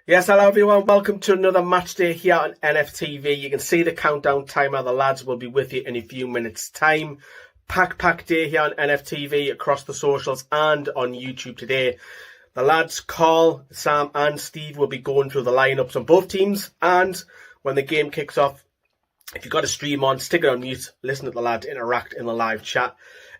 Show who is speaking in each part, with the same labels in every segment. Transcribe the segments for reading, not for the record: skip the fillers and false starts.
Speaker 1: Yes, hello everyone. Welcome to another match day here on NFTV. You can see the countdown timer. The lads will be with you in a few minutes' time. Pack day here on NFTV across the socials and on YouTube today. The lads, Carl, Sam and Steve, will be going through the lineups on both teams. And when the game kicks off, if you've got a stream on, stick it on mute, listen to the lads interact in the live chat.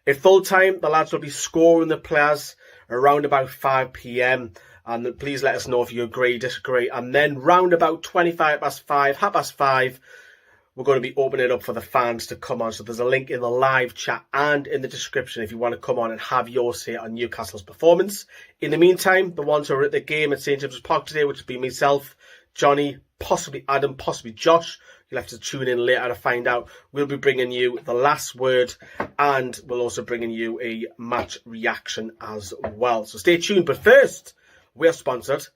Speaker 1: At full time, the lads will be scoring the players around about 5 p.m. And please let us know if you agree, disagree. And then round about 25 past 5, half past 5, we're going to be opening it up for the fans to come on. So there's a link in the live chat and in the description if you want to come on and have your say on Newcastle's performance. In the meantime, the ones who are at the game at St. James's Park today, which will be myself, Johnny, possibly Adam, possibly Josh. You'll have to tune in later to find out. We'll be bringing you the last word and we'll also bringing you a match reaction as well. So stay tuned. But first, we're sponsored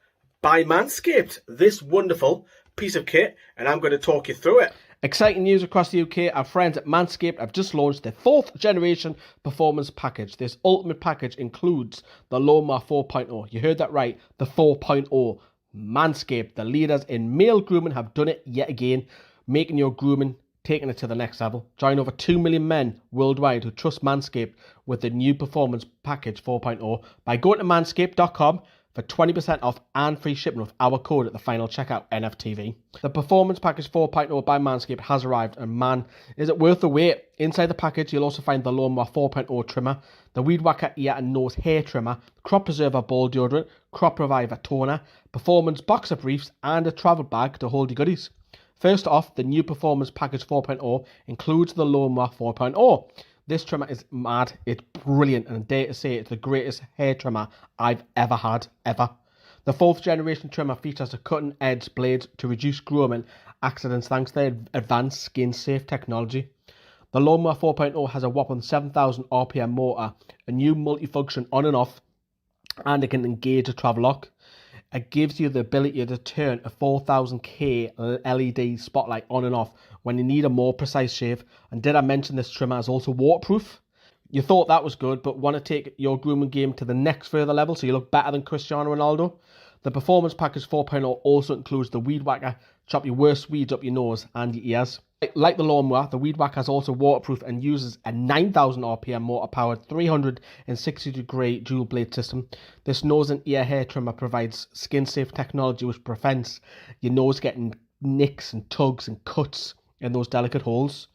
Speaker 1: by Manscaped, this wonderful piece of kit, and I'm going to talk you through it.
Speaker 2: Exciting news across the UK. Our friends at Manscaped have just launched their 4th generation performance package. This ultimate package includes the Lawnmower 4.0. You heard that right, the 4.0. Manscaped, the leaders in male grooming, have done it yet again, making your grooming, taking it to the next level. Join over 2 million men worldwide who trust Manscaped with the new performance package 4.0 by going to manscaped.com for 20% off and free shipping with our code at the final checkout, NFTV. The Performance Package 4.0 by Manscaped has arrived, and man, is it worth the wait. Inside the package, you'll also find the Lawnmower 4.0 trimmer, the Weed Whacker ear and nose hair trimmer, Crop Preserver ball deodorant, Crop Reviver toner, Performance boxer briefs, and a travel bag to hold your goodies. First off, the new Performance Package 4.0 includes the Lawnmower 4.0. This trimmer is mad, it's brilliant, and I dare to say it's the greatest hair trimmer I've ever had, ever. The 4th generation trimmer features a cutting-edge blade to reduce grooming accidents thanks to their advanced skin-safe technology. The Lawnmower 4.0 has a whopping 7,000 RPM motor, a new multifunction on and off, and it can engage a travel lock. It gives you the ability to turn a 4000K LED spotlight on and off when you need a more precise shave. And did I mention this trimmer is also waterproof? You thought that was good, but want to take your grooming game to the next further level so you look better than Cristiano Ronaldo? The Performance Package 4.0 also includes the Weed Whacker, chop your worst weeds up your nose and your ears. Like the Lawnmower, the Weed Whacker is also waterproof and uses a 9,000 RPM motor-powered 360-degree dual blade system. This nose and ear hair trimmer provides skin-safe technology which prevents your nose getting nicks and tugs and cuts in those delicate holes.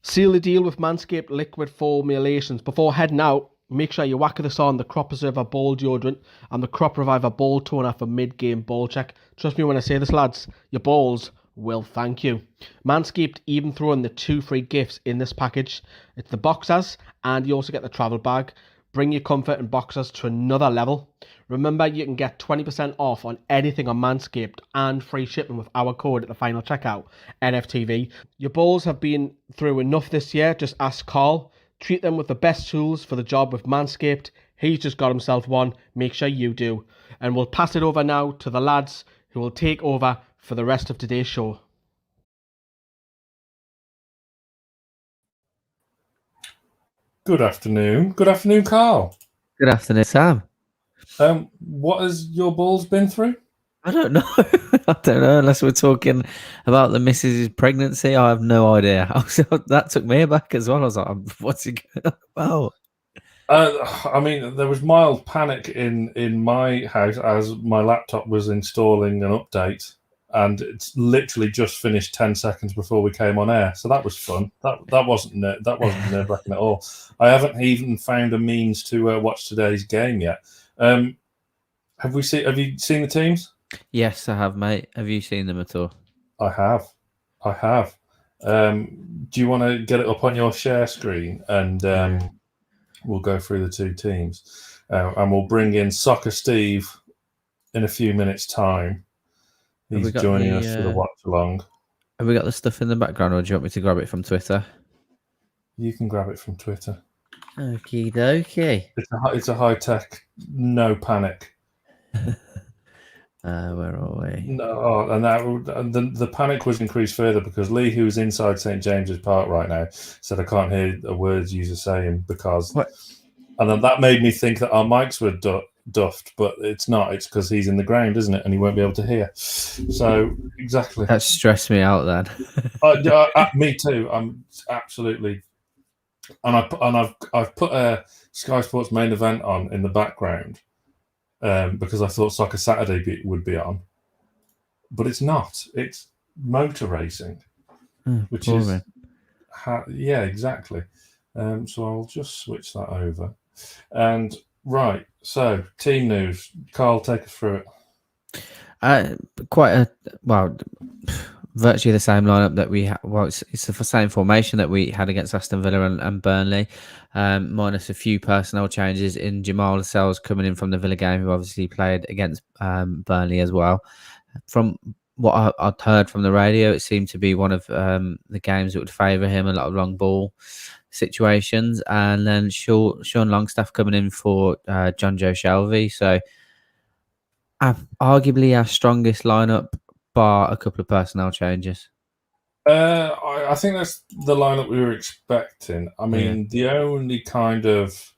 Speaker 2: Seal the deal with Manscaped liquid formulations. Before heading out, make sure you whack this on the Crop Preserver ball deodorant and the Crop Reviver ball toner for mid-game ball check. Trust me when I say this, lads, your balls will thank you. Manscaped even throw in the 2 free gifts in this package. It's the boxers and you also get the travel bag. Bring your comfort and boxers to another level. Remember, you can get 20% off on anything on Manscaped and free shipping with our code at the final checkout, NFTV. Your balls have been through enough this year, just ask Carl. Treat them with the best tools for the job with Manscaped. He's just got himself one. Make sure you do. And we'll pass it over now to the lads who will take over for the rest of today's show.
Speaker 3: Good afternoon. Good afternoon, Carl.
Speaker 4: Good afternoon, Sam.
Speaker 3: What has your balls been through?
Speaker 4: I don't know. I don't know. Unless we're talking about the missus's pregnancy, I have no idea. That took me aback as well. I was like, what's he going about?
Speaker 3: I mean, there was mild panic in my house as my laptop was installing an update, and it's literally just finished 10 seconds before we came on air. So that was fun. That wasn't nerve-wracking at all. I haven't even found a means to watch today's game yet. Have you seen the teams?
Speaker 4: Yes, I have, mate. Have you seen them at all?
Speaker 3: I have. Do you want to get it up on your share screen and we'll go through the 2 teams, and we'll bring in Soccer Steve in a few minutes' time. He's joining us for the watch along.
Speaker 4: Have we got the stuff in the background, or do you want me to grab it from Twitter?
Speaker 3: You can grab it from Twitter.
Speaker 4: Okie dokie.
Speaker 3: It's a high tech, no panic.
Speaker 4: Where are we?
Speaker 3: No, and the panic was increased further because Lee, who's inside St James's Park right now, said I can't hear the words you're saying because. What? And then that made me think that our mics were duffed, but it's not. It's because he's in the ground, isn't it? And he won't be able to hear. So exactly.
Speaker 4: That stressed me out then.
Speaker 3: Me too. I'm absolutely. And I've put a Sky Sports main event on in the background because I thought Soccer Saturday would be on, but it's not. It's motor racing, which is yeah, exactly. So I'll just switch that over. And right, so team news. Carl, take us through it.
Speaker 4: Virtually the same lineup that we had. Well, it's the same formation that we had against Aston Villa and Burnley, minus a few personnel changes in Jamal Lascelles coming in from the Villa game, who obviously played against Burnley as well. From what I'd heard from the radio, it seemed to be one of the games that would favour him, a lot of long ball situations, and then Sean Longstaff coming in for John Joe Shelby. So arguably our strongest lineup, bar a couple of personnel changes.
Speaker 3: I think that's the lineup we were expecting. I mean, the only kind of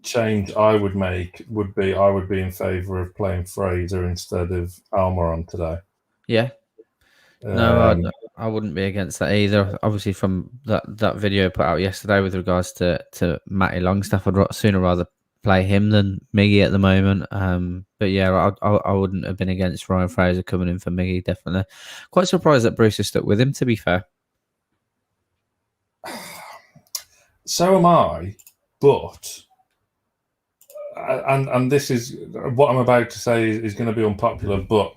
Speaker 3: change I would make would be I would be in favour of playing Fraser instead of Almiron today.
Speaker 4: Yeah. No, I wouldn't be against that either. Obviously, from that video put out yesterday with regards to Matty Longstaff, I'd sooner rather play him than Miggy at the moment. But yeah, I wouldn't have been against Ryan Fraser coming in for Miggy, definitely. Quite surprised that Bruce has stuck with him, to be fair.
Speaker 3: So am I, but and this is what I'm about to say is going to be unpopular, but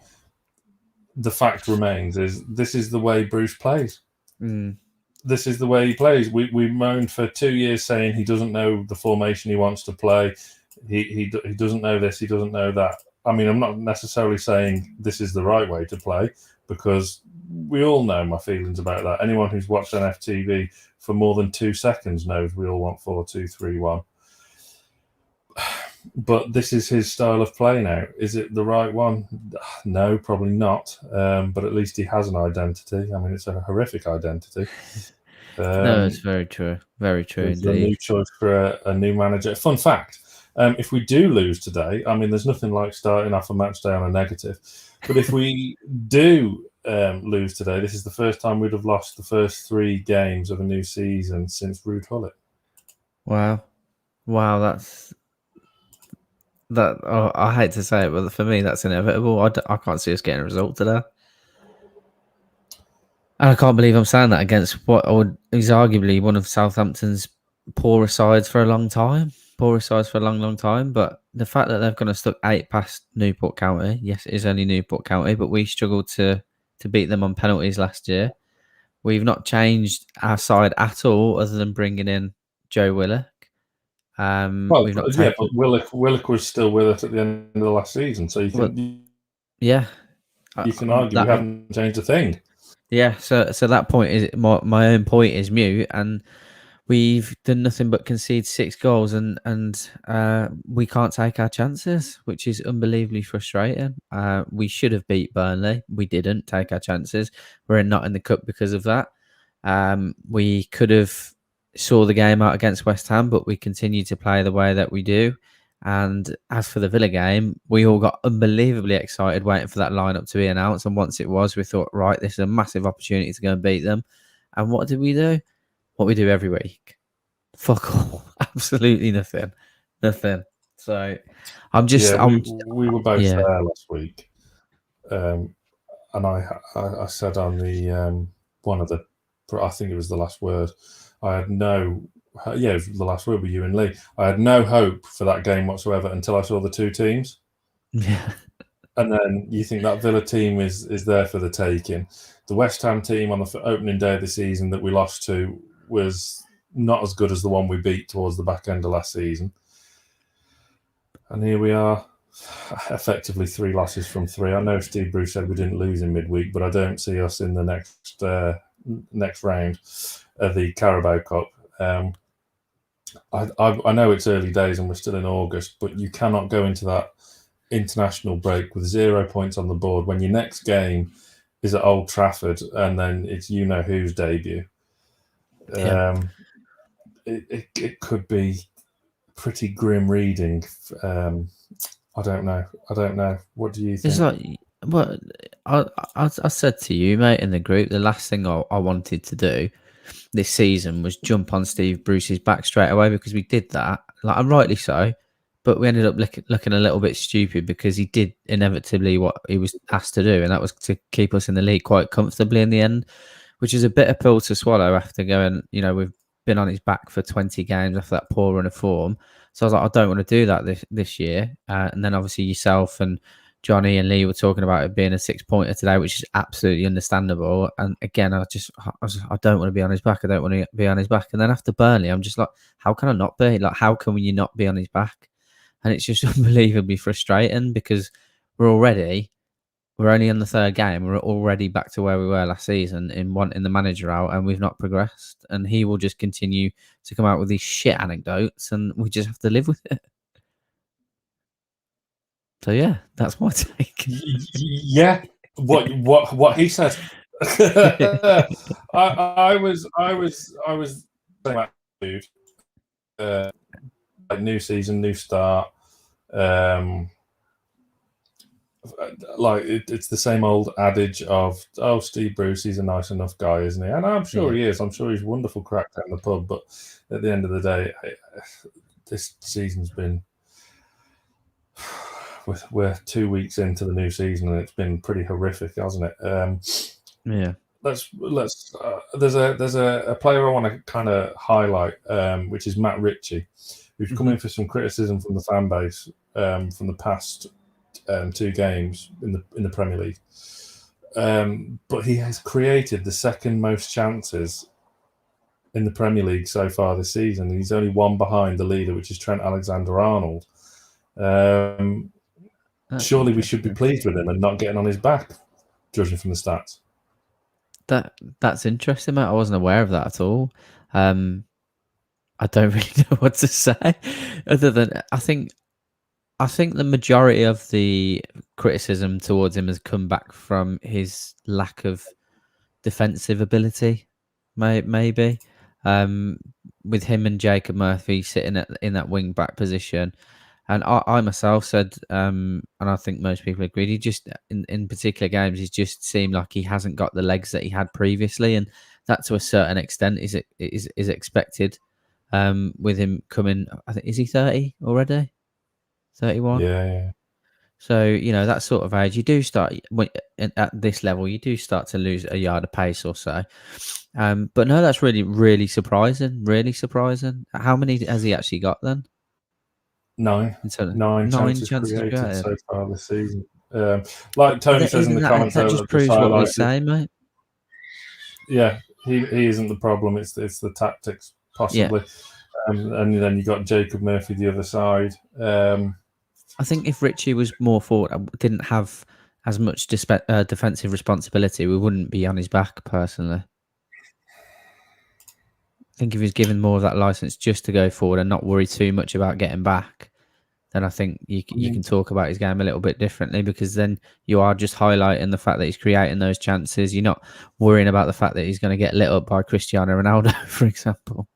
Speaker 3: the fact remains is this is the way Bruce plays. This is the way he plays. We moaned for 2 years saying he doesn't know the formation he wants to play. He doesn't know this. He doesn't know that. I mean, I'm not necessarily saying this is the right way to play because we all know my feelings about that. Anyone who's watched NFTV for more than 2 seconds knows we all want 4-2-3-1. But this is his style of play now. Is it the right one? No, probably not. But at least he has an identity. I mean, it's a horrific identity.
Speaker 4: No, it's very true. Very true
Speaker 3: indeed.
Speaker 4: indeed.
Speaker 3: A new choice for a new manager. Fun fact, if we do lose today, I mean, there's nothing like starting off a match day on a negative. But if we do lose today, this is the first time we'd have lost the first 3 games of a new season since Ruud Gullit.
Speaker 4: Wow, that's... I hate to say it, but for me, that's inevitable. I can't see us getting a result today. And I can't believe I'm saying that against what is arguably one of Southampton's poorest sides for a long time. Poorest sides for a long, long time. But the fact that they've gone and stuck 8 past Newport County, yes, it is only Newport County, but we struggled to beat them on penalties last year. We've not changed our side at all other than bringing in Joe Willock.
Speaker 3: But Willock was still with us at the end of the last season, so you can you can argue we haven't changed a thing.
Speaker 4: Yeah, so that point is my own point is mute, and we've done nothing but concede 6 goals, and we can't take our chances, which is unbelievably frustrating. We should have beat Burnley, we didn't take our chances. We're not in the cup because of that. We could have saw the game out against West Ham, but we continue to play the way that we do. And as for the Villa game, we all got unbelievably excited waiting for that lineup to be announced. And once it was, we thought, right, this is a massive opportunity to go and beat them. And what did we do? What we do every week. Fuck all. Absolutely nothing. Nothing. So I'm just...
Speaker 3: we were both there last week. And I said on the one of the... I think it was the last word. I had no... Yeah, it was the last word with you and Lee. I had no hope for that game whatsoever until I saw the 2 teams.
Speaker 4: Yeah.
Speaker 3: And then you think that Villa team is there for the taking. The West Ham team on the opening day of the season that we lost to was not as good as the one we beat towards the back end of last season. And here we are, effectively 3 losses from 3. I know Steve Bruce said we didn't lose in midweek, but I don't see us in the next round of the Carabao Cup. I know it's early days and we're still in August, but you cannot go into that international break with 0 points on the board when your next game is at Old Trafford and then it's you-know-who's debut. It could be pretty grim reading. I don't know. What do you think?
Speaker 4: It's like, well, I said to you, mate, in the group, the last thing I wanted to do this season was jump on Steve Bruce's back straight away, because we did that, like, and rightly so, but we ended up looking a little bit stupid because he did inevitably what he was asked to do, and that was to keep us in the league quite comfortably in the end, which is a bitter pill to swallow after going, we've been on his back for 20 games after that poor run of form. So I was like, I don't want to do that this year. And then obviously yourself and Johnny and Lee were talking about it being a 6-pointer today, which is absolutely understandable. And again, I don't want to be on his back. I don't want to be on his back. And then after Burnley, I'm just like, how can I not be? Like, how can you not be on his back? And it's just unbelievably frustrating, because we're only on the third game. We're already back to where we were last season in wanting the manager out, and we've not progressed. And he will just continue to come out with these shit anecdotes, and we just have to live with it. So yeah, that's my take.
Speaker 3: Yeah, what he said. I was saying that, dude. New season, new start. It's the same old adage of, Steve Bruce, he's a nice enough guy, isn't he? And I'm sure he is. I'm sure he's a wonderful cracker in the pub. But at the end of the day, this season's been. We're 2 weeks into the new season, and it's been pretty horrific, hasn't it?
Speaker 4: Yeah.
Speaker 3: Let's. There's a player I want to kind of highlight, which is Matt Ritchie, who's come in for some criticism from the fan base from the past 2 games in the Premier League. But he has created the second most chances in the Premier League so far this season. He's only one behind the leader, which is Trent Alexander-Arnold. Surely we should be pleased with him and not getting on his back, judging from the stats.
Speaker 4: That's interesting, mate. I wasn't aware of that at all. I don't really know what to say, other than I think the majority of the criticism towards him has come back from his lack of defensive ability, maybe. With him and Jacob Murphy sitting in that wing back position. And I myself said, and I think most people agreed, he just, in particular games, he's just seemed like he hasn't got the legs that he had previously. And that, to a certain extent, is expected with him coming, I think, is he 30 already? 31?
Speaker 3: Yeah.
Speaker 4: So, that sort of age, you do start, at this level, you do start to lose a yard of pace or so. But no, that's really, really surprising. Really surprising. How many has he actually got then?
Speaker 3: 9 chances created so far this season. Like Tony says in the comments,
Speaker 4: that just proves what we say, mate.
Speaker 3: Yeah, he isn't the problem. It's the tactics, possibly. Yeah. And then you got Jacob Murphy the other side.
Speaker 4: I think if Ritchie was more forward, didn't have as much defensive responsibility, we wouldn't be on his back, personally. I think if he was given more of that license just to go forward and not worry too much about getting back, then I think you can talk about his game a little bit differently, because then you are just highlighting the fact that he's creating those chances. You're not worrying about the fact that he's going to get lit up by Cristiano Ronaldo, for example.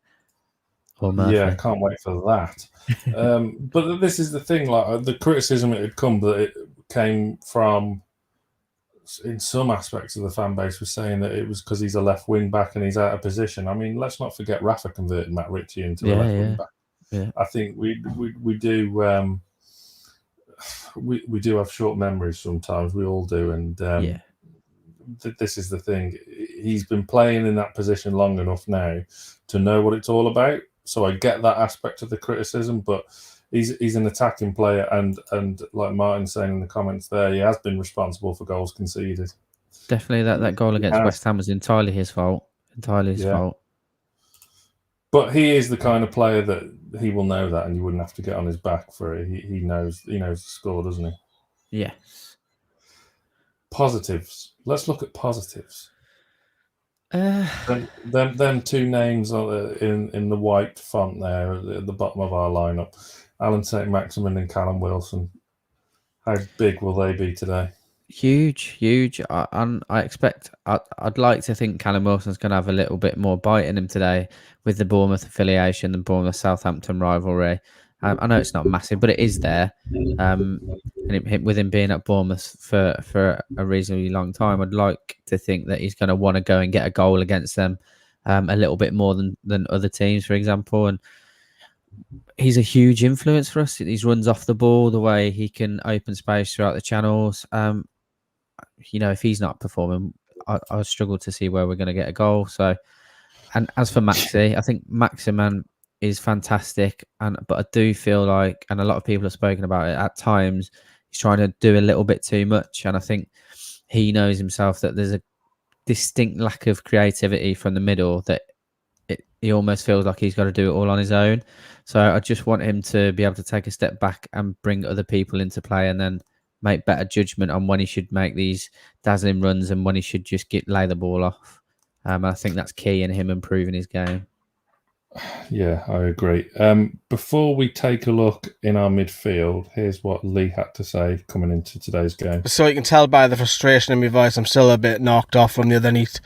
Speaker 4: Or Murphy.
Speaker 3: Yeah, I can't wait for that. But this is the thing, like the criticism it came from, in some aspects of the fan base, was saying that it was because he's a left wing back and he's out of position. I mean, let's not forget Rafa converted Matt Ritchie into a left wing back. Yeah. I think we do we do have short memories sometimes. We all do, and this is the thing. He's been playing in that position long enough now to know what it's all about. So I get that aspect of the criticism, but he's an attacking player, and like Martin's saying in the comments there, he has been responsible for goals conceded.
Speaker 4: Definitely, that goal against West Ham was entirely his fault. Entirely his fault.
Speaker 3: But he is the kind of player that he will know that, and you wouldn't have to get on his back for it. He knows the score, doesn't he?
Speaker 4: Yes.
Speaker 3: Positives. Let's look at positives. Them 2 names in the white font there at the bottom of our lineup: Allan Saint-Maximin and Callum Wilson. How big will they be today?
Speaker 4: Huge. I expect. I'd like to think Callum Wilson's going to have a little bit more bite in him today with the Bournemouth affiliation and Bournemouth Southampton rivalry. I know it's not massive, but it is there. And with him being at Bournemouth for a reasonably long time, I'd like to think that he's going to want to go and get a goal against them a little bit more than other teams, for example. And he's a huge influence for us. He runs off the ball, the way he can open space throughout the channels. If he's not performing, I struggle to see where we're going to get a goal. So, and as for Maxi, I think Maximin is fantastic, but I do feel like, and a lot of people have spoken about it, at times he's trying to do a little bit too much, and I think he knows himself that there's a distinct lack of creativity from the middle, that he almost feels like he's got to do it all on his own. So I just want him to be able to take a step back and bring other people into play, and then make better judgment on when he should make these dazzling runs and when he should just lay the ball off. I think that's key in him improving his game.
Speaker 3: Yeah, I agree. Before we take a look in our midfield, here's what Lee had to say coming into today's game.
Speaker 1: So you can tell by the frustration in my voice, I'm still a bit knocked off from the other night.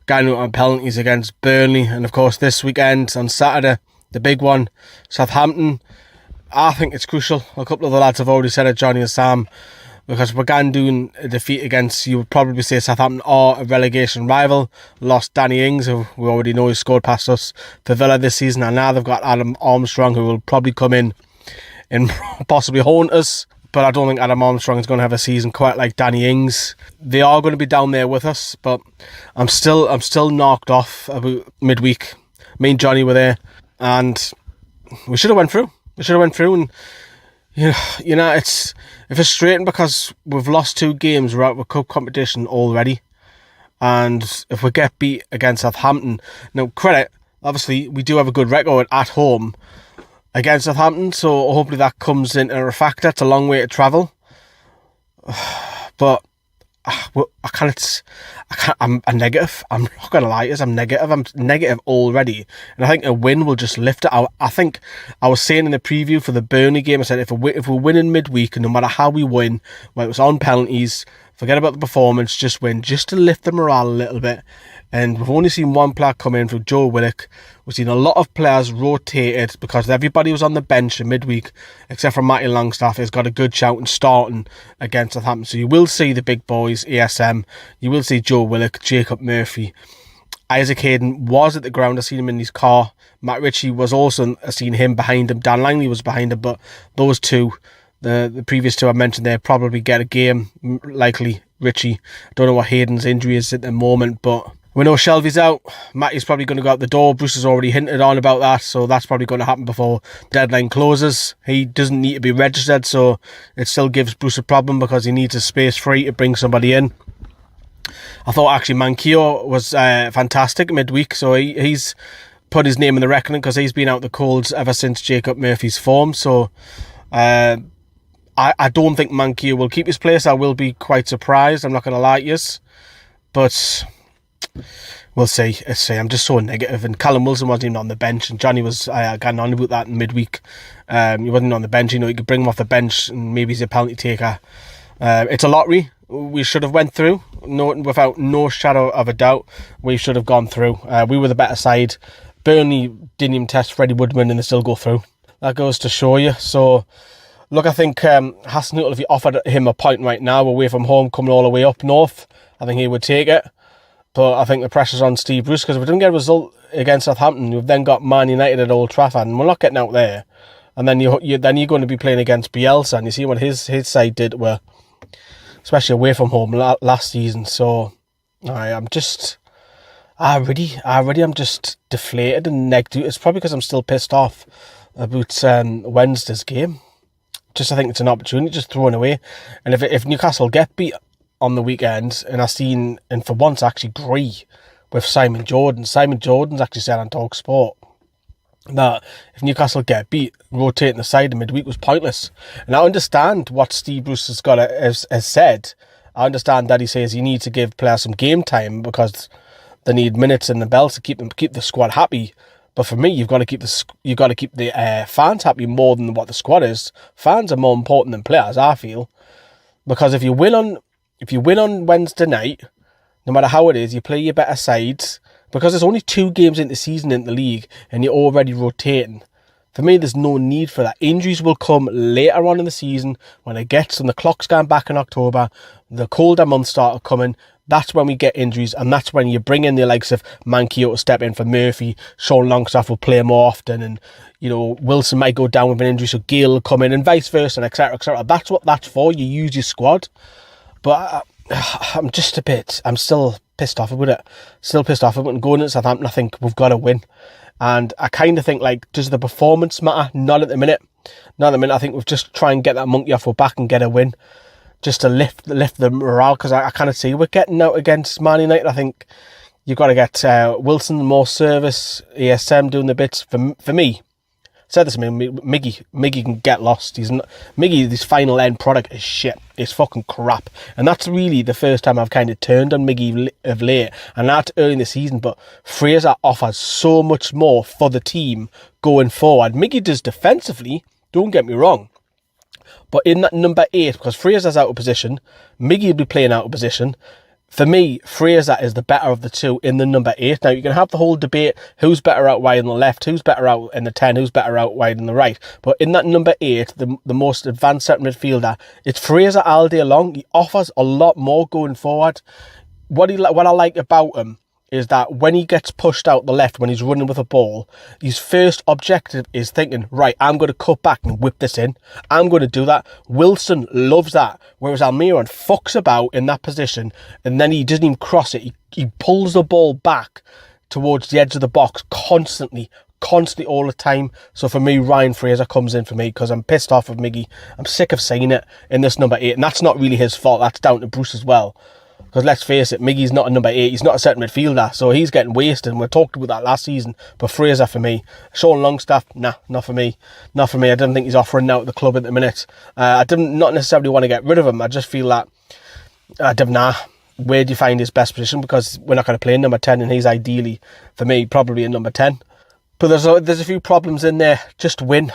Speaker 1: Going out on penalties against Burnley, and of course this weekend on Saturday, the big one, Southampton. I think it's crucial. A couple of the lads have already said it, Johnny and Sam, because we're going doing a defeat against, you would probably say, Southampton are a relegation rival. Lost Danny Ings, who we already know he scored past us for Villa this season, and now they've got Adam Armstrong, who will probably come in and possibly haunt us. But I don't think Adam Armstrong is going to have a season quite like Danny Ings. They are going to be down there with us, but I'm still knocked off about midweek. Me and Johnny were there, and we should have went through. And it's frustrating because we've lost 2 games. We're out of cup competition already, and if we get beat against Southampton, now credit, obviously we do have a good record at home against Southampton, so hopefully that comes into a factor. It's a long way to travel, but I'm a negative. I'm not gonna lie, I'm negative already, and I think a win will just lift it. I think I was saying in the preview for the Burnley game, I said if we're winning midweek, and no matter how we win, whether it's on penalties, forget about the performance, just win, just to lift the morale a little bit. And we've only seen one player come in from Joe Willock. We've seen a lot of players rotated because everybody was on the bench in midweek, except for Matty Longstaff, has got a good shout and starting against Southampton. So you will see the big boys, ASM. You will see Joe Willock, Jacob Murphy. Isaac Hayden was at the ground. I seen him in his car. Matt Ritchie was also, I seen him behind him. Dan Langley was behind him. But those two, the previous 2 I mentioned there, probably get a game. Likely Ritchie. I don't know what Hayden's injury is at the moment, but we know Shelby's out. Matty's probably going to go out the door. Bruce has already hinted on about that, so that's probably going to happen before the deadline closes. He doesn't need to be registered, so it still gives Bruce a problem because he needs a space free to bring somebody in. I thought actually Manquillo was fantastic midweek, so he's put his name in the reckoning because he's been out the colds ever since Jacob Murphy's form. So I don't think Manquillo will keep his place. I will be quite surprised. I'm not going to lie to you, but we'll see. I'm just so negative. And Callum Wilson wasn't even on the bench, and Johnny was getting on about that in midweek. He wasn't on the bench. You could bring him off the bench, and maybe he's a penalty taker. It's a lottery. We should have went through, without no shadow of a doubt. We should have gone through. We were the better side. Burnley didn't even test Freddie Woodman, and they still go through. That goes to show you. So, look, I think Hasenhuttl, if you offered him a point right now, away from home, coming all the way up north, I think he would take it. But I think the pressure's on Steve Bruce, because if we didn't get a result against Southampton, we've then got Man United at Old Trafford, and we're not getting out there. And then you're going to be playing against Bielsa, and you see what his side did, especially away from home last season. So I'm just deflated and negative. It's probably because I'm still pissed off about Wednesday's game. I think it's an opportunity just thrown away. And if Newcastle get beat on the weekend, and for once actually agree with Simon Jordan. Simon Jordan's actually said on Talk Sport that if Newcastle get beat, rotating the side in midweek was pointless. And I understand what Steve Bruce has said. I understand that he says you need to give players some game time because they need minutes in the belt to keep the squad happy. But for me, you've got to keep the fans happy more than what the squad is. Fans are more important than players, I feel, because if you win on Wednesday night, no matter how it is, you play your better sides. Because there's only 2 games into the season in the league and you're already rotating.
Speaker 2: For me, there's no need for that. Injuries will come later on in the season when it gets and the clock's going back in October, the colder months start coming. That's when we get injuries, and that's when you bring in the likes of Manquillo to step in for Murphy. Sean Longstaff will play more often, and Wilson might go down with an injury, so Gale will come in, and vice versa, and etc. etc. That's what that's for. You use your squad, but I'm still pissed off about it. Still pissed off about it. And going into Southampton, I think we've got to win, and I kind of think does the performance matter? Not at the minute. Not at the minute. I think we've just try and get that monkey off our back and get a win, just to lift the morale, because I kind of see we're getting out against Man United. I think you've got to get Wilson more service, ASM doing the bits. For me, said this to me, Miggy can get lost. This final end product is shit. It's fucking crap. And that's really the first time I've kind of turned on Miggy of late. And that's early in the season, but Fraser offers so much more for the team going forward. Miggy does defensively, don't get me wrong. But in that number 8, because Fraser's out of position, Miggy will be playing out of position. For me, Fraser is the better of the two in the number 8. Now, you can have the whole debate, who's better out wide on the left, who's better out in the 10, who's better out wide on the right. But in that number 8, the most advanced centre midfielder, it's Fraser all day long. He offers a lot more going forward. What I like about him is that when he gets pushed out the left, when he's running with a ball, his first objective is thinking, right, I'm going to cut back and whip this in. I'm going to do that. Wilson loves that. Whereas Almiron fucks about in that position and then he doesn't even cross it. He pulls the ball back towards the edge of the box constantly all the time. So for me, Ryan Fraser comes in for me because I'm pissed off with Miggy. I'm sick of saying it in this number 8. And that's not really his fault. That's down to Bruce as well. Because let's face it, Miggy's not a number 8. He's not a centre midfielder, so he's getting wasted. And we talked about that last season. But Fraser for me. Sean Longstaff, nah, not for me. Not for me. I don't think he's offering out at the club at the minute. I not necessarily want to get rid of him. I just feel that, where do you find his best position? Because we're not going to play in number 10, and he's ideally, for me, probably in number 10. But there's a few problems in there. Just win.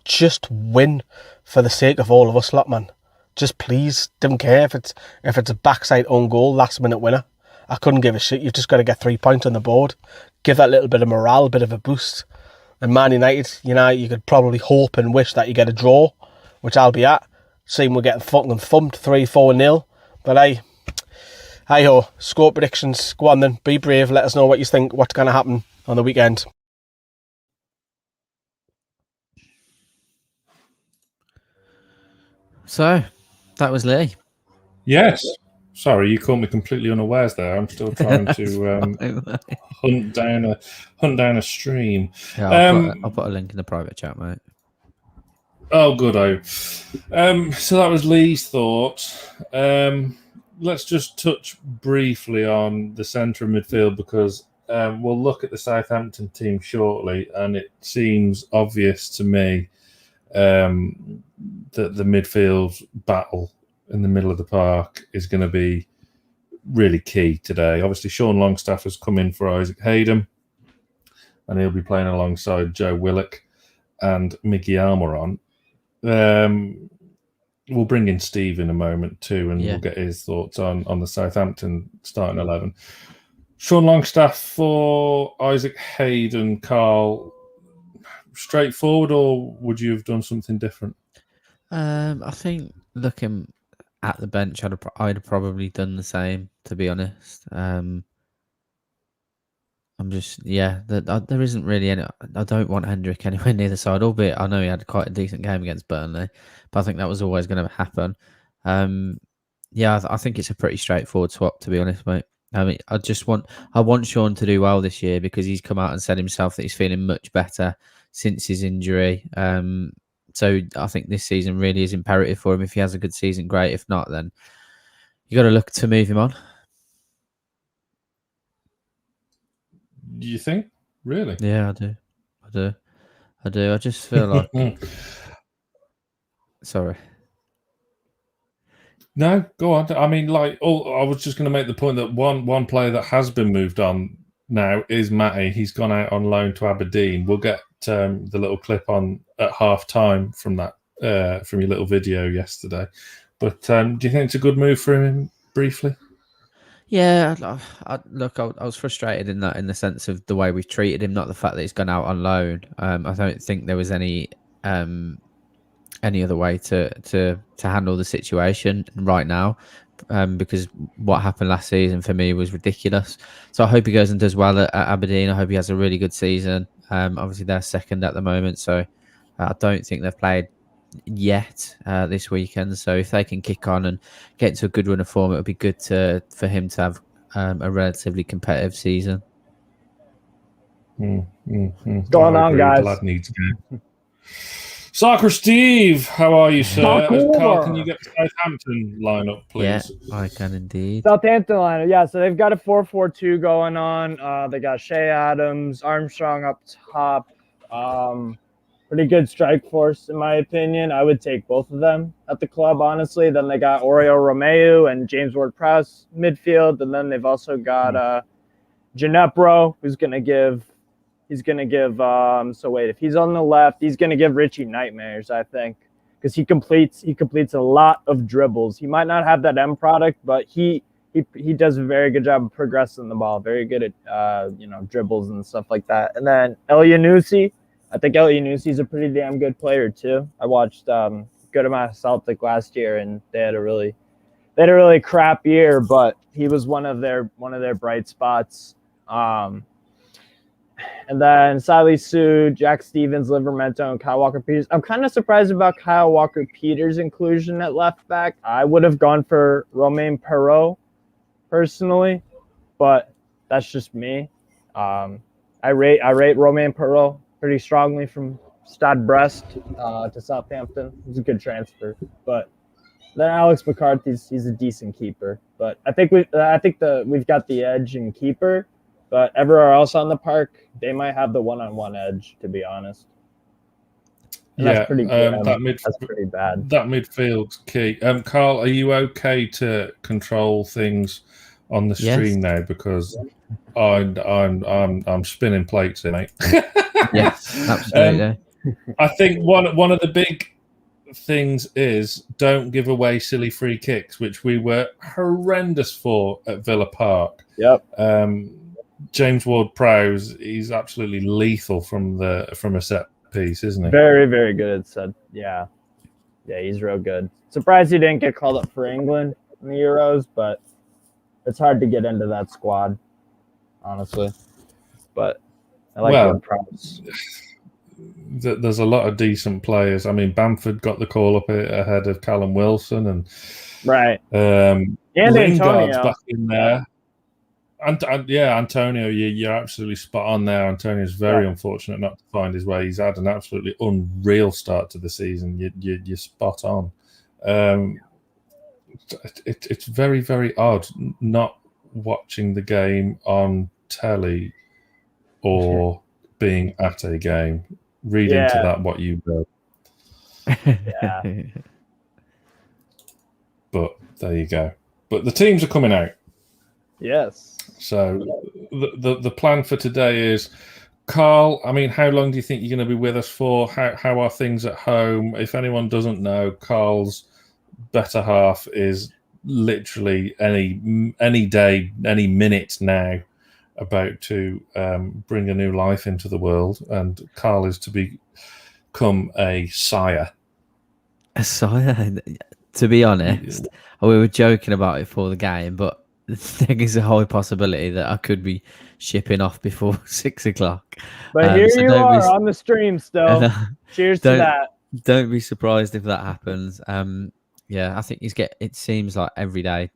Speaker 2: Just win for the sake of all of us, lot, man. Just please, don't care if it's a backside own goal, last minute winner. I couldn't give a shit. You've just got to get 3 points on the board. Give that little bit of morale, a bit of a boost. And Man United, you could probably hope and wish that you get a draw, which I'll be at. Seeing we're getting fucking thumped 3-4-0. But hey-ho, score predictions. Go on then, be brave. Let us know what you think, what's going to happen on the weekend.
Speaker 4: So, that was Lee.
Speaker 3: Yes. Sorry, you caught me completely unawares there. I'm still trying to hunt down a stream.
Speaker 4: Yeah, I'll put a link in the private chat, mate.
Speaker 3: Oh, good. So that was Lee's thoughts. Let's just touch briefly on the centre of midfield because we'll look at the Southampton team shortly, and it seems obvious to me that the midfield battle in the middle of the park is going to be really key today. Obviously, Sean Longstaff has come in for Isaac Hayden, and he'll be playing alongside Joe Willock and Mickey Almiron. We'll bring in Steve in a moment too, and we'll get his thoughts on the Southampton starting 11. Sean Longstaff for Isaac Hayden, Carl. Straightforward, or would you have done something different?
Speaker 4: I think looking at the bench, I'd have probably done the same, to be honest. I'm just, there isn't really any. I don't want Hendrick anywhere near the side, albeit I know he had quite a decent game against Burnley, but I think that was always going to happen. I think it's a pretty straightforward swap, to be honest, mate. I mean, I want Sean to do well this year because he's come out and said himself that he's feeling much better since his injury. So I think this season really is imperative for him. If he has a good season, great. If not, then you got to look to move him on.
Speaker 3: Do you think? Really?
Speaker 4: Yeah, I do. I just feel like... Sorry.
Speaker 3: No, go on. I mean, I was just going to make the point that one player that has been moved on now is Matty. He's gone out on loan to Aberdeen. We'll get the little clip on at half time from that from your little video yesterday. But do you think it's a good move for him briefly?
Speaker 4: Yeah, I was frustrated in the sense of the way we treated him, not the fact that he's gone out on loan. I don't think there was any other way to handle the situation right now, because what happened last season for me was ridiculous. So I hope he goes and does well at Aberdeen. I hope he has a really good season. Obviously they're second at the moment, so I don't think they've played yet this weekend. So if they can kick on and get into a good run of form, it would be good for him to have a relatively competitive season.
Speaker 5: What's going on, guys?
Speaker 3: The lad needs to go. Soccer Steve, how are you, sir? Carl, can you get the Southampton lineup, please?
Speaker 4: Yeah, I can indeed.
Speaker 5: Southampton lineup, yeah. So they've got a 4-4-2 going on. They got Shea Adams, Armstrong up top. Pretty good strike force, in my opinion. I would take both of them at the club, honestly. Then they got Oriol Romeu and James Ward-Prowse midfield, and then they've also got Ginepro, who's going to give. He's going to give. If he's on the left, he's going to give Richie nightmares, I think, because he completes a lot of dribbles. He might not have that end product, but he does a very good job of progressing the ball. Very good at dribbles and stuff like that. And then El Yanusi, I think El Yanusi's a pretty damn good player too. I watched good amount of Celtic last year, and they had a really crap year, but he was one of their bright spots. And then Salisu, Jack Stevens, Livermento, and Kyle Walker-Peters. I'm kind of surprised about Kyle Walker-Peters' inclusion at left back. I would have gone for Romain Perrault personally, but that's just me. I rate Romain Perrault pretty strongly from Stade Brest to Southampton. It was a good transfer, but then Alex McCarthy's he's a decent keeper. But I think we've got the edge in keeper. But everywhere else on the park, they might have the one-on-one edge, to be honest. And that's pretty good. That's pretty bad.
Speaker 3: That midfield's key. Carl, are you okay to control things on the stream now? Because I'm spinning plates here, mate.
Speaker 4: Yes, absolutely.
Speaker 3: I think one of the big things is don't give away silly free kicks, which we were horrendous for at Villa Park.
Speaker 5: Yep.
Speaker 3: James Ward-Prowse, he's absolutely lethal from a set piece, isn't he?
Speaker 5: Very, very good at set. Yeah, he's real good. Surprised he didn't get called up for England in the Euros, but it's hard to get into that squad, honestly. But I like Ward-Prowse.
Speaker 3: There's a lot of decent players. I mean, Bamford got the call up ahead of Callum Wilson, and
Speaker 5: right.
Speaker 3: And
Speaker 5: Antonio
Speaker 3: back in there. Antonio, you're absolutely spot on there. Antonio's very unfortunate not to find his way. He's had an absolutely unreal start to the season. You're spot on. It's very, very odd not watching the game on telly or being at a game. Read into that what you will.
Speaker 5: Yeah.
Speaker 3: But there you go. But the teams are coming out.
Speaker 5: Yes.
Speaker 3: So the plan for today is, Carl, I mean, how long do you think you're going to be with us for? How are things at home? If anyone doesn't know, Carl's better half is literally any day, any minute now about to bring a new life into the world, and Carl is to become a sire.
Speaker 4: A sire? To be honest, we were joking about it for the game, but there is a high possibility that I could be shipping off before 6 o'clock.
Speaker 5: But here you are on the stream still. Cheers to that.
Speaker 4: Don't be surprised if that happens. I think it seems like every day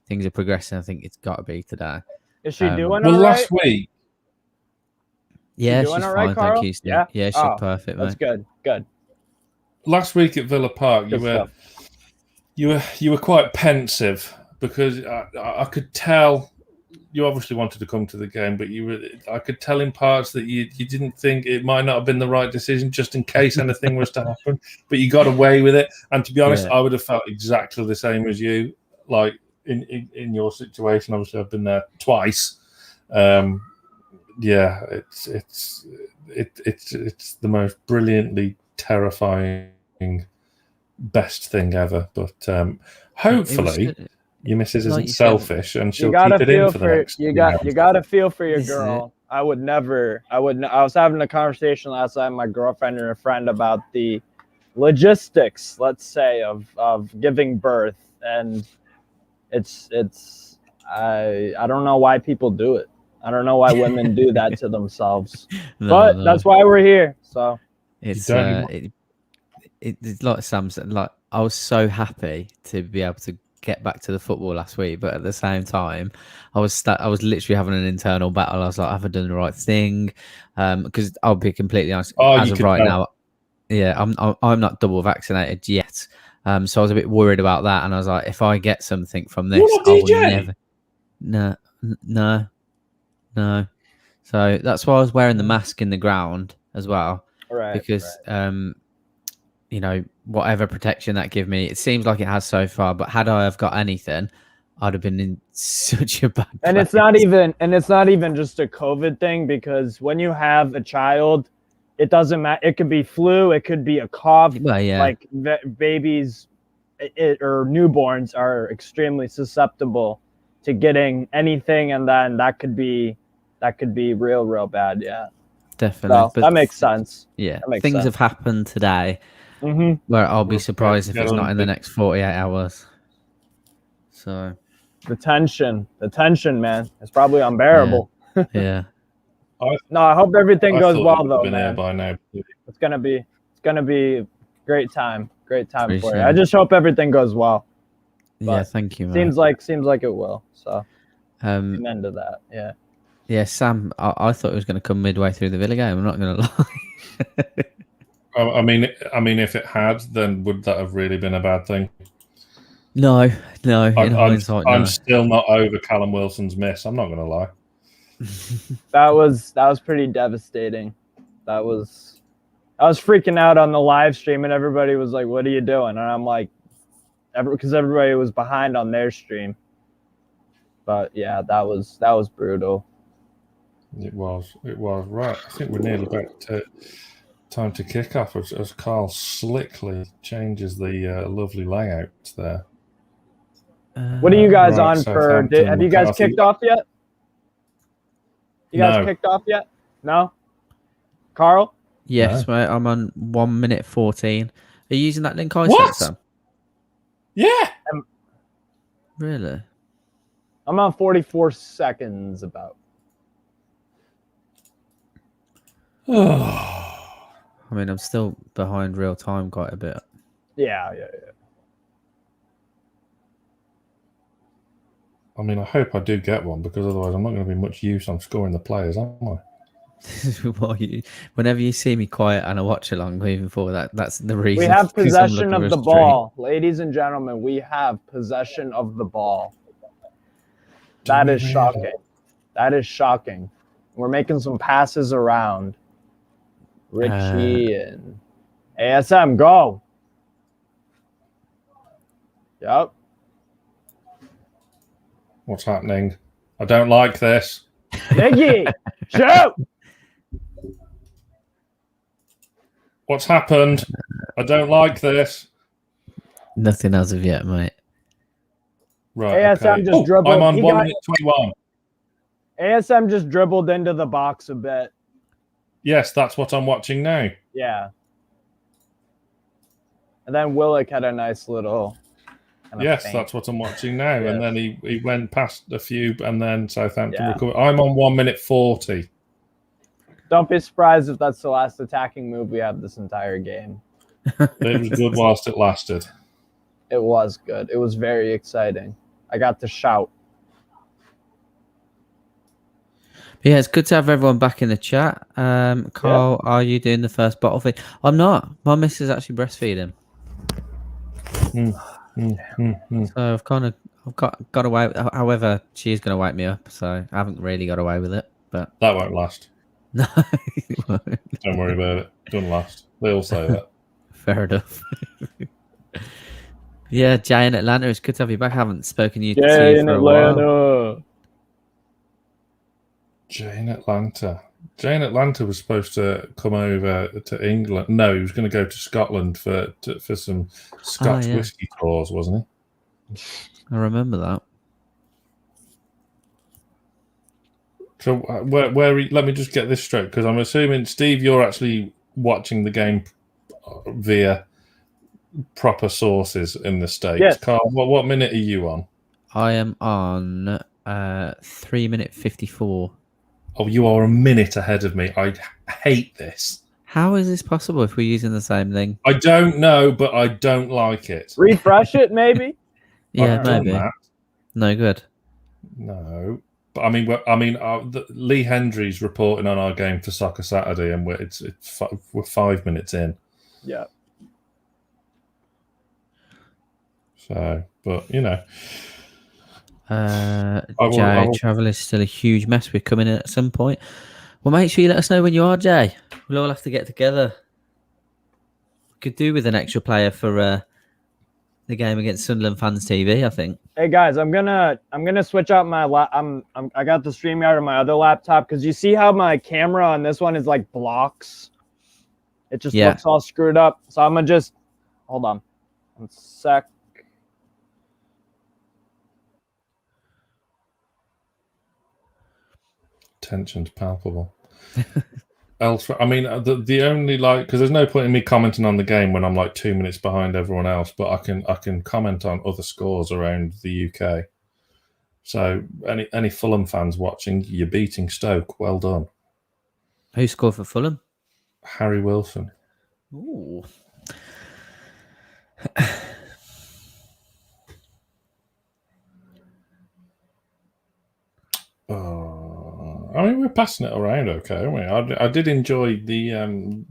Speaker 4: things are progressing. I think it's got to be today.
Speaker 5: Is she doing all right?
Speaker 3: Well, last week.
Speaker 4: Yeah, she's fine.
Speaker 5: Right,
Speaker 4: thank you, Steve. Yeah, she's perfect, mate.
Speaker 5: That's good. Good.
Speaker 3: Last week at Villa Park, you were quite pensive. Because I could tell you obviously wanted to come to the game, but I could tell in parts that you didn't think it might not have been the right decision, just in case anything was to happen. But you got away with it. And to be honest, I would have felt exactly the same as you. Like in your situation, obviously I've been there twice. It's the most brilliantly terrifying, best thing ever. But hopefully. Your missus
Speaker 4: Like
Speaker 3: isn't
Speaker 4: you said,
Speaker 3: selfish, and
Speaker 5: You
Speaker 3: she'll
Speaker 5: gotta
Speaker 3: keep it in
Speaker 5: feel
Speaker 3: for the
Speaker 5: for
Speaker 3: next.
Speaker 5: you gotta feel for your
Speaker 4: This is
Speaker 5: girl. I would never. I was having a conversation last night with my girlfriend and a friend about the logistics, let's say, of giving birth, and I don't know why people do it. I don't know why women do that to themselves, but that's why we're here. So
Speaker 4: it's
Speaker 3: don't
Speaker 4: it's like Sam said. Like I was so happy to be able to get back to the football last week, but at the same time, I was literally having an internal battle. I was like, have I done the right thing? Because I'll be completely honest.
Speaker 3: Oh,
Speaker 4: as
Speaker 3: you
Speaker 4: of
Speaker 3: could
Speaker 4: right
Speaker 3: tell.
Speaker 4: now, yeah, I'm not double vaccinated yet. So I was a bit worried about that, and I was like, if I get something from this,
Speaker 3: You're not
Speaker 4: I will
Speaker 3: DJ?
Speaker 4: never. No. So that's why I was wearing the mask in the ground as well, because you know, whatever protection that give me, it seems like it has so far. But had I have got anything, I'd have been in such a bad place.
Speaker 5: and it's not even just a COVID thing, because when you have a child, it doesn't matter. It could be flu, it could be a cough.
Speaker 4: Well, yeah.
Speaker 5: Like babies or newborns are extremely susceptible to getting anything, and then that could be real bad. Yeah,
Speaker 4: Definitely.
Speaker 5: so
Speaker 4: But
Speaker 5: that makes sense.
Speaker 4: Yeah,
Speaker 5: That makes
Speaker 4: things
Speaker 5: sense.
Speaker 4: have happened today where I'll be surprised if it's not in the next 48 hours. So
Speaker 5: The tension, man, it's probably unbearable.
Speaker 4: yeah.
Speaker 5: No, I hope everything
Speaker 3: I
Speaker 5: goes
Speaker 3: thought
Speaker 5: well
Speaker 3: it would
Speaker 5: though,
Speaker 3: have been here
Speaker 5: man.
Speaker 3: by now.
Speaker 5: It's gonna be great time for you.
Speaker 4: Appreciate
Speaker 5: I
Speaker 4: it.
Speaker 5: just hope everything goes well.
Speaker 4: Yeah,
Speaker 5: But
Speaker 4: thank you, man.
Speaker 5: Seems like it will. So amen to that. Yeah.
Speaker 4: Yeah, Sam, I thought it was going to come midway through the Villa game. I'm not going to lie.
Speaker 3: I mean, if it had, then would that have really been a bad thing?
Speaker 4: No. In hindsight, no.
Speaker 3: I'm still not over Callum Wilson's miss. I'm not going to lie.
Speaker 5: That was pretty devastating. I was freaking out on the live stream, and everybody was like, "What are you doing?" And I'm like, because everybody was behind on their stream. But yeah, that was brutal.
Speaker 3: It was right. I think we're nearly back to time to kick off as Carl slickly changes the lovely layout there.
Speaker 5: What are you guys
Speaker 3: Right,
Speaker 5: on for?
Speaker 3: Southampton,
Speaker 5: Have you guys
Speaker 3: McCarthy.
Speaker 5: kicked off yet? You guys
Speaker 3: No.
Speaker 5: kicked off yet? No? Carl?
Speaker 4: Yes,
Speaker 3: No.
Speaker 4: mate. I'm on 1 minute 14. Are you using that link I
Speaker 3: What?
Speaker 4: sent, Sam?
Speaker 3: Yeah.
Speaker 4: Really?
Speaker 5: I'm on 44 seconds about.
Speaker 4: I mean, I'm still behind real time quite a bit.
Speaker 5: Yeah.
Speaker 3: I mean, I hope I do get one, because otherwise I'm not going to be much use on scoring the players, am I?
Speaker 4: Whenever you see me quiet and I watch along moving forward, that's the reason.
Speaker 5: We have
Speaker 4: 'cause I'm
Speaker 5: possession
Speaker 4: looking
Speaker 5: of
Speaker 4: for a
Speaker 5: the
Speaker 4: streak.
Speaker 5: ball. Ladies and gentlemen, we have possession of the ball. That is shocking. That is shocking. We're making some passes around. Richie and ASM, go. Yep.
Speaker 3: What's happening? I don't like this.
Speaker 5: Miggy, shoot.
Speaker 3: What's happened? I don't like this.
Speaker 4: Nothing as of yet, mate.
Speaker 3: Right.
Speaker 5: ASM
Speaker 3: okay.
Speaker 5: just dribbled.
Speaker 3: I'm on
Speaker 5: He
Speaker 3: 1
Speaker 5: got-
Speaker 3: minute 21.
Speaker 5: ASM just dribbled into the box a bit.
Speaker 3: Yes, that's what I'm watching now.
Speaker 5: Yeah. And then Willock had a nice little.
Speaker 3: Yes, that's what I'm watching now.
Speaker 5: Yes.
Speaker 3: And then he went past a few, and then Southampton
Speaker 5: Yeah.
Speaker 3: recovered. I'm on 1 minute 40.
Speaker 5: Don't be surprised if that's the last attacking move we have this entire game.
Speaker 3: It was good whilst it lasted.
Speaker 5: It was good. It was very exciting. I got to shout.
Speaker 4: But yeah, it's good to have everyone back in the chat. Carl, are you doing the first bottle feed? I'm not. My missus is actually breastfeeding. So I've got away. However, she's going to wake me up, so I haven't really got away with it. But
Speaker 3: That won't last.
Speaker 4: no,
Speaker 3: Don't worry about it. It doesn't last. They all say that.
Speaker 4: fair enough. Yeah, Jay in Atlanta, it's good to have you back. I haven't spoken to you for a while.
Speaker 3: Jane Atlanta. Jane Atlanta was supposed to come over to England. No, he was going to go to Scotland for some Scotch whiskey tours, wasn't
Speaker 4: I remember that.
Speaker 3: So let me just get this straight, because I'm assuming, Steve, you're actually watching the game via proper sources in the States.
Speaker 5: Yes.
Speaker 3: Carl, what minute are you on?
Speaker 4: I am on 3 minute 54.
Speaker 3: Oh, you are a minute ahead of me. I hate this.
Speaker 4: How is this possible if we're using the same thing?
Speaker 3: I don't know, but I don't like it.
Speaker 5: Refresh it, maybe.
Speaker 4: Yeah,
Speaker 3: I've done
Speaker 4: maybe.
Speaker 3: that.
Speaker 4: No good.
Speaker 3: No, but Lee Hendry's reporting on our game for Soccer Saturday, and we're 5 minutes in.
Speaker 5: Yeah.
Speaker 3: So, but you know,
Speaker 4: Jay, travel is still a huge mess. We're coming in at some point. Well, make sure you let us know when you are, Jay. We'll all have to get together. Could do with an extra player for the game against Sunderland Fans TV, I think.
Speaker 5: Hey guys, I'm gonna switch out my I got the StreamYard on my other laptop, because you see how my camera on this one is like blocks. It just looks all screwed up. So I'm gonna just hold on 1 sec.
Speaker 3: Tension's palpable. Elsewhere, I mean, the only because there's no point in me commenting on the game when I'm like 2 minutes behind everyone else, but I can comment on other scores around the UK. So any Fulham fans watching, you're beating Stoke. Well done.
Speaker 4: Who scored for Fulham?
Speaker 3: Harry Wilson.
Speaker 4: Ooh.
Speaker 3: I mean, we're passing it around okay, aren't we? I did enjoy the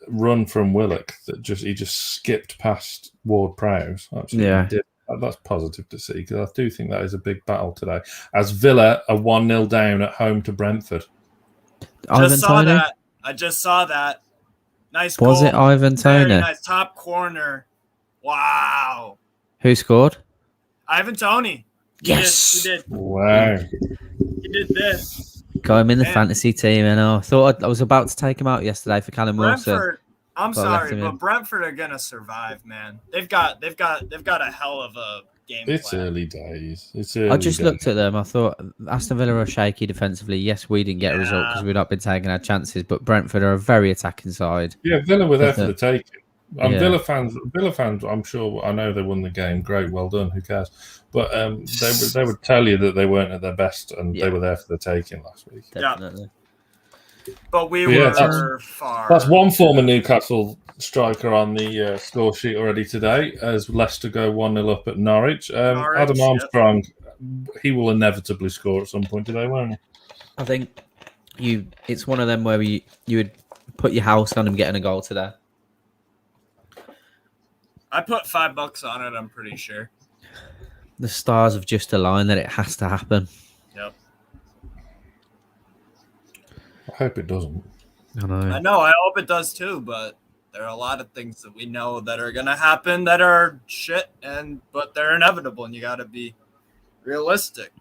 Speaker 3: run from Willock that he just skipped past Ward-Prowse. Absolutely did. That's positive to see, because I do think that is a big battle today. As Villa are 1-0 down at home to Brentford.
Speaker 6: I just saw that. Nice goal.
Speaker 4: Was it Ivan Toney?
Speaker 6: Very nice top corner. Wow.
Speaker 4: Who scored?
Speaker 6: Ivan Toney.
Speaker 4: Yes.
Speaker 6: He did.
Speaker 3: Wow.
Speaker 6: He did this.
Speaker 4: Got him in the fantasy team, and I thought I was about to take him out yesterday for Callum Wilson.
Speaker 6: I'm sorry, but Brentford are gonna survive, man. They've got a hell of a game plan.
Speaker 3: It's early days.
Speaker 4: I just looked at them. I thought Aston Villa are shaky defensively. Yes, we didn't get a result because we've not been taking our chances, but Brentford are a very attacking side.
Speaker 3: Yeah, Villa were there for the taking. Villa fans, I'm sure, I know they won the game. Great, well done. Who cares? But they would tell you that they weren't at their best, and they were there for the taking last week.
Speaker 4: Definitely.
Speaker 6: But we were far.
Speaker 3: That's one former Newcastle striker on the score sheet already today, as Leicester go 1-0 up at Norwich. Adam Armstrong, he will inevitably score at some point today, won't he?
Speaker 4: I think it's one of them where you would put your house on him getting a goal today.
Speaker 6: I put $5 on it, I'm pretty sure.
Speaker 4: The stars have just aligned that it has to happen.
Speaker 6: Yep.
Speaker 3: I hope it doesn't.
Speaker 6: I know. I hope it does too, but there are a lot of things that we know that are going to happen that are shit, but they're inevitable, and you got to be realistic.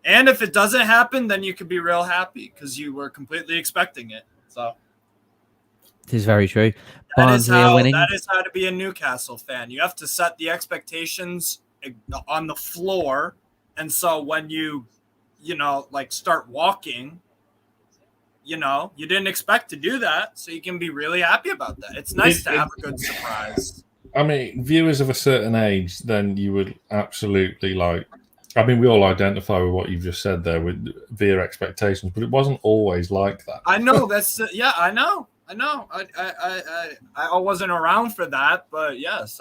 Speaker 6: And if it doesn't happen, then you could be real happy because you were completely expecting it. So
Speaker 4: it is very true.
Speaker 6: That is how to be a Newcastle fan. You have to set the expectations on the floor, and so when you start walking, you didn't expect to do that, so you can be really happy about that. It's nice to have a good surprise.
Speaker 3: I mean, viewers of a certain age, then you would absolutely we all identify with what you've just said there with via expectations, but it wasn't always like that.
Speaker 6: I know that's I know. I wasn't around for that, but yes,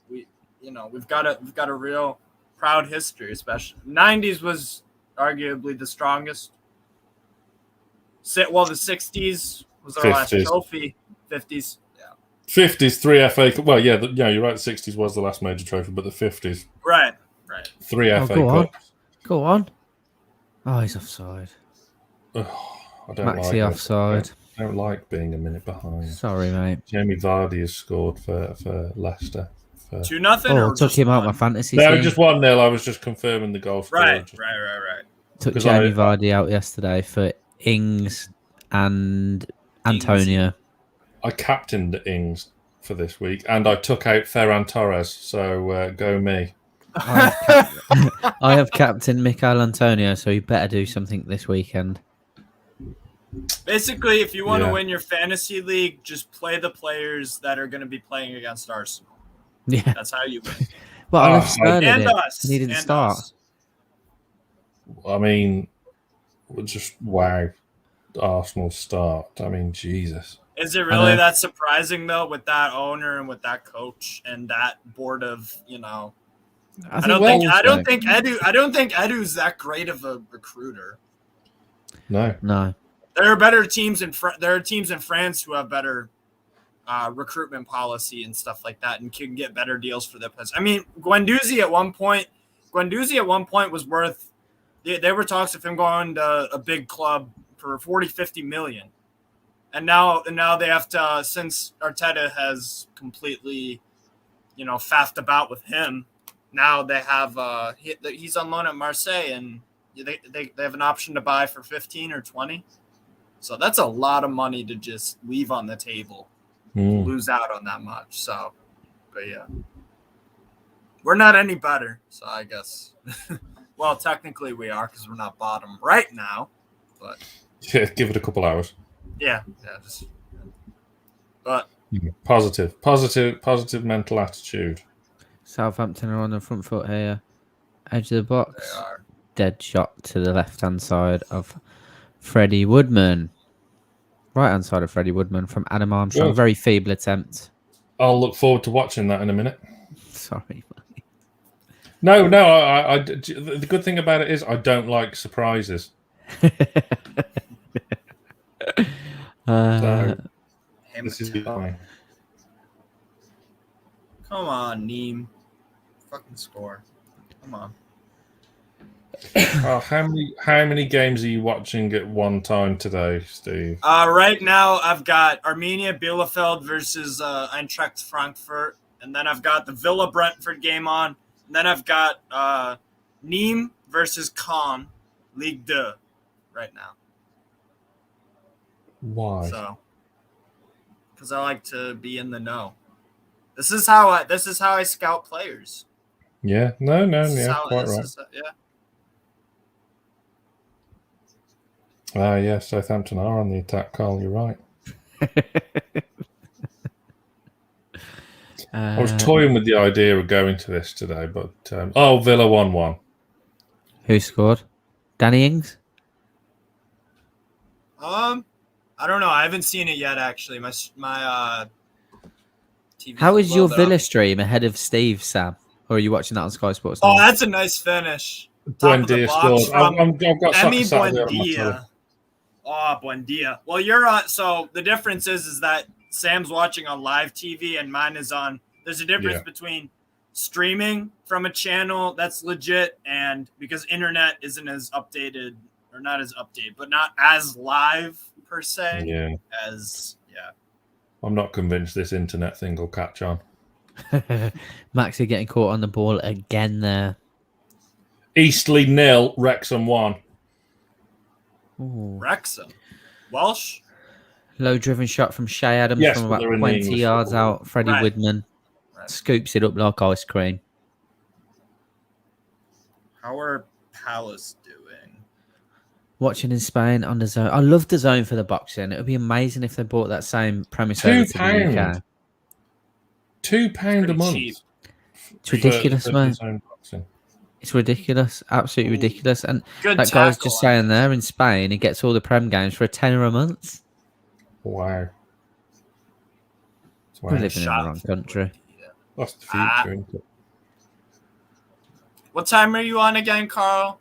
Speaker 6: we've got a real proud history. Especially 90s was arguably the strongest. Well, the 60s was our 50s. Last trophy. 50s, yeah.
Speaker 3: 50s, 3 FA. Well, yeah, you're right. 60s was the last major trophy, but the 50s,
Speaker 6: right.
Speaker 3: 3 FA Cups.
Speaker 4: Go on. Oh, he's offside.
Speaker 3: Oh, I don't
Speaker 4: Maxi offside.
Speaker 3: I don't like being a minute behind.
Speaker 4: Sorry, mate.
Speaker 3: Jamie Vardy has scored for Leicester.
Speaker 6: 2-0.
Speaker 4: Oh, I took him out my fantasy team.
Speaker 3: No, just 1-0. I was just confirming the goal score.
Speaker 6: Right.
Speaker 4: Took Jamie Vardy out yesterday for Ings and Antonio.
Speaker 3: I captained Ings for this week, and I took out Ferran Torres. So go me.
Speaker 4: I have captain Mikel Antonio, so you better do something this weekend.
Speaker 6: Basically, if you want to win your fantasy league, just play the players that are going to be playing against Arsenal.
Speaker 4: Yeah,
Speaker 6: that's how you win.
Speaker 4: Well, I love Sterling
Speaker 6: and us.
Speaker 4: And he didn't start.
Speaker 6: Us.
Speaker 3: I mean, just wow, Arsenal start. I mean, Jesus.
Speaker 6: Is it really that surprising though, with that owner and with that coach and that board of, I don't think Edu's that great of a recruiter.
Speaker 3: No.
Speaker 6: There are better teams there are teams in France who have better recruitment policy and stuff like that, and can get better deals for their players. I mean, Guendouzi at one point was worth. There were talks of him going to a big club for 40-50 million, and now they have to, since Arteta has completely, faffed about with him. Now they have he's on loan at Marseille, and they have an option to buy for 15 or 20. So that's a lot of money to just leave on the table, lose out on that much. So, but yeah, we're not any better. So I guess, well, technically we are because we're not bottom right now. But
Speaker 3: yeah, give it a couple hours.
Speaker 6: But
Speaker 3: positive mental attitude.
Speaker 4: Southampton are on the front foot here, edge of the box. Dead shot to the left-hand side of Freddie Woodman. Right-hand side of Freddie Woodman from Adam Armstrong.
Speaker 3: Good.
Speaker 4: Very feeble attempt.
Speaker 3: I'll look forward to watching that in a minute.
Speaker 4: Sorry.
Speaker 3: No. The good thing about it is I don't like surprises. So this is fine.
Speaker 6: Come on, Neem. Fucking score. Come on.
Speaker 3: How many games are you watching at one time today, Steve?
Speaker 6: Right now I've got Arminia Bielefeld versus Eintracht Frankfurt, and then I've got the Villa Brentford game on, and then I've got Nîmes versus Caen, Ligue 2 right now.
Speaker 3: Why?
Speaker 6: So, because I like to be in the know. This is how I scout players.
Speaker 3: Yeah. No. Yeah. Quite right. Yeah, Southampton are on the attack, Carl. You're right. I was toying with the idea of going to this today, but Villa 1-1.
Speaker 4: Who scored? Danny Ings?
Speaker 6: I don't know. I haven't seen it yet. Actually, my TV.
Speaker 4: How is your Villa stream ahead of Steve, Sam? Or are you watching that on Sky Sports?
Speaker 6: Oh, that's a nice finish.
Speaker 3: Buendia scored. I've got
Speaker 6: Emi Buendia. Oh, Buendia. Well, you're on. So the difference is that Sam's watching on live TV and mine is on. There's a difference between streaming from a channel that's legit and because internet isn't as updated or not as updated, but not as live per se.
Speaker 3: Yeah.
Speaker 6: I'm
Speaker 3: not convinced this internet thing will catch on.
Speaker 4: Maxi getting caught on the ball again there.
Speaker 3: Eastleigh 0, Wrexham 1.
Speaker 4: Ooh.
Speaker 6: Wrexham. Welsh?
Speaker 4: Low driven shot from Shea Adams from about 20 yards out. Freddie Woodman scoops it up like ice cream.
Speaker 6: How are Palace doing?
Speaker 4: Watching in Spain on the zone. I love the zone for the boxing. It would be amazing if they bought that same premise over to the UK.
Speaker 3: £2 a month.
Speaker 6: Cheap.
Speaker 4: It's ridiculous, man. It's ridiculous. Absolutely ridiculous. And that guy's just saying there in Spain, he gets all the Prem games for £10 a month.
Speaker 3: Wow.
Speaker 4: We're living in the wrong country.
Speaker 3: That's the future, isn't it?
Speaker 6: What time are you on again, Carl?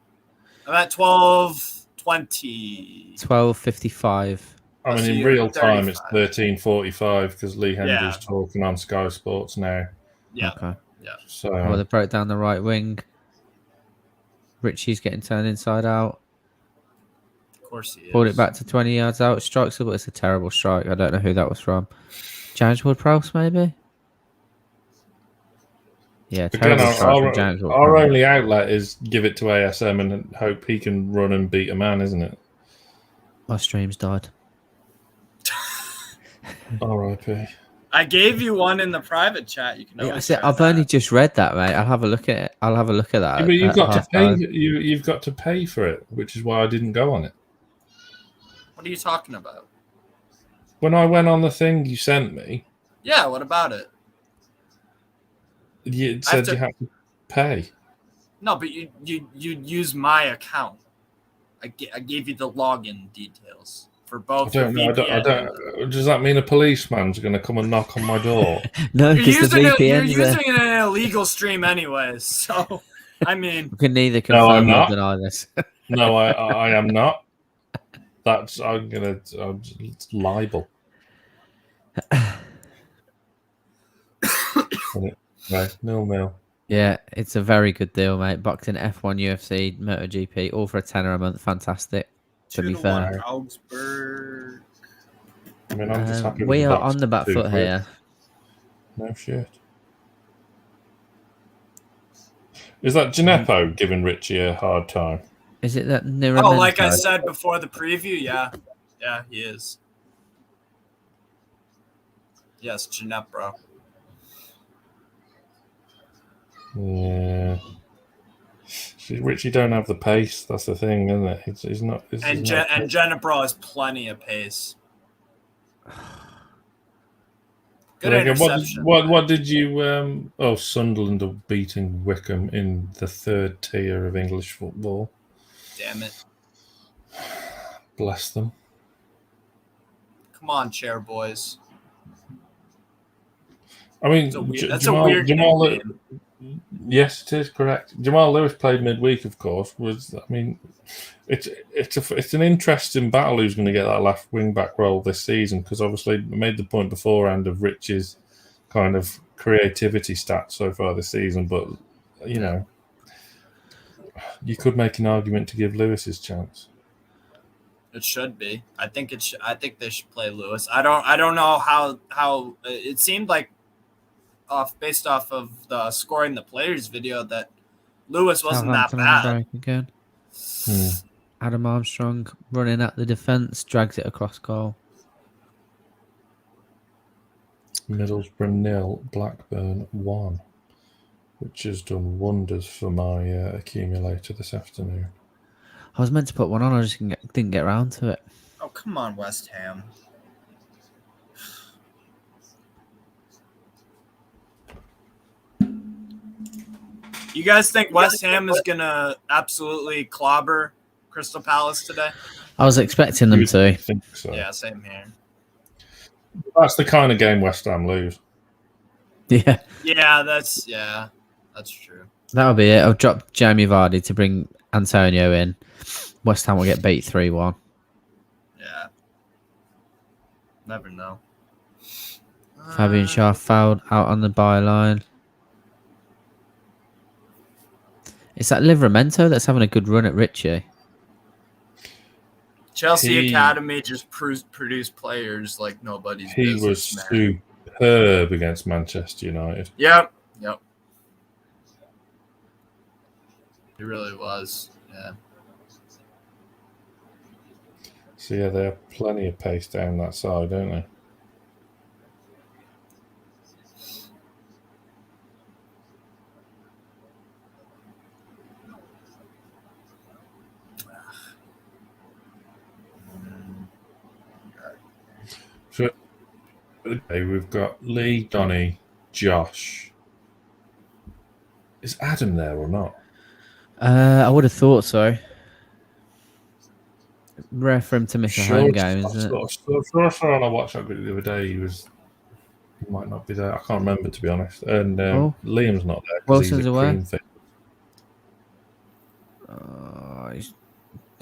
Speaker 6: I'm at 12:20.
Speaker 4: 12:55.
Speaker 3: I mean, in real time, it's 13:45 because Lee Hendry's talking on Sky Sports now.
Speaker 6: Yeah.
Speaker 4: Okay.
Speaker 6: Yeah.
Speaker 3: So
Speaker 4: they broke down the right wing. Richie's getting turned inside out.
Speaker 6: Of course he is.
Speaker 4: Pulled it back to 20 yards out. Strikes it, but it's a terrible strike. I don't know who that was from. James Ward-Prowse, maybe? Yeah, terrible strike from James Ward-Prowse.
Speaker 3: Our only outlet is give it to ASM and hope he can run and beat a man, isn't it?
Speaker 4: My stream's died.
Speaker 3: R.I.P.
Speaker 6: I gave you one in the private chat. You can always try
Speaker 4: I've
Speaker 6: that.
Speaker 4: only just read that, mate. I'll have a look at it. I'll have a look at that.
Speaker 3: Yeah, but you've got to pay.
Speaker 4: half-time.
Speaker 3: You've got to pay for it, which is why I didn't go on it.
Speaker 6: What are you talking about?
Speaker 3: When I went on the thing you sent me,
Speaker 6: Yeah, what about it?
Speaker 3: it said you had to pay.
Speaker 6: No, but you use my account. I gave you the login details for both.
Speaker 3: I don't know. I don't. Does that mean a policeman's going to come and knock on my door?
Speaker 4: No,
Speaker 6: You're
Speaker 4: because the
Speaker 6: using
Speaker 4: VPN's there.
Speaker 6: an illegal stream anyways. So, I mean,
Speaker 4: We can neither
Speaker 3: No, I'm
Speaker 4: confirm nor
Speaker 3: not.
Speaker 4: deny this.
Speaker 3: No, I am not. I'm it's libel. Right, 0-0.
Speaker 4: Yeah, it's a very good deal, mate. Boxing, F1, UFC, MotoGP, all for a tenner a month. Fantastic. To be
Speaker 6: 2-1
Speaker 4: fair,
Speaker 6: Augsburg.
Speaker 3: I mean, I'm just happy.
Speaker 4: we
Speaker 3: with
Speaker 4: are
Speaker 3: box
Speaker 4: on the back
Speaker 3: £2
Speaker 4: foot here.
Speaker 3: No shit. Is that Gineppo giving Richie a hard time?
Speaker 4: Is it that
Speaker 6: Oh,
Speaker 4: Niramento?
Speaker 6: like I said before the preview, yeah, he is. Yes, Jeanette, bro.
Speaker 3: Yeah. See, Richie don't have the pace. That's the thing, isn't it? He's not.
Speaker 6: And Jeanette, bro, has plenty of pace. Good interception.
Speaker 3: What did you? Sunderland are beating Wickham in the third tier of English football.
Speaker 6: Damn it!
Speaker 3: Bless them.
Speaker 6: Come on, chair boys.
Speaker 3: I mean,
Speaker 6: that's a weird nickname.
Speaker 3: Yes, it is correct. Jamal Lewis played midweek, of course. It's an interesting battle who's going to get that left wing back role this season, because obviously I made the point beforehand of Rich's kind of creativity stats so far this season, but you know, you could make an argument to give Lewis his chance.
Speaker 6: It should be. I think they should play Lewis. I don't know how it seemed like based off of the scoring the players video that Lewis wasn't that
Speaker 4: Southampton on the
Speaker 6: bad.
Speaker 4: break again. Adam Armstrong running at the defence, drags it across goal.
Speaker 3: Middlesbrough 0, Blackburn 1, which has done wonders for my accumulator this afternoon.
Speaker 4: I was meant to put one on, I just didn't get around to it.
Speaker 6: Oh, come on, West Ham. You guys think West Ham is going to absolutely clobber Crystal Palace today?
Speaker 4: I was expecting them to.
Speaker 3: I think so.
Speaker 6: Yeah, same here.
Speaker 3: That's the kind of game West Ham lose.
Speaker 4: Yeah.
Speaker 6: Yeah, that's true.
Speaker 4: That'll be it. I'll drop Jamie Vardy to bring Antonio in. West Ham will get beat 3-1.
Speaker 6: Yeah. Never know.
Speaker 4: Fabian Schär fouled out on the byline. It's that Livramento that's having a good run at Richie.
Speaker 6: Chelsea Academy just produced players like nobody's business.
Speaker 3: He was superb against Manchester United.
Speaker 6: Yep. He really was. Yeah.
Speaker 3: So yeah, they have plenty of pace down that side, don't they? So okay, we've got Lee, Donny, Josh. Is Adam there or not?
Speaker 4: I would have thought so. Rare for him to miss a home game, isn't it?
Speaker 3: I saw on a WhatsApp group the other day. He might not be there. I can't remember, to be honest. And Liam's not there.
Speaker 4: Wilson's away. He's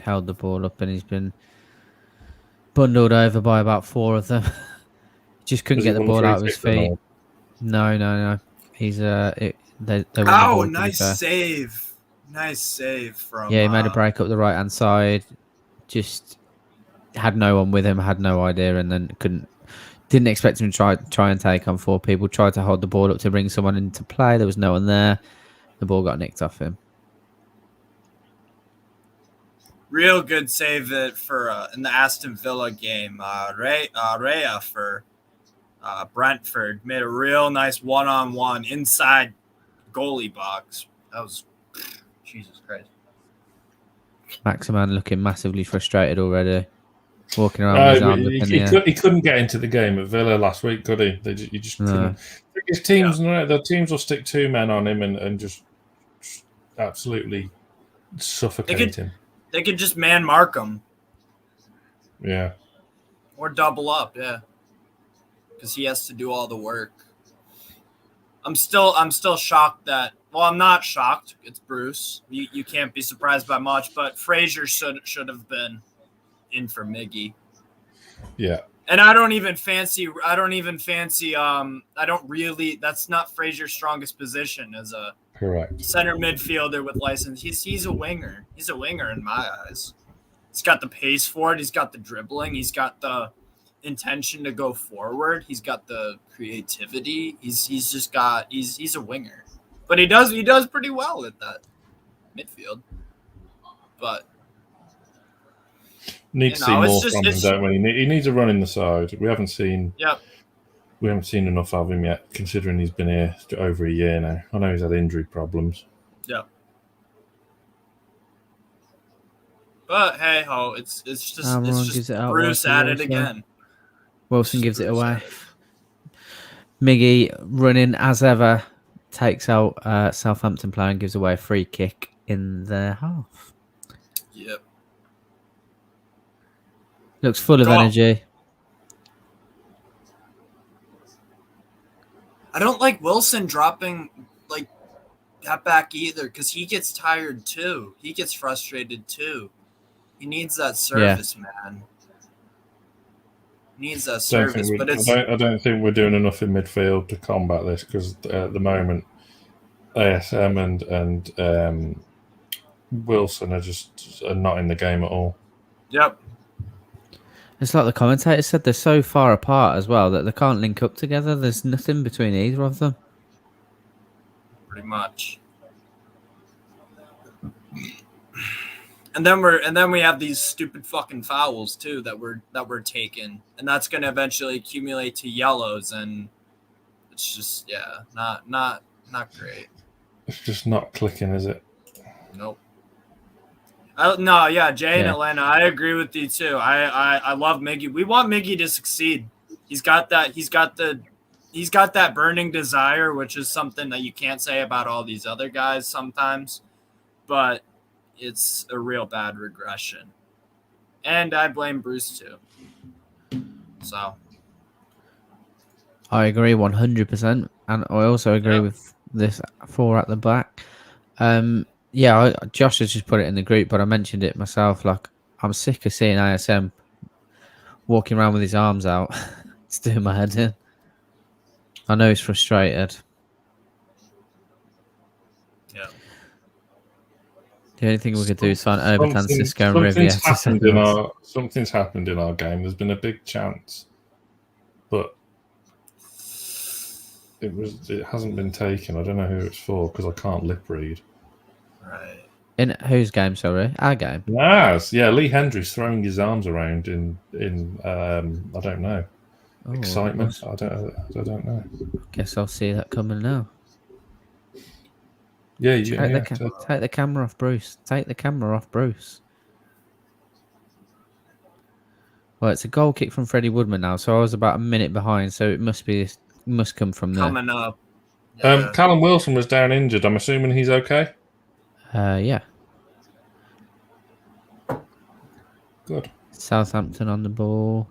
Speaker 4: held the ball up and he's been bundled over by about 4 of them. Just couldn't get the ball out of his feet. No. He's nice
Speaker 6: save. Nice save from.
Speaker 4: Yeah, he made a break up the right hand side. Just had no one with him, had no idea, and then didn't expect him to try and take on 4 people. Tried to hold the ball up to bring someone into play. There was no one there. The ball got nicked off him.
Speaker 6: Real good save for in the Aston Villa game. Rhea for Brentford made a real nice one-on-one inside goalie box. That was Jesus Christ.
Speaker 4: Maximin looking massively frustrated already, walking around with his arms up in the air.
Speaker 3: He couldn't get into the game at Villa last week, could he? You just couldn't. His teams, the teams will stick 2 men on him and just absolutely suffocate him.
Speaker 6: They could just man mark him.
Speaker 3: Yeah.
Speaker 6: Or double up, yeah. Because he has to do all the work. I'm still shocked that. Well, I'm not shocked. It's Bruce. You can't be surprised by much, but Fraser should have been in for Miggy.
Speaker 3: Yeah.
Speaker 6: And I don't really. That's not Fraser's strongest position as a
Speaker 3: correct
Speaker 6: center midfielder with license. He's a winger. He's a winger in my eyes. He's got the pace for it. He's got the dribbling. He's got the intention to go forward. He's got the creativity. He's a winger. But he does pretty well at that midfield. But
Speaker 3: need to see more from him, don't we? He needs a run in the side. We haven't seen enough of him yet, considering he's been here over a year now. I know he's had injury problems.
Speaker 6: Yeah. But hey ho, it's just Bruce at it again.
Speaker 4: Wilson gives it away. Miggy running as ever, takes out Southampton player and gives away a free kick in their half.
Speaker 6: Yep.
Speaker 4: Looks full of energy.
Speaker 6: I don't like Wilson dropping like that back either because he gets tired too. He gets frustrated too. He needs that service, man. He needs that service,
Speaker 3: I don't think we're doing enough in midfield to combat this because at the moment, ASM and Wilson are not in the game at all.
Speaker 6: Yep.
Speaker 4: It's like the commentator said, they're so far apart as well that they can't link up together. There's nothing between either of them.
Speaker 6: Pretty much. And then we have these stupid fucking fouls too that we're taking, and that's going to eventually accumulate to yellows, and it's just not great.
Speaker 3: It's just not clicking, is it?
Speaker 6: Nope. Jay in Atlanta, I agree with you too. I love Miggy. We want Miggy to succeed. He's got that burning desire, which is something that you can't say about all these other guys sometimes, but it's a real bad regression. And I blame Bruce too. So
Speaker 4: I agree 100%. And I also agree with this 4 at the back. Josh has just put it in the group, but I mentioned it myself. Like, I'm sick of seeing ISM walking around with his arms out. It's doing my head in. I know he's frustrated. Yeah. The only thing we could do is find Overton, Cisco, and Riviera.
Speaker 3: Something's happened in our game. There's been a big chance, but it hasn't been taken. I don't know who it's for because I can't lip read.
Speaker 6: Right.
Speaker 4: In whose game? Sorry, our game.
Speaker 3: Yes, yeah. Lee Hendry's throwing his arms around in I don't know, excitement. I don't know.
Speaker 4: Guess I'll see that coming now.
Speaker 3: Yeah,
Speaker 4: take the camera off Bruce. Take the camera off Bruce. Well, it's a goal kick from Freddie Woodman now, so I was about a minute behind. So it must come from there.
Speaker 6: Coming up. Yeah.
Speaker 3: Callum Wilson was down injured. I'm assuming he's okay.
Speaker 4: Yeah.
Speaker 3: Good.
Speaker 4: Southampton on the ball.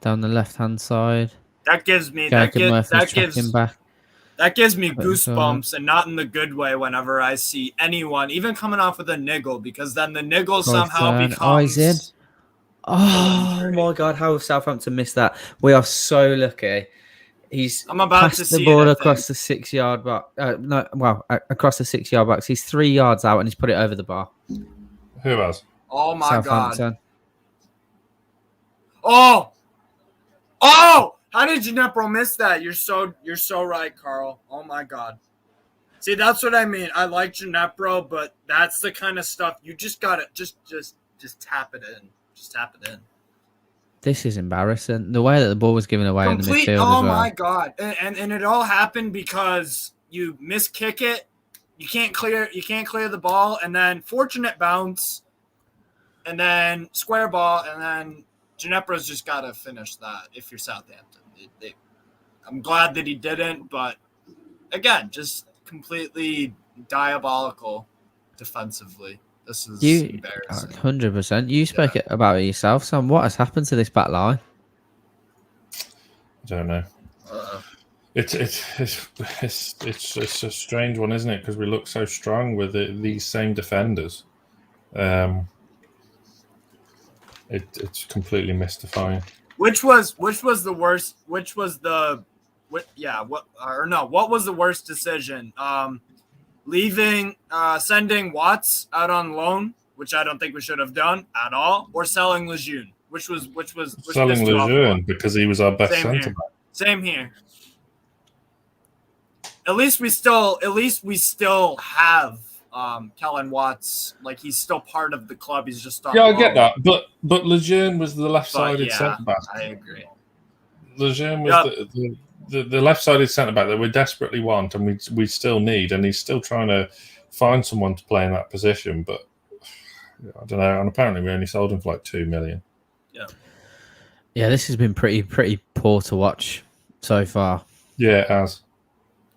Speaker 4: Down the left-hand side.
Speaker 6: That gives me goosebumps, and not in the good way whenever I see anyone, even coming off with a niggle, because then the niggle somehow becomes...
Speaker 4: Oh my God, how have Southampton missed that? We are so lucky.
Speaker 6: I'm about
Speaker 4: passed
Speaker 6: to see
Speaker 4: the ball
Speaker 6: it,
Speaker 4: across the 6 yard box. Across the 6 yard box. He's 3 yards out and he's put it over the bar.
Speaker 3: Who has?
Speaker 6: Oh my God! Oh! How did Ginepro miss that? You're so right, Carl. Oh my God! See, that's what I mean. I like Ginepro, but that's the kind of stuff you just gotta just tap it in. Just tap it in.
Speaker 4: This is embarrassing. The way that the ball was given away in the midfield
Speaker 6: Oh
Speaker 4: as well.
Speaker 6: my god! And it all happened because you miskick it. You can't clear the ball, and then fortunate bounce, and then square ball, and then Gineppe's just got to finish that. If you're Southampton, I'm glad that he didn't, but again, just completely diabolical defensively. This is embarrassing.
Speaker 4: 100%. You spoke about it yourself, Sam. What has happened to this back line?
Speaker 3: I don't know. It's a strange one, isn't it? Because we look so strong with these same defenders. It's completely mystifying.
Speaker 6: What was the worst? What was the worst decision? Sending Watts out on loan, which I don't think we should have done at all, or selling Lejeune, which was
Speaker 3: selling Lejeune because he was our best centre back.
Speaker 6: Same here. At least we still have Kellen Watts. Like, he's still part of the club. He's just on loan.
Speaker 3: I get that, but Lejeune was the left-sided centre back.
Speaker 6: I agree.
Speaker 3: Lejeune was the left-sided centre back that we desperately want and we still need, and he's still trying to find someone to play in that position. But I don't know. And apparently, we only sold him for like $2 million.
Speaker 4: Yeah, this has been pretty poor to watch so far.
Speaker 3: Yeah, it has.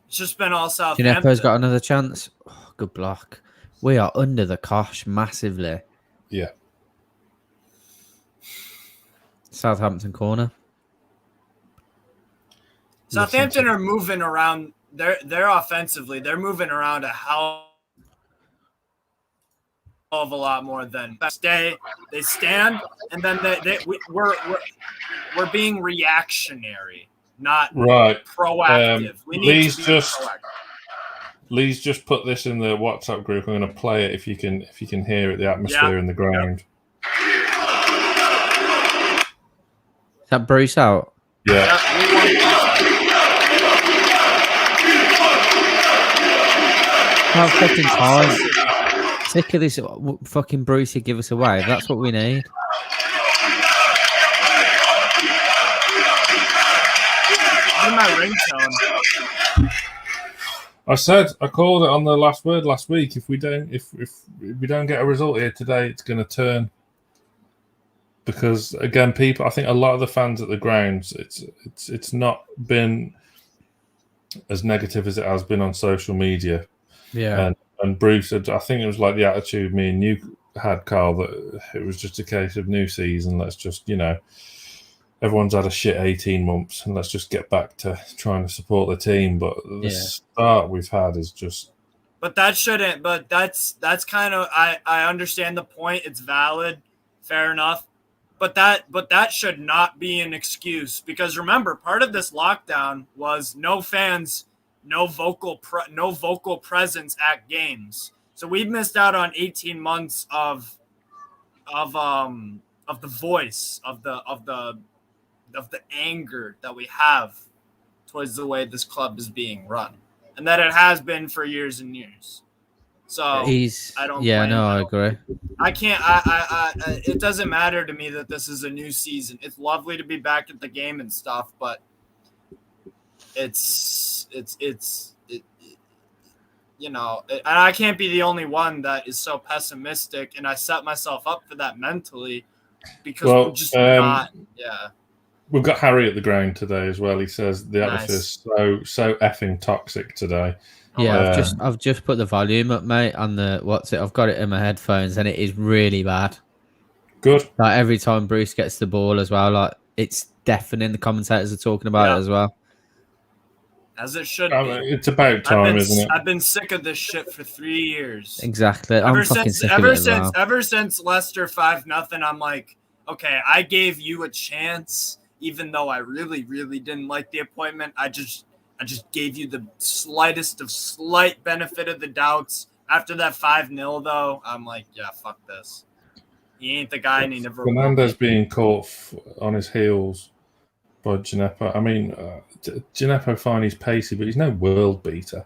Speaker 6: It's just been all Southampton.
Speaker 4: Gineppe's got another chance. Oh, good block. We are under the cosh massively.
Speaker 3: Yeah.
Speaker 4: Southampton corner.
Speaker 6: Southampton are moving around. They're offensively. They're moving around a hell of a lot more than they stand, and then we're being reactionary, not proactive. We need to be proactive.
Speaker 3: Lee's just put this in the WhatsApp group. I'm going to play it if you can hear it, the atmosphere in the ground.
Speaker 4: Is that Bruce out?
Speaker 3: Yeah.
Speaker 4: How fucking time. Sick of this fucking Brucey give us away. That's what we need.
Speaker 6: My ringtone.
Speaker 3: I called it on the last word last week. If we don't get a result here today, it's going to turn. Because again, I think a lot of the fans at the grounds, it's not been as negative as it has been on social media.
Speaker 4: Yeah.
Speaker 3: And Bruce said, I think it was like the attitude me and you had, Carl, that it was just a case of new season. Let's just, everyone's had a shit 18 months and let's just get back to trying to support the team. But the start we've had is just...
Speaker 6: But that shouldn't, but that's kind of, I understand the point. It's valid. Fair enough. But that should not be an excuse, because remember, part of this lockdown was no fans, no vocal presence at games. So we've missed out on 18 months of the voice of the anger that we have towards the way this club is being run, and that it has been for years and years. So I agree. I can't. It doesn't matter to me that this is a new season. It's lovely to be back at the game and stuff, but and I can't be the only one that is so pessimistic, and I set myself up for that mentally because we're just not. Yeah.
Speaker 3: We've got Harry at the ground today as well. He says the atmosphere is so effing toxic today.
Speaker 4: Yeah, I've just put the volume up, mate, on the I've got it in my headphones, and it is really bad.
Speaker 3: Good.
Speaker 4: Like every time Bruce gets the ball as well, like it's deafening. The commentators are talking about it as well.
Speaker 6: As it should be.
Speaker 3: It's about time, isn't it?
Speaker 6: I've been sick of this shit for 3 years.
Speaker 4: Exactly. Ever since
Speaker 6: Leicester 5-0, I'm like, okay, I gave you a chance, even though I really, really didn't like the appointment. I just gave you the slightest of slight benefit of the doubts. After that 5-0, though, I'm like, yeah, fuck this. He ain't the guy, and he never.
Speaker 3: Fernandez being caught on his heels by Gineppe. I mean, Gineppe fine, he's pacey, but he's no world beater.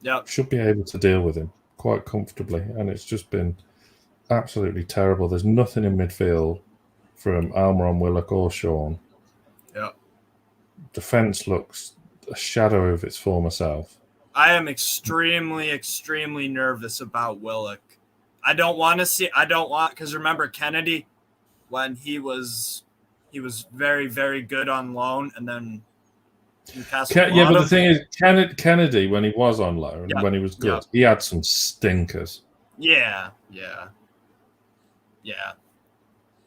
Speaker 6: Yeah,
Speaker 3: should be able to deal with him quite comfortably, and it's just been absolutely terrible. There's nothing in midfield from Almiron, Willock, or Sean.
Speaker 6: Yeah.
Speaker 3: Defence looks a shadow of its former self.
Speaker 6: I am extremely, extremely nervous about Willock. Because remember Kennedy, when he was very, very good on loan, and then Newcastle.
Speaker 3: Yeah, but the thing is, Kennedy, when he was on loan, when he was good, he had some stinkers.
Speaker 6: Yeah.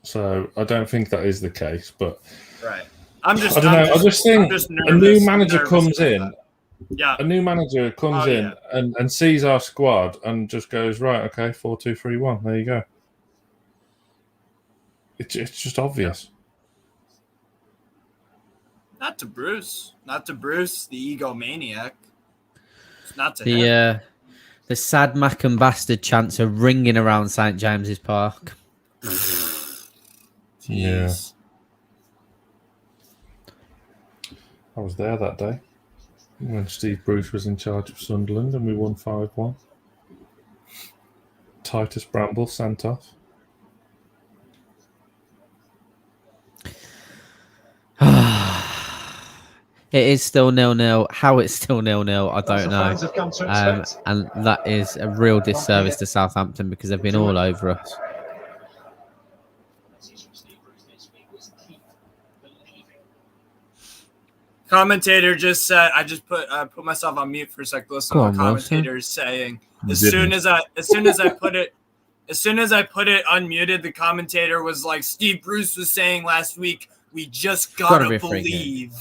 Speaker 3: So I don't think that is the case, but
Speaker 6: right.
Speaker 3: I don't know. I just think a new manager comes in.
Speaker 6: Yeah.
Speaker 3: A new manager comes in and sees our squad and just goes, right, okay, 4-2-3-1. There you go. It's just obvious.
Speaker 6: Not to Bruce, the egomaniac. It's not to him.
Speaker 4: The sad Mac and bastard chants are ringing around St James's Park.
Speaker 3: Yeah. I was there that day when Steve Bruce was in charge of Sunderland and we won 5-1. Titus Bramble sent off.
Speaker 4: It is still 0-0. How it's still 0-0, I don't know. And that is a real disservice to Southampton because they've been all over us.
Speaker 6: Commentator just said, I just put myself on mute for a sec. Listen to what commentator is saying. As soon as I put it unmuted, the commentator was like, Steve Bruce was saying last week, we just gotta believe.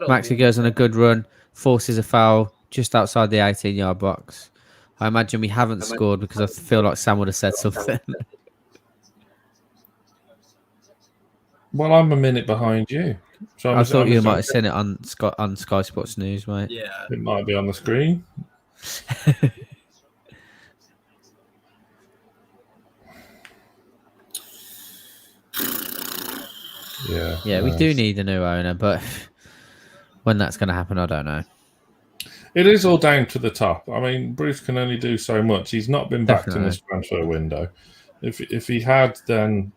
Speaker 4: Maxi goes on a good run, forces a foul just outside the 18-yard box. I imagine we haven't scored because I feel like Sam would have said something.
Speaker 3: Well, I'm a minute behind you. So
Speaker 4: I thought you might have seen it on Sky Sports News, mate.
Speaker 6: Yeah.
Speaker 3: It might be on the screen. Yeah,
Speaker 4: we do need a new owner, but when that's going to happen, I don't know.
Speaker 3: It is all down to the top. I mean, Bruce can only do so much. He's not been backed in this transfer window. If he had, then,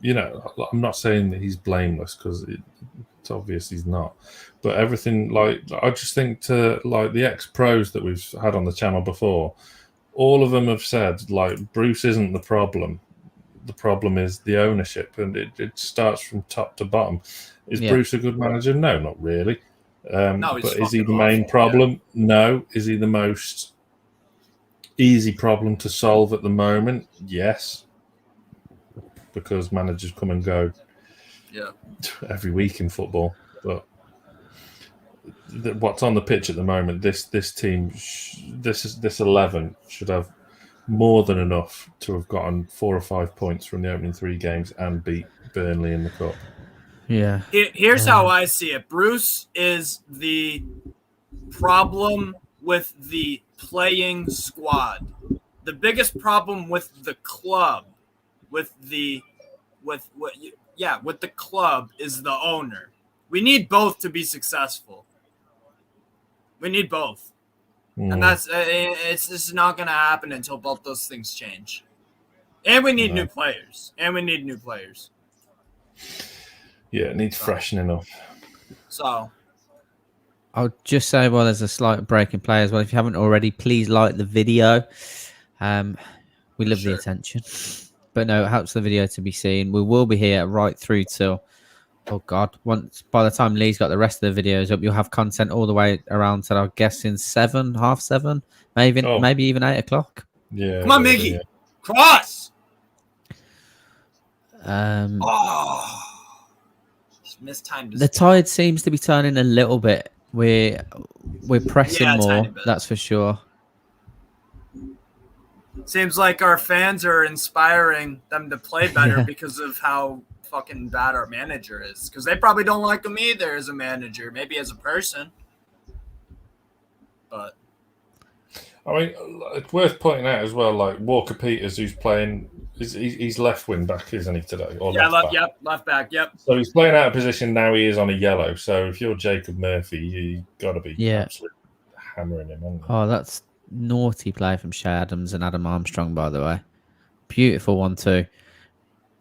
Speaker 3: you know, I'm not saying that he's blameless because it's obvious he's not. But everything, like, I just think to, like, the ex-pros that we've had on the channel before, all of them have said, like, Bruce isn't the problem. The problem is the ownership, and it starts from top to bottom. Is Bruce a good manager? No, not really.
Speaker 6: No,
Speaker 3: but is he the main problem? Yeah. No. Is he the most easy problem to solve at the moment? Yes. Because managers come and go every week in football. But what's on the pitch at the moment, this team, this 11 should have more than enough to have gotten 4 or 5 points from the opening 3 games and beat Burnley in the cup.
Speaker 4: Yeah.
Speaker 6: Here's how I see it. Bruce is the problem with the playing squad. The biggest problem with the club, with the club is the owner. We need both to be successful. We need both. And that's it's just not going to happen until both those things change. And we need new players.
Speaker 3: Yeah, it needs freshening up.
Speaker 6: So
Speaker 4: I'll just say, well, there's a slight break in play as well. If you haven't already, please like the video. We love the attention. But no, it helps the video to be seen. We will be here right through till, by the time Lee's got the rest of the videos up, you'll have content all the way around till, I'm guessing, 7, half 7, maybe even 8 o'clock.
Speaker 3: Yeah.
Speaker 6: Come on, Mickey. Cross. Mistimed.
Speaker 4: The tide seems to be turning a little bit. We're pressing more, that's for sure.
Speaker 6: Seems like our fans are inspiring them to play better because of how fucking bad our manager is. Because they probably don't like him either as a manager, maybe as a person. But
Speaker 3: I mean, it's worth pointing out as well, like Walker Peters, who's playing, he's left wing back, isn't he, today? Or
Speaker 6: left back.
Speaker 3: So he's playing out of position now. He is on a yellow. So if you're Jacob Murphy, you got to be absolutely hammering him.
Speaker 4: Oh, naughty play from Shea Adams and Adam Armstrong, by the way. Beautiful one too.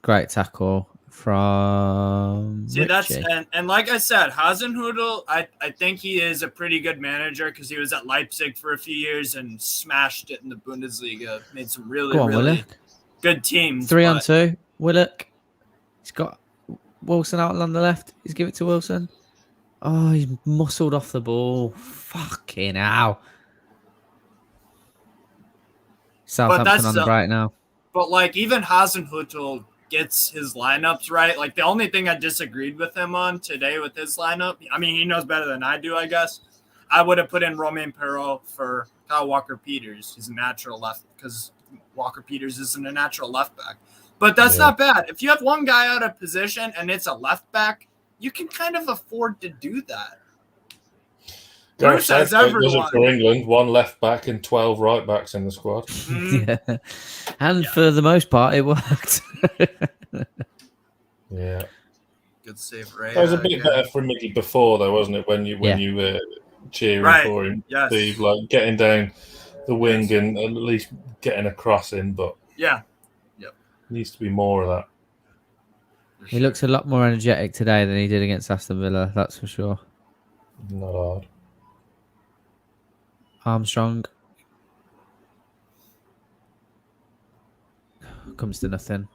Speaker 4: Great tackle from
Speaker 6: See, that's
Speaker 4: Richie.
Speaker 6: and like I said, Hasenhuttl, I think he is a pretty good manager because he was at Leipzig for a few years and smashed it in the Bundesliga. Made some really,
Speaker 4: Go on,
Speaker 6: really
Speaker 4: Willock.
Speaker 6: good teams.
Speaker 4: 3 on 2. Willock. He's got Wilson out on the left. He's give it to Wilson. Oh, he's muscled off the ball. Fucking hell. Southampton on the break now.
Speaker 6: But like even Hasenhuttl gets his lineups right. Like the only thing I disagreed with him on today with his lineup, I mean, he knows better than I do, I guess. I would have put in Romain Perrault for Kyle Walker-Peters. He's a natural left because Walker-Peters isn't a natural left back. But that's not bad. If you have one guy out of position and it's a left back, you can kind of afford to do that.
Speaker 3: Gareth Southgate does it for England. 1 left back and 12 right backs in the squad.
Speaker 4: Yeah. And for the most part, it worked.
Speaker 3: Yeah.
Speaker 6: Good save, Ray.
Speaker 3: That was a bit better for Mickey before, though, wasn't it? When you were cheering for him, Steve, like getting down the wing and at least getting a cross in. But needs to be more of that.
Speaker 4: He looks a lot more energetic today than he did against Aston Villa. That's for sure.
Speaker 3: Not hard.
Speaker 4: Armstrong comes to nothing.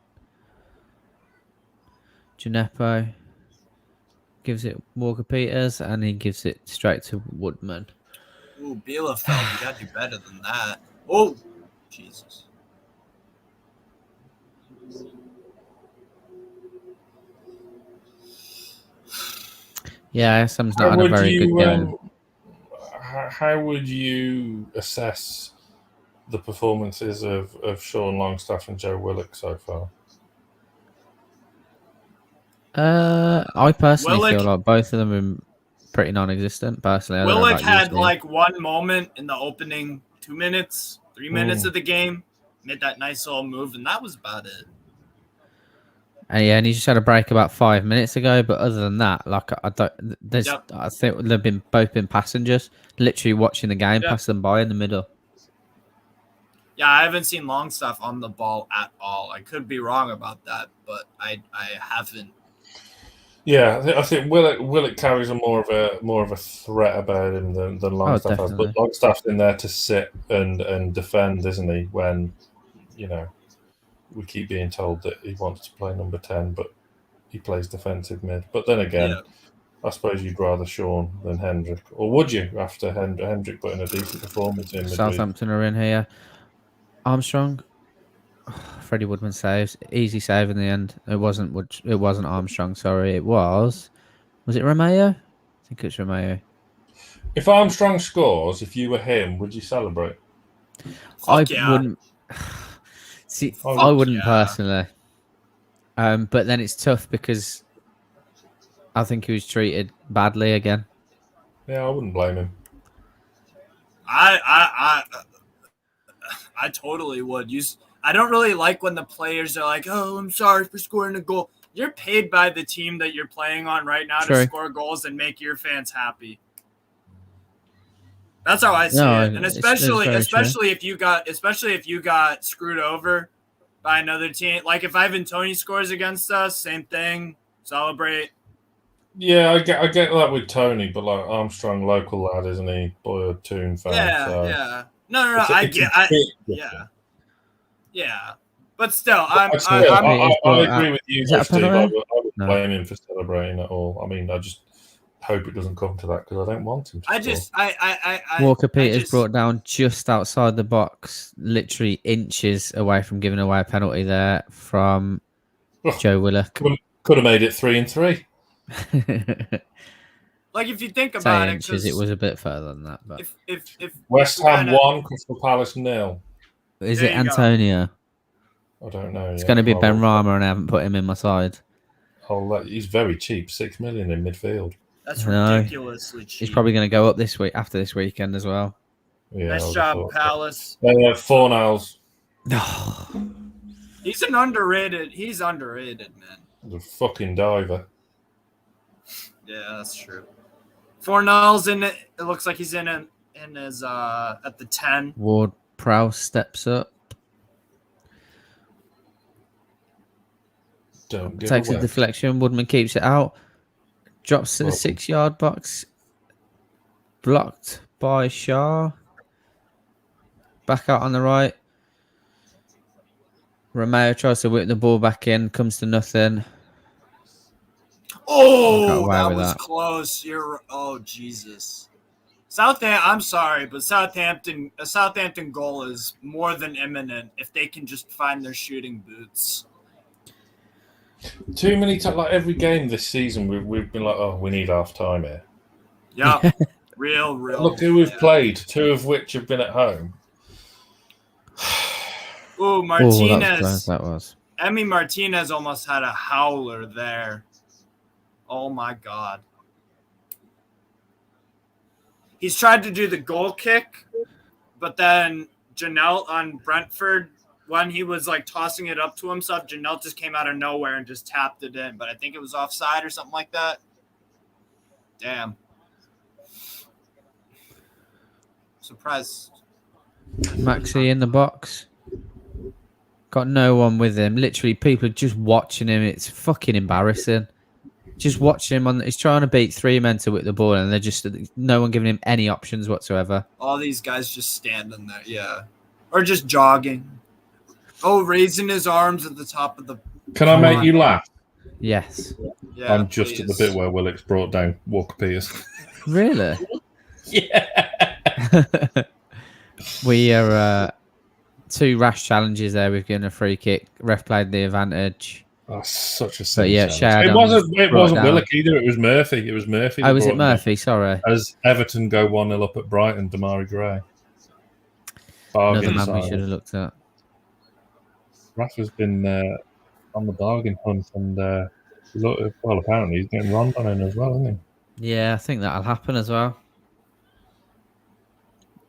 Speaker 4: Gineppo gives it Walker-Peters and he gives it straight to Woodman.
Speaker 6: Ooh, Bielefeld, you got to do better than that. Oh, Jesus.
Speaker 4: Yeah, Sam's not had a very good game.
Speaker 3: How would you assess the performances of Sean Longstaff and Joe Willock so far?
Speaker 4: I personally feel like both of them are pretty non-existent. Personally,
Speaker 6: Willock had like one moment in the opening 2 minutes, 3 minutes of the game, made that nice little move, and that was about it.
Speaker 4: And he just had a break about 5 minutes ago. But other than that, like I think they've both been passengers, literally watching the game pass them by in the middle.
Speaker 6: Yeah, I haven't seen Longstaff on the ball at all. I could be wrong about that, but I haven't.
Speaker 3: Yeah, I think Willock carries a more of a threat about him than Longstaff has. But Longstaff's in there to sit and defend, isn't he? When we keep being told that he wants to play number 10, but he plays defensive mid. But then again, I suppose you'd rather Sean than Hendrick. Or would you, after Hendrick putting a decent performance in midweek?
Speaker 4: Southampton are in here. Armstrong. Freddie Woodman saves. Easy save in the end. It wasn't Armstrong, sorry. It was it Romeo? I think it's Romeo.
Speaker 3: If Armstrong scores, if you were him, would you celebrate?
Speaker 4: Wouldn't. See, I wouldn't personally. But then it's tough because I think he was treated badly again.
Speaker 3: Yeah, I wouldn't blame him.
Speaker 6: I totally would. I don't really like when the players are like, "Oh, I'm sorry for scoring a goal." You're paid by the team that you're playing on right now to score goals and make your fans happy. That's how I see it, and especially if you got screwed over by another team. Like if Ivan Toney scores against us, same thing. Celebrate.
Speaker 3: Yeah, I get that with Tony, but like Armstrong, local lad, isn't he? Boy, a Toon fan.
Speaker 6: Yeah. No. Yeah. But still, I
Speaker 3: agree with you, Steve. I wouldn't blame him for celebrating at all. I mean, I just hope it doesn't come to that because I don't want him to.
Speaker 4: Walker-Peters brought down just outside the box, literally inches away from giving away a penalty there from Joe Willock.
Speaker 3: Could have made it 3-3.
Speaker 6: Like if you think about
Speaker 4: inches, it was a bit further than that. But
Speaker 6: if
Speaker 3: West Ham 1, Crystal Palace 0.
Speaker 4: Is it Antonio?
Speaker 3: I don't know.
Speaker 4: It's going to be Ben Rama, and I haven't put him in my side.
Speaker 3: He's very cheap, 6 million in midfield.
Speaker 6: That's ridiculously cheap.
Speaker 4: He's probably going to go up this week after this weekend as well.
Speaker 3: Yeah,
Speaker 6: nice job, Palace.
Speaker 3: They have 4 nails.
Speaker 6: He's underrated, man.
Speaker 3: He's a fucking diver.
Speaker 6: Yeah, that's true. 4 nails in it. It looks like he's in in as at the 10.
Speaker 4: Ward-Prowse steps up.
Speaker 3: Don't give
Speaker 4: Takes
Speaker 3: away.
Speaker 4: a deflection. Woodman keeps it out. Drops to the 6-yard box. Blocked by Shaw. Back out on the right. Romeo tries to whip the ball back in. Comes to nothing.
Speaker 6: Oh, that was close. Oh, Jesus. I'm sorry, but a Southampton goal is more than imminent if they can just find their shooting boots.
Speaker 3: Too many times, like every game this season, we've been like, oh, we need half time here.
Speaker 6: Yeah, real.
Speaker 3: Look who we've played, 2 of which have been at home.
Speaker 6: Ooh, Martinez.
Speaker 4: That was.
Speaker 6: Emmy Martinez almost had a howler there. Oh my God. He's tried to do the goal kick, but then Janelt on Brentford, when he was like tossing it up to himself, Janelt just came out of nowhere and just tapped it in. But I think it was offside or something like that. Damn. Surprised.
Speaker 4: Maxi in the box. Got no one with him. Literally, people are just watching him. It's fucking embarrassing. Just watching him he's trying to beat 3 men to whip the ball, and they're just no one giving him any options whatsoever.
Speaker 6: All these guys just standing there, yeah, or just jogging. Oh, raising his arms at the top of the.
Speaker 3: Can I make you laugh?
Speaker 4: Yes.
Speaker 6: Yeah,
Speaker 3: I'm just at the bit where Willock's brought down Walker Peters.
Speaker 4: Really?
Speaker 3: Yeah.
Speaker 4: We are 2 rash challenges there. We've given a free kick. Ref played the advantage.
Speaker 3: That's such a
Speaker 4: But yeah,
Speaker 3: it wasn't Willock either. It was Murphy.
Speaker 4: Oh, was it Murphy? Sorry.
Speaker 3: As Everton go 1-0 up at Brighton, Damari Gray.
Speaker 4: Another man we should have looked at.
Speaker 3: Rafa's been on the bargain hunt, and apparently he's getting run on him as well, isn't he?
Speaker 4: Yeah, I think that'll happen as well.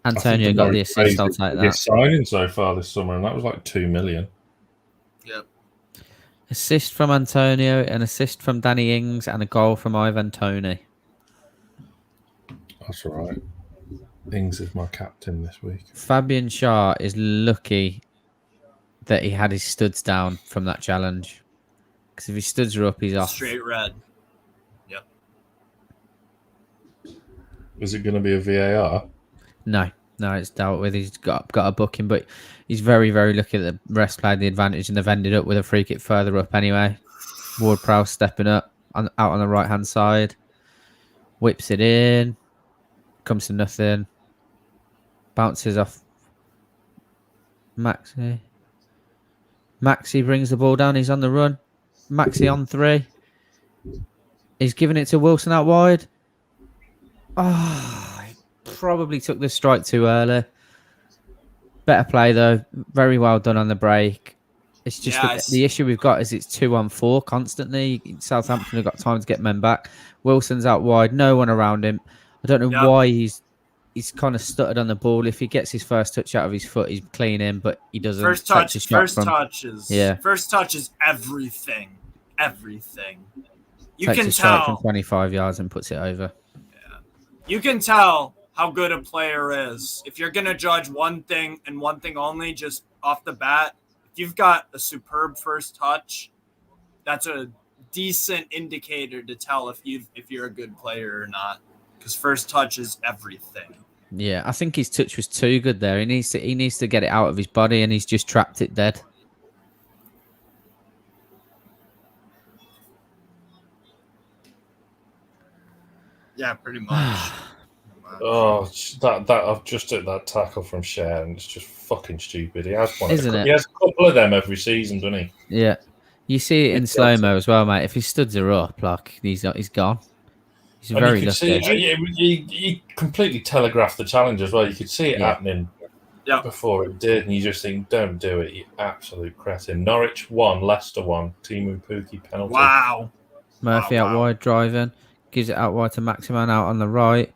Speaker 4: Antonio got the assist. I'll take that.
Speaker 3: His signing so far this summer, and that was like 2 million.
Speaker 6: Yep.
Speaker 4: Assist from Antonio, an assist from Danny Ings, and a goal from Ivan Toney.
Speaker 3: That's all right. Ings is my captain this week.
Speaker 4: Fabian Schär is lucky that he had his studs down from that challenge. Because if his studs are up, he's off.
Speaker 6: Straight red. Yep.
Speaker 3: Is it going to be a VAR?
Speaker 4: No, it's dealt with. He's got a booking, but he's very, very lucky that the rest played the advantage and they've ended up with a free kick further up anyway. Ward-Prowse stepping up out on the right-hand side. Whips it in. Comes to nothing. Bounces off Maxi. Maxi brings the ball down. He's on the run. Maxi on 3. He's giving it to Wilson out wide. Oh, he probably took the strike too early. Better play, though. Very well done on the break. It's just the issue we've got is it's 2-on-4 constantly. Southampton have got time to get men back. Wilson's out wide. No one around him. I don't know why he's kind of stuttered on the ball. If he gets his first touch out of his foot, he's clean in, but he doesn't.
Speaker 6: First touch is everything. Everything. You
Speaker 4: takes
Speaker 6: can
Speaker 4: a strike
Speaker 6: tell
Speaker 4: from 25 yards and puts it over.
Speaker 6: Yeah. You can tell how good a player is. If you're going to judge one thing and one thing only just off the bat, if you've got a superb first touch, that's a decent indicator to tell if you're a good player or not. Because first touch is everything.
Speaker 4: Yeah, I think his touch was too good there. He needs to get it out of his body, and he's just trapped it dead.
Speaker 6: Yeah, pretty much.
Speaker 3: Oh, that I've just took that tackle from Cher, and it's just fucking stupid. He has one.
Speaker 4: Isn't it?
Speaker 3: He has a couple of them every season, doesn't he?
Speaker 4: Yeah, you see it in slow mo as well, mate. If his studs are up, like he's gone. He's
Speaker 3: and
Speaker 4: very
Speaker 3: you could
Speaker 4: lucky.
Speaker 3: He completely telegraphed the challenge as well. You could see it happening before it did, and you just think, don't do it, you absolute cretin. Norwich 1, Leicester 1, Timu Pukki penalty.
Speaker 6: Wow.
Speaker 4: Murphy out wide driving. Gives it out wide to Maximin out on the right.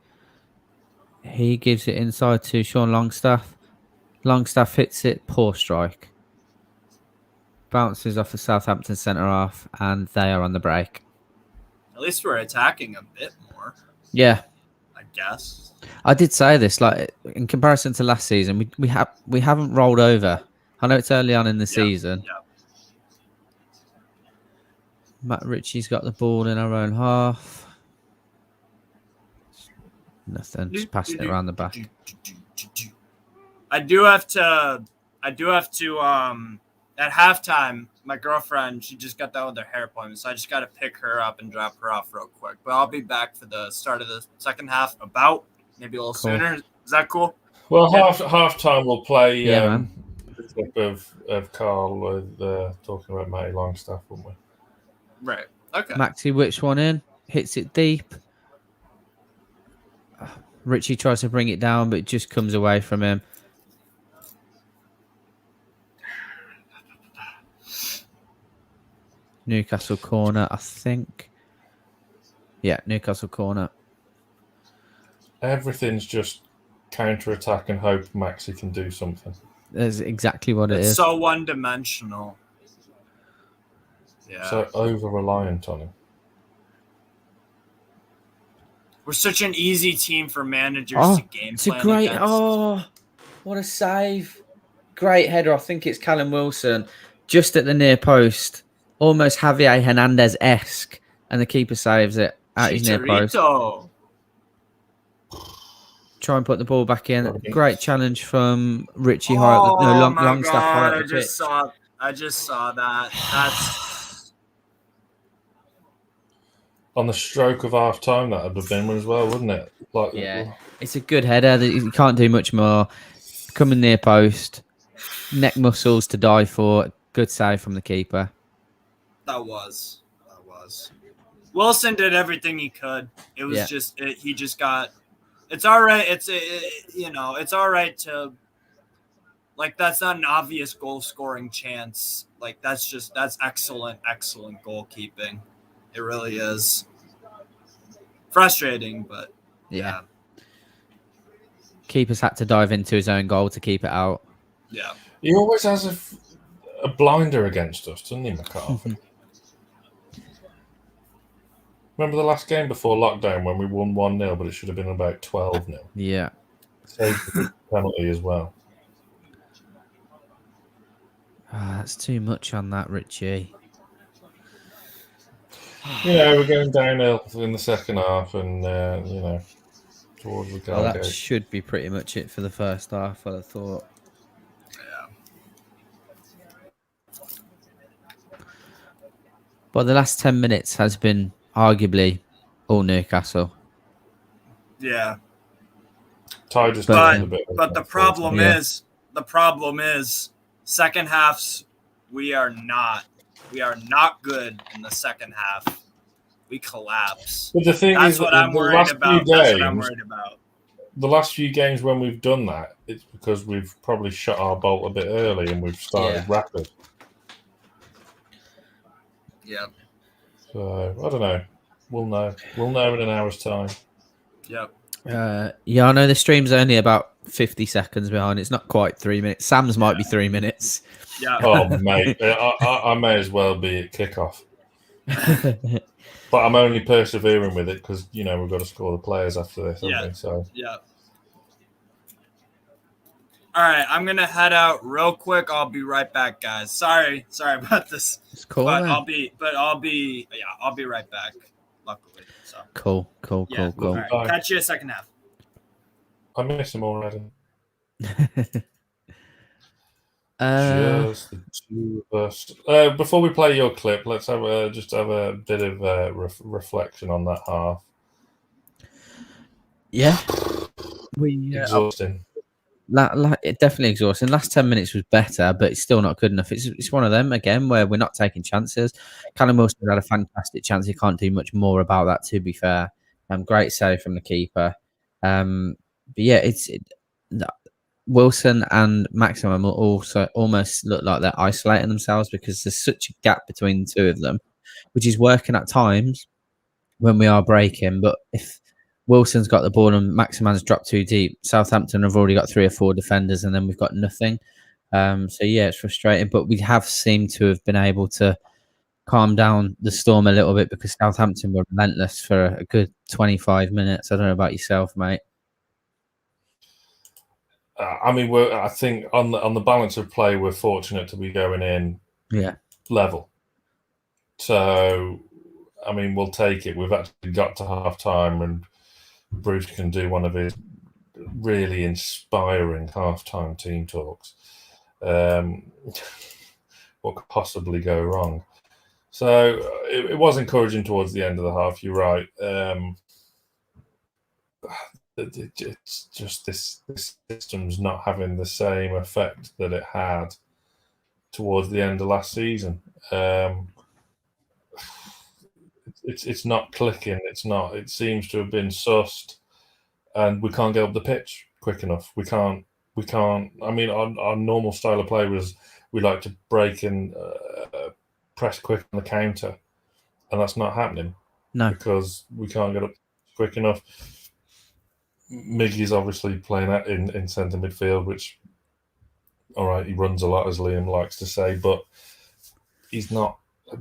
Speaker 4: He gives it inside to Sean Longstaff. Longstaff hits it. Poor strike. Bounces off the Southampton centre half, and they are on the break.
Speaker 6: At least we're attacking a bit more.
Speaker 4: Yeah.
Speaker 6: I guess.
Speaker 4: I did say this, like in comparison to last season, we haven't rolled over. I know it's early on in the season.
Speaker 6: Yeah.
Speaker 4: Matt Ritchie's got the ball in our own half. Nothing, just passing it around the back.
Speaker 6: I do have to at halftime, my girlfriend, she just got done with her hair appointment, so I just got to pick her up and drop her off real quick. But I'll be back for the start of the second half, about maybe a little sooner. Is that cool?
Speaker 3: Well, half time we'll play
Speaker 4: man.
Speaker 3: the clip of Carl with talking about Matty Longstaff, won't we?
Speaker 6: Right. Okay.
Speaker 4: Maxi whips one in, hits it deep. Richie tries to bring it down, but it just comes away from him. Newcastle corner, I think. Yeah, Newcastle corner.
Speaker 3: Everything's just counter-attack and hope Maxi can do something.
Speaker 4: That's exactly what it
Speaker 6: It's
Speaker 4: is.
Speaker 6: so one-dimensional. Yeah.
Speaker 3: So over-reliant on him.
Speaker 6: We're such an easy team for managers to game
Speaker 4: It's a
Speaker 6: plan
Speaker 4: great.
Speaker 6: against.
Speaker 4: Oh, what a save! Great header. I think it's Callum Wilson, just at the near post, almost Javier Hernandez-esque, and the keeper saves it at his near post.
Speaker 6: Chicharito.
Speaker 4: Try and put the ball back in.
Speaker 3: Okay.
Speaker 4: Great challenge from Richie Hart. No,
Speaker 6: my
Speaker 4: Longstaff high
Speaker 6: God,
Speaker 4: up the pitch.
Speaker 6: I just saw that. That's
Speaker 3: On the stroke of half time, that would have been one as well, wouldn't it? Like,
Speaker 4: Yeah, it's a good header. You can't do much more. Coming near post, neck muscles to die for. Good save from the keeper.
Speaker 6: that was. Wilson did everything he could. It was he just got. It's all right. It's all right to. Like, that's not an obvious goal scoring chance. Like, that's excellent goalkeeping. It really is. Frustrating, but
Speaker 4: Yeah. Keeper's had to dive into his own goal to keep it out.
Speaker 6: yeah.
Speaker 3: he always has a blinder against us, doesn't he, McCarthy? Remember the last game before lockdown when we won 1-0, but it should have been about 12-0.
Speaker 4: Yeah.
Speaker 3: Saved the penalty as well.
Speaker 4: That's too much on that, Richie.
Speaker 3: We're going downhill in the second half, and towards the
Speaker 4: Well, that
Speaker 3: Gallagher.
Speaker 4: should be pretty much it for the first half, I thought. But the last 10 minutes has been arguably all Newcastle.
Speaker 6: Yeah.
Speaker 3: Ty just
Speaker 6: But
Speaker 3: did a bit.
Speaker 6: the problem is second halves we are not good in the second half. We collapse.
Speaker 3: But the thing
Speaker 6: That's
Speaker 3: is,
Speaker 6: what
Speaker 3: that
Speaker 6: I'm
Speaker 3: the
Speaker 6: worried
Speaker 3: last
Speaker 6: about.
Speaker 3: few
Speaker 6: That's what I'm
Speaker 3: games,
Speaker 6: worried about.
Speaker 3: the last few games when we've done that, it's because we've probably shot our bolt a bit early and we've started rapid.
Speaker 6: Yep.
Speaker 3: So I don't know. We'll know. We'll know in an hour's time.
Speaker 6: Yep.
Speaker 4: Yeah, I know the stream's only about 50 seconds behind. It's not quite 3 minutes. Sam's might be 3 minutes.
Speaker 6: Yeah.
Speaker 3: Oh, mate, I may as well be at kickoff. But I'm only persevering with it because we've got to score the players after this.
Speaker 6: Yeah.
Speaker 3: Haven't we? So
Speaker 6: Yeah. All right, I'm gonna head out real quick. I'll be right back, guys. Sorry about this.
Speaker 4: It's cool.
Speaker 6: But
Speaker 4: man.
Speaker 6: I'll be right back. Luckily, so
Speaker 4: Cool.
Speaker 6: yeah. All right,
Speaker 3: Bye.
Speaker 6: catch you second half.
Speaker 3: I miss them already.
Speaker 4: Uh,
Speaker 3: Just the two of us. Before we play your clip, let's have just have a bit of reflection on that half.
Speaker 4: yeah. We
Speaker 3: Exhausting.
Speaker 4: definitely exhausting. Last 10 minutes was better, but it's still not good enough. It's one of them again where we're not taking chances. Callum Wilson had a fantastic chance. He can't do much more about that, to be fair. Great save from the keeper. But yeah, Wilson and Maximum also almost look like they're isolating themselves because there's such a gap between the two of them, which is working at times when we are breaking. But if Wilson's got the ball and Maximan's dropped too deep, Southampton have already got 3 or 4 defenders and then we've got nothing. So yeah, it's frustrating, but we have seemed to have been able to calm down the storm a little bit because Southampton were relentless for a good 25 minutes. I don't know about yourself, mate.
Speaker 3: I mean, I think on the balance of play, we're fortunate to be going in level. So, I mean, we'll take it. We've actually got to half time, and Bruce can do one of his really inspiring half-time team talks. What could possibly go wrong? So it was encouraging towards the end of the half. You're right. It's just this system's not having the same effect that it had towards the end of last season. It's not clicking. It's not. It seems to have been sussed, and we can't get up the pitch quick enough. We can't. I mean, our normal style of play was we like to break and press quick on the counter, and that's not happening.
Speaker 4: No,
Speaker 3: because we can't get up quick enough. Miggy's obviously playing that in centre midfield, which, all right, he runs a lot, as Liam likes to say, but he's not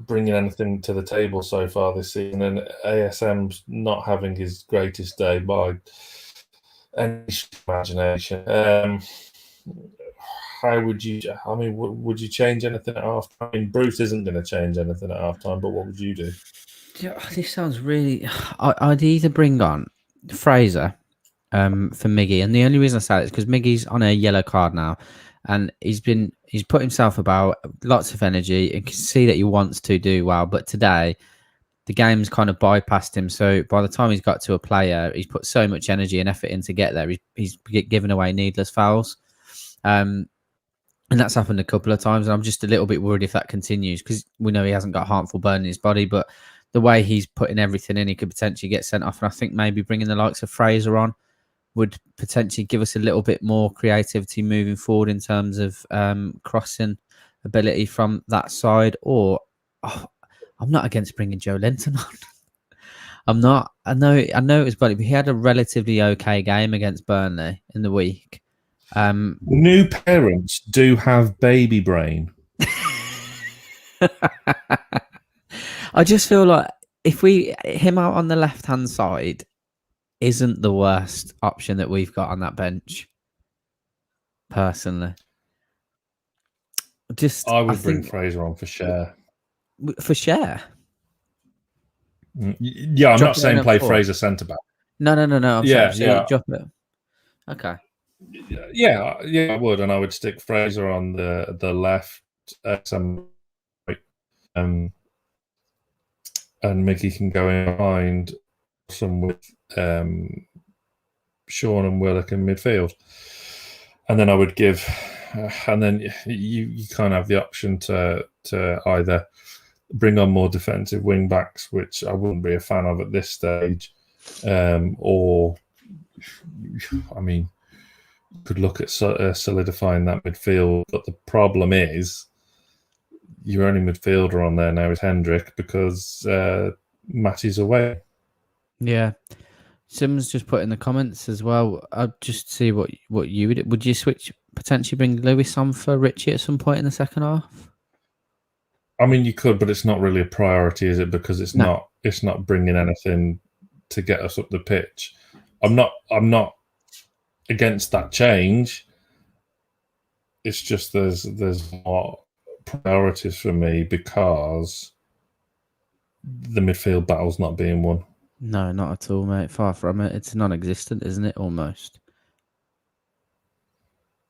Speaker 3: bringing anything to the table so far this season, and ASM's not having his greatest day by any imagination. How would you? I mean, would you change anything at half time? I mean, Bruce isn't going to change anything at half time, but what would you do?
Speaker 4: Yeah, this sounds really. I'd either bring on Fraser for Miggy, and the only reason I say it is because Miggy's on a yellow card now, and he's put himself about, lots of energy, and can see that he wants to do well, but today the game's kind of bypassed him. So by the time he's got to a player, he's put so much energy and effort in to get there. He's given away needless fouls. And that's happened a couple of times, and I'm just a little bit worried if that continues, because we know he hasn't got harmful burn in his body, but the way he's putting everything in, he could potentially get sent off. And I think maybe bringing the likes of Fraser on would potentially give us a little bit more creativity moving forward in terms of crossing ability from that side. Or I'm not against bringing Joe Linton on. I'm not. I know it was Burnley, but he had a relatively okay game against Burnley in the week.
Speaker 3: New parents do have baby brain.
Speaker 4: I just feel like if him out on the left hand side isn't the worst option that we've got on that bench. Personally,
Speaker 3: I would bring Fraser on for share.
Speaker 4: For share.
Speaker 3: Yeah, I'm not saying play Fraser centre back.
Speaker 4: No. I'm
Speaker 3: yeah.
Speaker 4: Drop it. Okay.
Speaker 3: Yeah, I would, and I would stick Fraser on the left, and Mickey can go in behind some with Sean and Willock in midfield, and then I would give, and then you kind of have the option to either bring on more defensive wing backs, which I wouldn't be a fan of at this stage, or I mean, could look at solidifying that midfield. But the problem is, your only midfielder on there now is Hendrick, because Matty's away.
Speaker 4: Yeah. Sims just put in the comments as well. I'll just see what you would you switch, potentially bring Lewis on for Richie at some point in the second half?
Speaker 3: I mean, you could, but it's not really a priority, is it? Because it's not bringing anything to get us up the pitch. I'm not against that change. It's just there's more priorities for me because the midfield battle's not being won.
Speaker 4: No, not at all, mate. Far from it. It's non-existent, isn't it? Almost.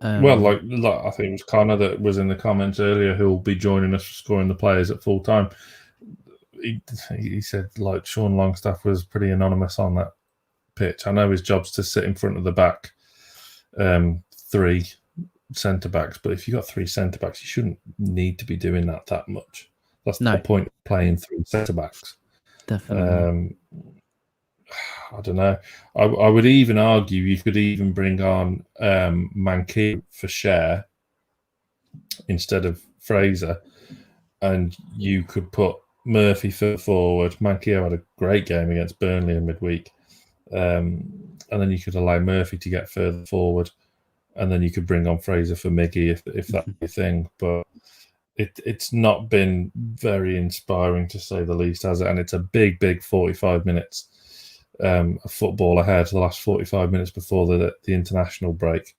Speaker 3: Well, like I think it was Connor that was in the comments earlier who will be joining us for scoring the players at full time. He said like Sean Longstaff was pretty anonymous on that pitch. I know his job's to sit in front of the back, three centre backs, but if you got three centre backs, you shouldn't need to be doing that much. That's the point of playing three centre backs.
Speaker 4: Definitely.
Speaker 3: I don't know. I would even argue you could even bring on Mankey for share instead of Fraser, and you could put Murphy forward. Mankey had a great game against Burnley in midweek, and then you could allow Murphy to get further forward, and then you could bring on Fraser for Miggy if that's your thing. But it's not been very inspiring, to say the least, has it? And it's a big 45 minutes of football ahead, the last 45 minutes before the international break.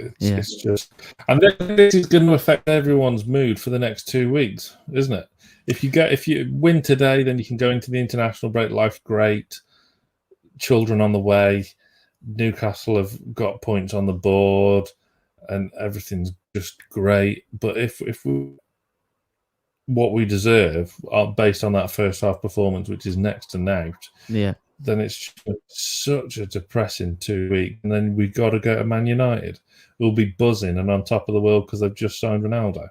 Speaker 3: It's just, and this is going to affect everyone's mood for the next 2 weeks, isn't it? If you win today, then you can go into the international break. Life's great. Children on the way. Newcastle have got points on the board, and everything's just great. But if what we deserve are based on that first half performance, which is next to nought, then it's such a depressing 2 weeks. And then we've got to go to Man United. We'll be buzzing and on top of the world because they've just signed Ronaldo.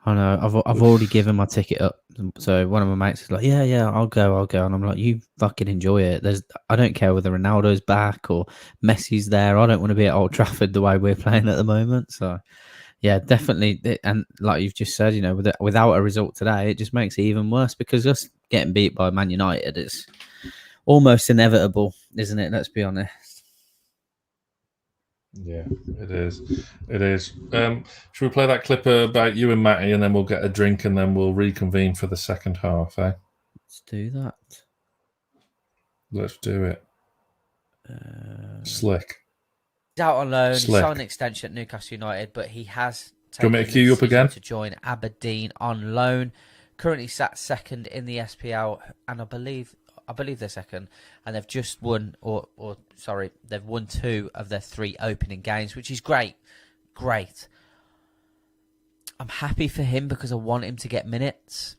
Speaker 4: I know. I've already given my ticket up. So one of my mates is like, yeah, I'll go. And I'm like, you fucking enjoy it. I don't care whether Ronaldo's back or Messi's there. I don't want to be at Old Trafford the way we're playing at the moment. So yeah, definitely. And like you've just said, without a result today, it just makes it even worse because us getting beat by Man United is almost inevitable, isn't it? Let's be honest.
Speaker 3: Yeah, it is. Should we play that clip about you and Matty, and then we'll get a drink, and then we'll reconvene for the second half, eh?
Speaker 4: Let's do that.
Speaker 3: Let's do it. Slick.
Speaker 4: He's out on loan. He signed an extension at Newcastle United, but he has
Speaker 3: taken the decision
Speaker 4: to join Aberdeen on loan. Currently sat second in the SPL, and I believe they're second, and they've just won, they've won 2 of their 3 opening games, which is great. I'm happy for him because I want him to get minutes,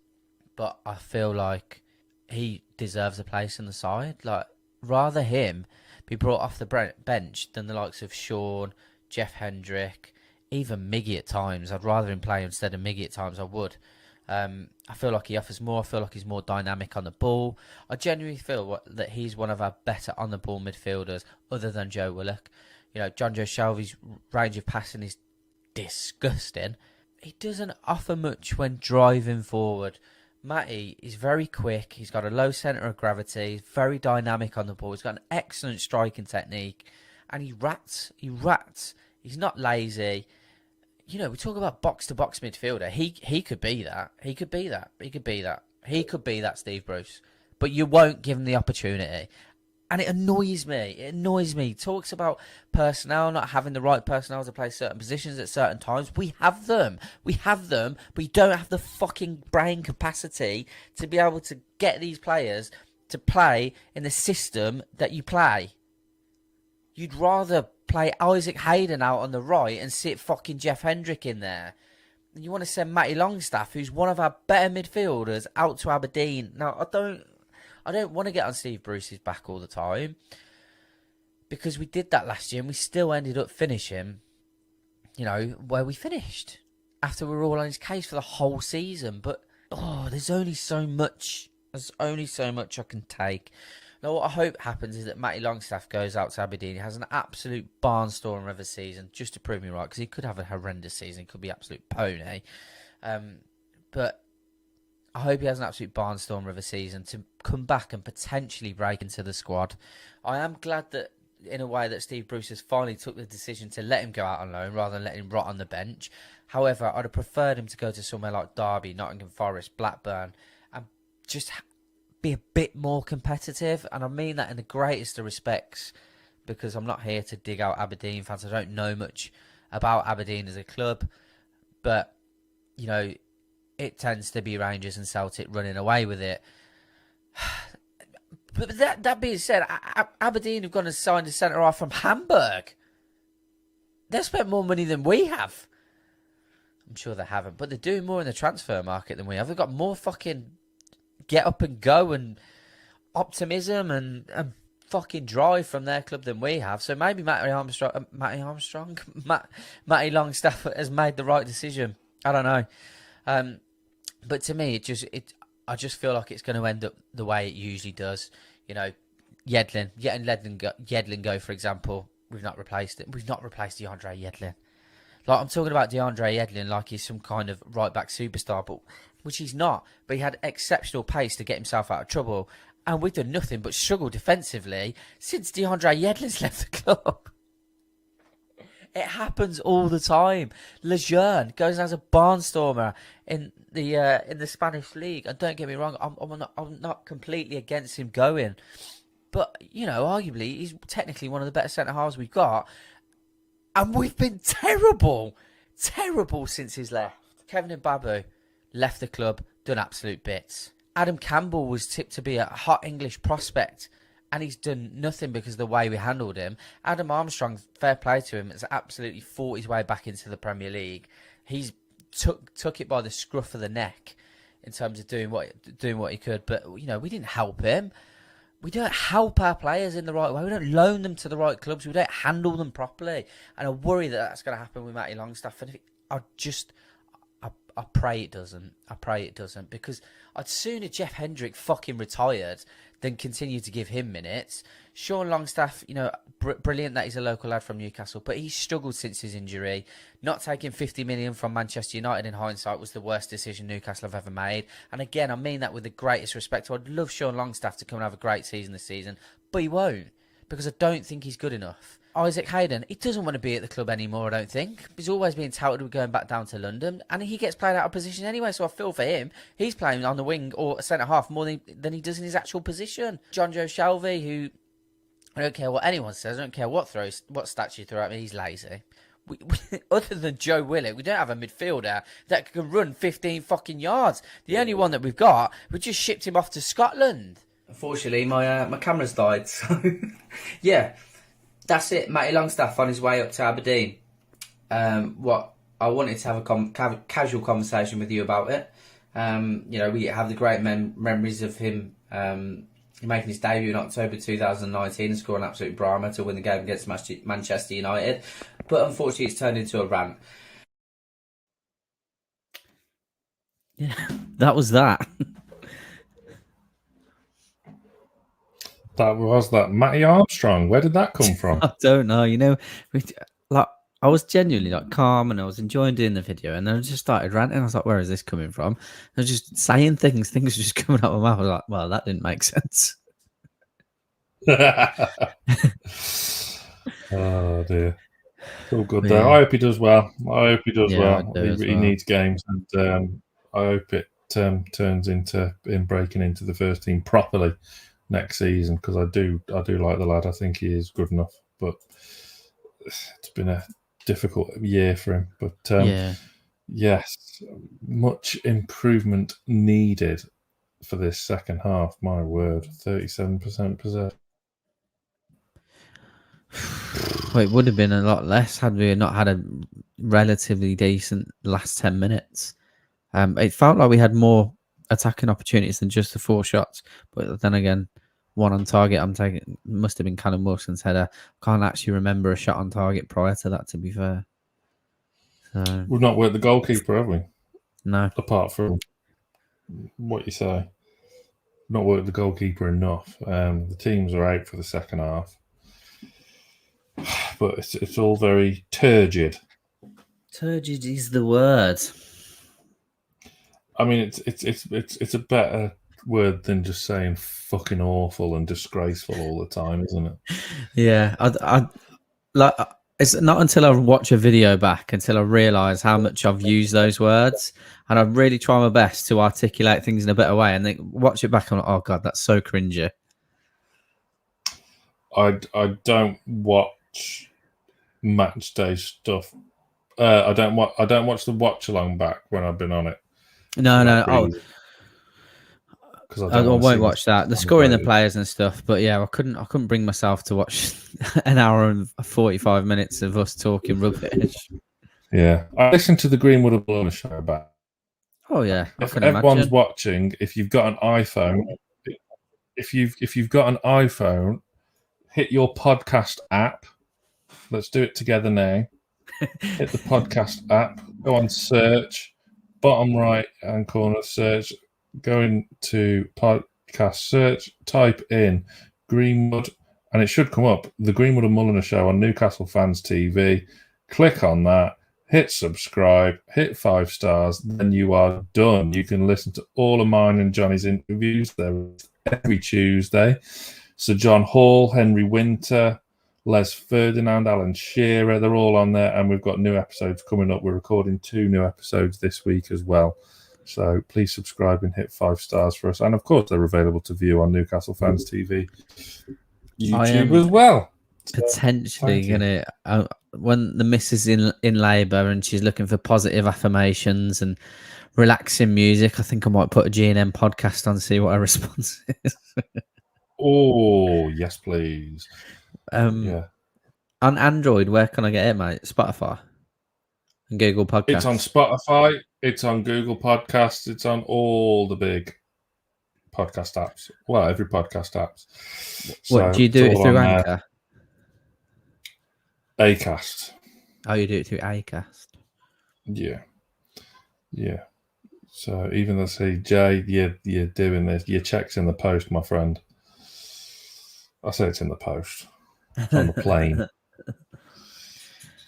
Speaker 4: but I feel like he deserves a place in the side. Like, rather him be brought off the bench than the likes of Sean, Jeff Hendrick, even Miggy at times. I'd rather him play instead of Miggy at times. I would. I feel like he offers more. I feel like he's more dynamic on the ball. I genuinely feel that he's one of our better on the ball midfielders, other than Joe Willock. John Joe Shelby's range of passing is disgusting. He doesn't offer much when driving forward. Matty is very quick. He's got a low centre of gravity. He's very dynamic on the ball. He's got an excellent striking technique, and he rats. He's not lazy. We talk about box-to-box midfielder. He could be that. He could be that Steve Bruce. But you won't give him the opportunity. And it annoys me. He talks about personnel, not having the right personnel to play certain positions at certain times. We have them. But you don't have the fucking brain capacity to be able to get these players to play in the system that you play. You'd rather play Isaac Hayden out on the right and sit fucking Jeff Hendrick in there. And you want to send Matty Longstaff, who's one of our better midfielders, out to Aberdeen. Now, I don't want to get on Steve Bruce's back all the time, because we did that last year and we still ended up finishing, where we finished after we were all on his case for the whole season. But there's only so much I can take. Now, what I hope happens is that Matty Longstaff goes out to Aberdeen. He has an absolute barnstormer of a season, just to prove me right, because he could have a horrendous season. He could be absolute pony. But I hope he has an absolute barnstormer of a season to come back and potentially break into the squad. I am glad that, in a way, that Steve Bruce has finally took the decision to let him go out on loan rather than let him rot on the bench. However, I'd have preferred him to go to somewhere like Derby, Nottingham Forest, Blackburn, and just be a bit more competitive. And I mean that in the greatest of respects, because I'm not here to dig out Aberdeen fans. I don't know much about Aberdeen as a club, but it tends to be Rangers and Celtic running away with it. But that being said, Aberdeen have gone and signed a centre-half from Hamburg. They've spent more money than we have. I'm sure they haven't, but they're doing more in the transfer market than we have. They've got more fucking get up and go and optimism and fucking drive from their club than we have. So maybe Matty Longstaff has made the right decision. I don't know. But to me, I just feel like it's going to end up the way it usually does. Yedlin, Yedlin go, for example. We've not replaced it. We've not replaced DeAndre Yedlin. Like, I'm talking about DeAndre Yedlin like he's some kind of right-back superstar, but which he's not. But he had exceptional pace to get himself out of trouble. And we've done nothing but struggle defensively since DeAndre Yedlin's left the club. It happens all the time. Lejeune goes as a barnstormer in the Spanish league. And don't get me wrong, I'm not completely against him going.
Speaker 7: But, arguably, he's technically one of the better centre-halves we've got. And we've been terrible since he's left. Kevin Mbabu left the club, done absolute bits. Adam Campbell was tipped to be a hot English prospect, and he's done nothing because of the way we handled him. Adam Armstrong, fair play to him, has absolutely fought his way back into the Premier League. He's took it by the scruff of the neck in terms of doing what he could. But, we didn't help him. We don't help our players in the right way. We don't loan them to the right clubs. We don't handle them properly. And I worry that that's going to happen with Matty Longstaff. And I pray it doesn't. I pray it doesn't, because I'd sooner Jeff Hendrick fucking retired than continue to give him minutes. Sean Longstaff, brilliant that he's a local lad from Newcastle, but he's struggled since his injury. Not taking 50 million from Manchester United in hindsight was the worst decision Newcastle have ever made. And again, I mean that with the greatest respect. I'd love Sean Longstaff to come and have a great season this season, but he won't, because I don't think he's good enough. Isaac Hayden, he doesn't want to be at the club anymore, I don't think. He's always being touted with going back down to London, and he gets played out of position anyway, so I feel for him. He's playing on the wing or centre-half more than he does in his actual position. John Joe Shelvey, who, I don't care what anyone says, I don't care what stats you throw at me, he's lazy. We, other than Joe Willett, we don't have a midfielder that can run 15 fucking yards. The only one that we've got, we just shipped him off to Scotland. Unfortunately, my camera's died, so yeah. That's it. Matty Longstaff on his way up to Aberdeen. I wanted to have a casual conversation with you about it. We have the great memories of him making his debut in October 2019 and scoring an absolute drama to win the game against Manchester United. But unfortunately, it's turned into a rant.
Speaker 4: Yeah, that was that.
Speaker 3: That was that Matty Armstrong. Where did that come from?
Speaker 4: I don't know. I was genuinely calm and I was enjoying doing the video, and then I just started ranting. I was like, "Where is this coming from?" I was just saying things were just coming out of my mouth. I was like, "Well, that didn't make sense."
Speaker 3: Oh dear. It's all good though. I hope he does well. He needs games, and I hope it turns into him breaking into the first team properly next season, because I do like the lad. I think he is good enough, but it's been a difficult year for him. But yes, much improvement needed for this second half. My word, 37% possession.
Speaker 4: Well, it would have been a lot less had we not had a relatively decent last 10 minutes. It felt like we had more attacking opportunities than just the 4 shots, but then again, one on target must have been Callum Wilson's header. Can't actually remember a shot on target prior to that, to be fair. So
Speaker 3: we've not worked the goalkeeper, have we?
Speaker 4: No,
Speaker 3: apart from what you say, not worked the goalkeeper enough. The teams are out for the second half, but it's all very turgid.
Speaker 4: Turgid is the word.
Speaker 3: I mean, it's a better word than just saying fucking awful and disgraceful all the time, isn't it?
Speaker 4: Yeah, I it's not until I watch a video back until I realise how much I've used those words, and I really try my best to articulate things in a better way, and then watch it back and I'm like, oh god, that's so cringy.
Speaker 3: I don't watch match day stuff. I don't watch the watch along back when I've been on it.
Speaker 4: No. I won't watch that. The scoring, the players and stuff. But yeah, I couldn't bring myself to watch an hour and 45 minutes of us talking rubbish.
Speaker 3: Yeah, I listened to the Greenwood and Blunder show back.
Speaker 4: Oh yeah,
Speaker 3: if everyone's watching, if you've got an iPhone, if you've got an iPhone, hit your podcast app. Let's do it together now. Hit the podcast app. Go on search, bottom right hand corner search. Go into podcast search, type in Greenwood, and it should come up. The Greenwood and Mulliner Show on Newcastle Fans TV. Click on that, hit subscribe, hit 5 stars, then you are done. You can listen to all of mine and Johnny's interviews. They're every Tuesday. Sir John Hall, Henry Winter, Les Ferdinand, Alan Shearer, they're all on there, and we've got new episodes coming up. We're recording 2 new episodes this week as well. So please subscribe and hit 5 stars for us. And of course, they're available to view on Newcastle Fans TV. YouTube as well.
Speaker 4: Potentially
Speaker 3: thank you.
Speaker 4: gonna when the missus is in labour and she's looking for positive affirmations and relaxing music. I think I might put a G&M podcast on, see what her response is.
Speaker 3: Oh, yes, please.
Speaker 4: Yeah. On Android, where can I get it, mate? Spotify and Google Podcasts.
Speaker 3: It's on Spotify. It's on Google Podcasts. It's on all the big podcast apps. Well, every podcast apps.
Speaker 4: What do you do it through Anchor?
Speaker 3: Acast.
Speaker 4: Oh, you do it through Acast.
Speaker 3: Yeah. So even though I say, Jay, you're doing this, your check's in the post, my friend. I say it's in the post. It's on the plane.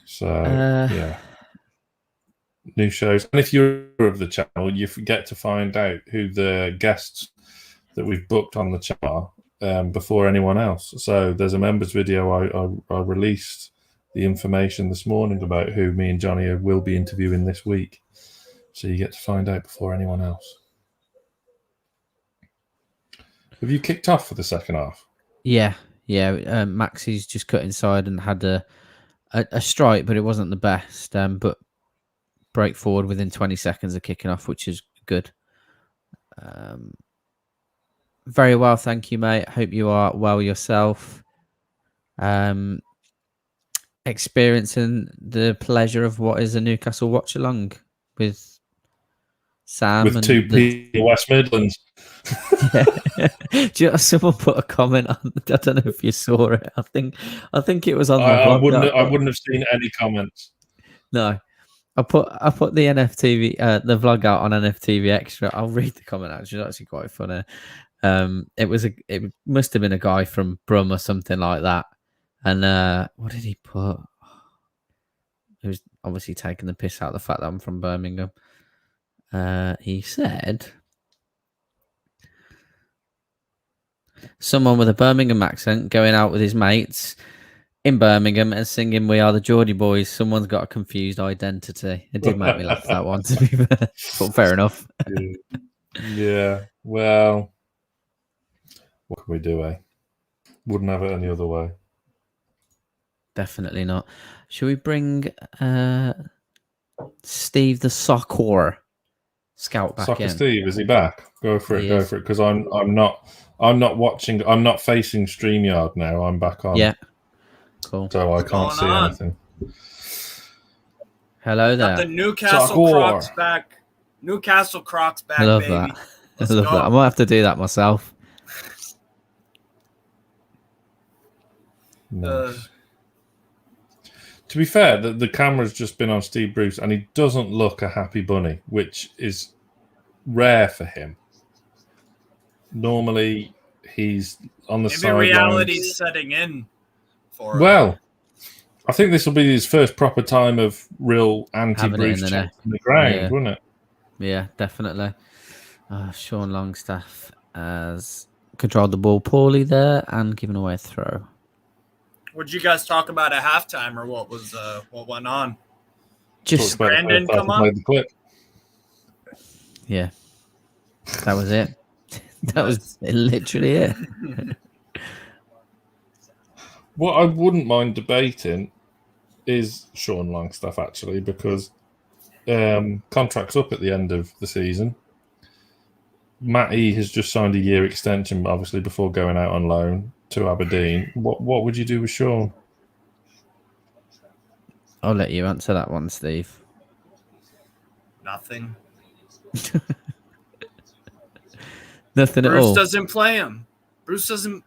Speaker 3: So yeah. New shows. And if you're of the channel, you get to find out who the guests that we've booked on the channel before anyone else. So there's a members video I released the information this morning about who me and Johnny will be interviewing this week. So you get to find out before anyone else. Have you kicked off for the second half?
Speaker 4: Yeah. Maxie's just cut inside and had a strike, but it wasn't the best. But break forward within 20 seconds of kicking off, which is good. Very well, thank you, mate. Hope you are well yourself. Experiencing the pleasure of what is a Newcastle watch along with Sam
Speaker 3: with
Speaker 4: and
Speaker 3: 2 people West Midlands.
Speaker 4: Yeah. Do you know, someone put a comment on? I don't know if you saw it. I think it was on the vlog.
Speaker 3: I wouldn't have seen any comments.
Speaker 4: No, I put the NFTV the vlog out on NFTV Extra. I'll read the comment out. It's actually quite funny. It must have been a guy from Brum or something like that. And what did he put? He was obviously taking the piss out of the fact that I'm from Birmingham. He said, someone with a Birmingham accent going out with his mates in Birmingham and singing "We Are the Geordie Boys." Someone's got a confused identity. It did make me laugh, that one, to be fair. But fair enough.
Speaker 3: Yeah. Well, what can we do, eh? Wouldn't have it any other way.
Speaker 4: Definitely not. Should we bring Steve the Soccer Scout back
Speaker 3: Soccer
Speaker 4: in?
Speaker 3: Steve, is he back? Go for it.
Speaker 4: He
Speaker 3: Go
Speaker 4: is.
Speaker 3: for it. Because I'm not watching. I'm not facing StreamYard now. I'm back on.
Speaker 4: Yeah. Cool.
Speaker 3: So I can't see anything.
Speaker 4: Hello there.
Speaker 6: Got the Newcastle Crocs back. Newcastle Crocs back,
Speaker 4: I love
Speaker 6: baby.
Speaker 4: that.
Speaker 6: Let's
Speaker 4: I love
Speaker 6: go.
Speaker 4: that. I might have to do that myself.
Speaker 3: Nice. To be fair, the camera's just been on Steve Bruce, and he doesn't look a happy bunny, which is rare for him. Normally, he's on the sidelines.
Speaker 6: Maybe reality's setting in for him.
Speaker 3: Well, I think this will be his first proper time of real anti-Bruce in the ground,
Speaker 4: Yeah.
Speaker 3: wouldn't it?
Speaker 4: Yeah, definitely. Sean Longstaff has controlled the ball poorly there and given away a throw.
Speaker 6: What did you guys talk about at halftime, or what went on?
Speaker 4: Just
Speaker 6: Brandon come up.
Speaker 3: The clip.
Speaker 4: Yeah, that was it. That was literally it.
Speaker 3: What I wouldn't mind debating is Sean Longstaff, actually, because contract's up at the end of the season. Matty has just signed a year extension, obviously, before going out on loan to Aberdeen. What would you do with Sean?
Speaker 4: I'll let you answer that one, Steve.
Speaker 6: Nothing.
Speaker 4: Nothing at all.
Speaker 6: Bruce doesn't play him. Bruce doesn't.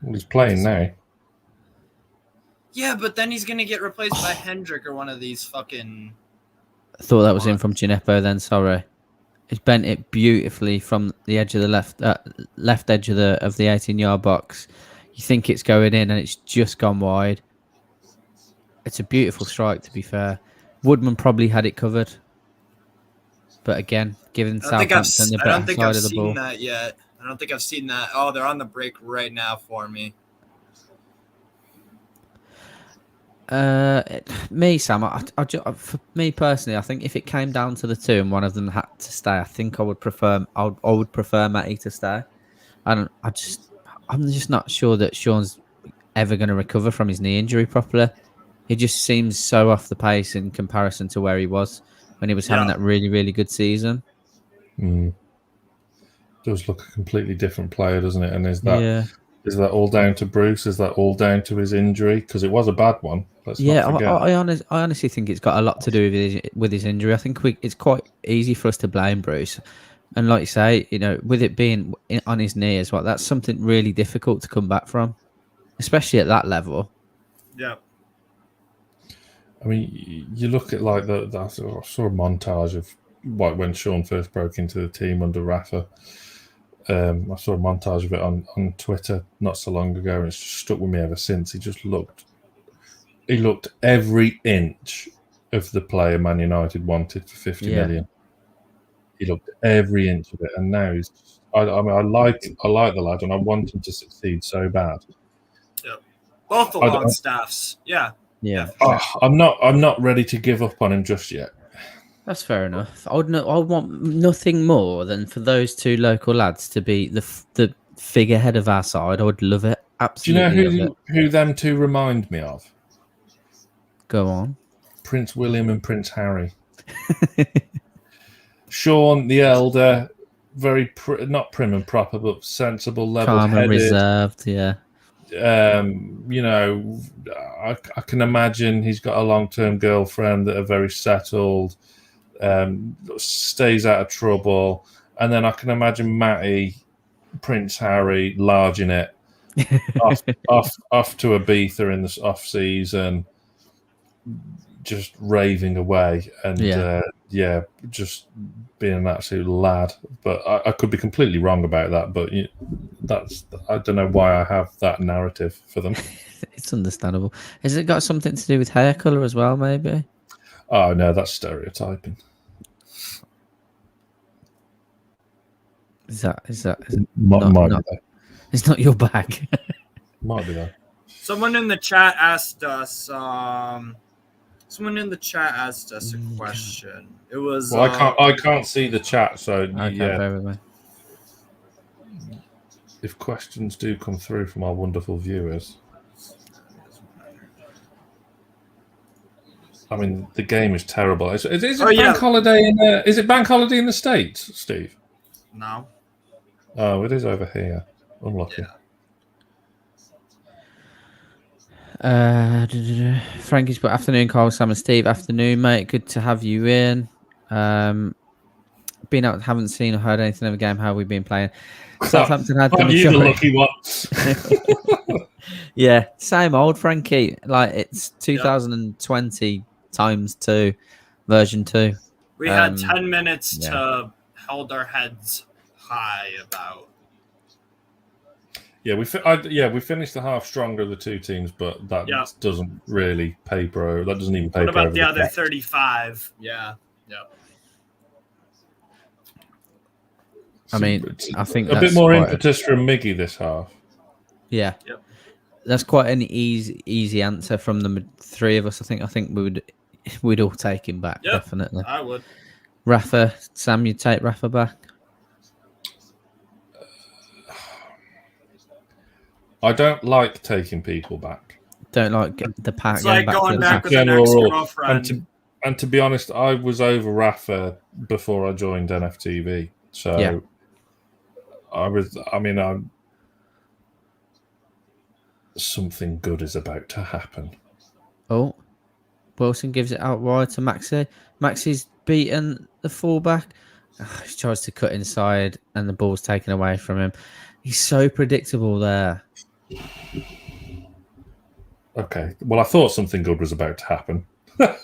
Speaker 3: He's playing now.
Speaker 6: Yeah, but then he's gonna get replaced by Hendrick or one of these fucking.
Speaker 4: I thought that was in from Gineppo then, sorry. He's bent it beautifully from the edge of the left edge of the 18-yard box. You think it's going in and it's just gone wide. It's a beautiful strike, to be fair. Woodman probably had it covered. But again, giving Southampton the better side of the ball.
Speaker 6: I don't think I've seen that yet. I don't think I've seen that. Oh, they're on the break right now for me.
Speaker 4: Me, Sam, for me personally, I think if it came down to the two and one of them had to stay, I think I would prefer Matty to stay. I I'm just not sure that Sean's ever going to recover from his knee injury properly. He just seems so off the pace in comparison to where he was when he was having that really, really good season.
Speaker 3: Does look a completely different player, doesn't it? And is that all down to Bruce? Is that all down to his injury? Because it was a bad one. Let's not forget.
Speaker 4: I honestly think it's got a lot to do with his injury. I think it's quite easy for us to blame Bruce. And like you say, with it being on his knee as well, that's something really difficult to come back from, especially at that level.
Speaker 6: Yeah.
Speaker 3: I mean, you look at like I saw a montage of when Sean first broke into the team under Rafa. I saw a montage of it on Twitter not so long ago, and it's just stuck with me ever since. He looked every inch of the player Man United wanted for 50 million. He looked every inch of it, and now he's. I like the lad, and I want him to succeed so bad.
Speaker 6: Yeah, both the long staffs. Yeah.
Speaker 3: I'm not ready to give up on him just yet.
Speaker 4: That's fair enough. I would want nothing more than for those two local lads to be the figurehead of our side. I would love it. Absolutely.
Speaker 3: Do you know who them two remind me of?
Speaker 4: Go on.
Speaker 3: Prince William and Prince Harry. Sean, the elder, very not prim and proper, but sensible, level-headed.
Speaker 4: Calm and reserved, yeah.
Speaker 3: I can imagine he's got a long-term girlfriend that are very settled, stays out of trouble, and then I can imagine Matty, Prince Harry, large in it, off to Ibiza in the off season, just raving away, and just being an absolute lad. But I could be completely wrong about that. But I don't know why I have that narrative for them.
Speaker 4: It's understandable. Has it got something to do with hair colour as well? Maybe.
Speaker 3: Oh no, that's stereotyping.
Speaker 4: Is that
Speaker 3: might be there.
Speaker 4: It's not your bag.
Speaker 3: Might be there.
Speaker 6: Someone in the chat asked us. Someone in the chat asked us a question. It was.
Speaker 3: Well, I can't see the chat, so
Speaker 4: bear with me.
Speaker 3: If questions do come through from our wonderful viewers, I mean, the game is terrible. Is it bank holiday is it bank holiday in the States, Steve?
Speaker 6: No.
Speaker 3: Oh, it is over here. Unlucky.
Speaker 4: Yeah. Frankie's put afternoon, Carl, Sam and Steve. Afternoon, mate. Good to have you in. Been out, haven't seen or heard anything of the game. How have we been playing? Southampton had the
Speaker 3: lucky one.
Speaker 4: Yeah, same old Frankie. Like it's 2020 times 2, version 2.
Speaker 6: We had 10 minutes to hold our heads high about.
Speaker 3: Yeah, we finished the half stronger of the two teams, but that doesn't really paper. That doesn't even paper.
Speaker 6: What about
Speaker 3: over
Speaker 6: the other 35? Yeah.
Speaker 4: I mean, I think
Speaker 3: a bit more impetus from Miggy this half.
Speaker 4: Yeah. Yep. That's quite an easy answer from the three of us. I think we'd all take him back. Yep, definitely.
Speaker 6: I would.
Speaker 4: Rafa, Sam, you'd take Rafa back.
Speaker 3: I don't like taking people back.
Speaker 4: Don't like the pack.
Speaker 6: It's like going back with an ex-girlfriend.
Speaker 3: And to be honest, I was over Rafa before I joined NFTV. So something good is about to happen.
Speaker 4: Oh, Wilson gives it out wide to Maxi. Maxi's beaten the fullback. He tries to cut inside and the ball's taken away from him. He's so predictable there.
Speaker 3: Okay. Well, I thought something good was about to happen.
Speaker 4: I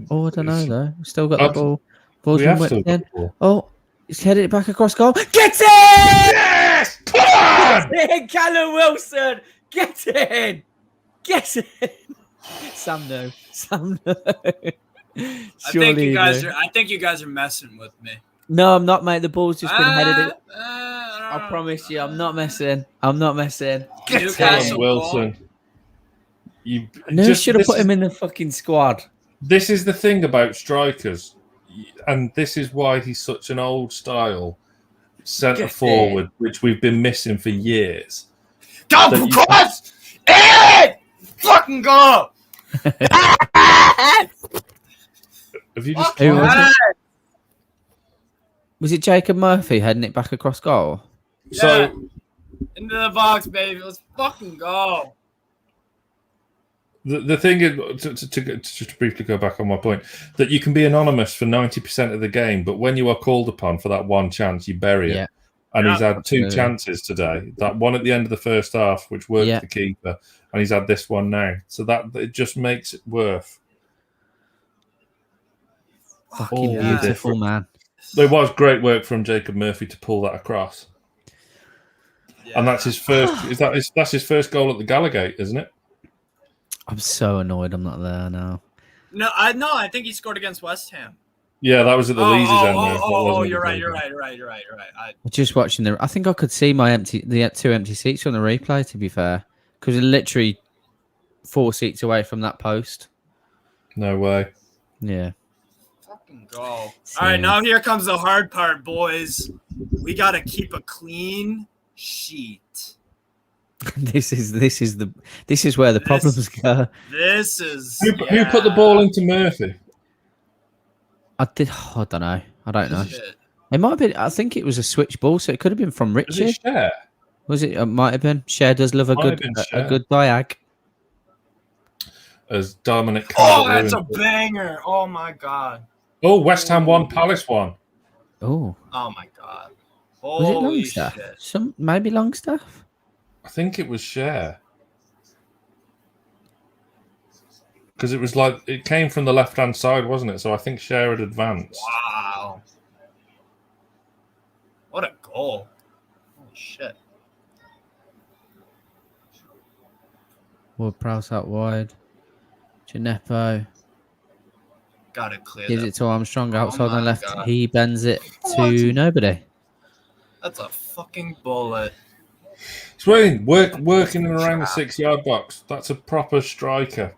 Speaker 4: don't know though. We've still got the ball. Ball's
Speaker 3: been
Speaker 4: whipped in. Oh, he's headed it back across goal. Get in!
Speaker 3: Yes! Come on!
Speaker 4: Get in, Callum Wilson! Get in! Get in! Sam, no.
Speaker 6: I think you guys are messing with me.
Speaker 4: No, I'm not, mate. The ball's just been headed. I promise you, I'm not messing.
Speaker 6: Newcastle
Speaker 3: Wilson.
Speaker 4: You should have put him in the fucking squad.
Speaker 3: This is the thing about strikers, and this is why he's such an old style. centre forward, which we've been missing for years.
Speaker 6: Go, Christ! Ed! Fucking go!
Speaker 3: Have you just
Speaker 4: Who was it? Was it Jacob Murphy heading it back across goal?
Speaker 6: Yeah. Into the box, baby. Let's fucking go.
Speaker 3: The thing is, to briefly go back on my point, that you can be anonymous for 90% of the game, but when you are called upon for that one chance, you bury it.
Speaker 4: Yeah.
Speaker 3: And he's had
Speaker 4: absolutely.
Speaker 3: 2 chances today. That one at the end of the first half, which worked the keeper, and he's had this one now. So that it just makes it worth.
Speaker 4: Fucking beautiful, man.
Speaker 3: There was great work from Jacob Murphy to pull that across. Yeah. And that's his first. That's his first goal at the Gallagate, isn't it?
Speaker 4: I'm so annoyed I'm not there now.
Speaker 6: No, I think he scored against West Ham.
Speaker 3: Yeah, that was at the Leeds end.
Speaker 6: You're right.
Speaker 4: Just watching I think I could see the 2 empty seats on the replay, to be fair, because we're literally 4 seats away from that post.
Speaker 3: No way.
Speaker 4: Yeah.
Speaker 6: Fucking go. All right, now here comes the hard part, boys. We got to keep a clean sheet.
Speaker 4: This is where the problems go.
Speaker 6: This is
Speaker 3: who put the ball into Murphy?
Speaker 4: I don't know. It might have been. I think it was a switch ball, so it could have been from Richard.
Speaker 3: Was it Cher?
Speaker 4: Was it? It might have been. Cher does love a good diag.
Speaker 3: As Dominic.
Speaker 6: Oh, that's a banger! Oh my god.
Speaker 3: Oh, West Ham 1, Palace 1.
Speaker 4: Oh.
Speaker 6: Oh my god.
Speaker 4: Was it Longstaff? Maybe Longstaff.
Speaker 3: I think it was Cher. Because it was like it came from the left-hand side, wasn't it? So I think Cher had advanced.
Speaker 6: Wow. What a goal. Holy shit.
Speaker 4: Ward-Prowse out wide. Gineppo.
Speaker 6: Gotta clear
Speaker 4: Gives it to Armstrong outside on the left. God. He bends it to nobody.
Speaker 6: That's a fucking bullet.
Speaker 3: Swain, working around the 6-yard box. That's a proper striker.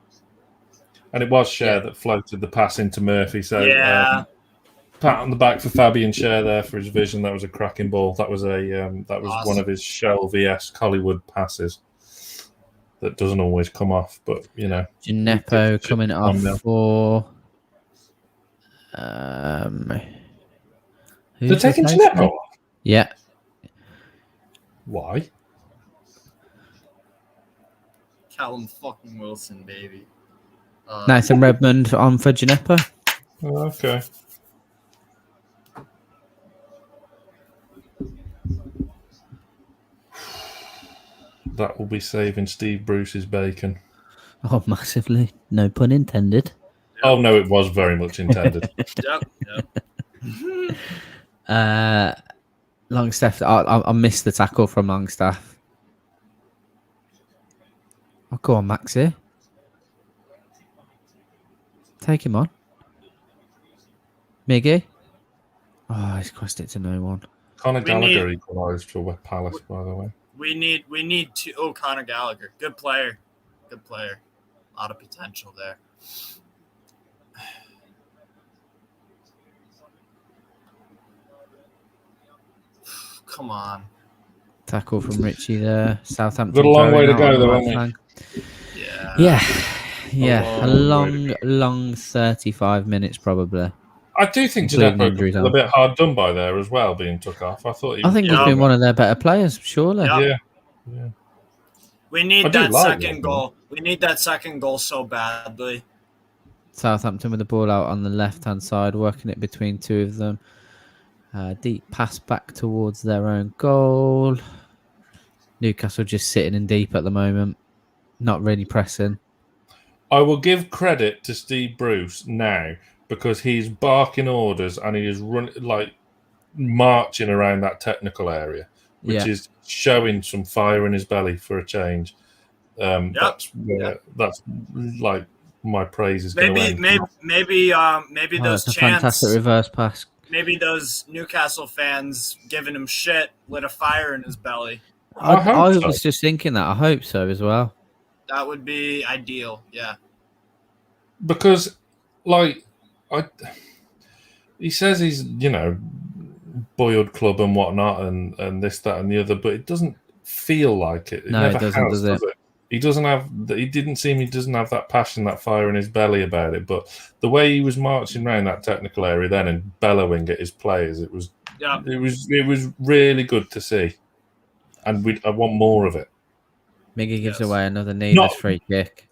Speaker 3: And it was Cher that floated the pass into Murphy. So pat on the back for Fabian Cher there for his vision. That was a cracking ball. That was awesome. One of his Shelby-esque Hollywood passes that doesn't always come off, but you know.
Speaker 4: Gineppo coming off for.
Speaker 3: They're taking Gineppo off?
Speaker 4: Yeah.
Speaker 3: Why?
Speaker 6: Callum fucking Wilson, baby.
Speaker 4: Nathan Redmond on for Gineppo.
Speaker 3: Oh, okay. That will be saving Steve Bruce's bacon.
Speaker 4: Oh, massively. No pun intended.
Speaker 3: Oh, no, it was very much intended.
Speaker 6: Yep.
Speaker 4: Longstaff, I missed the tackle from Longstaff. Oh, go on, Maxi. Take him on. Miggy. Oh, he's crossed it to no one.
Speaker 3: Conor Gallagher equalised for West Palace, by the way.
Speaker 6: We need to. Oh, Conor Gallagher, good player. A lot of potential there. Come on.
Speaker 4: Tackle from Richie there. Southampton.
Speaker 3: Got a long way to go, though, haven't we?
Speaker 4: Yeah. A long 35 minutes, probably.
Speaker 3: I do think Gineppo was a bit hard done by there as well, being took off. I think
Speaker 4: he's been one of their better players, surely.
Speaker 3: Yeah.
Speaker 6: We need that second goal. We need that second goal so badly.
Speaker 4: Southampton with the ball out on the left-hand side, working it between two of them. Deep pass back towards their own goal. Newcastle just sitting in deep at the moment. Not really pressing.
Speaker 3: I will give credit to Steve Bruce now because he's barking orders and he is marching around that technical area, which is showing some fire in his belly for a change. That's like my praise is going to end.
Speaker 6: Maybe those
Speaker 4: chants. Fantastic reverse pass.
Speaker 6: Maybe those Newcastle fans giving him shit lit a fire in his belly.
Speaker 4: I was just thinking that. I hope so as well.
Speaker 6: That would be ideal, yeah.
Speaker 3: Because, he says he's, boyhood club and whatnot, and this, that, and the other, but it doesn't feel like it. It
Speaker 4: No,
Speaker 3: never
Speaker 4: it doesn't,
Speaker 3: has,
Speaker 4: does it?
Speaker 3: He doesn't have. He doesn't have that passion, that fire in his belly about it. But the way he was marching around that technical area then and bellowing at his players, it was really good to see, and I want more of it.
Speaker 4: Miggy gives away another needless free kick.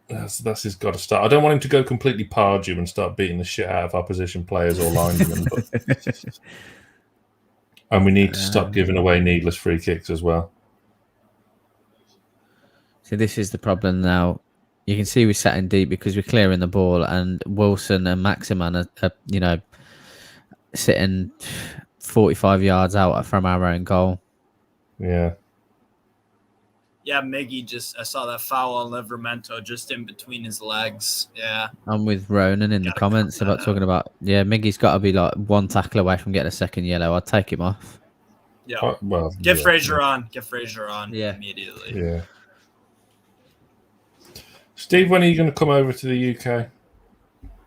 Speaker 3: That's his got to start. I don't want him to go completely Pardew and start beating the shit out of opposition players or linemen. And we need to stop giving away needless free kicks as well.
Speaker 4: So this is the problem now. You can see we're setting deep because we're clearing the ball, and Wilson and Maximin are sitting 45 yards out from our own goal.
Speaker 3: Yeah.
Speaker 6: Yeah, Miggy I saw that foul on Livramento just in between his legs. Yeah.
Speaker 4: I'm with Ronan in the comments about talking about, Miggy's got to be like one tackle away from getting a second yellow. I'd take him off.
Speaker 6: Yeah. Get Fraser on. Get Fraser on immediately.
Speaker 3: Yeah. Steve, when are you going to come over to the UK?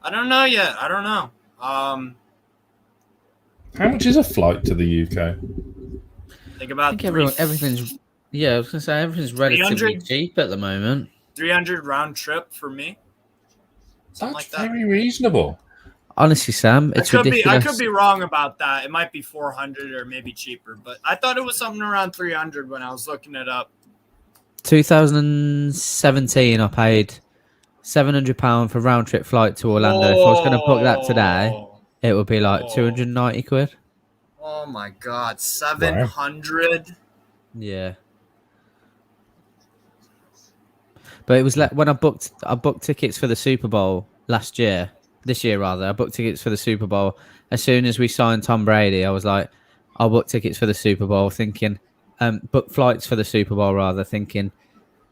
Speaker 6: I don't know yet. I don't know.
Speaker 3: How much is a flight to the UK?
Speaker 6: Think about
Speaker 4: everything's. Yeah, I was going to say everything's relatively cheap at the moment.
Speaker 6: 300 round trip for me.
Speaker 3: Something
Speaker 6: That's
Speaker 3: like that. Very reasonable.
Speaker 4: Honestly, Sam, it's ridiculous.
Speaker 6: I could be wrong about that. It might be 400 or maybe cheaper, but I thought it was something around 300 when I was looking it up.
Speaker 4: 2017, I paid £700 for round trip flight to Orlando. If I was going to book that today, it would be like 290 quid.
Speaker 6: Oh my God, 700.
Speaker 4: Wow. Yeah. But it was like when I booked tickets for the Super Bowl this year, I booked tickets for the Super Bowl. As soon as we signed Tom Brady, I was like, I'll book tickets for the Super Bowl, thinking, book flights for the Super Bowl rather, thinking,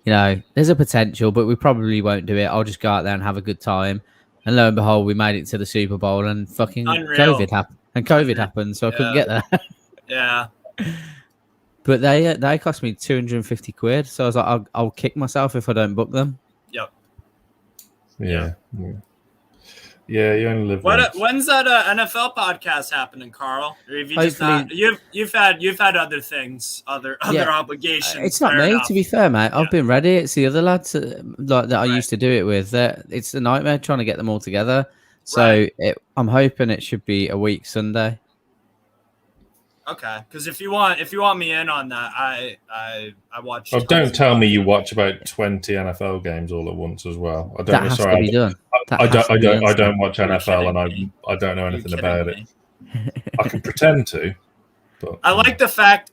Speaker 4: there's a potential, but we probably won't do it. I'll just go out there and have a good time. And lo and behold, we made it to the Super Bowl, and fucking COVID happened. And COVID happened, so I couldn't get there.
Speaker 6: Yeah.
Speaker 4: But they cost me 250 quid, so I was like, I'll kick myself if I don't book them.
Speaker 6: Yep.
Speaker 3: Yeah. Yeah, you only live once.
Speaker 6: When's that NFL podcast happening, Carl? Or have you just not, you've had other things, other obligations.
Speaker 4: It's not me, to be fair, mate. I've been ready. It's the other lads that I used to do it with. It's a nightmare trying to get them all together. So I'm hoping it should be a week Sunday.
Speaker 6: Okay, because if you want me in on that, I watch.
Speaker 3: Oh, don't tell me you watch about 20 NFL games all at once as well. I don't.
Speaker 4: That has to be done.
Speaker 3: I don't watch NFL, and I don't know anything about it. I can pretend to, but
Speaker 6: I like the fact.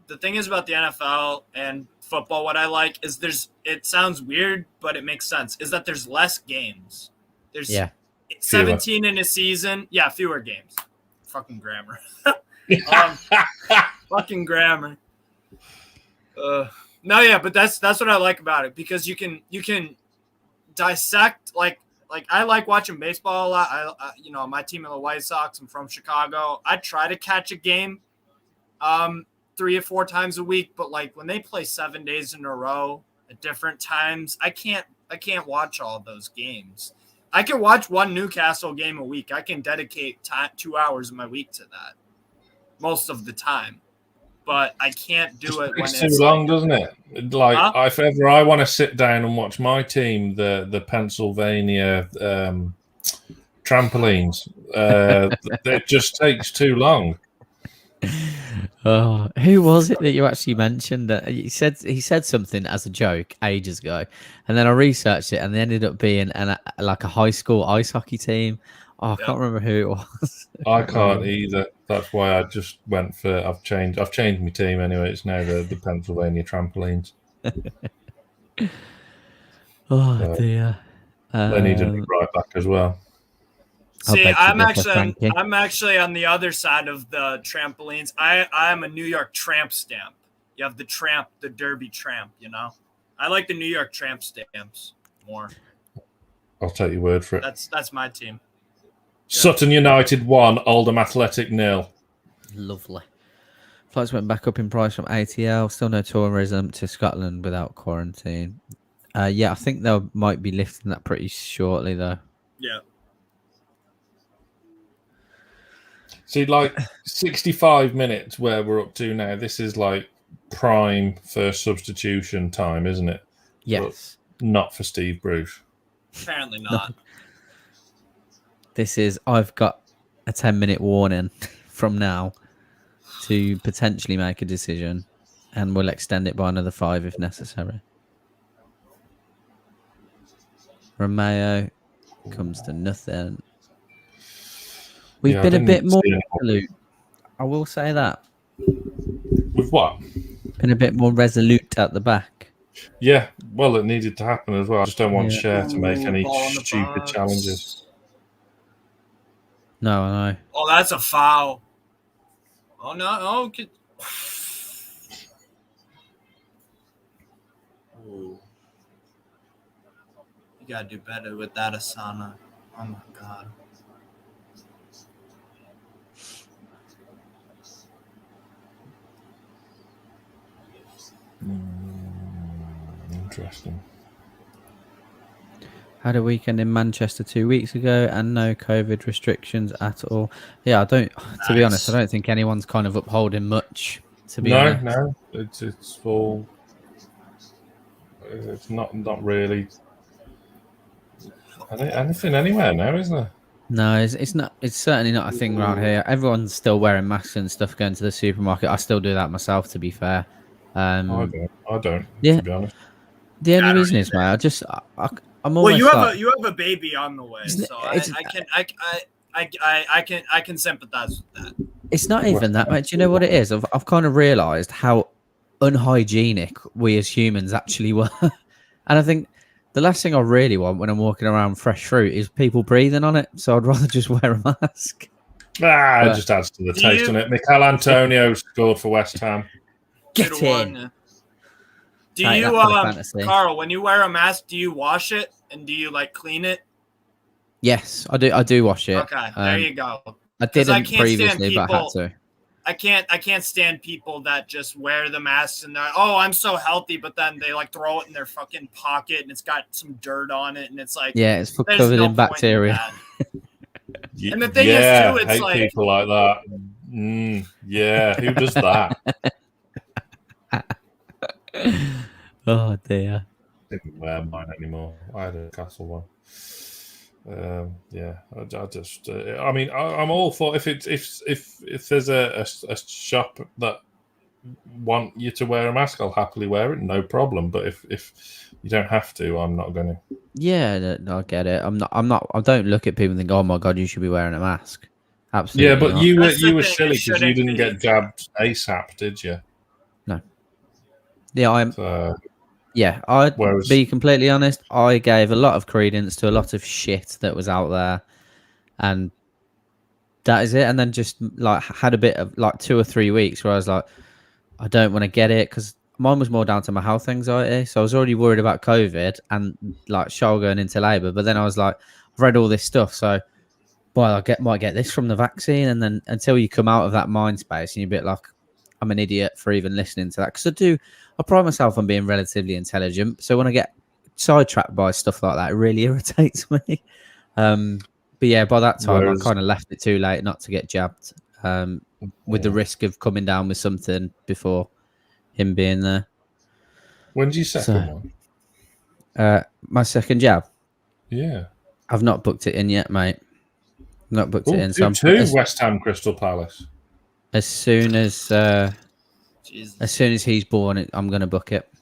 Speaker 6: The thing is about the NFL and football. What I like is it sounds weird, but it makes sense. Is that there's less games. There's 17 in a season. Yeah, fewer games. Fucking grammar. Fucking grammar. But that's what I like about it, because you can dissect like I like watching baseball a lot. I my team are the White Sox. I'm from Chicago. I try to catch a game 3 or 4 times a week, but like when they play 7 days in a row at different times, I can't watch all those games. I can watch one Newcastle game a week. I can dedicate 2 hours of my week to that most of the time, but I can't do it when it's
Speaker 3: too long, doesn't it? Like if ever I want to sit down and watch my team, the Pennsylvania trampolines, it just takes too long.
Speaker 4: Oh, who was it that you actually mentioned? He said something as a joke ages ago, and then I researched it, and they ended up being like a high school ice hockey team. Oh, I can't remember who it was.
Speaker 3: I can't either. That's why I just went for. I've changed my team anyway. It's now the Pennsylvania trampolines.
Speaker 4: Oh dear.
Speaker 3: They need a new right back as well.
Speaker 6: See, I'm actually on the other side of the trampolines. I'm a New York tramp stamp. You have the tramp, the Derby tramp, I like the New York tramp stamps more.
Speaker 3: I'll take your word for it.
Speaker 6: That's my team.
Speaker 3: Sutton United 1, Oldham Athletic 0.
Speaker 4: Lovely. Flights went back up in price from ATL. Still no tourism to Scotland without quarantine. I think they might be lifting that pretty shortly, though.
Speaker 6: Yeah.
Speaker 3: See, like 65 minutes where we're up to now, this is like prime first substitution time, isn't it?
Speaker 4: Yes.
Speaker 3: But not for Steve Bruce.
Speaker 6: Apparently not.
Speaker 4: This is, I've got a 10-minute warning from now to potentially make a decision, and we'll extend it by another 5 if necessary. Romeo comes to nothing. We've been a bit more resolute. I will say that.
Speaker 3: With what?
Speaker 4: Been a bit more resolute at the back.
Speaker 3: Yeah, well, it needed to happen as well. I just don't want Cher to make any stupid challenges.
Speaker 4: No, I know.
Speaker 6: Oh, that's a foul. Oh, no. Oh, okay. You got to do better with that, Asana. Oh, my God.
Speaker 3: Interesting.
Speaker 4: Had a weekend in Manchester 2 weeks ago and no COVID restrictions at all. Yeah, to be honest, I don't think anyone's kind of upholding much, to be honest.
Speaker 3: No, it's all, it's not really anything anywhere now, isn't there?
Speaker 4: No, it's not. It's certainly not a thing around here. Everyone's still wearing masks and stuff going to the supermarket. I still do that myself, to be fair.
Speaker 3: I don't.
Speaker 4: Yeah.
Speaker 3: To be honest.
Speaker 4: The only reason is, man, I'm almost.
Speaker 6: Well, you have a baby on the way, so I can sympathize with that.
Speaker 4: It's not even that, mate. Do you know what it is? I've kind of realised how unhygienic we as humans actually were, and I think the last thing I really want when I'm walking around fresh fruit is people breathing on it. So I'd rather just wear a mask.
Speaker 3: It just adds to the taste, doesn't it? Mikel Antonio scored for West Ham.
Speaker 4: Get in.
Speaker 6: Do you, Carl, when you wear a mask, do you wash it and do you like clean it?
Speaker 4: Yes, I do. I do wash it.
Speaker 6: Okay, there you go.
Speaker 4: I didn't previously, but I had to.
Speaker 6: I can't stand people that just wear the masks and they're I'm so healthy, but then they like throw it in their fucking pocket and it's got some dirt on it and it's like
Speaker 4: it's covered in bacteria.
Speaker 6: And the thing is too, it's
Speaker 3: hate
Speaker 6: like
Speaker 3: people like that. Yeah, who does that?
Speaker 4: Oh dear.
Speaker 3: I didn't wear mine anymore. I had a Castle one. I just. I mean, I'm all for if there's a shop that want you to wear a mask, I'll happily wear it, no problem. But if you don't have to, I'm not going to.
Speaker 4: Yeah, no, I get it. I'm not. I don't look at people and think, "Oh my god, you should be wearing a mask." Absolutely.
Speaker 3: Yeah, but
Speaker 4: not.
Speaker 3: you were silly because you didn't get jabbed ASAP, did you?
Speaker 4: No. Yeah, I'd be completely honest. I gave a lot of credence to a lot of shit that was out there, and that is it. And then just like had a bit of like 2 or 3 weeks where I was like, I don't want to get it because mine was more down to my health anxiety. So I was already worried about COVID and like Charlotte going into labour. But then I was like, I've read all this stuff, so I might get this from the vaccine. And then until you come out of that mind space, and you're a bit like, I'm an idiot for even listening to that because I pride myself on being relatively intelligent. So when I get sidetracked by stuff like that, it really irritates me. But yeah, by that time, I kind of left it too late not to get jabbed with the risk of coming down with something before him being there.
Speaker 3: When's your second one?
Speaker 4: My second jab?
Speaker 3: Yeah.
Speaker 4: I've not booked it in yet, mate. Not booked it in.
Speaker 3: So West Ham Crystal Palace.
Speaker 4: As soon as he's born, I'm going to book it.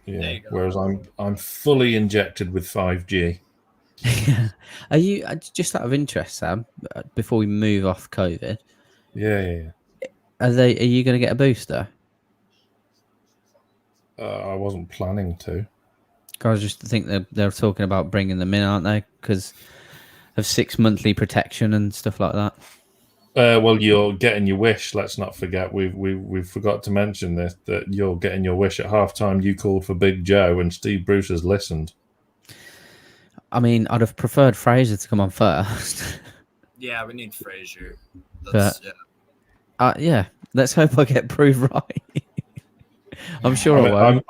Speaker 3: Yeah. Whereas I'm fully injected with 5G.
Speaker 4: Are you just out of interest, Sam? Before we move off COVID,
Speaker 3: yeah.
Speaker 4: Are you going to get a booster?
Speaker 3: I wasn't planning to.
Speaker 4: I just think they're talking about bringing them in, aren't they? Because of 6 monthly protection and stuff like that.
Speaker 3: Well, you're getting your wish. Let's not forget. We forgot to mention this, that you're getting your wish at halftime. You called for Big Joe, and Steve Bruce has listened.
Speaker 4: I mean, I'd have preferred Fraser to come on first.
Speaker 6: Yeah, we need Fraser.
Speaker 4: Yeah, let's hope I get proved right. I'm sure I will.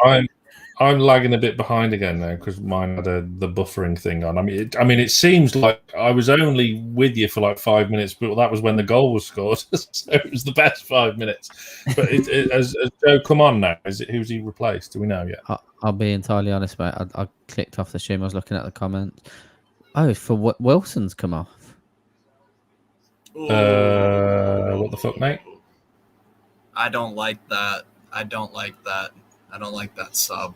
Speaker 3: I'm lagging a bit behind again now because mine had the buffering thing on. I mean, it seems like I was only with you for like 5 minutes, but that was when the goal was scored, so it was the best 5 minutes. But has Joe come on now? Who's he replaced? Do we know yet?
Speaker 4: I'll be entirely honest, mate. I clicked off the stream. I was looking at the comments. Oh, for what Wilson's come off.
Speaker 3: What the fuck, mate?
Speaker 6: I don't like that. I don't like that sub.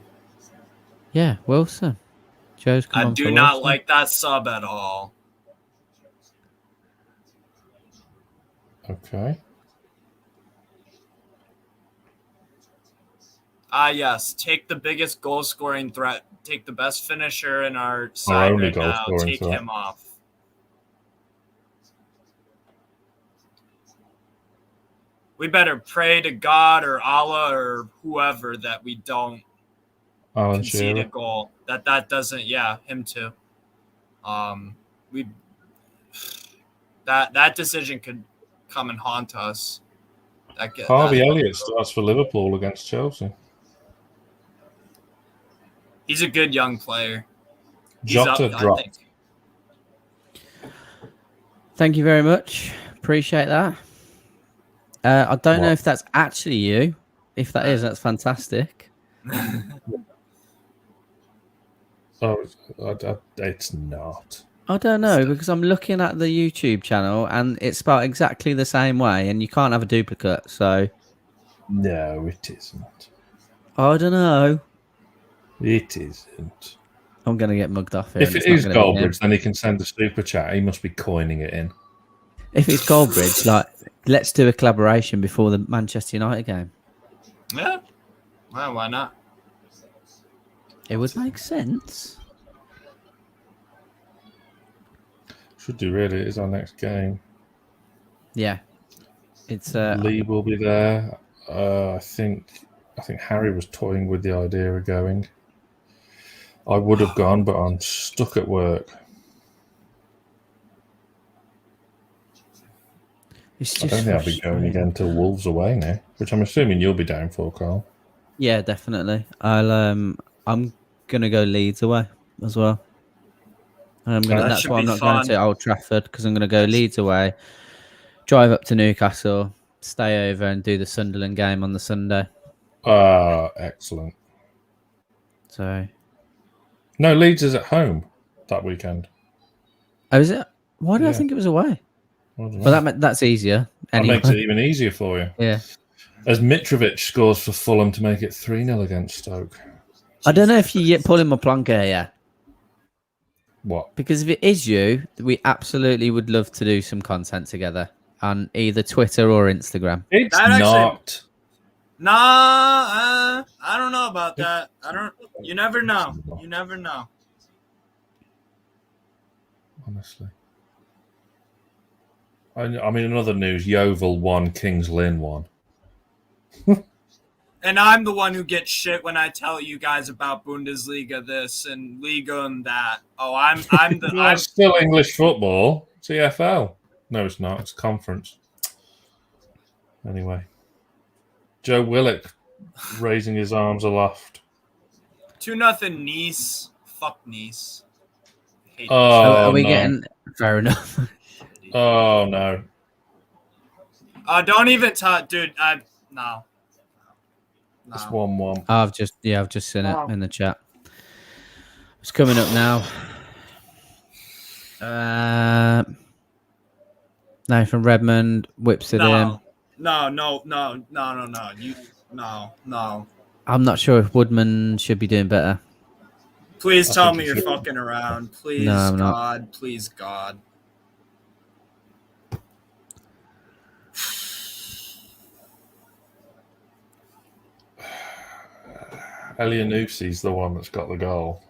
Speaker 4: Yeah, Wilson. Joe's come on.
Speaker 6: I do not like that sub at all.
Speaker 3: Okay.
Speaker 6: Yes. Take the biggest goal scoring threat. Take the best finisher in our side
Speaker 3: Our only
Speaker 6: right
Speaker 3: goal
Speaker 6: now.
Speaker 3: scoring
Speaker 6: Take
Speaker 3: threat.
Speaker 6: him off. We better pray to God or Allah or whoever that we don't
Speaker 3: Allan
Speaker 6: concede a
Speaker 3: Shearer.
Speaker 6: goal. That doesn't. Yeah, him too. That decision could come and haunt us.
Speaker 3: Harvey Elliott starts for Liverpool against Chelsea.
Speaker 6: He's a good young player.
Speaker 3: Jota dropped.
Speaker 4: Thank you very much. Appreciate that. I don't know
Speaker 3: What?
Speaker 4: if that's actually you. If that is, that's fantastic.
Speaker 3: Oh, it's not.
Speaker 4: I don't know because I'm looking at the YouTube channel and it's spelled exactly the same way, and you can't have a duplicate. So
Speaker 3: No, it isn't.
Speaker 4: I don't know.
Speaker 3: It isn't.
Speaker 4: I'm gonna get mugged off here.
Speaker 3: If it is Goldbridge, then he can send a super chat. He must be coining it in.
Speaker 4: If it's Goldbridge, like let's do a collaboration before the Manchester United game.
Speaker 6: Yeah. Well, why not?
Speaker 4: It would make sense.
Speaker 3: Should do really. It is our next game.
Speaker 4: Yeah, it's
Speaker 3: Lee will be there. I think Harry was toying with the idea of going. I would have gone, but I'm stuck at work.
Speaker 4: It's
Speaker 3: I don't think I'll be going again till Wolves away now, which I'm assuming you'll be down for, Carl.
Speaker 4: Yeah, definitely. I'm gonna go Leeds away as well. And that's
Speaker 6: should
Speaker 4: why I'm
Speaker 6: be
Speaker 4: not going
Speaker 6: fun.
Speaker 4: to Old Trafford, because I'm gonna go Leeds away, drive up to Newcastle, stay over, and do the Sunderland game on the Sunday.
Speaker 3: Excellent.
Speaker 4: So,
Speaker 3: No, Leeds is at home that weekend.
Speaker 4: oh, is it? Why did I
Speaker 3: Yeah.
Speaker 4: think it was away?
Speaker 3: I don't know.
Speaker 4: Well, that's easier.
Speaker 3: That
Speaker 4: Anyway.
Speaker 3: makes it even easier for you.
Speaker 4: Yeah.
Speaker 3: As Mitrovic scores for Fulham to make it 3-0 against Stoke.
Speaker 4: I don't know if you yet pulling my plonk here, yeah.
Speaker 3: What?
Speaker 4: Because if it is you, we absolutely would love to do some content together on either Twitter or Instagram.
Speaker 3: It's
Speaker 6: That actually-
Speaker 3: not.
Speaker 6: Nah, I don't know about that. You never know. You never know.
Speaker 3: Honestly. I mean, in other news, Yeovil won, Kings Lynn won.
Speaker 6: And I'm the one who gets shit when I tell you guys about Bundesliga this and Liga and that. Oh, I'm
Speaker 3: It's still English football. CFL. No, it's not. It's conference. Anyway. Joe Willock raising his arms aloft.
Speaker 6: 2-0 Nice. Fuck Nice. Hate
Speaker 3: Oh,
Speaker 4: Are we
Speaker 3: no.
Speaker 4: getting... Fair enough.
Speaker 3: Oh, no.
Speaker 6: don't even talk, dude. No.
Speaker 3: It's 1-1.
Speaker 4: I've just seen it in the chat. It's coming up now. Nathan Redmond whips it in.
Speaker 6: No. No.
Speaker 4: I'm not sure if Woodman should be doing better.
Speaker 6: Please
Speaker 3: I
Speaker 6: tell
Speaker 3: think
Speaker 6: me
Speaker 3: he
Speaker 6: you're
Speaker 3: should.
Speaker 6: fucking around. Please,
Speaker 4: No, I'm not.
Speaker 6: God. Please, God.
Speaker 3: Elianussi's the one that's got the goal.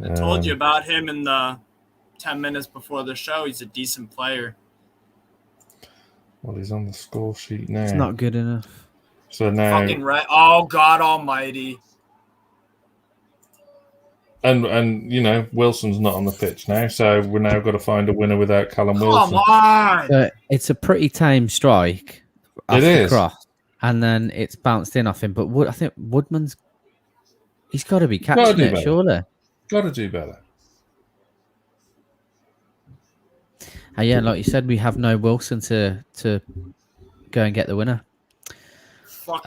Speaker 6: I told you about him in the 10 minutes before the show. He's a decent player.
Speaker 3: Well, he's on the score sheet now.
Speaker 4: It's not good enough.
Speaker 3: So now,
Speaker 6: Fucking right. Oh, God almighty.
Speaker 3: and you know, Wilson's not on the pitch now, so we're now got to find a winner without Callum
Speaker 6: Come
Speaker 3: Wilson.
Speaker 6: on.
Speaker 4: It's a pretty tame strike. Off
Speaker 3: It
Speaker 4: the
Speaker 3: is.
Speaker 4: cross. and then it's bounced in off him. But I think he's got to be
Speaker 3: Gotta
Speaker 4: catching
Speaker 3: do
Speaker 4: it,
Speaker 3: better.
Speaker 4: surely.
Speaker 3: Got to do better.
Speaker 4: And yeah, like you said, we have no Wilson to go and get the winner.
Speaker 6: Fuck.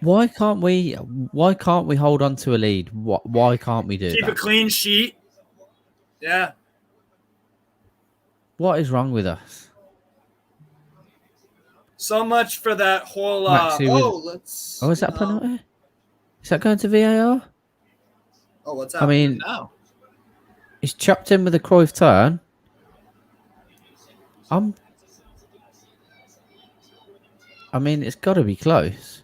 Speaker 4: Why can't we hold on to a lead? Why can't we do
Speaker 6: Keep
Speaker 4: that?
Speaker 6: a clean sheet. Yeah.
Speaker 4: What is wrong with us?
Speaker 6: So much for that whole.
Speaker 4: Maxi is that a penalty? Is that going to VAR?
Speaker 6: Oh, what's
Speaker 4: I
Speaker 6: happening
Speaker 4: mean,
Speaker 6: now?
Speaker 4: he's chopped in with a Cruyff turn. I mean, it's got to be close.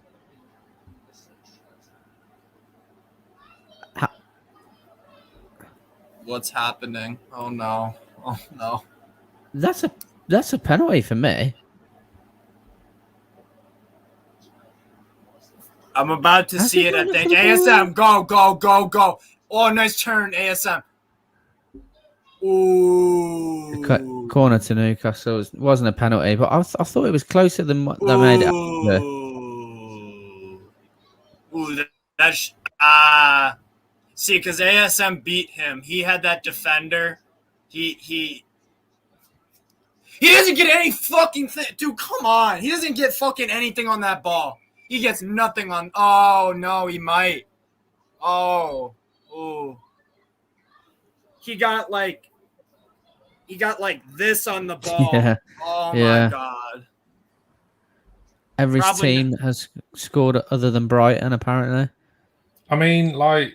Speaker 6: What's happening? Oh no! Oh no!
Speaker 4: That's a penalty for me.
Speaker 6: I'm about to see it. I think ASM. Go! Oh, nice turn, ASM. Ooh.
Speaker 4: Corner to Newcastle. It wasn't a penalty, but I thought it was closer than what they made it.
Speaker 6: Ooh, that's see, because ASM beat him. He had that defender. He doesn't get any fucking thing. Dude, come on. He doesn't get fucking anything on that ball. He gets nothing on. Oh no, he might. Oh, ooh. He got like this on the ball.
Speaker 4: Yeah.
Speaker 6: Oh
Speaker 4: Yeah.
Speaker 6: my god.
Speaker 4: Every
Speaker 6: Probably
Speaker 4: team has scored other than Brighton, apparently.
Speaker 3: I mean, like,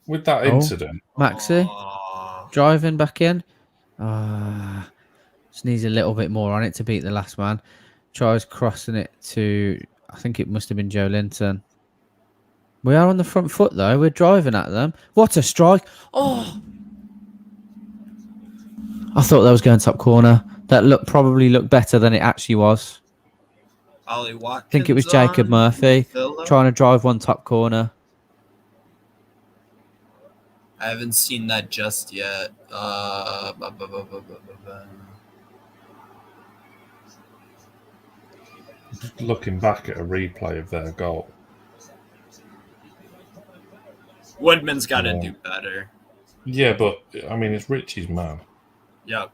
Speaker 3: with that incident.
Speaker 4: Maxi
Speaker 6: Oh.
Speaker 4: driving back in. Just needs a little bit more on it to beat the last man. Tries crossing it to, I think it must have been Joe Linton. We are on the front foot, though. We're driving at them. What a strike. Oh! I thought that was going top corner. That probably looked better than it actually was.
Speaker 6: Ollie Watkins.
Speaker 4: I think it was Jacob Murphy trying to drive one top corner.
Speaker 6: I haven't seen that just yet.
Speaker 3: Just looking back at a replay of their goal.
Speaker 6: Woodman's got to do better.
Speaker 3: Yeah, but I mean, it's Richie's man.
Speaker 6: Yep.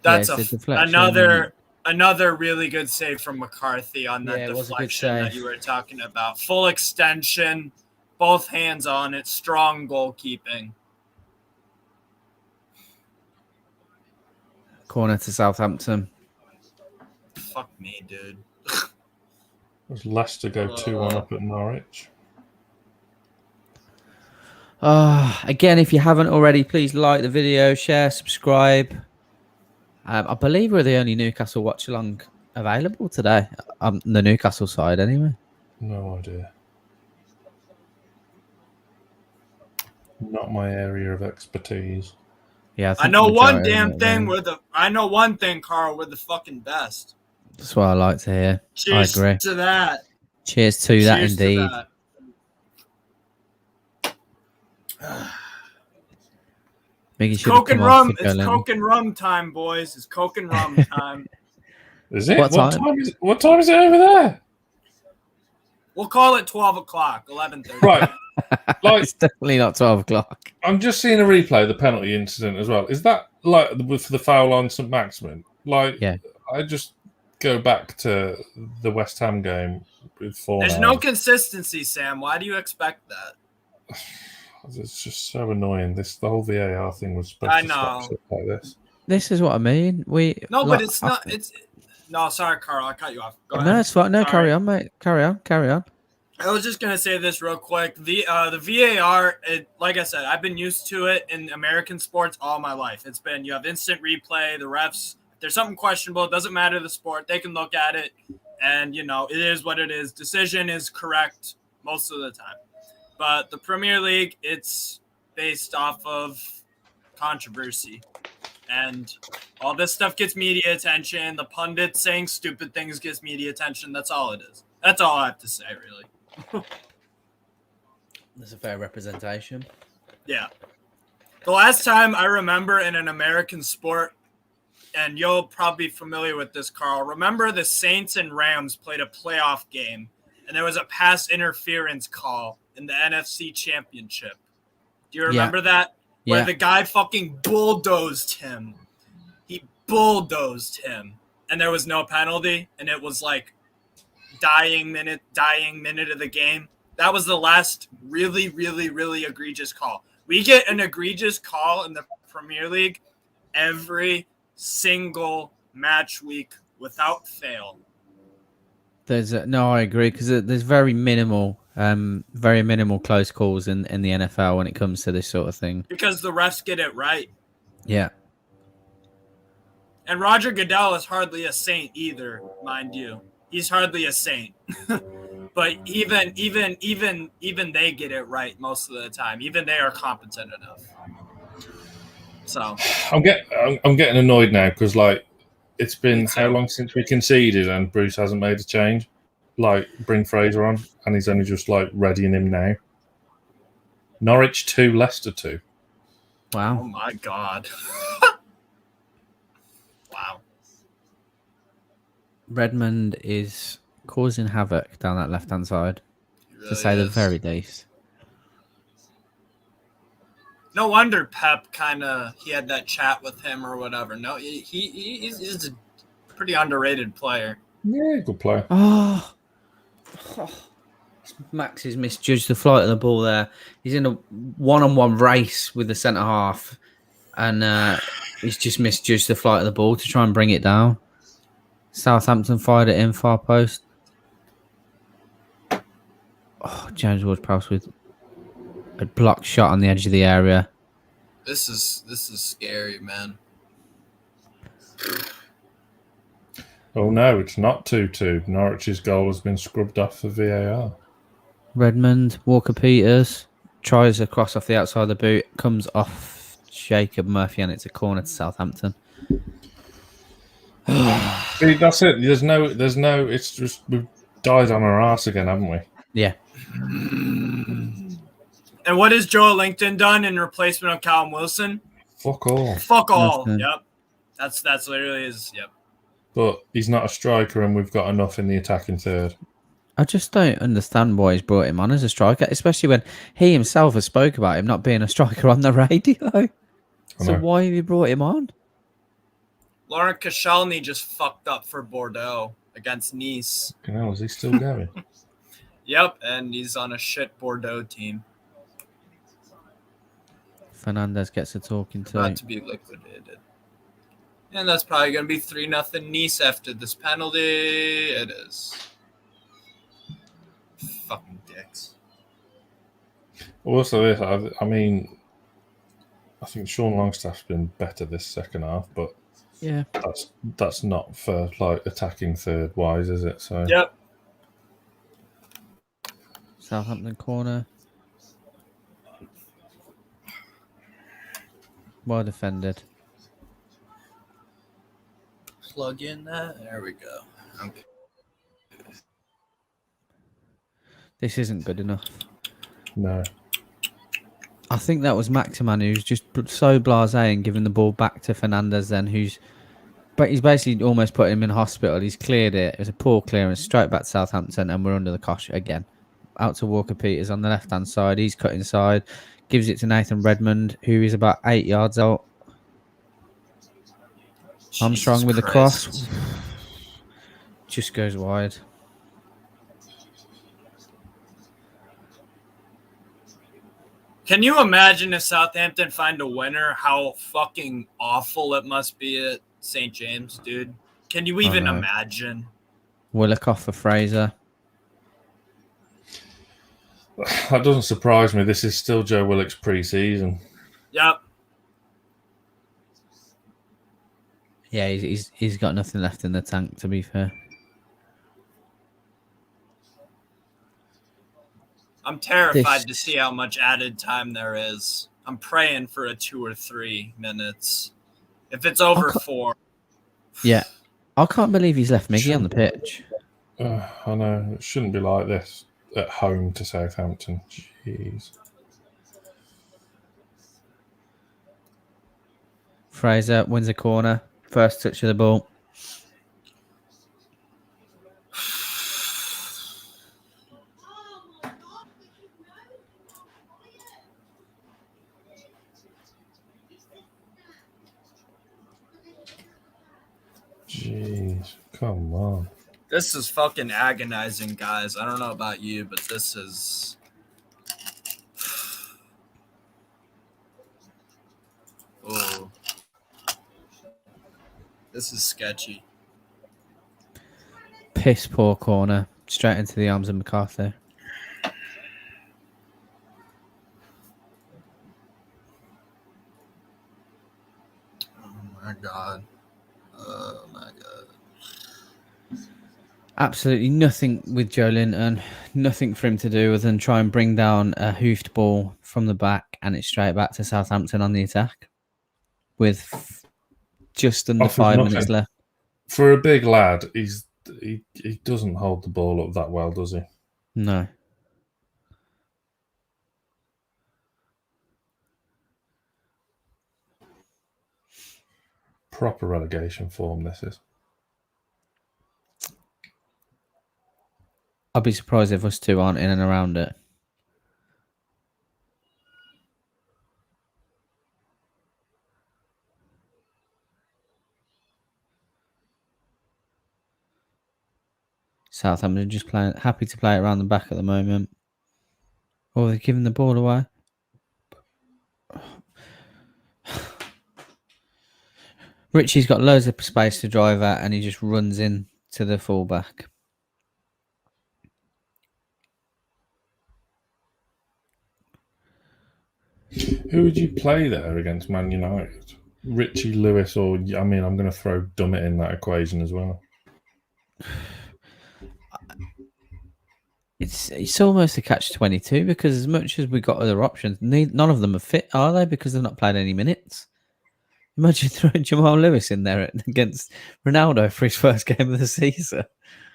Speaker 6: That's another really good save from McCarthy on that deflection that you were talking about. Full extension, both hands on it, strong goalkeeping.
Speaker 4: Corner to Southampton.
Speaker 6: Fuck me, dude.
Speaker 3: Was Leicester go 2-1 up at Norwich?
Speaker 4: Again, if you haven't already, please like the video, share, subscribe. I believe we're the only Newcastle watch along available today. The Newcastle side, anyway.
Speaker 3: No idea. Not my area of expertise.
Speaker 4: Yeah,
Speaker 6: I know one damn thing. I know one thing, Carl. We're the fucking best.
Speaker 4: That's what I like to hear.
Speaker 6: Cheers
Speaker 4: I agree.
Speaker 6: to that.
Speaker 4: Cheers to that, indeed.
Speaker 6: It's Coke and rum. It's Coke and rum time, boys. It's Coke and rum time.
Speaker 3: Is it? What time is it over there?
Speaker 6: We'll call it 12 o'clock, 11:30.
Speaker 3: Right. Like,
Speaker 4: it's definitely not 12 o'clock.
Speaker 3: I'm just seeing a replay of the penalty incident as well. Is that like for the foul on Saint-Maximin? Like, yeah. I just go back to the West Ham game with 4.
Speaker 6: There's no consistency, Sam. Why do you expect that?
Speaker 3: It's just so annoying. The whole VAR thing was supposed to stop shit like this.
Speaker 4: This is what I mean.
Speaker 6: But it's not. No, sorry, Carl. I cut you off. Go ahead.
Speaker 4: No, it's fine. No, carry on, mate. Carry on.
Speaker 6: I was just gonna say this real quick. The VAR, like I said, I've been used to it in American sports all my life. It's been you have instant replay. The refs, if there's something questionable, it doesn't matter the sport. They can look at it, and it is what it is. Decision is correct most of the time. But the Premier League, it's based off of controversy. And all this stuff gets media attention. The pundits saying stupid things gets media attention. That's all it is. That's all I have to say, really.
Speaker 4: That's a fair representation.
Speaker 6: Yeah. The last time I remember in an American sport and you'll probably be familiar with this, Carl. Remember the Saints and Rams played a playoff game, and there was a pass interference call in the NFC Championship. Do you remember that? Where the guy fucking bulldozed him. He bulldozed him, and there was no penalty, and it was like dying minute of the game. That was the last really, really, really egregious call. We get an egregious call in the Premier League every single match week without fail.
Speaker 4: I agree, because there's very minimal close calls in the NFL when it comes to this sort of thing.
Speaker 6: Because the refs get it right.
Speaker 4: Yeah.
Speaker 6: And Roger Goodell is hardly a saint either, mind you. He's hardly a saint. But even they get it right most of the time. Even they are competent enough. So
Speaker 3: I'm getting annoyed now because like it's been how long since we conceded and Bruce hasn't made a change. Like bring Fraser on and he's only just like readying him now. Norwich 2, Leicester 2.
Speaker 4: Wow.
Speaker 6: Oh my God. Wow.
Speaker 4: Redmond is causing havoc down that left-hand side,
Speaker 6: Really
Speaker 4: to say the
Speaker 6: is.
Speaker 4: very least.
Speaker 6: No wonder Pep he had that chat with him or whatever. No, he's a pretty underrated player.
Speaker 3: Yeah, good player.
Speaker 4: Oh. Max has misjudged the flight of the ball there. He's in a one-on-one race with the centre-half, and he's just misjudged the flight of the ball to try and bring it down. Southampton fired it in, far post. Oh, James Ward-Prowse with a blocked shot on the edge of the area.
Speaker 6: This is scary, man.
Speaker 3: Oh no, it's not 2-2. Norwich's goal has been scrubbed off for VAR.
Speaker 4: Redmond, Walker-Peters tries a cross off the outside of the boot, comes off Jacob Murphy, and it's a corner to Southampton.
Speaker 3: See, that's it. There's no. It's just we've died on our arse again, haven't we?
Speaker 4: Yeah.
Speaker 6: And what has Joe Lincoln done in replacement of Callum Wilson?
Speaker 3: Fuck all.
Speaker 6: Fuck all.
Speaker 4: Nothing.
Speaker 6: Yep. That's literally his. Yep.
Speaker 3: But he's not a striker, and we've got enough in the attacking third.
Speaker 4: I just don't understand why he's brought him on as a striker, especially when he himself has spoke about him not being a striker on the radio. So why have you brought him on?
Speaker 6: Laurent Koscielny just fucked up for Bordeaux against Nice.
Speaker 3: Is he still going?
Speaker 6: Yep, and he's on a shit Bordeaux team.
Speaker 4: Fernandez gets a talking to.
Speaker 6: About to be liquidated. And that's probably going to be 3-0 Nice after this penalty. It is. Fucking dicks.
Speaker 3: Also, I mean, I think Sean Longstaff's been better this second half, but
Speaker 4: Yeah.
Speaker 3: that's not for like attacking third wise, is it? So
Speaker 6: Yep.
Speaker 4: Southampton corner. Well defended.
Speaker 6: Plug in that. There we go. Okay.
Speaker 4: This isn't good enough.
Speaker 3: no.
Speaker 4: I think that was Maximin who's just so blasé and giving the ball back to Fernandez then, but he's basically almost put him in hospital. He's cleared it. It was a poor clearance, straight back to Southampton, and we're under the cosh again. Out to Walker-Peters on the left-hand side. He's cut inside, gives it to Nathan Redmond, who is about 8 yards out. Armstrong
Speaker 6: Jesus
Speaker 4: with the
Speaker 6: Christ.
Speaker 4: cross. Just goes wide.
Speaker 6: Can you imagine if Southampton find a winner, how fucking awful it must be at St. James, dude? Can you even
Speaker 4: know.
Speaker 6: imagine?
Speaker 4: Willock for Fraser.
Speaker 3: That doesn't surprise me. This is still Joe Willock's pre-season.
Speaker 6: Yep.
Speaker 4: Yeah, he's got nothing left in the tank, to be fair.
Speaker 6: I'm terrified to see how much added time there is. I'm praying for a 2 or 3 minutes. If it's over 4.
Speaker 4: Yeah. I can't believe he's left Miggy on the pitch.
Speaker 3: I know. It shouldn't be like this at home to Southampton. Jeez.
Speaker 4: Fraser wins a corner. First touch of the ball.
Speaker 3: Jeez, come on.
Speaker 6: This is fucking agonizing, guys. I don't know about you, but this is... Oh. This is sketchy.
Speaker 4: Piss poor corner. Straight into the arms of McCarthy.
Speaker 6: Oh my god. Oh my god.
Speaker 4: Absolutely nothing with Joe Linton. Nothing for him to do other than try and bring down a hoofed ball from the back, and it's straight back to Southampton on the attack with just under
Speaker 3: Offers
Speaker 4: 5
Speaker 3: nothing.
Speaker 4: minutes left.
Speaker 3: For a big lad, he doesn't hold the ball up that well, does he?
Speaker 4: No.
Speaker 3: Proper relegation form, this is.
Speaker 4: I'd be surprised if us two aren't in and around it. Southampton just happy to play it around the back at the moment. Oh, they're giving the ball away. Richie's got loads of space to drive at, and he just runs in to the fullback.
Speaker 3: Who would you play there against Man United? Richie, Lewis, or I mean, I'm going to throw Dummett in that equation as well.
Speaker 4: It's almost a catch-22 because as much as we got other options, none of them are fit, are they? Because they've not played any minutes. Imagine throwing Jamal Lewis in there against Ronaldo for his first game of the season.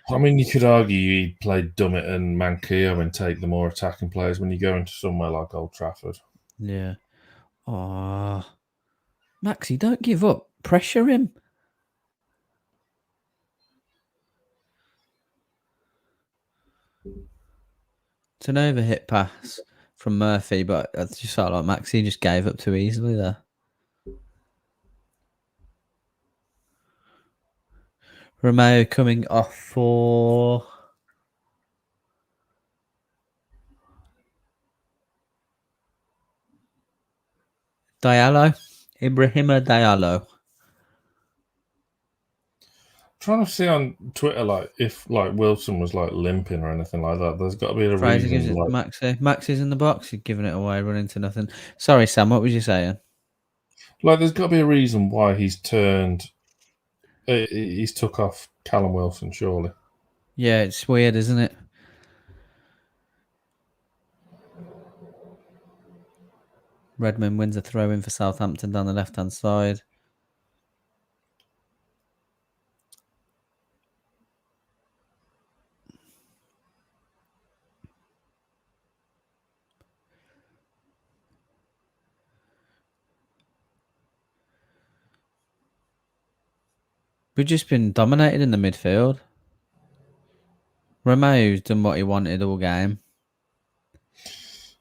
Speaker 3: I mean, you could argue you'd play Dummett and Manquillo and take the more attacking players when you go into somewhere like Old Trafford.
Speaker 4: Yeah. Oh, Maxi, don't give up. Pressure him. It's an overhit pass from Murphy, but I just felt like Maxi just gave up too easily there. Romeo coming off for Diallo. Ibrahima Diallo.
Speaker 3: Trying to see on Twitter, like if like Wilson was like limping or anything like that. There's got to be a
Speaker 4: Fraser gives
Speaker 3: reason.
Speaker 4: it to
Speaker 3: Like,
Speaker 4: Maxi. Maxi's in the box. He's giving it away, running to nothing. Sorry, Sam. What was you saying?
Speaker 3: there's got to be a reason why he's turned. He's took off Callum Wilson, surely.
Speaker 4: Yeah, it's weird, isn't it? Redmond wins a throw in for Southampton down the left-hand side. We've just been dominated in the midfield. Romeo's done what he wanted all game.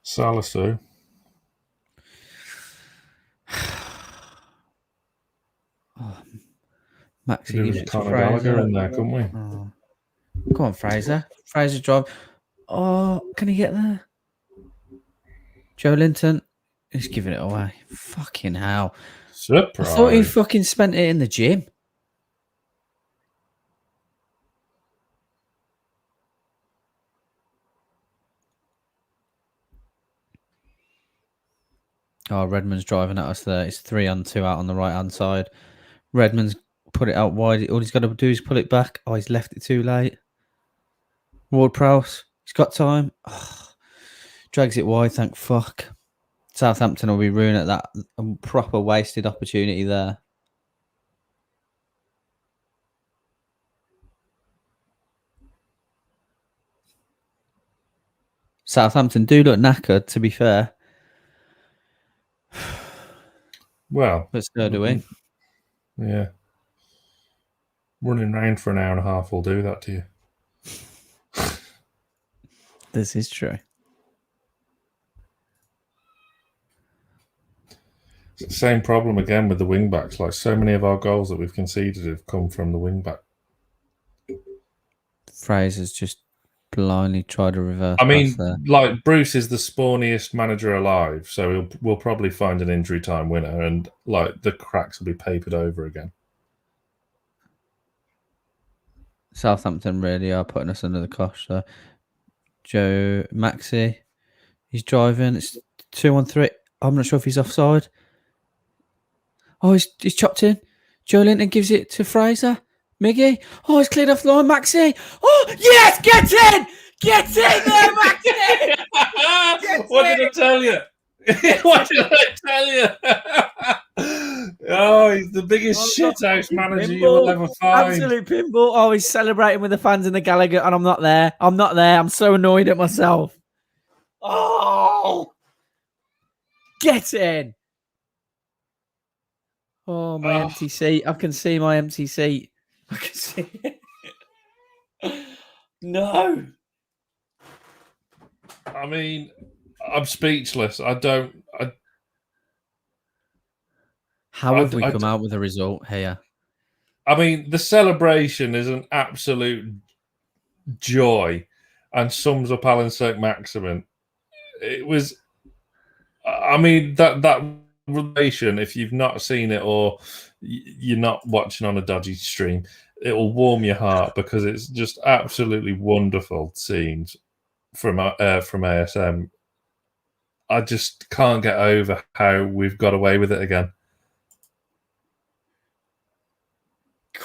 Speaker 3: Salisu.
Speaker 4: Maxi
Speaker 3: Give
Speaker 4: gives
Speaker 3: us
Speaker 4: it to
Speaker 3: Conor
Speaker 4: Fraser.
Speaker 3: Gallagher in there, couldn't we?
Speaker 4: Oh. Come on, Fraser. Fraser drive. Oh, can he get there? Joe Linton. He's giving it away. Fucking hell.
Speaker 3: Surprise.
Speaker 4: I thought he fucking spent it in the gym. Oh, Redmond's driving at us there. It's 3-on-2 out on the right-hand side. Redmond's put it out wide. All he's got to do is pull it back. Oh, he's left it too late. Ward-Prowse. He's got time. Oh, drags it wide, thank fuck. Southampton will be ruined at that proper wasted opportunity there. Southampton do look knackered, to be fair.
Speaker 3: Well,
Speaker 4: But so do we.
Speaker 3: yeah. Running around for an hour and a half will do that to you.
Speaker 4: This is true.
Speaker 3: Same problem again with the wing backs. Like so many of our goals that we've conceded have come from the wing back.
Speaker 4: Fraser's just blindly tried to reverse.
Speaker 3: I mean,
Speaker 4: pass there.
Speaker 3: like Bruce is the spawniest manager alive, so we'll probably find an injury time winner, and like the cracks will be papered over again.
Speaker 4: Southampton really are putting us under the cosh. So Joe Maxi, he's driving. It's 2-1-3. I'm not sure if he's offside. Oh, he's chopped in. Joe Linton gives it to Fraser. Miggy. Oh, he's cleared off the line. Maxi. Oh, yes! Get in! Get in there, Maxi!
Speaker 3: What did I tell you? What did I tell you? Oh, he's the biggest shithouse manager you'll ever find.
Speaker 4: Absolute pinball. Oh, he's celebrating with the fans in the Gallagher, and I'm not there. I'm not there. I'm so annoyed at myself. Oh! Get in! Oh, my empty seat. I can see my empty seat. I can see it. No.
Speaker 3: I mean, I'm speechless. How
Speaker 4: have we come out with a result here?
Speaker 3: I mean, the celebration is an absolute joy and sums up Allan Saint-Maximin. It was, I mean, that relation, if you've not seen it or you're not watching on a dodgy stream, it will warm your heart because it's just absolutely wonderful scenes from ASM. I just can't get over how we've got away with it again.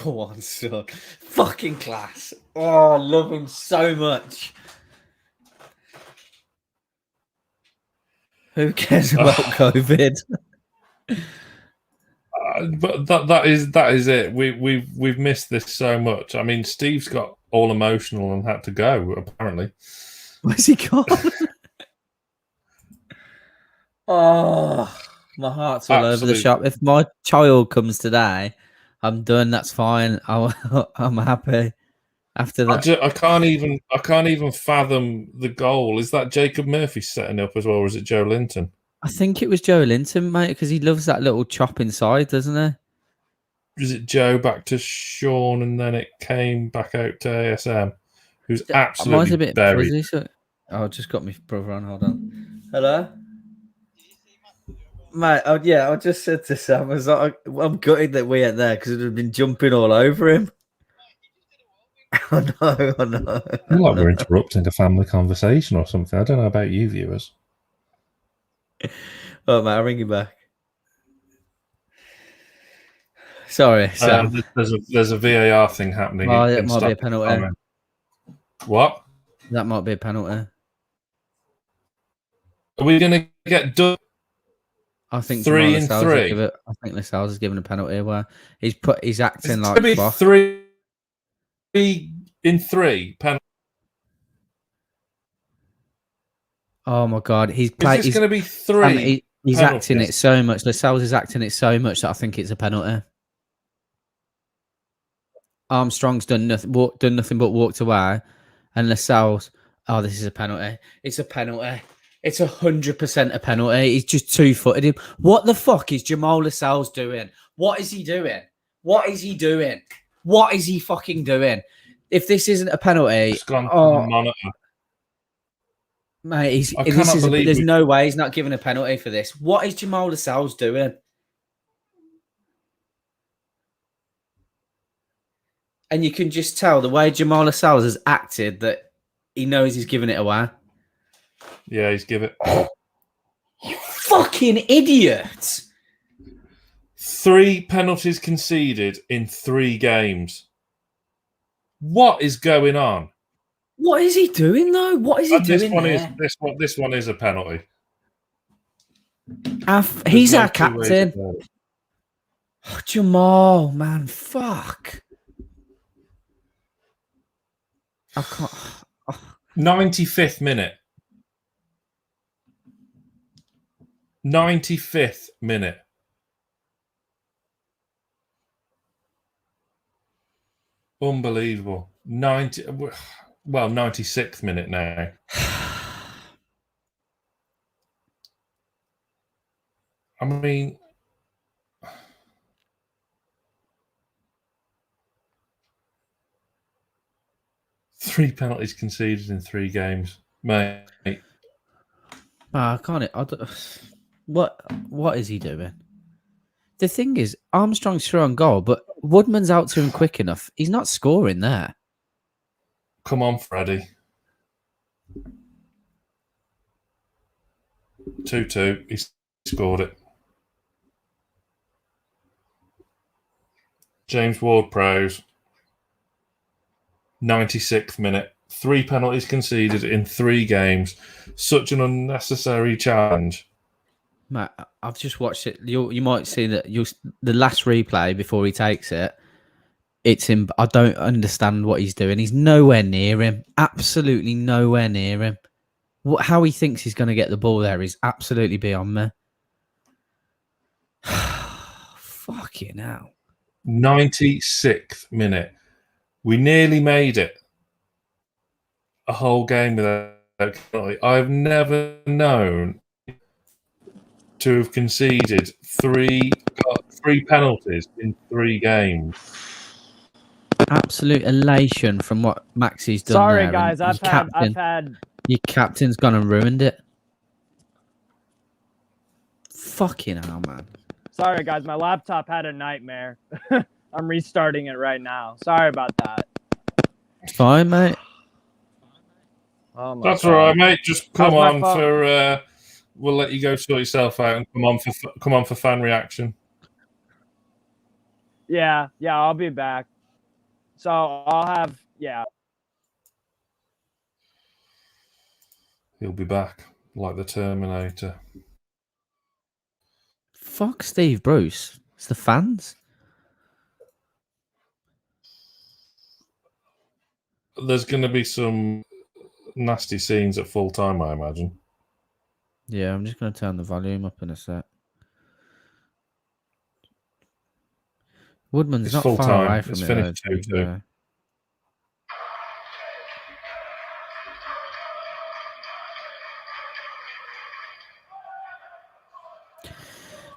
Speaker 4: Go on, son. Fucking class. Oh, I love him so much. Who cares about COVID?
Speaker 3: But that is it. We've missed this so much. I mean, Steve's got all emotional and had to go. Apparently,
Speaker 4: Where's he gone? Oh, my heart's all over the shop. If my child comes today, I'm done. That's fine. I'm happy. After that,
Speaker 3: I can't even fathom the goal. Is that Jacob Murphy setting up as well, or is it Joe Linton?
Speaker 4: I think it was Joe Linton, mate, because he loves that little chop inside, doesn't he?
Speaker 3: Is it Joe back to Sean and then it came back out to ASM, who's absolutely
Speaker 4: Mine's a bit
Speaker 3: buried.
Speaker 4: fuzzy, so... Oh, I just got my brother on. Hold on. Hello? Mate, I just said to Sam, I was like, I'm gutted that we ain't there because it would have been jumping all over him. I know.
Speaker 3: I feel like we're interrupting a family conversation or something. I don't know about you viewers.
Speaker 4: Oh, mate, I'll ring you back. Sorry, Sam.
Speaker 3: There's a VAR thing happening.
Speaker 4: Oh, it might be a penalty.
Speaker 3: What?
Speaker 4: That might be a penalty.
Speaker 3: Are we going to get done?
Speaker 4: I think
Speaker 3: 3 and 3.
Speaker 4: I think Lascelles has given a penalty where he's acting
Speaker 3: It's
Speaker 4: like
Speaker 3: going to be 3 in 3 penalty.
Speaker 4: Oh my god, he's
Speaker 3: going to be 3.
Speaker 4: He's acting it so much. Lascelles is acting it so much that I think it's a penalty. Armstrong's done nothing but walked away, and Lascelles. Oh, this is a penalty. It's a penalty. It's 100% a penalty. He's just 2-footed him. What the fuck is Jamal Lascelles doing? What is he doing? What is he doing? What is he fucking doing? If this isn't a penalty,
Speaker 3: It's gone to the monitor.
Speaker 4: Mate, there's no way he's not giving a penalty for this. What is Jamal Lascelles doing? And you can just tell the way Jamal Lascelles has acted that he knows he's giving it away.
Speaker 3: Yeah, he's give it.
Speaker 4: You fucking idiot!
Speaker 3: 3 penalties conceded in 3 games. What is going on?
Speaker 4: What is he doing though? What is he doing there?
Speaker 3: This one is a penalty.
Speaker 4: He's our captain. Oh, Jamal, man, fuck. I can't.
Speaker 3: 95th minute. 95th minute. Unbelievable. 96th minute now. I mean, three penalties conceded in 3 games, mate.
Speaker 4: I can't. What is he doing? The thing is, Armstrong's through on goal, but Woodman's out to him quick enough. He's not scoring there.
Speaker 3: Come on, Freddie. 2-2. He scored it. James Ward-Prowse. 96th minute. 3 penalties conceded in 3 games. Such an unnecessary challenge.
Speaker 4: Matt, I've just watched it. You might see that the last replay before he takes it. It's him. I don't understand what he's doing. He's nowhere near him. Absolutely nowhere near him. How he thinks he's going to get the ball there is absolutely beyond me. Fucking hell.
Speaker 3: 96th minute. We nearly made it. A whole game without penalty. I've never known to have conceded three penalties in 3 games.
Speaker 4: Absolute elation from what Maxi's done.
Speaker 5: Sorry,
Speaker 4: there.
Speaker 5: guys. I've had.
Speaker 4: Your captain's gone and ruined it. Fucking hell, man.
Speaker 5: Sorry, guys. My laptop had a nightmare. I'm restarting it right now. Sorry about that.
Speaker 4: Fine, mate.
Speaker 5: Oh my
Speaker 3: That's
Speaker 5: God.
Speaker 3: all right, mate. Just come
Speaker 5: How's my
Speaker 3: on
Speaker 5: phone?
Speaker 3: for. We'll let you go sort yourself out and come on for fan reaction.
Speaker 5: Yeah, I'll be back. So I'll have,
Speaker 3: He'll be back like the Terminator.
Speaker 4: Fuck Steve Bruce. It's the fans.
Speaker 3: There's going to be some nasty scenes at full time, I imagine.
Speaker 4: Yeah, I'm just going to turn the volume up in a sec. Woodman's
Speaker 3: It's
Speaker 4: not
Speaker 3: full
Speaker 4: far
Speaker 3: time.
Speaker 4: away from
Speaker 3: It's
Speaker 4: it.
Speaker 3: finished
Speaker 4: though,
Speaker 3: 2-2.
Speaker 4: yeah.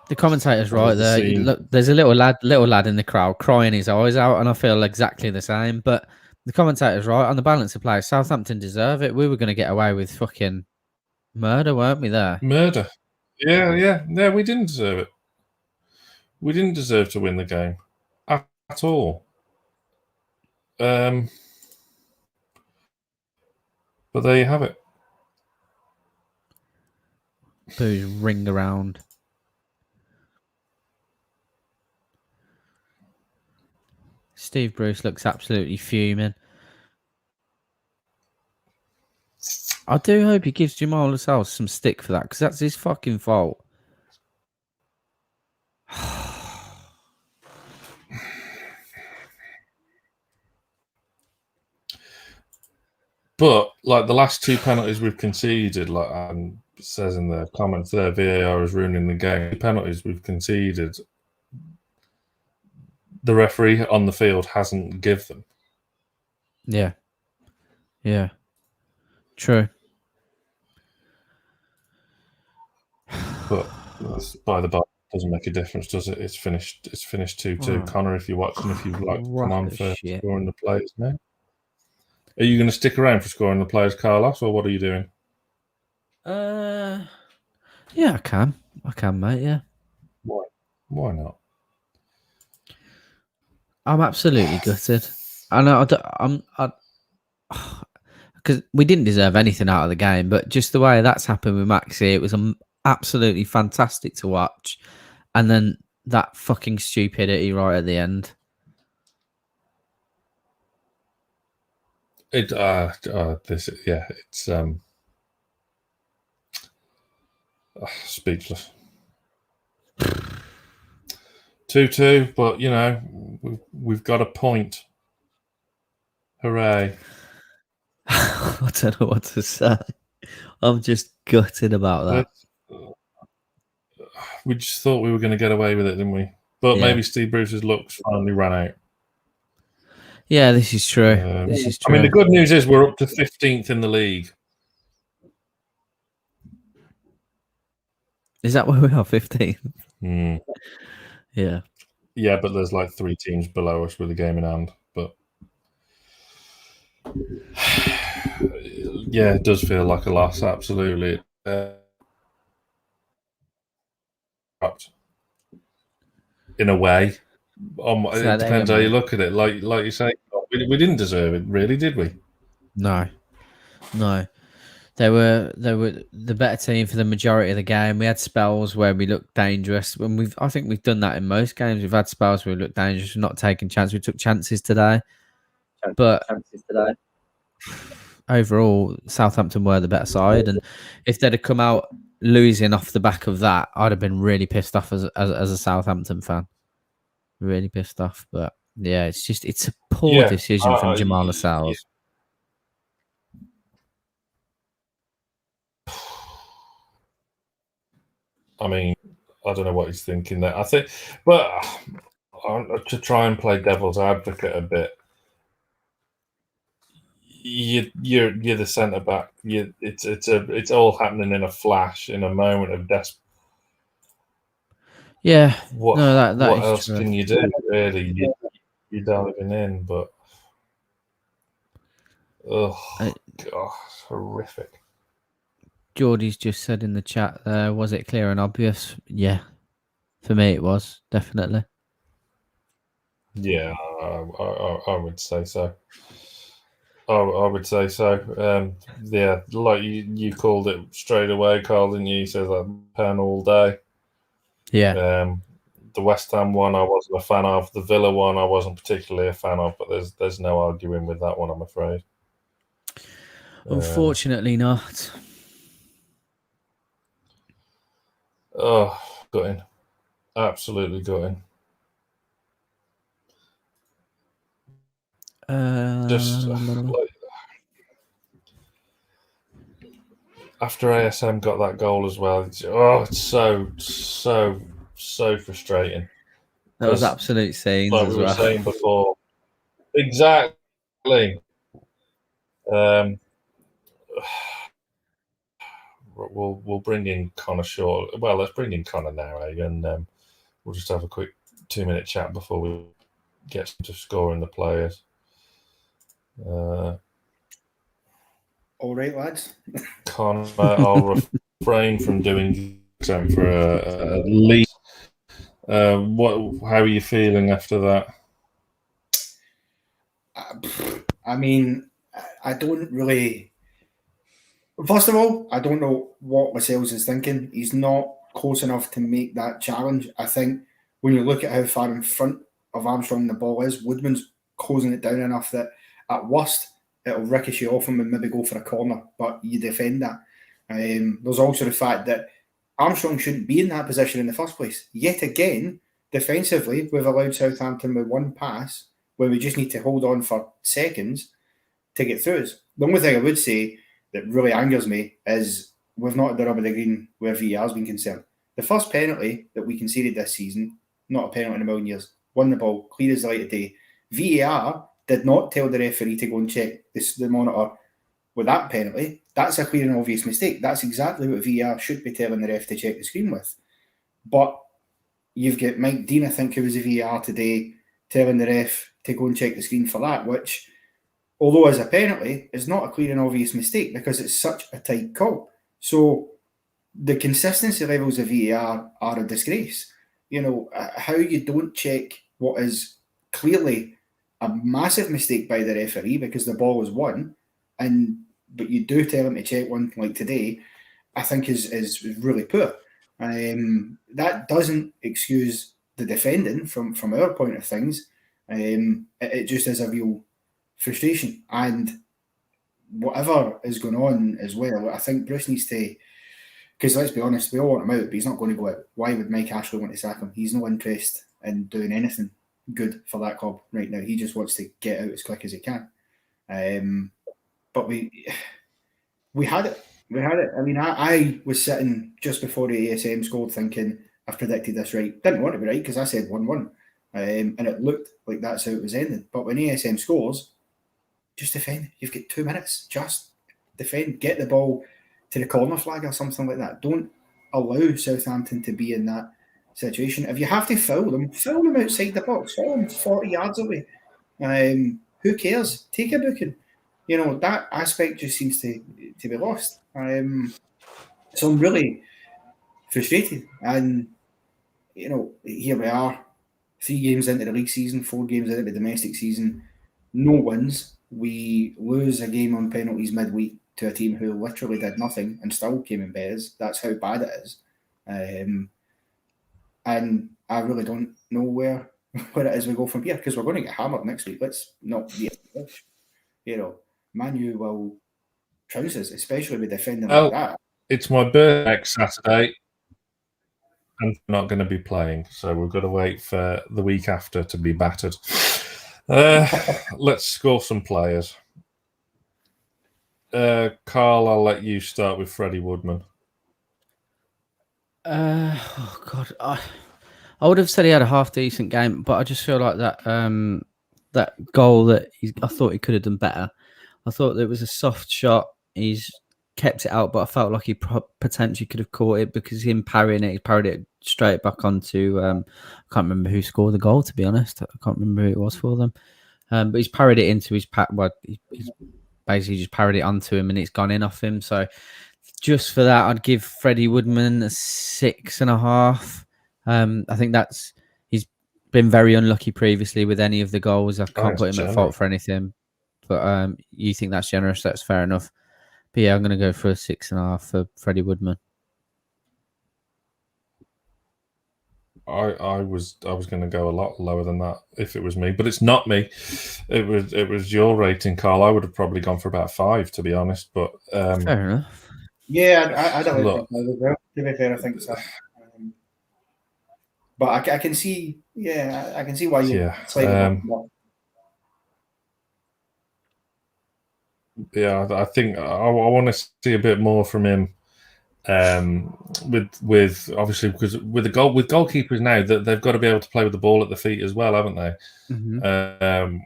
Speaker 4: The commentator's right there. Look, there's a little lad in the crowd crying his eyes out, and I feel exactly the same. But the commentator's right on the balance of play. Southampton deserve it. We were going to get away with fucking murder, weren't we? There,
Speaker 3: Murder. Yeah. We didn't deserve it. We didn't deserve to win the game at all. But there you have it.
Speaker 4: boos ring around. Steve Bruce looks absolutely fuming. I do hope he gives Jamal Lascelles some stick for that, because that's his fucking fault.
Speaker 3: But like the last 2 penalties we've conceded, like Adam says in the comments there, VAR is ruining the game. The penalties we've conceded, the referee on the field hasn't give them.
Speaker 4: Yeah. True.
Speaker 3: But that's by the by, doesn't make a difference, does it? It's finished 2-2.
Speaker 4: Oh.
Speaker 3: Connor, if you're watching, if you'd like to come on for
Speaker 4: Shit.
Speaker 3: scoring the players now. Are you going to stick around for scoring the players, Carlos, or what are you doing?
Speaker 4: Yeah, I can, mate. Yeah.
Speaker 3: Why not?
Speaker 4: I'm absolutely gutted. I know because we didn't deserve anything out of the game, but just the way that's happened with Maxi, it was absolutely fantastic to watch. And then that fucking stupidity right at the end.
Speaker 3: It's speechless. 2-2, but you know we've got a point. Hooray!
Speaker 4: I don't know what to say. I'm just gutted about that.
Speaker 3: We just thought we were going to get away with it, didn't we? But
Speaker 4: Yeah.
Speaker 3: maybe Steve Bruce's looks finally ran out.
Speaker 4: Yeah, this is true. This is
Speaker 3: I
Speaker 4: true.
Speaker 3: mean, the good news is we're up to 15th in the league.
Speaker 4: Is that where we are? 15?
Speaker 3: Mm.
Speaker 4: Yeah.
Speaker 3: Yeah, but there's like 3 teams below us with a game in hand. But yeah, it does feel like a loss. Absolutely. In a way, it depends how you look at it. Like you say, we didn't deserve it, really, did we?
Speaker 4: No. They were the better team for the majority of the game. We had spells where we looked dangerous, and I think we've done that in most games. We've had spells where we looked dangerous, not taking chances. We took chances today, but overall, Southampton were the better side. And if they'd have come out losing off the back of that, I'd have been really pissed off as a Southampton fan. Really pissed off. But yeah, it's a poor decision from Jamal Lascelles.
Speaker 3: I mean, I don't know what he's thinking there. I think, but to try and play devil's advocate a bit, you're the centre back. It's all happening in a flash, in a moment of desperation.
Speaker 4: Yeah.
Speaker 3: What else
Speaker 4: true.
Speaker 3: can you do? Really, you're diving in, but God, horrific.
Speaker 4: Geordie's just said in the chat, was it clear and obvious? Yeah. For me, it was, definitely.
Speaker 3: Yeah, I would say so. I would say so. Yeah, like you called it straight away, Carl, didn't you? You said that pen all day.
Speaker 4: Yeah.
Speaker 3: The West Ham one I wasn't a fan of. The Villa one I wasn't particularly a fan of, but there's no arguing with that one, I'm afraid.
Speaker 4: Unfortunately not.
Speaker 3: Oh, gutting. Absolutely gutting. Just like, after ASM got that goal as well, it's so frustrating.
Speaker 4: That was absolute scenes
Speaker 3: like
Speaker 4: as
Speaker 3: we were
Speaker 4: well.
Speaker 3: saying before. Exactly. We'll bring in Connor short. Well, let's bring in Connor now, and we'll just have a quick 2-minute chat before we get to scoring the players.
Speaker 8: All right, lads.
Speaker 3: Connor, I'll refrain from doing accent for at least. How are you feeling after that?
Speaker 8: I mean, I don't really. First of all, I don't know what Lascelles is thinking. He's not close enough to make that challenge. I think when you look at how far in front of Armstrong the ball is, Woodman's closing it down enough that at worst it'll ricochet off him and maybe go for a corner, but you defend that. There's also the fact that Armstrong shouldn't be in that position in the first place. Yet again, defensively, we've allowed Southampton with one pass where we just need to hold on for seconds to get through us. The only thing I would say that really angers me is we've not had the rub of the green where VAR has been concerned. The first penalty that we conceded this season, not a penalty in a million years, won the ball, clear as the light of day. VAR did not tell the referee to go and check the monitor with that penalty. That's a clear and obvious mistake. That's exactly what VAR should be telling the ref to check the screen with. But you've got Mike Dean, I think, who was a VAR today, telling the ref to go and check the screen for that, which, although as a penalty, is not a clear and obvious mistake because it's such a tight call. So the consistency levels of VAR are a disgrace. You know, how you don't check what is clearly a massive mistake by the referee because the ball was won, but you do tell him to check one like today, I think is really poor. That doesn't excuse the defending from our point of things. It just is a real frustration, and whatever is going on as well, I think Bruce needs to, because let's be honest, we all want him out, but he's not going to go out. Why would Mike Ashley want to sack him? He's no interest in doing anything good for that club right now. He just wants to get out as quick as he can. But we had it. We had it. I mean, I was sitting just before the ASM scored thinking, I've predicted this right. Didn't want to be right because I said 1-1. and it looked like that's how it was ending. But when ASM scores, just defend. You've got 2 minutes. Just defend. Get the ball to the corner flag or something like that. Don't allow Southampton to be in that situation. If you have to foul them outside the box. Foul them 40 yards away. Who cares? Take a booking. That aspect just seems to be lost. So I'm really frustrated. And, here we are, 3 games into the league season, 4 games into the domestic season, no wins. We lose a game on penalties midweek to a team who literally did nothing and still came in bet us. That's how bad it is. And I really don't know where it is we go from here, because we're going to get hammered next week. Let's not be Man U will trounce us, especially with defending like that.
Speaker 3: It's my birthday next Saturday. I'm not going to be playing, so we've got to wait for the week after to be battered. Let's score some players. Carl, I'll let you start with Freddie Woodman.
Speaker 4: Oh God, I would have said he had a half decent game, but I just feel like that goal that I thought he could have done better. I thought it was a soft shot. He's kept it out, but I felt like he potentially could have caught it, because him parrying it, he parried it straight back onto. I can't remember who scored the goal, to be honest. I can't remember who it was for them. But he's parried it into his pack. Well, he's basically just parried it onto him, and it's gone in off him. So just for that, I'd give Freddie Woodman a 6.5. I think he's been very unlucky previously with any of the goals. I can't put him at fault for anything. But you think that's generous? That's fair enough. But yeah, I'm going to go for a 6.5 for Freddie Woodman.
Speaker 3: I was going to go a lot lower than that if it was me, but it's not me. It was your rating, Carl. I would have probably gone for about 5, to be honest. But
Speaker 4: fair enough.
Speaker 8: Yeah, I don't think to be fair, I think so. But I can see, I can see why you slightly.
Speaker 3: I think I want to see a bit more from him. With obviously, because with goalkeepers now, that they've got to be able to play with the ball at the feet as well, haven't they?
Speaker 4: Mm-hmm.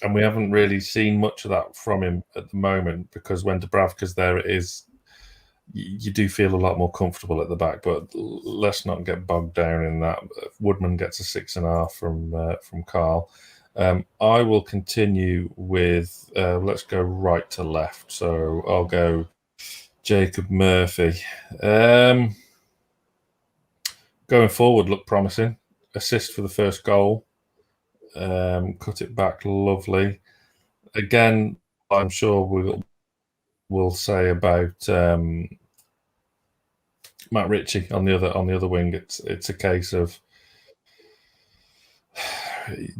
Speaker 3: And we haven't really seen much of that from him at the moment, because when Dubravka's there, it is you do feel a lot more comfortable at the back. But let's not get bogged down in that. Woodman gets a 6.5 from Carl. I will continue with let's go right to left. So I'll go Jacob Murphy. Going forward, looked promising. Assist for the first goal. Cut it back lovely. Again, I'm sure we'll say about Matt Ritchie on the other wing. It's a case of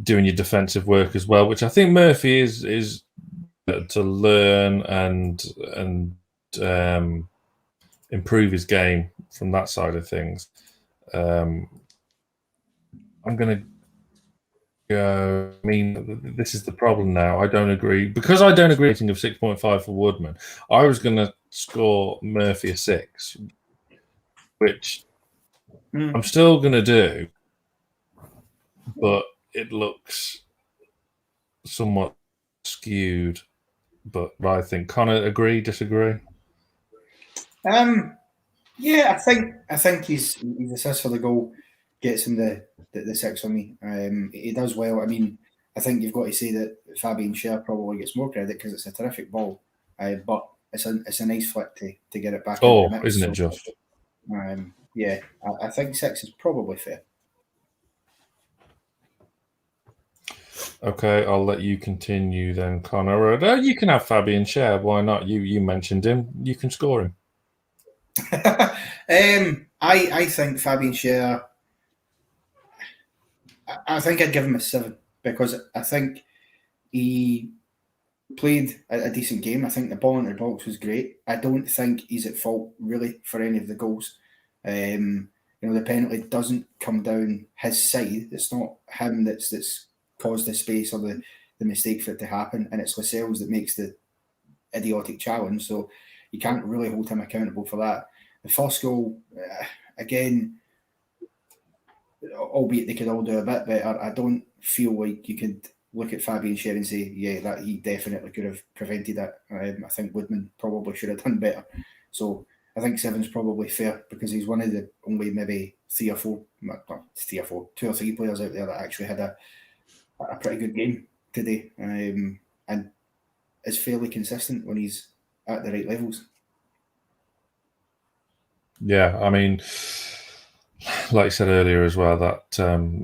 Speaker 3: doing your defensive work as well, which I think Murphy is to learn and improve his game from that side of things. I'm going to go. I mean, this is the problem now. I don't agree, because I don't agree. Rating of 6.5 for Woodman. I was going to score Murphy a 6, which I'm still going to do, but it looks somewhat skewed. But I think Connor, agree, disagree?
Speaker 8: Yeah, I think his assist for the goal gets him the 6 for me. He does well. I mean, I think you've got to say that Fabian Schär probably gets more credit because it's a terrific ball. But it's a nice flick to get it back.
Speaker 3: Oh, isn't it just?
Speaker 8: Yeah, I think 6 is probably fair.
Speaker 3: Okay, I'll let you continue then, Connor. You can have Fabian Schär. Why not? You mentioned him. You can score him.
Speaker 8: I think Fabian Schär. I think I'd give him a 7, because I think he played a decent game. I think the ball into the box was great. I don't think he's at fault really for any of the goals. The penalty doesn't come down his side. It's not him that's caused the space or the mistake for it to happen, and it's Lascelles that makes the idiotic challenge. So you can't really hold him accountable for that. The first goal, again, albeit they could all do a bit better. I don't feel like you could look at Fabian Schär and say, yeah, that he definitely could have prevented it. I think Woodman probably should have done better. So I think 7's probably fair because he's one of the only maybe 2 or 3 players out there that actually had a pretty good game today, and is fairly consistent when he's at the right levels.
Speaker 3: Yeah, I mean, like I said earlier as well, that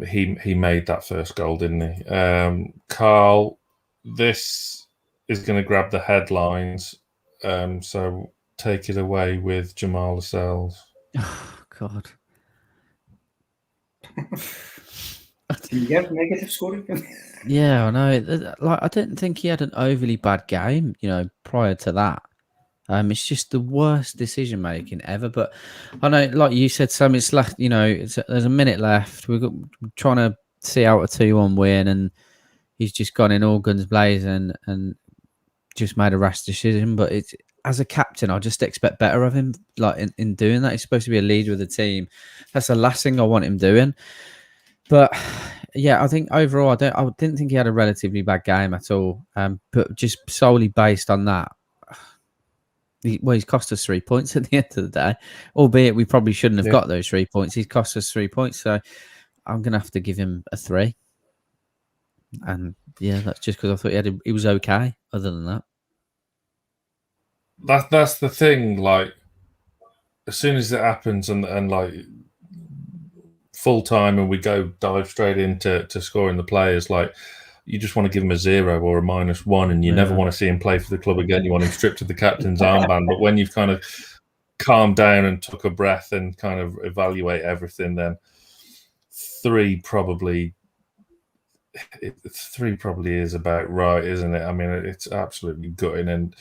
Speaker 3: he made that first goal, didn't he? Carl, this is going to grab the headlines, so take it away with Jamal Lascelles.
Speaker 4: Oh, God.
Speaker 8: Can you get negative scoring?
Speaker 4: Yeah, I know. Like, I didn't think he had an overly bad game, prior to that. It's just the worst decision making ever. But I know, like you said, Sam, it's left. There's a minute left. We're trying to see out a 2-1 win, and he's just gone in all guns blazing and just made a rash decision. But it's, as a captain, I just expect better of him. Like in doing that, he's supposed to be a leader of the team. That's the last thing I want him doing. But yeah, I think overall, I didn't think he had a relatively bad game at all. But just solely based on that. He's cost us 3 points at the end of the day, albeit we probably shouldn't have got those 3 points. He's cost us 3 points, so I'm going to have to give him a 3. And yeah, that's just because I thought he was okay. Other than that,
Speaker 3: That's the thing. Like, as soon as it happens, and like full time, and we dive straight into scoring the players, like. You just want to give him a 0 or a -1, and you never want to see him play for the club again. You want him stripped of the captain's armband. But when you've kind of calmed down and took a breath and kind of evaluate everything, then 3 probably is about right, isn't it? I mean, it's absolutely gutting. And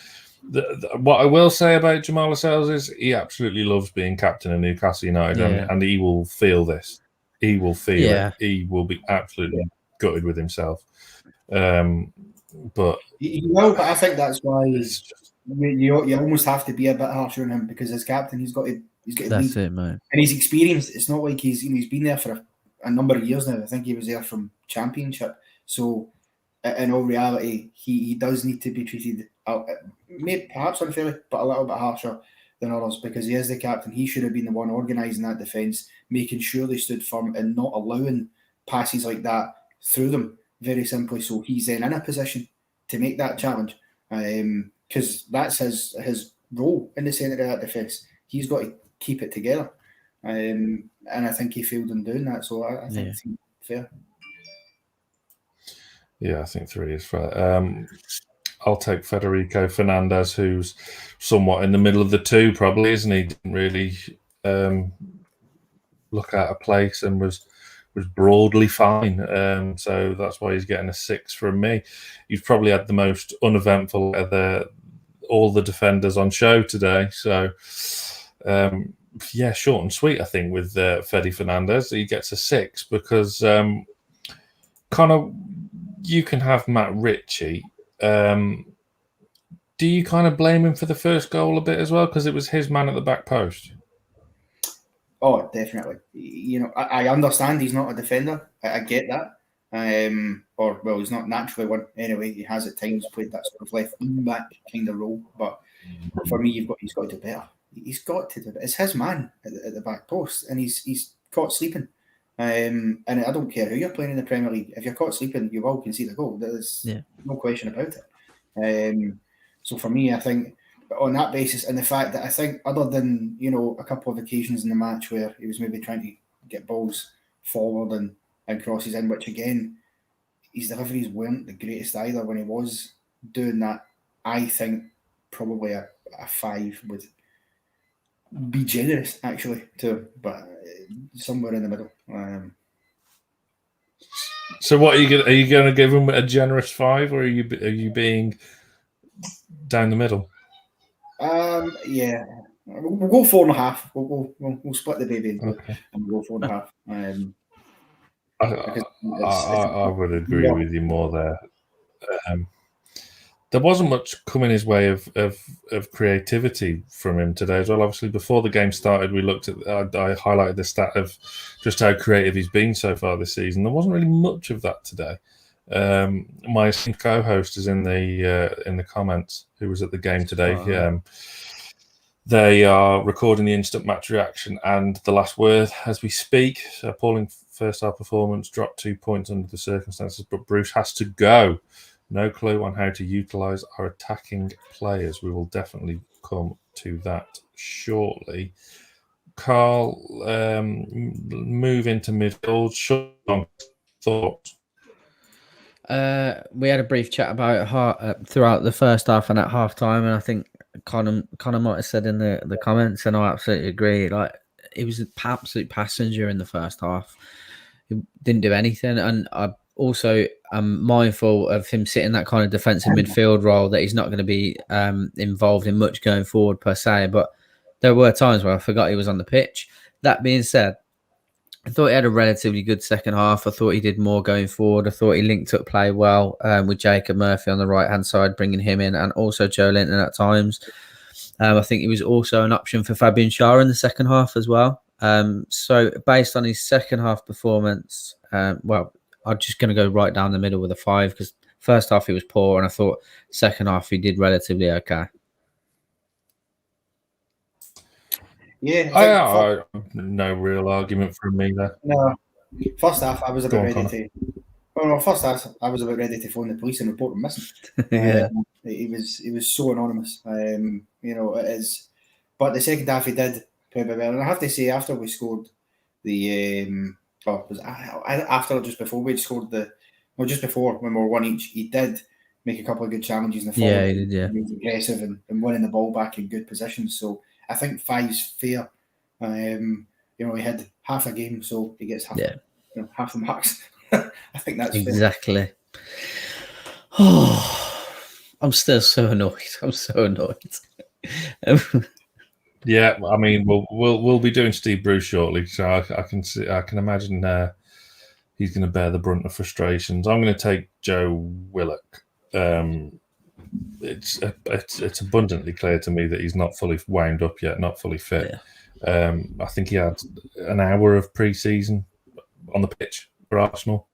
Speaker 3: what I will say about Jamal Lascelles is he absolutely loves being captain of Newcastle United, and he will feel this. He will feel it. He will be absolutely gutted with himself. But
Speaker 8: I think that's why you almost have to be a bit harsher on him because as captain he's got to
Speaker 4: that's
Speaker 8: lead.
Speaker 4: it, mate.
Speaker 8: And he's experienced. It's not like he's been there for a number of years now. I think he was there from Championship. So in all reality, he does need to be treated maybe perhaps unfairly, but a little bit harsher than others because he is the captain. He should have been the one organising that defence, making sure they stood firm and not allowing passes like that through them. Very simply, so he's then in a position to make that challenge because that's his role in the centre of that defence. He's got to keep it together, and I think he failed in doing that. So I think it's fair.
Speaker 3: Yeah, I think 3 is fair. I'll take Federico Fernandez, who's somewhat in the middle of the 2, probably, isn't he? Didn't really look out of place and was broadly fine. So that's why he's getting a 6 from me. He's probably had the most uneventful of all the defenders on show today. So, short and sweet, I think, with Fede Fernandez. He gets a 6 because Connor, you can have Matt Ritchie. Do you kind of blame him for the first goal a bit as well? Because it was his man at the back post.
Speaker 8: Oh, definitely. I understand he's not a defender. I get that. He's not naturally one. Anyway, he has at times played that sort of left back kind of role. But for me, he's got to do better. He's got to do it. It's his man at the back post, and he's caught sleeping. And I don't care who you're playing in the Premier League. If you're caught sleeping, you will concede a goal. There's no question about it. So for me, I think on that basis, and the fact that I think other than a couple of occasions in the match where he was maybe trying to get balls forward and crosses in, which again his deliveries weren't the greatest either when he was doing that. I think probably a 5 would be generous actually too, but somewhere in the middle.
Speaker 3: So what are you going to give him a generous 5, or are you being down the middle?
Speaker 8: We'll go 4.5. We'll split the baby and we'll go 4.5.
Speaker 3: I would agree with you more there. there wasn't much coming his way of creativity from him today as well. Obviously, before the game started, we looked at. I highlighted the stat of just how creative he's been so far this season. There wasn't really much of that today. My co-host is in the comments, who was at the game today. They are recording the instant match reaction and the last word as we speak. So appalling first half performance, dropped 2 points under the circumstances, but Bruce has to go. No clue on how to utilise our attacking players. We will definitely come to that shortly. Carl, move into midfield. Sean, thoughts?
Speaker 4: We had a brief chat about it throughout the first half and at half time, and I think Connor might have said in the comments, and I absolutely agree. Like, he was an absolute passenger in the first half. He didn't do anything, and I also am mindful of him sitting that kind of defensive midfield role, that he's not going to be involved in much going forward per se. But there were times where I forgot he was on the pitch. That being said, I thought he had a relatively good second half. I thought he did more going forward. I thought he linked up play well with Jacob Murphy on the right-hand side, bringing him in, and also Joe Linton at times. I think he was also an option for Fabian Schär in the second half as well. So based on his second half performance, I'm just going to go right down the middle with a 5, because first half he was poor, and I thought second half he did relatively okay.
Speaker 3: Yeah, no real argument from me there.
Speaker 8: No, first half I was about ready to. Oh no, first half I was about ready to phone the police and report him missing.
Speaker 4: Yeah,
Speaker 8: he was so anonymous. It is. But the second half he did play a bit well, and I have to say, after we scored the after or just before we'd scored just before, when we were 1 each, he did make a couple of good challenges in the forward.
Speaker 4: Yeah, he did. Yeah,
Speaker 8: he was aggressive and winning the ball back in good positions. So I think 5's fair. He had half a game, so he gets half the marks. I think that's
Speaker 4: exactly.
Speaker 8: fair.
Speaker 4: Oh, I'm still so annoyed. I'm so annoyed.
Speaker 3: Yeah, I mean, we'll be doing Steve Bruce shortly, so I can imagine he's going to bear the brunt of frustrations. I'm going to take Joe Willock. It's abundantly clear to me that he's not fully wound up yet, not fully fit. Yeah. I think he had an hour of pre-season on the pitch for Arsenal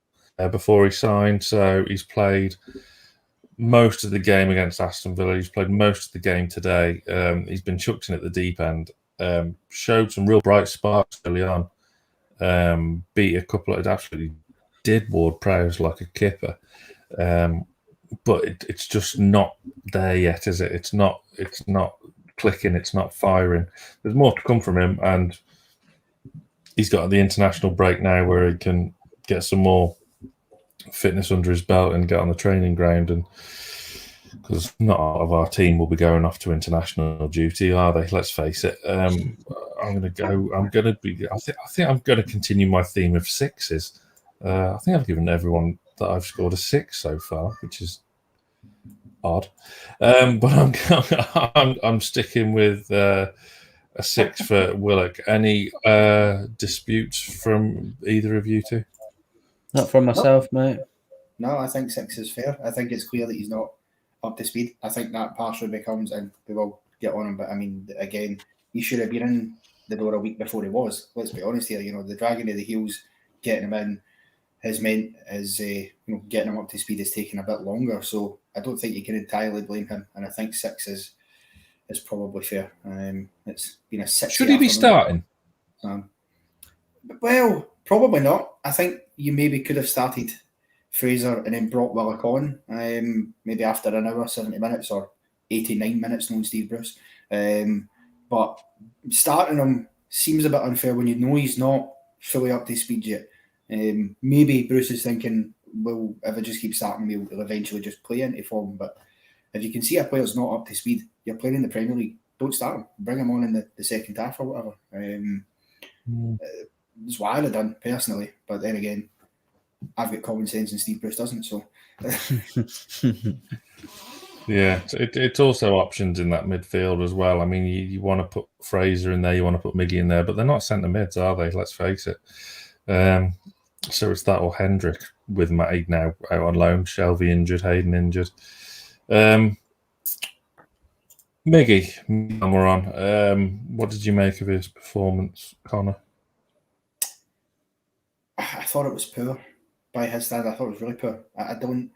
Speaker 3: before he signed, so he's played most of the game against Aston Villa. He's played most of the game today. He's been chucked in at the deep end. Showed some real bright sparks early on. Beat a couple of, it absolutely did Ward-Prowse like a kipper. But it's just not there yet, is it? It's not clicking. It's not firing. There's more to come from him, and he's got the international break now where he can get some more fitness under his belt and get on the training ground. And because not all of our team will be going off to international duty, are they? Let's face it. I think I'm going to continue my theme of 6s. I think I've given everyone that I've scored a 6 so far, which is odd. But I'm sticking with a 6 for Willock. Any disputes from either of you two?
Speaker 4: Not from myself, mate.
Speaker 8: No, I think 6 is fair. I think it's clear that he's not up to speed. I think that partially becomes, and we will get on him, but I mean, again, he should have been in the door a week before he was. Let's be honest here. The dragging of the heels, getting him in, has meant getting him up to speed has taken a bit longer. So I don't think you can entirely blame him, and I think 6 is probably fair. It's been a 6.
Speaker 3: Should he be starting?
Speaker 8: Well, probably not. I think you maybe could have started Fraser and then brought Willock on, maybe after an hour, 70 minutes or 89 minutes, knowing Steve Bruce. But starting him seems a bit unfair when you know he's not fully up to speed yet. Maybe Bruce is thinking, well, if I just keep starting, we'll eventually just play into form. But if you can see a player's not up to speed, you're playing in the Premier League, don't start him. Bring him on in the second half or whatever. That's what I'd have done personally. But then again, I've got common sense and Steve Bruce doesn't. So
Speaker 3: yeah, it's also options in that midfield as well. I mean, you want to put Fraser in there, you want to put Miggy in there, but they're not centre mids, are they? Let's face it. So it's that or Hendrick with Matty now out on loan, Shelvey injured, Hayden injured. Miggy, and we're on. What did you make of his performance, Connor?
Speaker 8: I thought it was poor by his standard. I thought it was really poor. I don't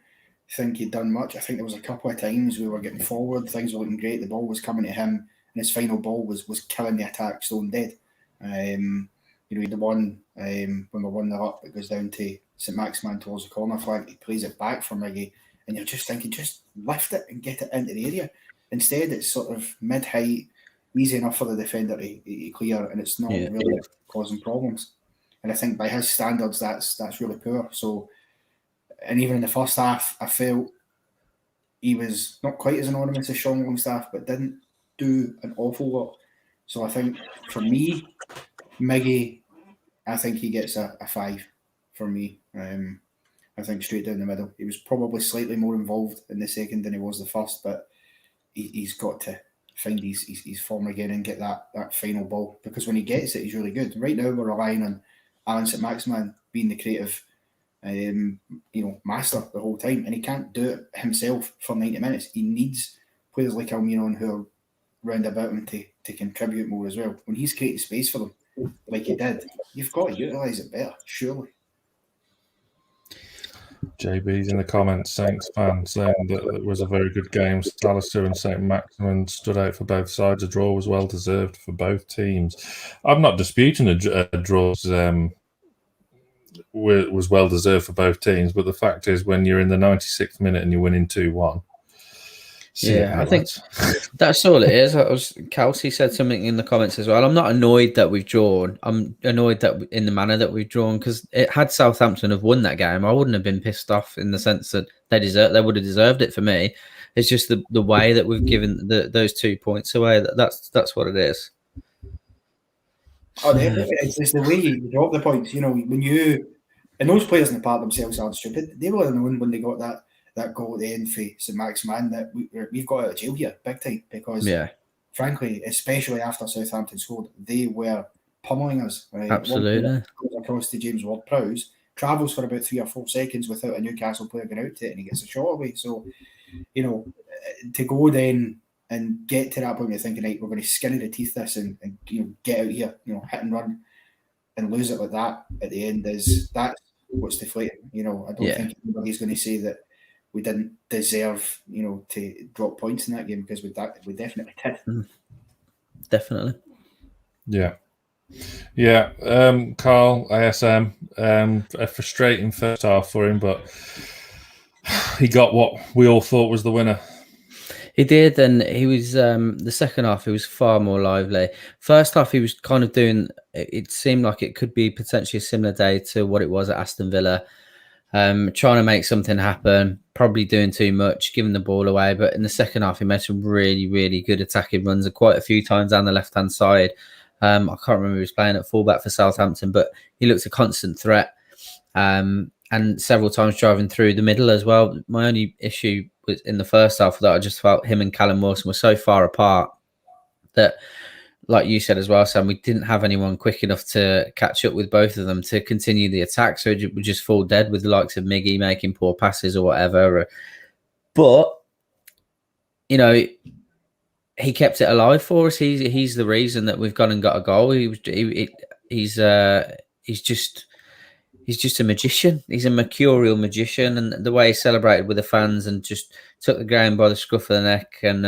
Speaker 8: think he'd done much. I think there was a couple of times we were getting forward, things were looking great, the ball was coming to him, and his final ball was killing the attack stone dead. The one when we're 1-0 up, it goes down to Saint-Maximin towards the corner flag. He plays it back for Miggy, and you're just thinking, just lift it and get it into the area. Instead, it's sort of mid-height, easy enough for the defender to clear, and it's not really causing problems. And I think by his standards, that's really poor. So, and even in the first half, I felt he was not quite as anonymous as Sean Longstaff, but didn't do an awful lot. So I think for me, Miggy, I think he gets a 5 for me. I think straight down the middle. He was probably slightly more involved in the second than he was the first, but he's got to find his form again and get that final ball, because when he gets it, he's really good. Right now, we're relying on Allan Saint-Maximin being the creative master the whole time, and he can't do it himself for 90 minutes. He needs players like Almiron who are round about him to contribute more as well. When he's creating space for them, like he did, you've got to utilise it better, surely.
Speaker 3: JB's in the comments, Saints fan, saying that it was a very good game. Salister and Saint-Maximin stood out for both sides. A draw was well deserved for both teams. I'm not disputing a draw was well deserved for both teams, but the fact is, when you're in the 96th minute and you're winning 2-1.
Speaker 4: Yeah, I think that's all it is. Kelsey said something in the comments as well. I'm not annoyed that we've drawn. I'm annoyed that in the manner that we've drawn, because it had Southampton have won that game, I wouldn't have been pissed off in the sense that they would have deserved it for me. It's just the way that we've given those 2 points away. That's what it is.
Speaker 8: Oh, definitely. It's the way you drop the points. And those players in the park themselves aren't stupid. They were known when they got that goal at the end for Saint-Maximin that we've got out of jail here big time, because frankly, especially after Southampton scored, they were pummeling us. Right?
Speaker 4: Absolutely.
Speaker 8: Across to James Ward-Prowse, travels for about 3 or 4 seconds without a Newcastle player going out to it, and he gets a shot away. So, to go then and get to that point, you're thinking, right, we're going to skin the teeth this and get out here, hit and run, and lose it like that at the end that's what's deflating. I don't think anybody's going to say that we didn't deserve, to drop points in that game, because we definitely did.
Speaker 4: Definitely.
Speaker 3: Yeah. Carl, ISM, a frustrating first half for him, but he got what we all thought was the winner.
Speaker 4: He did, and he was the second half. He was far more lively. First half, he was kind of doing. It seemed like it could be potentially a similar day to what it was at Aston Villa, trying to make something happen. Probably doing too much, giving the ball away. But in the second half, he made some really, really good attacking runs, quite a few times down the left hand side. I can't remember who was playing at fullback for Southampton, but he looked a constant threat. And several times driving through the middle as well. My only issue was in the first half that I just felt him and Callum Wilson were so far apart that, like you said as well, Sam, we didn't have anyone quick enough to catch up with both of them to continue the attack. So it would just fall dead with the likes of Miggy making poor passes or whatever. But, he kept it alive for us. He's the reason that we've gone and got a goal. He's just a magician. He's a mercurial magician, and the way he celebrated with the fans and just took the game by the scruff of the neck and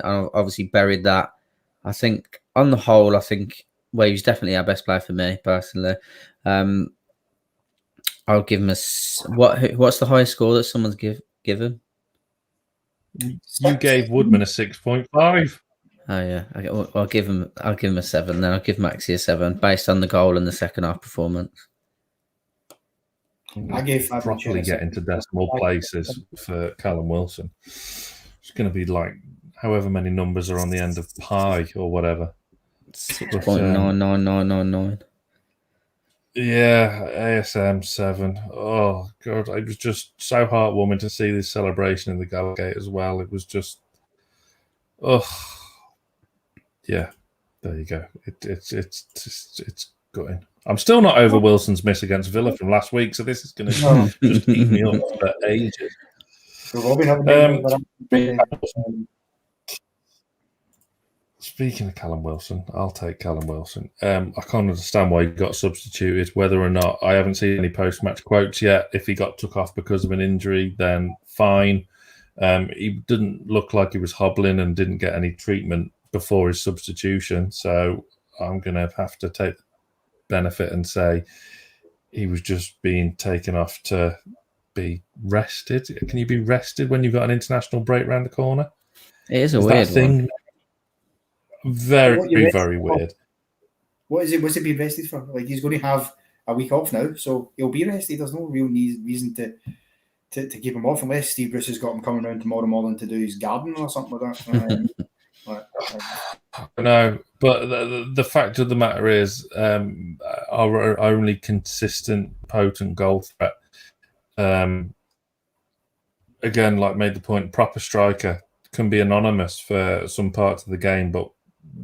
Speaker 4: obviously buried that. I think on the whole, he's definitely our best player for me personally. I'll give him what's the highest score that someone's given?
Speaker 3: You gave Woodman a 6.5.
Speaker 4: Oh yeah, I'll give him a 7. Then I'll give Maxi a 7 based on the goal and the second half performance.
Speaker 8: I gave
Speaker 3: properly get into decimal places for Callum Wilson. It's going to be like however many numbers are on the end of pi or whatever.
Speaker 4: 6.99999.
Speaker 3: Yeah, ASM 7. Oh god, it was just so heartwarming to see this celebration in the Gallowgate as well. It was just, yeah. There you go. It's gutting. I'm still not over Wilson's miss against Villa from last week, so this is going to just eat me up for ages.
Speaker 8: We've all been having
Speaker 3: Speaking of Callum Wilson, I'll take Callum Wilson. I can't understand why he got substituted, whether or not I haven't seen any post-match quotes yet. If he got took off because of an injury, then fine. He didn't look like he was hobbling and didn't get any treatment before his substitution. So I'm going to have to take the benefit and say he was just being taken off to be rested. Can you be rested when you've got an international break round the corner?
Speaker 4: It is a weird thing.
Speaker 3: Very, very weird.
Speaker 8: What is it? What's he being rested for? Like, he's going to have a week off now, so he'll be rested. There's no real reason to keep him off, unless Steve Bruce has got him coming around tomorrow morning to do his garden or something like that.
Speaker 3: No, but the fact of the matter is, our only consistent, potent goal threat, again, like made the point, proper striker can be anonymous for some parts of the game, but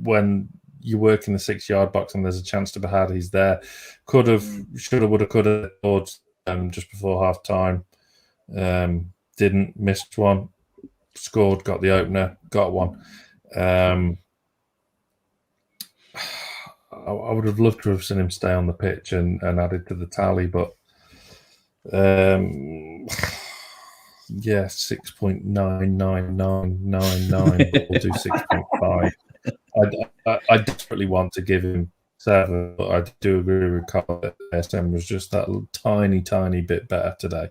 Speaker 3: when you work in the 6-yard box and there's a chance to be had, he's there. Could have, should have, would have, could have scored just before half time. Didn't, missed one, scored, got the opener, got one. I would have loved to have seen him stay on the pitch and added to the tally, but yeah, 6.99999. We'll do 6.5. I desperately want to give him 7, but I do agree with Carl that SM was just that tiny bit better today.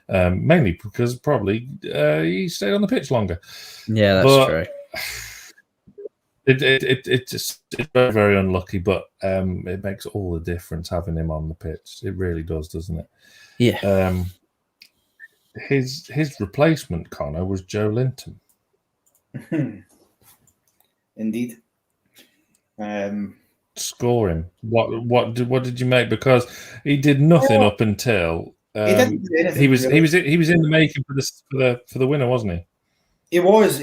Speaker 3: Mainly because probably he stayed on the pitch longer.
Speaker 4: Yeah, that's true.
Speaker 3: It's very, very unlucky, but it makes all the difference having him on the pitch. It really does, doesn't it?
Speaker 4: Yeah.
Speaker 3: His replacement, Connor, was Joe Linton.
Speaker 8: Indeed.
Speaker 3: Score him. What did you make? Because he did nothing up until he was in the making for the winner, wasn't he?
Speaker 8: He was.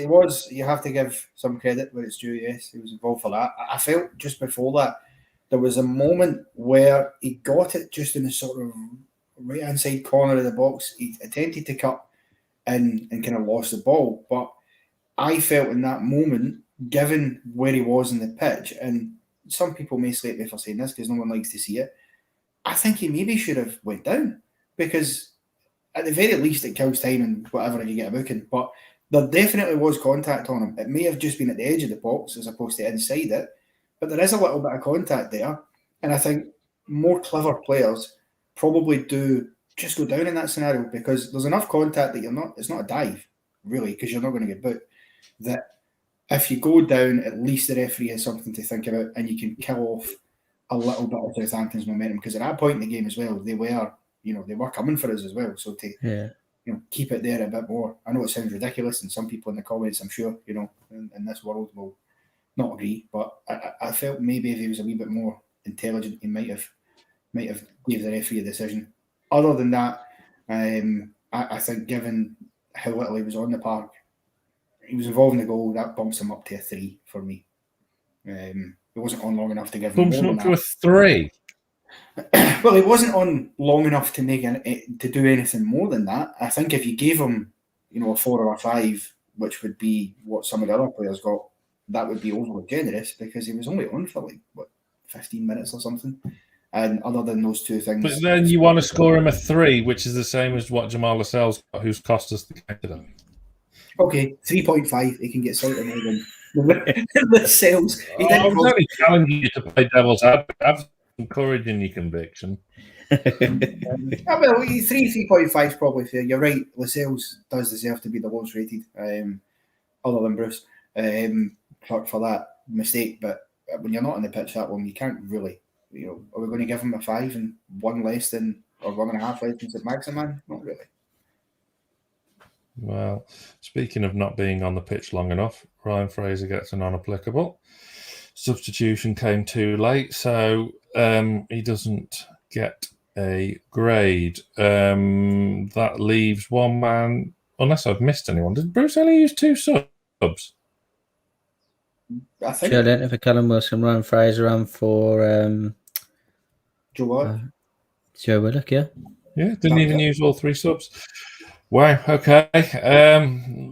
Speaker 8: You have to give some credit where it's due. Yes, he was involved for that. I felt just before that there was a moment where he got it just in the sort of right-hand side corner of the box. He attempted to cut and kind of lost the ball. But I felt in that moment, given where he was in the pitch, and some people may slate me for saying this because no one likes to see it, I think he maybe should have went down, because at the very least it kills time and whatever if you get a booking. But there definitely was contact on him. It may have just been at the edge of the box as opposed to inside it, but there is a little bit of contact there. And I think more clever players probably do just go down in that scenario, because there's enough contact that it's not a dive, really, because you're not going to get booked. That if you go down, at least the referee has something to think about and you can kill off a little bit of Southampton's momentum, because at that point in the game as well, they were coming for us as well. So to keep it there a bit more. I know it sounds ridiculous, and some people in the comments, I'm sure, in this world will not agree, but I felt maybe if he was a wee bit more intelligent, he might have gave the referee a decision. Other than that, I think given how little he was on the park, he was involved in the goal, that bumps him up to a 3 for me. It wasn't on long enough to give him
Speaker 3: bumps him up to a 3.
Speaker 8: Well, he wasn't on long enough to to do anything more than that. I think if you gave him, a 4 or a 5, which would be what some of the other players got, that would be overly generous, because he was only on for 15 minutes or something. And other than those two things,
Speaker 3: but then you want to score him a 3, which is the same as what Jamal Lascelles got, who's cost us the game today.
Speaker 8: Okay, 3.5. He can get slightly more than the sales.
Speaker 3: I'm only challenging you to play devil's advocate. I'm encouraging your conviction.
Speaker 8: 3.5 is probably fair. You're right. Lascelles does deserve to be the lowest rated, other than Bruce, for that mistake. But when you're not on the pitch that one, you can't really. Are we going to give him a 5 and 1 less than, or 1.5 less than Saint-Maximin? Not really.
Speaker 3: Well, speaking of not being on the pitch long enough, Ryan Fraser gets a non-applicable. Substitution came too late, so he doesn't get a grade. That leaves one man, unless I've missed anyone. Did Bruce only use 2 subs?
Speaker 8: I think.
Speaker 4: Joe Linton for Callum Wilson, Ryan Fraser, and for
Speaker 8: Joe Willock.
Speaker 4: Joe Willock, yeah.
Speaker 3: Yeah, didn't even use all 3 subs. Wow. Okay.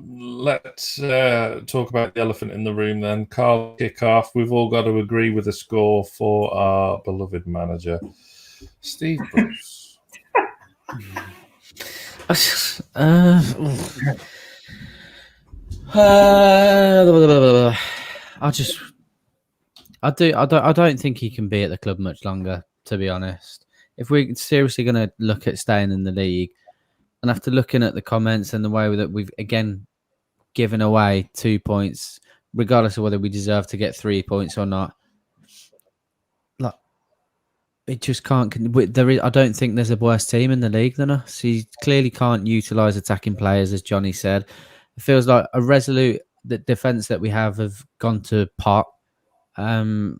Speaker 3: Let's talk about the elephant in the room then. Carl, kick off. We've all got to agree with a score for our beloved manager, Steve Bruce.
Speaker 4: I don't think he can be at the club much longer, to be honest. If we're seriously going to look at staying in the league, and after looking at the comments and the way that we've again given away 2 points, regardless of whether we deserve to get 3 points or not, like it just can't. I don't think there's a worse team in the league than us. He clearly can't utilise attacking players, as Johnny said. It feels like a resolute defence that we have gone to pot. The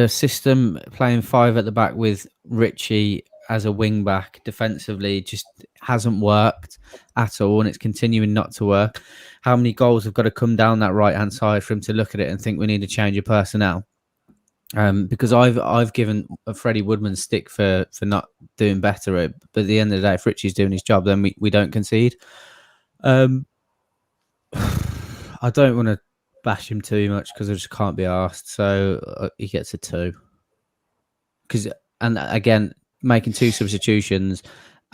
Speaker 4: system playing 5 at the back with Richie as a wing back defensively just hasn't worked at all, and it's continuing not to work. How many goals have got to come down that right hand side for him to look at it and think we need to change of personnel? Because I've given Freddie Woodman stick for not doing better, but at the end of the day, if Richie's doing his job, then we don't concede. I don't want to bash him too much because I just can't be asked. So he gets a 2. And again, making 2 substitutions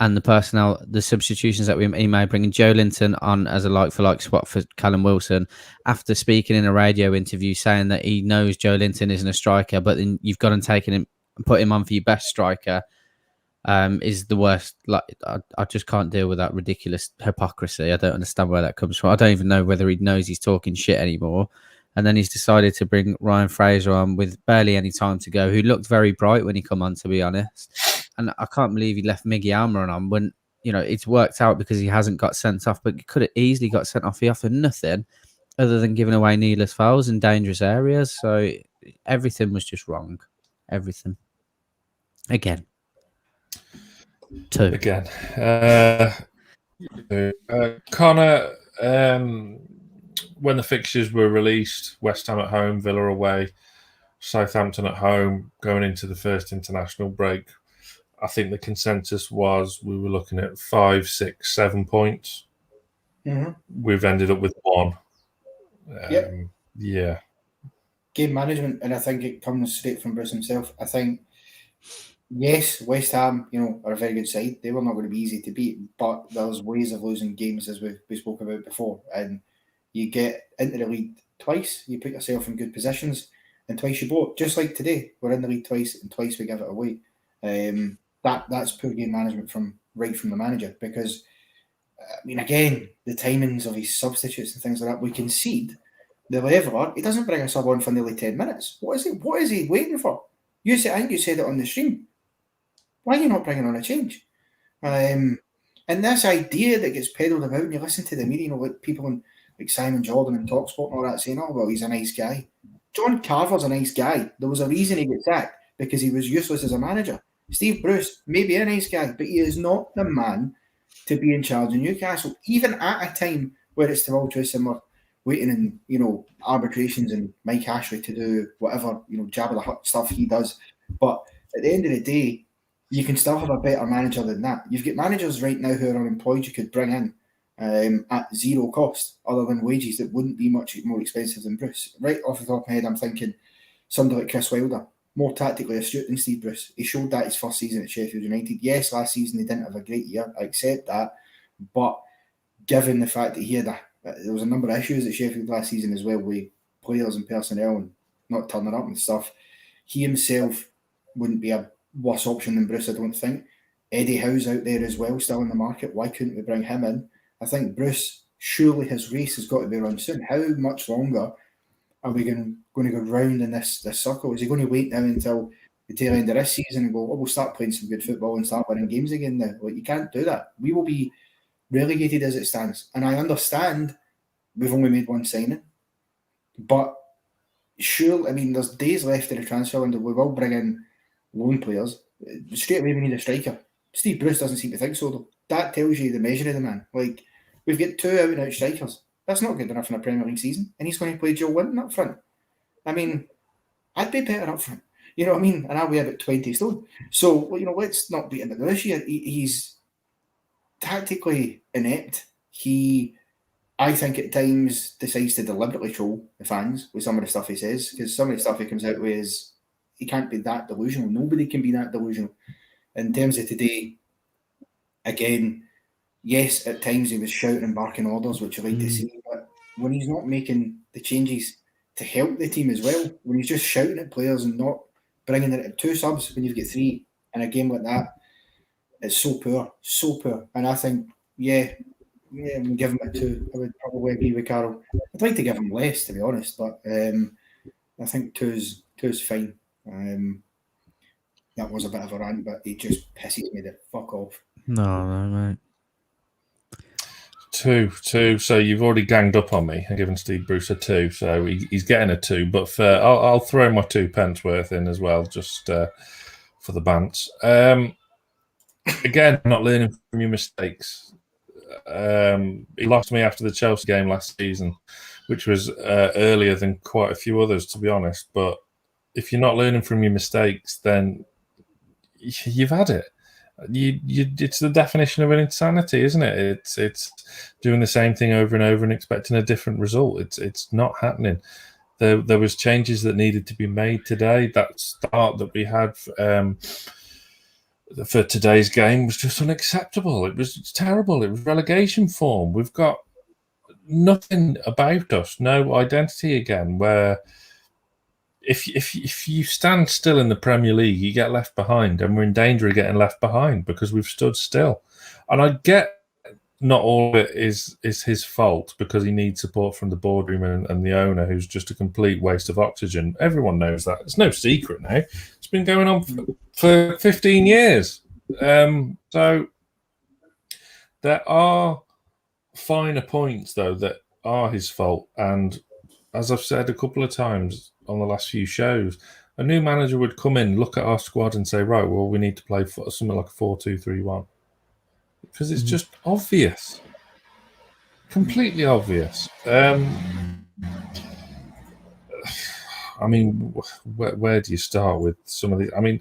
Speaker 4: and the substitutions that he made, bringing Joe Linton on as a like-for-like swap for Callum Wilson, after speaking in a radio interview saying that he knows Joe Linton isn't a striker, but then you've gone and taken him and put him on for your best striker, is the worst. Like I just can't deal with that ridiculous hypocrisy. I don't understand where that comes from. I don't even know whether he knows he's talking shit anymore. And then he's decided to bring Ryan Fraser on with barely any time to go, who looked very bright when he come on, to be honest. And I can't believe he left Miggy Almiron on when, it's worked out because he hasn't got sent off, but he could have easily got sent off. He offered nothing other than giving away needless fouls in dangerous areas. So everything was just wrong. Everything. Again. 2.
Speaker 3: Again. Connor, when the fixtures were released, West Ham at home, Villa away, Southampton at home, going into the first international break, I think the consensus was we were looking at 5, 6, 7 points.
Speaker 8: Mm-hmm.
Speaker 3: We've ended up with 1. Yeah.
Speaker 8: Game management, and I think it comes straight from Bruce himself. I think, yes, West Ham, are a very good side. They were not going to be easy to beat, but there's ways of losing games, as we spoke about before. And you get into the lead twice, you put yourself in good positions, and twice you blow it. Just like today, we're in the lead twice, and twice we give it away. That's poor game management from the manager, because again, the timings of his substitutes and things like that, we concede the leveller. He doesn't bring a sub on for nearly 10 minutes. What is he waiting for? I think you said it on the stream. Why are you not bringing on a change? And this idea that gets peddled about, and you listen to the media, like people like Simon Jordan and TalkSport and all that saying, oh, well, he's a nice guy. John Carver's a nice guy. There was a reason he got sacked, because he was useless as a manager. Steve Bruce may be a nice guy, but he is not the man to be in charge of Newcastle, even at a time where it's tumultuous and we're waiting in, arbitrations and Mike Ashley to do whatever, Jabba the Hutt stuff he does. But at the end of the day, you can still have a better manager than that. You've got managers right now who are unemployed you could bring in at 0 cost, other than wages that wouldn't be much more expensive than Bruce. Right off the top of my head, I'm thinking somebody like Chris Wilder, more tactically astute than Steve Bruce. He showed that his first season at Sheffield United. Yes, last season he didn't have a great year. I accept that. But given the fact that there was a number of issues at Sheffield last season as well with players and personnel and not turning up and stuff, he himself wouldn't be a worse option than Bruce, I don't think. Eddie Howe's out there as well, still in the market. Why couldn't we bring him in? I think Bruce, surely his race has got to be run soon. How much longer are we going to go round in this circle? Is he going to wait now until the tail end of this season and go, we'll start playing some good football and start winning games again now? Like, you can't do that. We will be relegated as it stands. And I understand we've only made 1 signing, but sure, there's days left in the transfer window. We will bring in loan players. Straight away we need a striker. Steve Bruce doesn't seem to think so, though. That tells you the measure of the man. Like, we've got 2 out-and-out strikers. That's not good enough in a Premier League season. And he's going to play Joe Winton up front. I'd be better up front. You know what I mean? And I'll be about 20 stone. So, let's not beat him at this year. He's tactically inept. He, I think, at times decides to deliberately troll the fans with some of the stuff he says, because some of the stuff he comes out with is he can't be that delusional. Nobody can be that delusional. In terms of today, again, yes, at times he was shouting and barking orders, which I like to see, but when he's not making the changes to help the team as well, when he's just shouting at players and not bringing it 2 subs when you've got 3 in a game like that, it's so poor, so poor. And I think, yeah, I'm give him a 2. I would probably agree with Carol. I'd like to give him less, to be honest, but I think 2's fine. That was a bit of a rant, but he just pisses me the fuck off.
Speaker 4: No, mate.
Speaker 3: 2. So you've already ganged up on me and given Steve Bruce a 2. So he's getting a 2. But I'll throw my 2 pence worth in as well, just for the bants. Again, not learning from your mistakes. He lost me after the Chelsea game last season, which was earlier than quite a few others, to be honest. But if you're not learning from your mistakes, then you've had it. It's the definition of an insanity, isn't it? It's doing the same thing over and over and expecting a different result. It's not happening. There was changes that needed to be made today. That start that we had for today's game was just unacceptable. It was terrible. It was relegation form. We've got nothing about us, no identity again, where if you stand still in the Premier League, you get left behind, and we're in danger of getting left behind because we've stood still. And I get not all of it is his fault, because he needs support from the boardroom and the owner, who's just a complete waste of oxygen. Everyone knows that. It's no secret now. It's been going on for 15 years. So there are finer points, though, that are his fault. And as I've said a couple of times on the last few shows, a new manager would come in, look at our squad and say, right, well, we need to play for something like a 4-2-3-1. Because it's just obvious. Completely obvious. I mean, where do you start with some of the... I mean,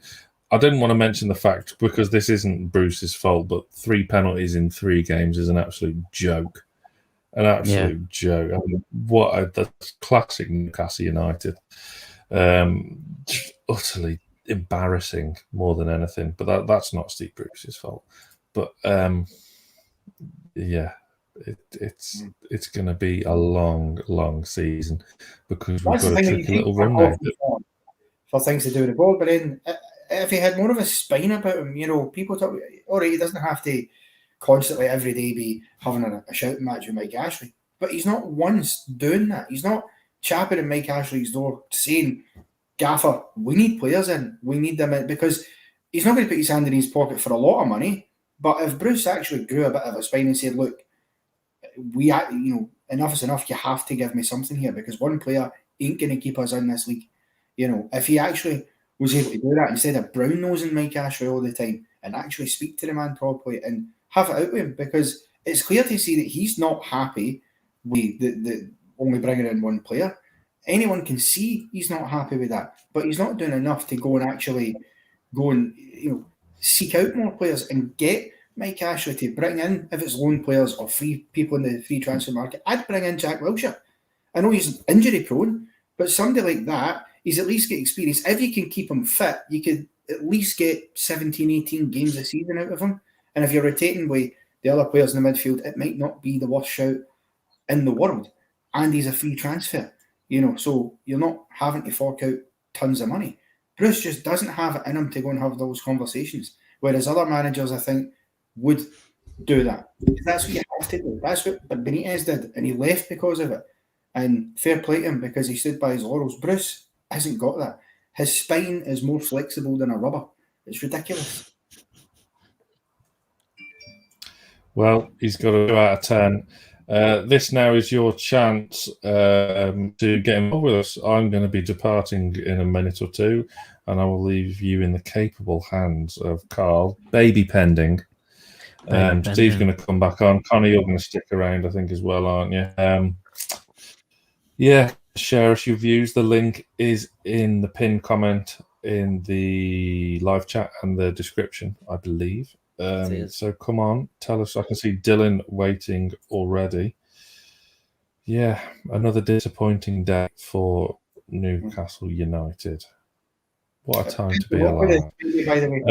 Speaker 3: I didn't want to mention the fact, because this isn't Bruce's fault, but 3 penalties in 3 games is an absolute joke. An absolute joke. I mean, the classic Newcastle United. Utterly embarrassing more than anything. But that's not Steve Bruce's fault. But it's going to be a long season, because we've got a tricky little run now.
Speaker 8: For things to do with the ball, but then if he had more of a spine about him, people talk. All right, he doesn't have to constantly every day be having a shouting match with Mike Ashley, but he's not once doing that. He's not chapping at Mike Ashley's door saying, "Gaffer, we need players in. We need them in," because he's not going to put his hand in his pocket for a lot of money. But if Bruce actually grew a bit of a spine and said, "Look, enough is enough. You have to give me something here, because one player ain't going to keep us in this league." If he actually was able to do that instead of brown nosing Mike Ashley all the time, and actually speak to the man properly and have it out with him, because it's clear to see that he's not happy with the only bringing in one player. Anyone can see he's not happy with that, but he's not doing enough to go and actually seek out more players and get Mike Ashley to bring in, if it's loan players or free people in the free transfer market. I'd bring in Jack Wilshere. I know he's injury prone, but somebody like that, he's at least get experience. If you can keep him fit, you could at least get 17, 18 games a season out of him. And if you're rotating with the other players in the midfield, it might not be the worst shout in the world. And he's a free transfer, so you're not having to fork out tons of money. Bruce just doesn't have it in him to go and have those conversations, whereas other managers, I think, would do that. That's what you have to do. That's what Benitez did, and he left because of it. And fair play to him, because he stood by his laurels. Bruce hasn't got that. His spine is more flexible than a rubber. It's ridiculous.
Speaker 3: Well, he's got a 2 out of 10. This now is your chance to get involved with us. I'm going to be departing in a minute or 2, and I will leave you in the capable hands of Carl. Baby pending. Steve's going to come back on. Connor, you're going to stick around, I think, as well, aren't you? Share us your views. The link is in the pinned comment in the live chat and the description, I believe. So come on, tell us. I can see Dylan waiting already. Yeah, another disappointing day for Newcastle United. What a time to be alive.
Speaker 8: By the way,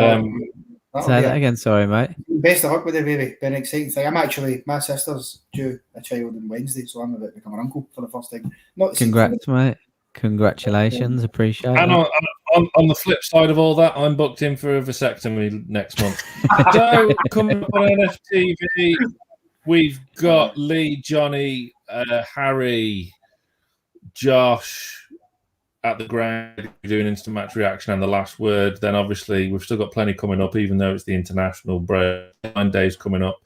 Speaker 4: Say that again, sorry, mate.
Speaker 8: Best of luck with it, baby. Been an exciting thing. My sister's due a child on Wednesday, so I'm about to become an uncle for the first time.
Speaker 4: Congrats, mate. Congratulations, appreciate it.
Speaker 3: And on the flip side of all that, I'm booked in for a vasectomy next month. So coming up on NFTV, we've got Lee, Johnny, Harry, Josh at the ground doing instant match reaction and the last word. Then obviously we've still got plenty coming up, even though it's the international break. 9 days coming up.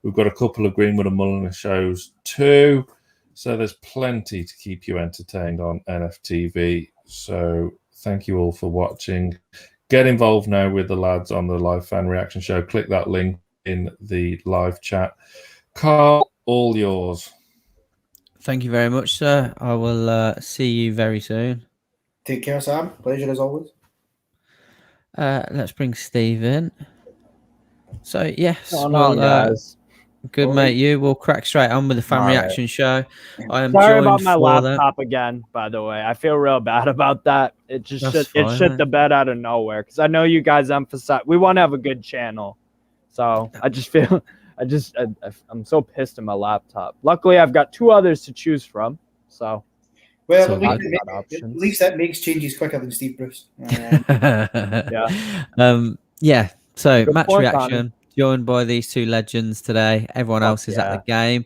Speaker 3: We've got a couple of Greenwood and Mulliner shows too. So there's plenty to keep you entertained on NFTV. So thank you all for watching. Get involved now with the lads on the live fan reaction show. Click that link in the live chat. Carl, all yours.
Speaker 4: Thank you very much, sir. I will see you very soon.
Speaker 8: Take care, Sam. Pleasure as always.
Speaker 4: Let's bring Steve in. So, yes.
Speaker 5: Guys.
Speaker 4: Good, mate. You will crack straight on with the fan reaction show. I am
Speaker 5: sorry
Speaker 4: joined
Speaker 5: about my
Speaker 4: for
Speaker 5: laptop again, by the way. I feel real bad about that. It just
Speaker 4: That's
Speaker 5: shit the bed out of nowhere because I know you guys emphasize we want to have a good channel. So I just feel I'm so pissed at my laptop. Luckily, I've got 2 others to choose from. So
Speaker 8: well, at least that makes changes quicker than Steve Bruce.
Speaker 4: Yeah. So
Speaker 5: Good
Speaker 4: match
Speaker 5: point,
Speaker 4: reaction.
Speaker 5: Connie.
Speaker 4: Joined by these 2 legends today. Everyone else is at the game.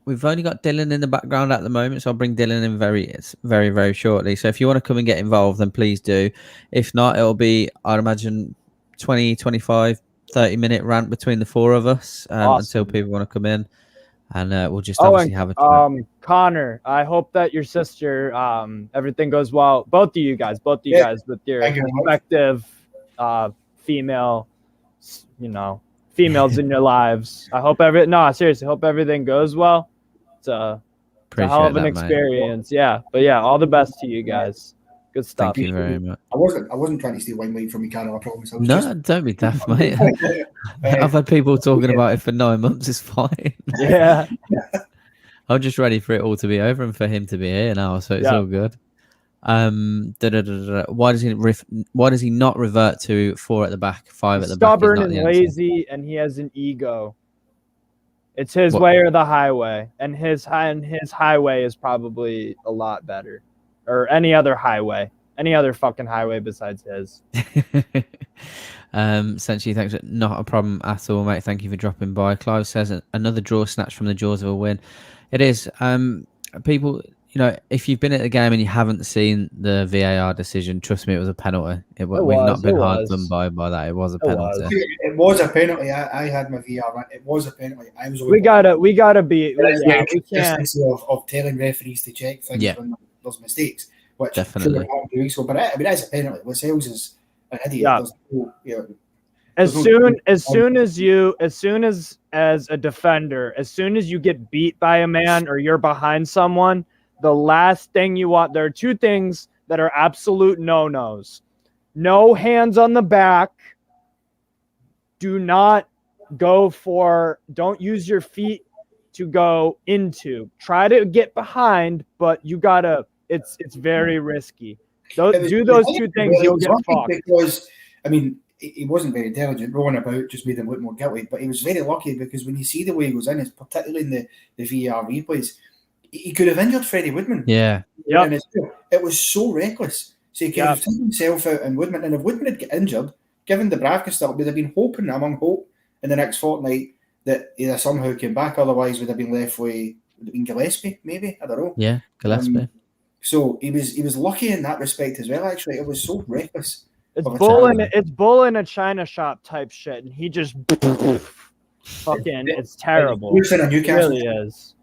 Speaker 4: We've only got Dylan in the background at the moment, so I'll bring Dylan in very, very shortly. So if you want to come and get involved, then please do. If not, it'll be, I'd imagine, 20, 25, 30-minute rant between the 4 of us until people want to come in. And we'll just obviously have a chat.
Speaker 5: Connor, I hope that your sister, everything goes well. Both of you guys with your respective female, females in your lives. I hope seriously, hope everything goes well. It's a hell of an experience. Mate. Yeah. But yeah, all the best to you guys. Good stuff.
Speaker 4: Thank you very much.
Speaker 8: I wasn't trying to steal limelight from you, Carol, I promise.
Speaker 4: Don't be daft, mate. I've had people talking about it for 9 months. It's fine.
Speaker 5: Yeah.
Speaker 4: I'm just ready for it all to be over and for him to be here now, so it's all good. Why does he not revert to 4 at the back, 5 at the back?
Speaker 5: Stubborn and lazy, and he has an ego. It's his way or the highway, and his highway is probably a lot better, or any other fucking highway besides his.
Speaker 4: Essentially, thanks. Not a problem at all, mate. Thank you for dropping by. Clive says another draw snatched from the jaws of a win. It is. People. If you've been at the game and you haven't seen the VAR decision, trust me, it was a penalty. We've not been hard done by that. It was a penalty.
Speaker 8: It was a penalty. I had my VAR. It was a penalty.
Speaker 5: We gotta be. We can't
Speaker 8: of telling referees to check things when there's mistakes, which
Speaker 4: definitely.
Speaker 8: But that's a penalty. Lascelles is an idiot.
Speaker 5: As soon as a defender, as soon as you get beat by a man or you're behind someone, the last thing you want, there are 2 things that are absolute no-nos. No hands on the back. Don't use your feet to go into. Try to get behind, but it's very risky. Do those 2 things, you'll get fucked.
Speaker 8: Because, he wasn't very intelligent. Rolling about just made him look more guilty, but he was very lucky because when you see the way he goes in, particularly in the VAR replays, he could have injured Freddie Woodman.
Speaker 4: Yeah.
Speaker 8: And it was so reckless. So he could have taken himself out and Woodman. And if Woodman had got injured, given the Bravka start, would have been hoping among hope in the next fortnight that he somehow came back. Otherwise, would have been left with Gillespie, maybe. I don't know.
Speaker 4: Yeah, Gillespie.
Speaker 8: So he was lucky in that respect as well. Actually, it was so reckless.
Speaker 5: It's bull in a China shop type shit, and he just fucking. It's terrible.
Speaker 8: It
Speaker 5: really is.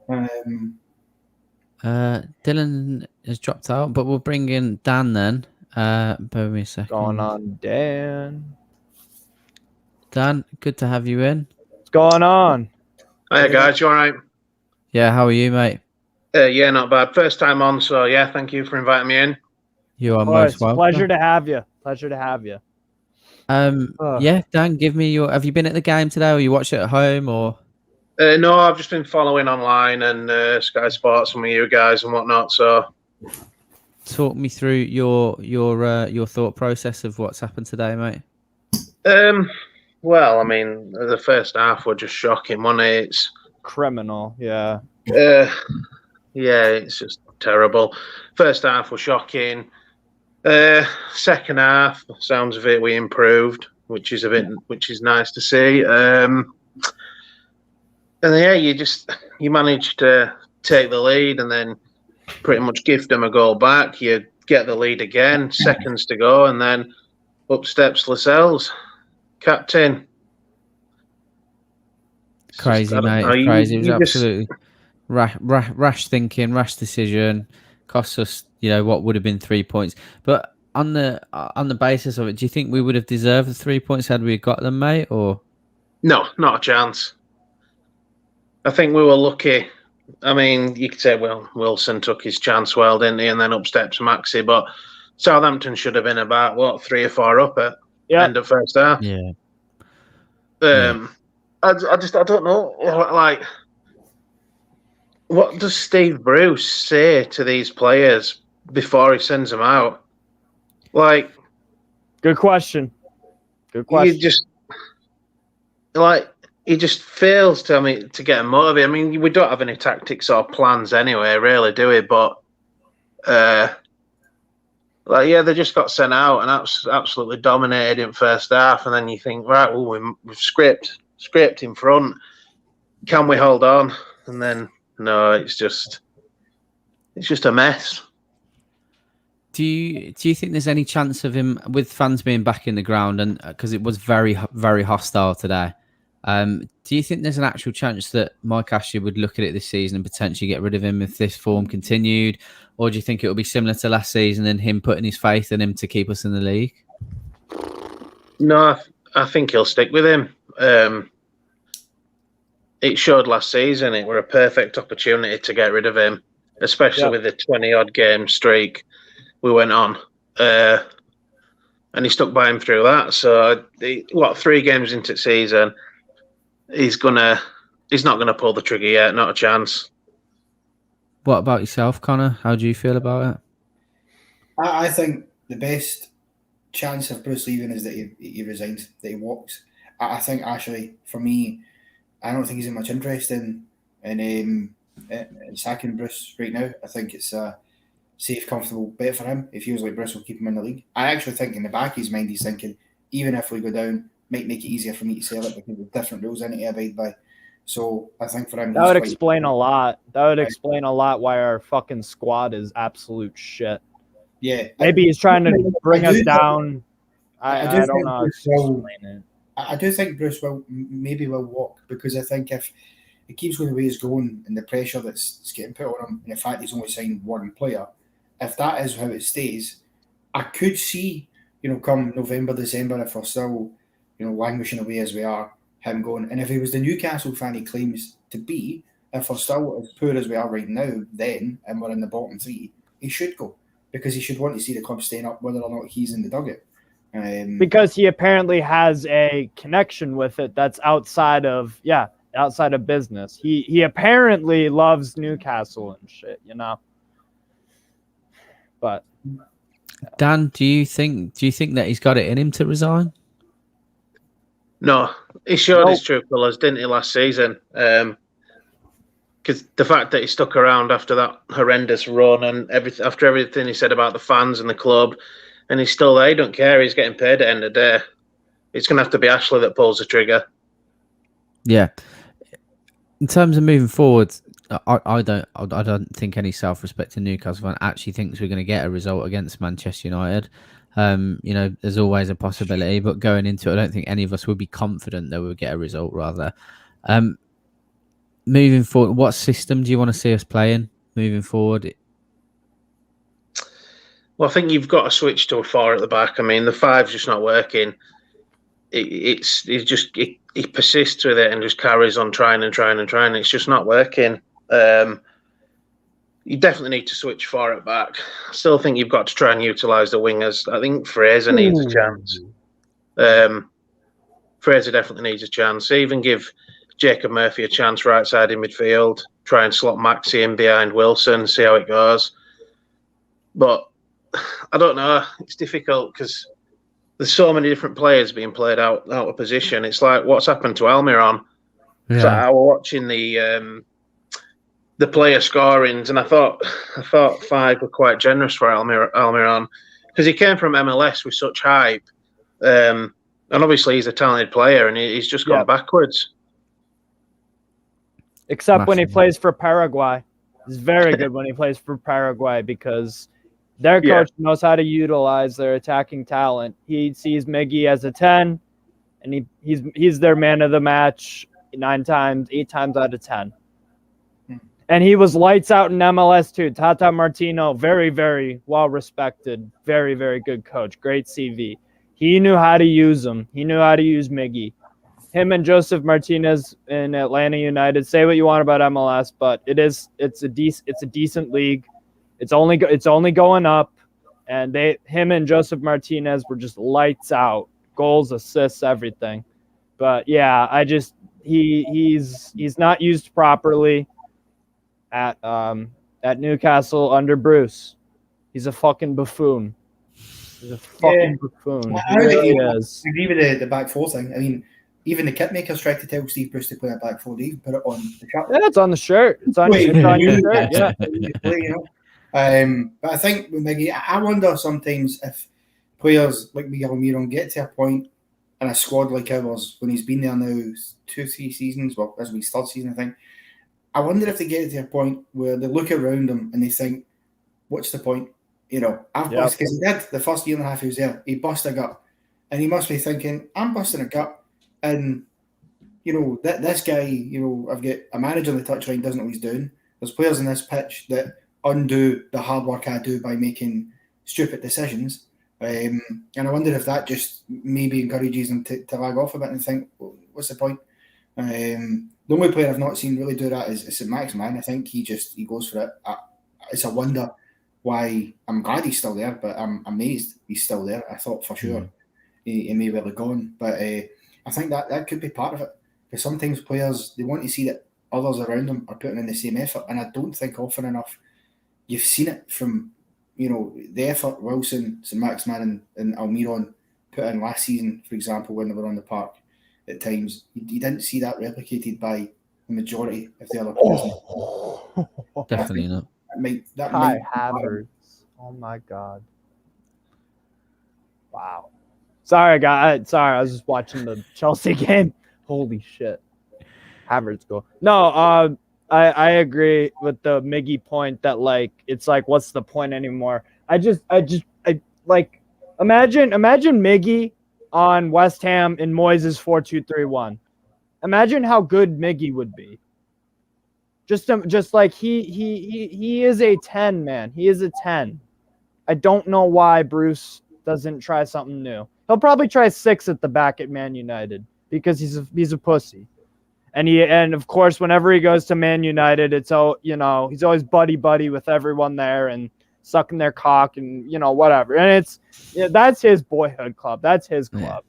Speaker 4: Dylan has dropped out, but we'll bring in Dan then. Bear with me a second.
Speaker 5: Going on, Dan.
Speaker 4: Dan, good to have you in.
Speaker 5: What's going on?
Speaker 9: Hey guys, you all right?
Speaker 4: Yeah, how are you, mate?
Speaker 9: Yeah, not bad. First time on, so yeah, thank you for inviting me in.
Speaker 4: You are most welcome.
Speaker 5: Pleasure to have you.
Speaker 4: Yeah, Dan, give me your. Have you been at the game today, or you watch it at home, or?
Speaker 9: No, I've just been following online and Sky Sports and with you guys and whatnot. So,
Speaker 4: Talk me through your thought process of what's happened today, mate.
Speaker 9: well, I mean, the first half were just shocking, wasn't it? It's
Speaker 5: Criminal, yeah.
Speaker 9: yeah, it's just terrible. First half was shocking. Second half, sounds of it, we improved, which is nice to see. And yeah, you managed to take the lead and then pretty much give them a goal back. You get the lead again, seconds to go, and then up steps Lascelles, captain.
Speaker 4: Crazy, mate. Crazy. It was absolutely rash thinking, rash decision. Cost us, what would have been 3 points. But on the basis of it, do you think we would have deserved the 3 points had we got them, mate? Or
Speaker 9: no, not a chance. I think we were lucky. I mean, you could say, well, Wilson took his chance well, didn't he? And then up steps Maxi. But Southampton should have been about, 3 or 4 up at end of first half.
Speaker 4: Yeah.
Speaker 9: I don't know. Like, what does Steve Bruce say to these players before he sends them out? Like,
Speaker 5: good question.
Speaker 9: He just fails to get them motivated. I mean, we don't have any tactics or plans anyway, really, do we? But they just got sent out and absolutely dominated in first half, and then you think, right, well, we've scraped in front. Can we hold on? And then no, it's just a mess.
Speaker 4: Do you think there's any chance of him, with fans being back in the ground, and because it was very, very hostile today? Do you think there's an actual chance that Mike Ashley would look at it this season and potentially get rid of him if this form continued? Or do you think it will be similar to last season and him putting his faith in him to keep us in the league?
Speaker 9: No, I think he'll stick with him. It showed last season it were a perfect opportunity to get rid of him, especially with the 20-odd game streak we went on. And he stuck by him through that. So, 3 games into the season, he's not gonna pull the trigger yet. Not a chance.
Speaker 4: What about yourself, Connor? How do you feel about it?
Speaker 8: I think the best chance of Bruce leaving is that he resigns, that he walks. I think actually, for me, I don't think he's in much interest in sacking Bruce right now. I think it's a safe, comfortable bet for him. It feels like Bruce will keep him in the league. I actually think in the back of his mind he's thinking, even if we go down, might make it easier for me to sell it because there's different rules I need to abide by. So I think for him,
Speaker 5: that would explain a lot. That would explain a lot why our fucking squad is absolute shit.
Speaker 8: Yeah,
Speaker 5: maybe he's trying to bring us down. I don't know.
Speaker 8: I do think Bruce will walk, because I think if it keeps going the way it's going and the pressure that's getting put on him, and the fact he's only signed 1 player, if that is how it stays, I could see, come November, December, if we're still, languishing away as we are, him going. And if he was the Newcastle fan he claims to be, if we're still as poor as we are right now, then, and we're in the bottom 3, he should go, because he should want to see the club staying up, whether or not he's in the dugout.
Speaker 5: Because he apparently has a connection with it that's outside of business. He apparently loves Newcastle and shit, But
Speaker 4: Dan, do you think that he's got it in him to resign?
Speaker 9: No, he showed his true colours, didn't he, last season? Because the fact that he stuck around after that horrendous run and after everything he said about the fans and the club, and he's still there. He don't care. He's getting paid at the end of the day. It's going to have to be Ashley that pulls the trigger.
Speaker 4: Yeah. In terms of moving forward, I don't think any self-respecting Newcastle fan actually thinks we're going to get a result against Manchester United. There's always a possibility, but going into it, I don't think any of us would be confident that we'll get a result. Rather, moving forward, what system do you want to see us playing moving forward?
Speaker 9: Well, I think you've got to switch to a 4 at the back. I mean, the 5's just not working. He persists with it and just carries on trying. It's just not working. You definitely need to switch 4 at back. I still think you've got to try and utilise the wingers. I think Fraser needs a chance. Fraser definitely needs a chance. Even give Jacob Murphy a chance right side in midfield. Try and slot Maxi in behind Wilson, see how it goes. But I don't know. It's difficult because there's so many different players being played out of position. It's like what's happened to Almiron.
Speaker 4: Yeah.
Speaker 9: So I was watching the player scorings, and I thought 5 were quite generous for Almiron because he came from MLS with such hype, and obviously he's a talented player, and he's just gone backwards.
Speaker 5: Except when he plays for Paraguay, he's very good when he plays for Paraguay because their coach knows how to utilize their attacking talent. He sees Miggy as a 10, and he's their man of the match 8 times out of 10. And he was lights out in MLS too. Tata Martino, very, very well respected, very, very good coach, great CV. He knew how to use him. He knew how to use Miggy. Him and Joseph Martinez in Atlanta United. Say what you want about MLS, but it's a decent league. It's only going up, and him and Joseph Martinez were just lights out, goals, assists, everything. But yeah, he's not used properly at Newcastle under Bruce. He's a fucking buffoon. He's a fucking buffoon.
Speaker 8: I agree with the back four thing. I mean, even the kit makers tried to tell Steve Bruce to play a back four. They put it on the shirt.
Speaker 5: Yeah, it's on the shirt. It's on your shirt. Yeah.
Speaker 8: But I think with Miggy, I wonder sometimes if players like Miguel Almiron get to a point in a squad like ours when he's been there now 2-3 seasons, well, this will be his third season, I think. I wonder if they get to a point where they look around him and they think, what's the point? Because he did the first year and a half he was there, he busted a gut. And he must be thinking, I'm busting a gut. And, this guy, I've got a manager on the touchline doesn't know what he's doing. There's players in this pitch that undo the hard work I do by making stupid decisions. And I wonder if that just maybe encourages them to lag off a bit and think, well, what's the point? The only player I've not seen really do that is Saint-Maximin. I think he goes for it. It's a wonder why. I'm glad he's still there, but I'm amazed he's still there. I thought for sure he may well have gone. But I think that could be part of it. Because sometimes players, they want to see that others around them are putting in the same effort. And I don't think often enough you've seen it from, the effort Wilson, Saint-Maximin and Almiron put in last season, for example, when they were on the park at times. You didn't see that replicated by the majority of the other players.
Speaker 4: Definitely not.
Speaker 5: Kai Havertz. Oh my God. Wow. Sorry, guys. I was just watching the Chelsea game. Holy shit. Havertz goal. No, I agree with the Miggy point that it's what's the point anymore? I imagine Miggy on West Ham in Moyes' 4-2-3-1. Imagine how good Miggy would be. Just like he is a 10, man. He is a 10. I don't know why Bruce doesn't try something new. He'll probably try 6 at the back at Man United because he's a pussy. And of course, whenever he goes to Man United, it's he's always buddy with everyone there and sucking their cock and whatever. And that's his boyhood club. That's his club.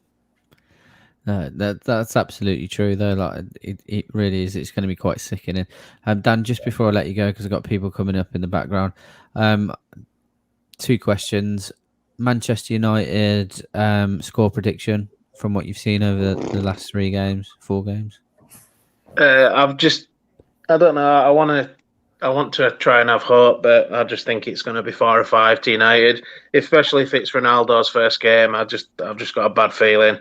Speaker 4: No, that's absolutely true though. Like it really is. It's going to be quite sickening. Dan, just before I let you go, because I've got people coming up in the background. 2 questions. Manchester United score prediction from what you've seen over the last 4 games.
Speaker 9: I don't know. I want to try and have hope, but I just think it's going to be 4 or 5 to United, especially if it's Ronaldo's first game. I've just got a bad feeling.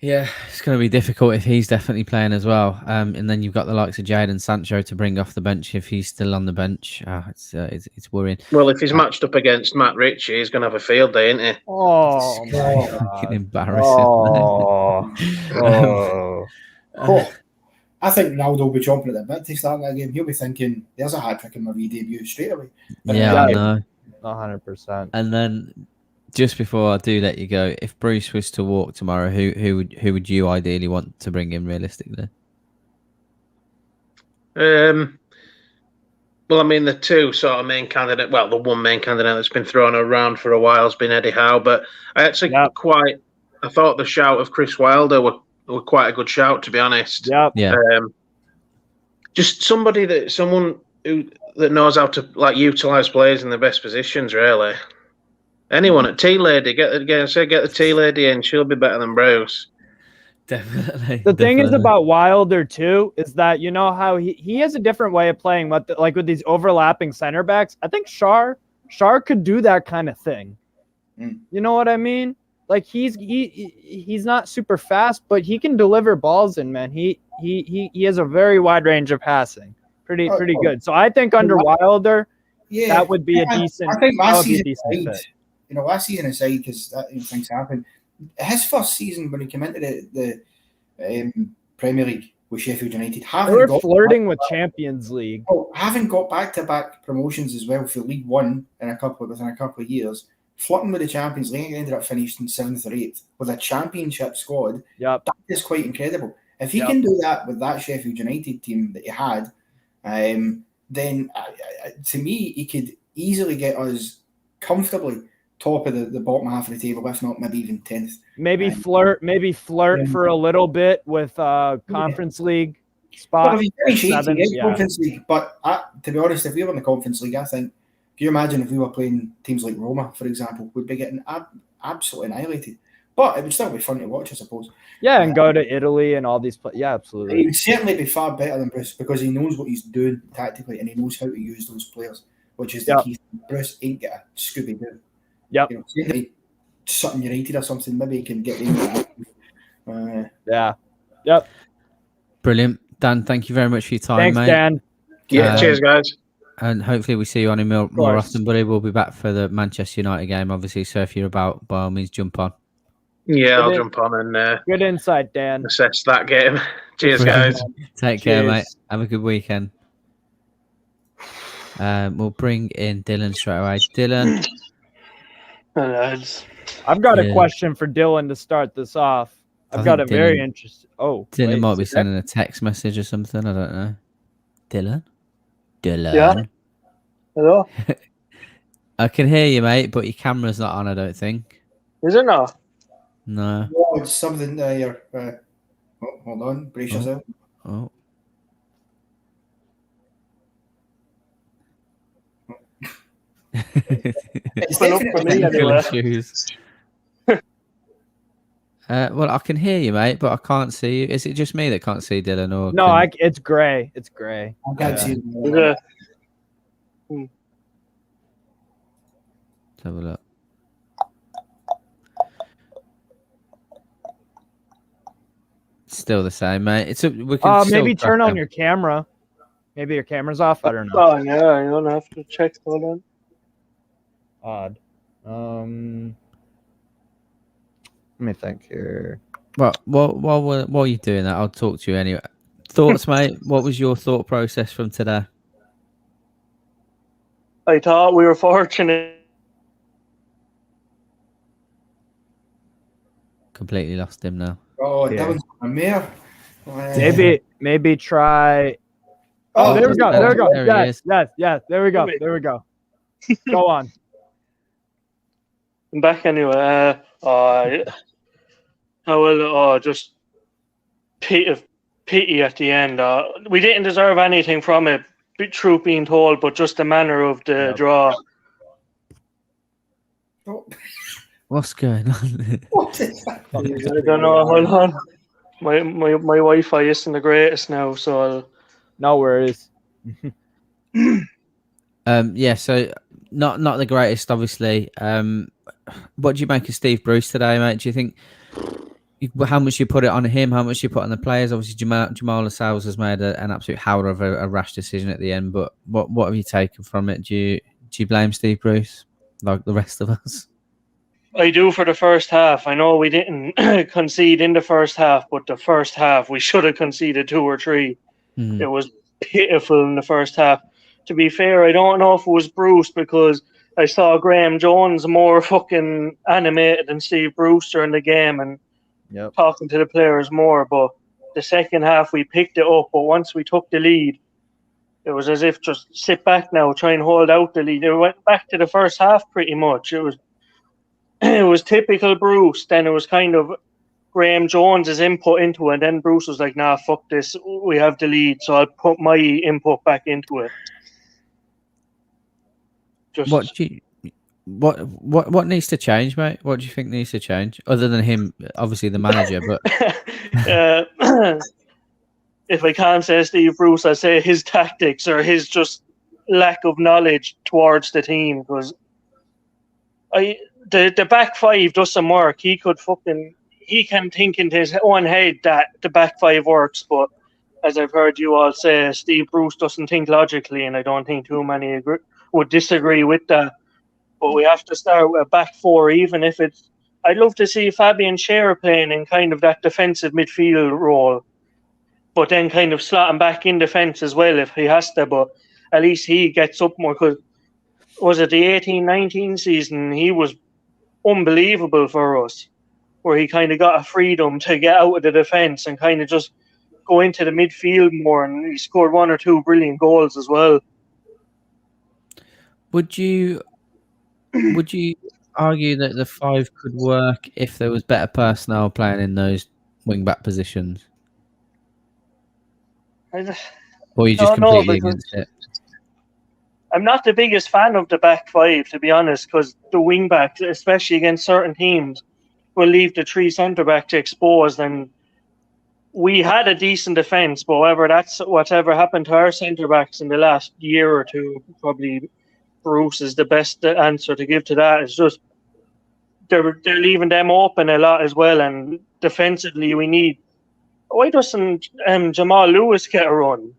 Speaker 4: Yeah, it's going to be difficult if he's definitely playing as well. And then you've got the likes of Jadon Sancho to bring off the bench if he's still on the bench. It's worrying.
Speaker 9: Well, if he's matched up against Matt Ritchie, he's going to have a field day, isn't he?
Speaker 5: Oh, my God.
Speaker 4: Embarrassing.
Speaker 8: I think Ronaldo will be chomping at the bit to start that game. He'll be thinking, there's a hat-trick in my debut straight away.
Speaker 4: Yeah, I know.
Speaker 5: 100%.
Speaker 4: And then, just before I do let you go, if Bruce was to walk tomorrow, who would you ideally want to bring in realistically?
Speaker 9: Well, I mean, the 2 sort of main candidate. Well, the one main candidate that's been thrown around for a while has been Eddie Howe, but I actually I thought the shout of Chris Wilder were quite a good shout, to be honest.
Speaker 5: Yep.
Speaker 4: Yeah.
Speaker 9: Just someone that knows how to utilize players in the best positions, really. Anyone at Tea Lady, get the Tea Lady in. She'll be better than Bruce.
Speaker 4: Definitely.
Speaker 5: The thing is about Wilder too is that you know how he has a different way of playing, like with these overlapping center backs. I think Shar could do that kind of thing. You know what I mean? Like he's not super fast, but he can deliver balls in, man. He has a very wide range of passing. Pretty good. So I think under Wilder, that would be a decent.
Speaker 8: I think last season,
Speaker 5: fit.
Speaker 8: Last season aside, because things happen. His first season when he came into the Premier League with Sheffield United,
Speaker 5: they were flirting with Champions League.
Speaker 8: Having got back-to-back promotions as well for League One within a couple of years, flirting with the Champions League, he ended up finishing 7th or 8th with a championship squad.
Speaker 5: Yep.
Speaker 8: That is quite incredible. If he can do that with that Sheffield United team that he had, then to me, he could easily get us comfortably top of the bottom half of the table, if not maybe even 10th.
Speaker 5: Maybe flirt for a little bit with Conference League spot.
Speaker 8: Conference League. But to be honest, if we were in the Conference League, I think, can you imagine if we were playing teams like Roma, for example, we'd be getting absolutely annihilated. But it would still be fun to watch, I suppose.
Speaker 5: Yeah, and go to Italy and all these places. Yeah, absolutely.
Speaker 8: He would certainly be far better than Bruce because he knows what he's doing tactically and he knows how to use those players, which is the key. Bruce ain't got a Scooby-Doo.
Speaker 5: Yep.
Speaker 8: Sutton United or something, maybe he can get in.
Speaker 5: Yeah. Yep.
Speaker 4: Brilliant. Dan, thank you very much for your time,
Speaker 5: Thanks,
Speaker 4: mate.
Speaker 5: Dan.
Speaker 9: Yeah, cheers, guys.
Speaker 4: And hopefully we see you on him more often, buddy. We'll be back for the Manchester United game, obviously. So if you're about, by all means, jump on.
Speaker 9: Yeah, I'll jump on and
Speaker 5: good insight, Dan.
Speaker 9: Assess that game. Cheers, guys.
Speaker 4: Take care, mate. Have a good weekend. We'll bring in Dylan straight away. Dylan.
Speaker 10: Hi, lads.
Speaker 5: I've got a question for Dylan to start this off. I've got a very interesting.
Speaker 4: Dylan might be sending a text message or something. I don't know. Dylan.
Speaker 10: Yeah. Hello.
Speaker 4: I can hear you, mate, but your camera's not on. I don't think.
Speaker 10: Is it not?
Speaker 4: No.
Speaker 8: Oh, it's something there. Hold on. Brace yourself.
Speaker 4: Oh.
Speaker 8: It's definitely
Speaker 4: well, I can hear you, mate, but I can't see you. Is it just me that can't see Dylan? Or
Speaker 5: no, it's grey. It's grey.
Speaker 8: I can't see you.
Speaker 10: Yeah.
Speaker 4: Let's have a look. Still the same, mate. We can
Speaker 5: maybe turn on your camera. Maybe your camera's off. I don't know.
Speaker 10: Oh yeah, I don't have to check. Hold on.
Speaker 5: Odd. Let me think here.
Speaker 4: Well, while you're doing that, I'll talk to you anyway. Thoughts, mate? What was your thought process from today?
Speaker 10: I thought we were fortunate.
Speaker 4: Completely lost him now.
Speaker 8: Oh, that was a mare.
Speaker 5: Maybe try.
Speaker 8: Oh,
Speaker 5: there we go. There we go.
Speaker 4: There
Speaker 5: Yes. There we go. There we go. Go on.
Speaker 10: I'm back anyway. Just pity at the end. We didn't deserve anything from it, truth being told, but just the manner of the draw.
Speaker 4: What's going on?
Speaker 8: What is that?
Speaker 10: I don't know. Hold on. My Wi-Fi isn't the greatest now, so
Speaker 5: no worries.
Speaker 4: Yeah, so not the greatest, obviously. What do you make of Steve Bruce today, mate? Do you think how much you put it on him, how much you put on the players? Obviously, Jamal Lascelles has made an absolute howler of a rash decision at the end. But what have you taken from it? Do you blame Steve Bruce like the rest of us?
Speaker 10: I do for the first half. I know we didn't concede in the first half, but the first half we should have conceded 2 or 3. It was pitiful in the first half. To be fair, I don't know if it was Bruce because I saw Graham Jones more fucking animated than Steve Bruce during the game and talking to the players more. But the second half we picked it up, but once we took the lead, it was as if just sit back now, try and hold out the lead. It went back to the first half pretty much. It was it was typical Bruce. Then it was kind of Graham Jones's input into it, and then Bruce was like, "Nah, fuck this. We have the lead, so I'll put my input back into it." Just
Speaker 4: What needs to change, mate? What do you think needs to change, other than him, obviously the manager? But
Speaker 10: if I can't say Steve Bruce, I say his tactics or his just lack of knowledge towards the team. Because the back five doesn't work. He can think in his own head that the back five works, but as I've heard you all say, Steve Bruce doesn't think logically, and I don't think too many would disagree with that. But we have to start with a back four, even if it's. I'd love to see Fabian Scherer playing in kind of that defensive midfield role, but then kind of slotting back in defence as well if he has to. But at least he gets up more. Because was it the 18-19 season? He was unbelievable for us, where he kind of got a freedom to get out of the defence and kind of just go into the midfield more, and he scored 1 or 2 brilliant goals as well.
Speaker 4: Would you argue that the 5 could work if there was better personnel playing in those wing-back positions? Or are you just completely against it?
Speaker 10: I'm not the biggest fan of the back 5, to be honest, because the wing-backs, especially against certain teams, will leave the 3 centre-backs exposed. And we had a decent defence, but whatever happened to our centre-backs in the last year or two, probably Bruce is the best answer to give to that. It's just they're leaving them open a lot as well, and defensively we need. Why doesn't Jamal Lewis get a run?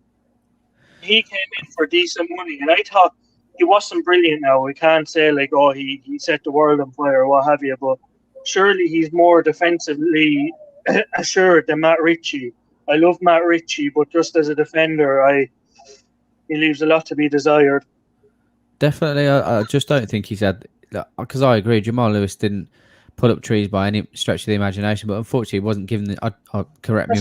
Speaker 10: He came in for decent money, and I thought he wasn't brilliant. Now we can't say like, oh, he set the world on fire or what have you, but surely he's more defensively assured than Matt Ritchie. I love Matt Ritchie, but just as a defender, he leaves a lot to be desired.
Speaker 4: Definitely, I just don't think he's had. Because I agree, Jamal Lewis didn't put up trees by any stretch of the imagination, but unfortunately, he wasn't given the. Correct me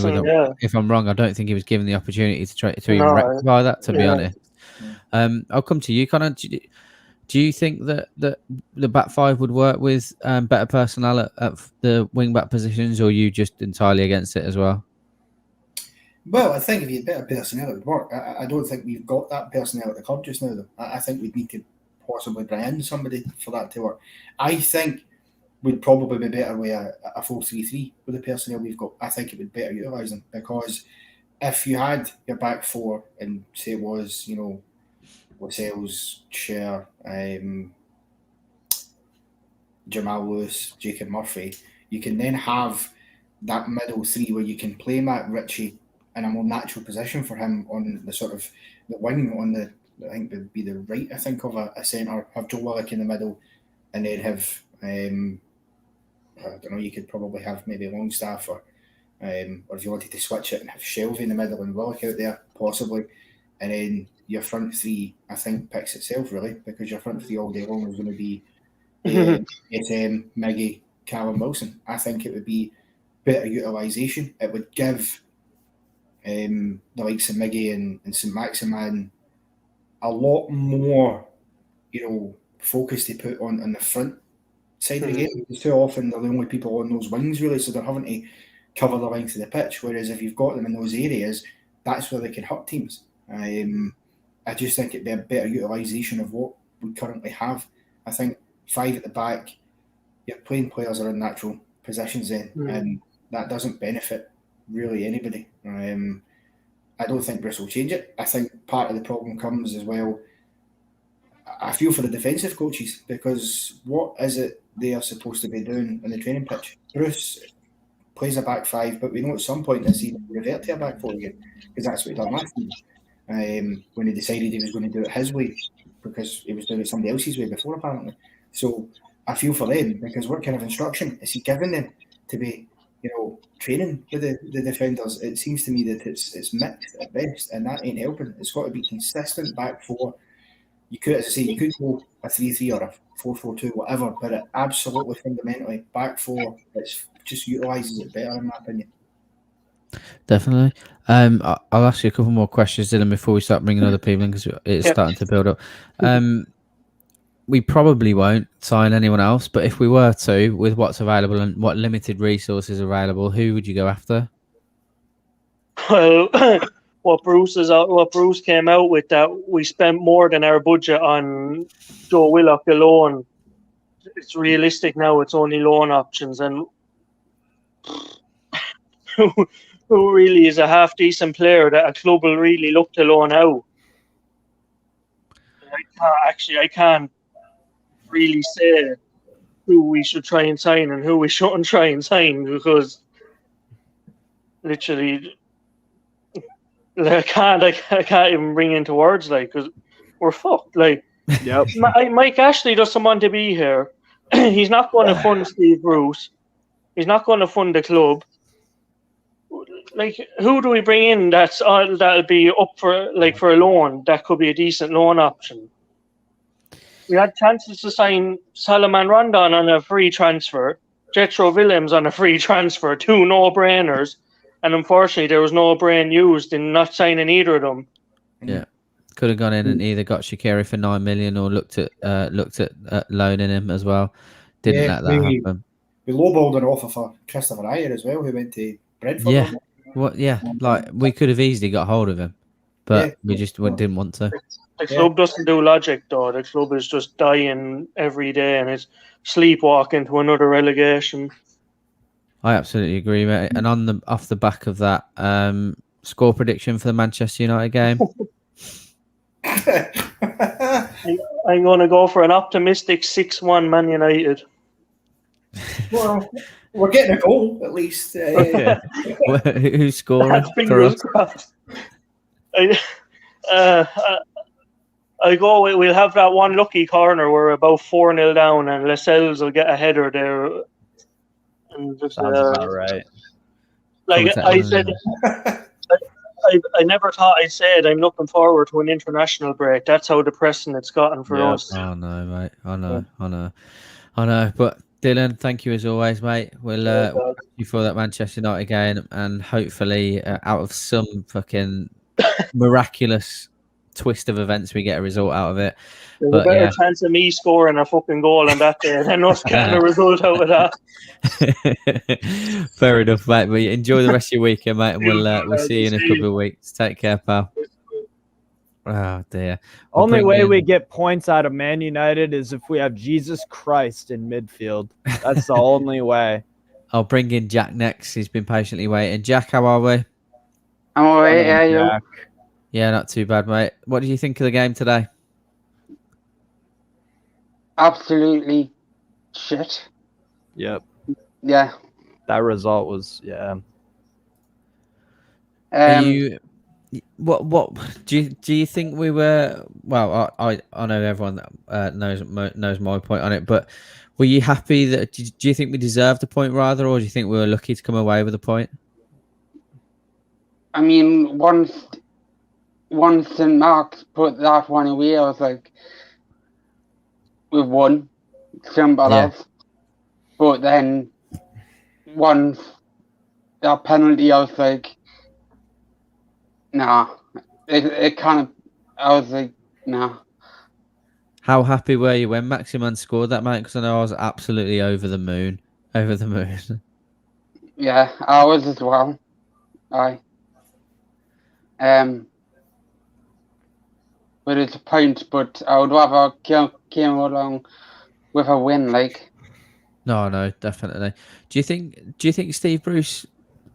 Speaker 4: if I'm wrong. I don't think he was given the opportunity to try to even rectify that. To be honest, I'll come to you, Connor. Do you think that the back 5 would work with better personnel at the wing back positions, or are you just entirely against it as well?
Speaker 8: Well, I think if you had better personnel, it would work. I don't think we've got that personnel at the club just now, though. I think we'd need to possibly bring in somebody for that to work. I think we'd probably be better with a 4-3-3 with the personnel we've got. I think it would better utilise them, because if you had your back 4 and say it was, Lascelles, Cher, Jamal Lewis, Jacob Murphy, you can then have that middle 3 where you can play Matt Ritchie in a more natural position for him on the sort of the wing on the, I think it would be the right, I think, of a centre, have Joe Willock in the middle, and then have, I don't know, you could probably have maybe Longstaff or if you wanted to switch it and have Shelvey in the middle and Willock out there, possibly. And then your front 3, I think, picks itself, really, because your front 3 all day long is going to be SM, Miggy, Callum Wilson. I think it would be better utilisation. It would give the likes of Miggy and Saint-Maximin a lot more, focus to put on the front side of the game. Because too often they're the only people on those wings, really, so they're having to cover the length of the pitch. Whereas if you've got them in those areas, that's where they can hurt teams. I just think it'd be a better utilisation of what we currently have. I think 5 at the back, your playing players are in natural positions then, and that doesn't benefit really anybody. I don't think Bruce will change it. I think part of the problem comes as well, I feel for the defensive coaches, because what is it they are supposed to be doing on the training pitch? Bruce plays a back 5, but we know at some point this season he'll revert to a back 4 again, because that's what he done last season, when he decided he was going to do it his way, because he was doing it somebody else's way before, apparently. So I feel for them, because what kind of instruction is he giving them to be, training with the defenders? It seems to me that it's mixed at best, and that ain't helping. It's got to be consistent back 4. You could, as I say, you could go a 3-3 or a 4-4-2, whatever, but it absolutely fundamentally back 4, it's just utilises it better, in my opinion.
Speaker 4: Definitely. I'll ask you a couple more questions, Dylan, before we start bringing other people in, because it's starting to build up. we probably won't sign anyone else. But if we were to, with what's available and what limited resources are available, who would you go after?
Speaker 10: Well, what Bruce came out with, that we spent more than our budget on Joe Willock alone. It's realistic now. It's only loan options, and who really is a half decent player that a club will really look to loan out? I can't really say who we should try and sign and who we shouldn't try and sign, because literally, I can't even bring into words, like, because we're fucked. Like,
Speaker 5: Yep.
Speaker 10: Mike Ashley doesn't want to be here. He's not going to fund Steve Bruce. He's not going to fund the club. Like, who do we bring in that'll be up for a loan? That could be a decent loan option. We had chances to sign Solomon Rondon on a free transfer, Jethro Willems on a free transfer, 2 no-brainers, and unfortunately there was no brain used in not signing either of them.
Speaker 4: Yeah, could have gone in and either got Shaqiri for 9 million or looked at loaning him as well. Didn't let that happen.
Speaker 8: We lowballed an offer for Christopher Ayer as well, who went to Brentford.
Speaker 4: Yeah, like we could have easily got hold of him, but we just didn't want to.
Speaker 10: The club doesn't do logic, though. The club is just dying every day, and it's sleepwalking to another relegation.
Speaker 4: I absolutely agree, mate. And off the back of that, score prediction for the Manchester United game.
Speaker 10: I'm going to go for an optimistic 6-1 Man United.
Speaker 8: Well, we're getting a goal at least.
Speaker 4: Who's scoring?
Speaker 10: Fingers crossed. We'll have that one lucky corner where we're about 4-0 down, and Lascelles will get a header there. And just,
Speaker 5: Sounds about right.
Speaker 10: Like I said, I never thought I said I'm looking forward to an international break. That's how depressing it's gotten for us.
Speaker 4: Oh no, mate. I know. But Dylan, thank you as always, mate. We'll thank you for that Manchester United game, and hopefully, out of some fucking miraculous twist of events, we get a result out of it.
Speaker 10: There's a better chance of me scoring a fucking goal on that day than us getting a result out of that.
Speaker 4: Fair enough, mate. But enjoy the rest of your weekend, mate, and we'll see you in a couple of weeks. Take care, pal. Oh dear.
Speaker 5: Only way we get points out of Man United is if we have Jesus Christ in midfield. That's the only way.
Speaker 4: I'll bring in Jack next. He's been patiently waiting. Jack, how are we?
Speaker 11: I'm all right. Yeah, you?
Speaker 4: Yeah, not too bad, mate. What did you think of the game today?
Speaker 11: Absolutely shit.
Speaker 5: Yep.
Speaker 11: Yeah.
Speaker 5: That result was
Speaker 4: What do you think we were? Well, I know everyone knows my point on it, but were you happy that? Do you think we deserved a point rather, or do you think we were lucky to come away with a point?
Speaker 11: I mean, once St. Mark's put that one away, I was like, we've won. Simple as. But then once that penalty, I was like, nah. It kind of, I was like, nah.
Speaker 4: How happy were you when Maximin scored that, mate? Because I know I was absolutely over the moon.
Speaker 11: Yeah, I was as well. But it's a point, but I would rather came along with a win, like.
Speaker 4: No, definitely. Do you think Steve Bruce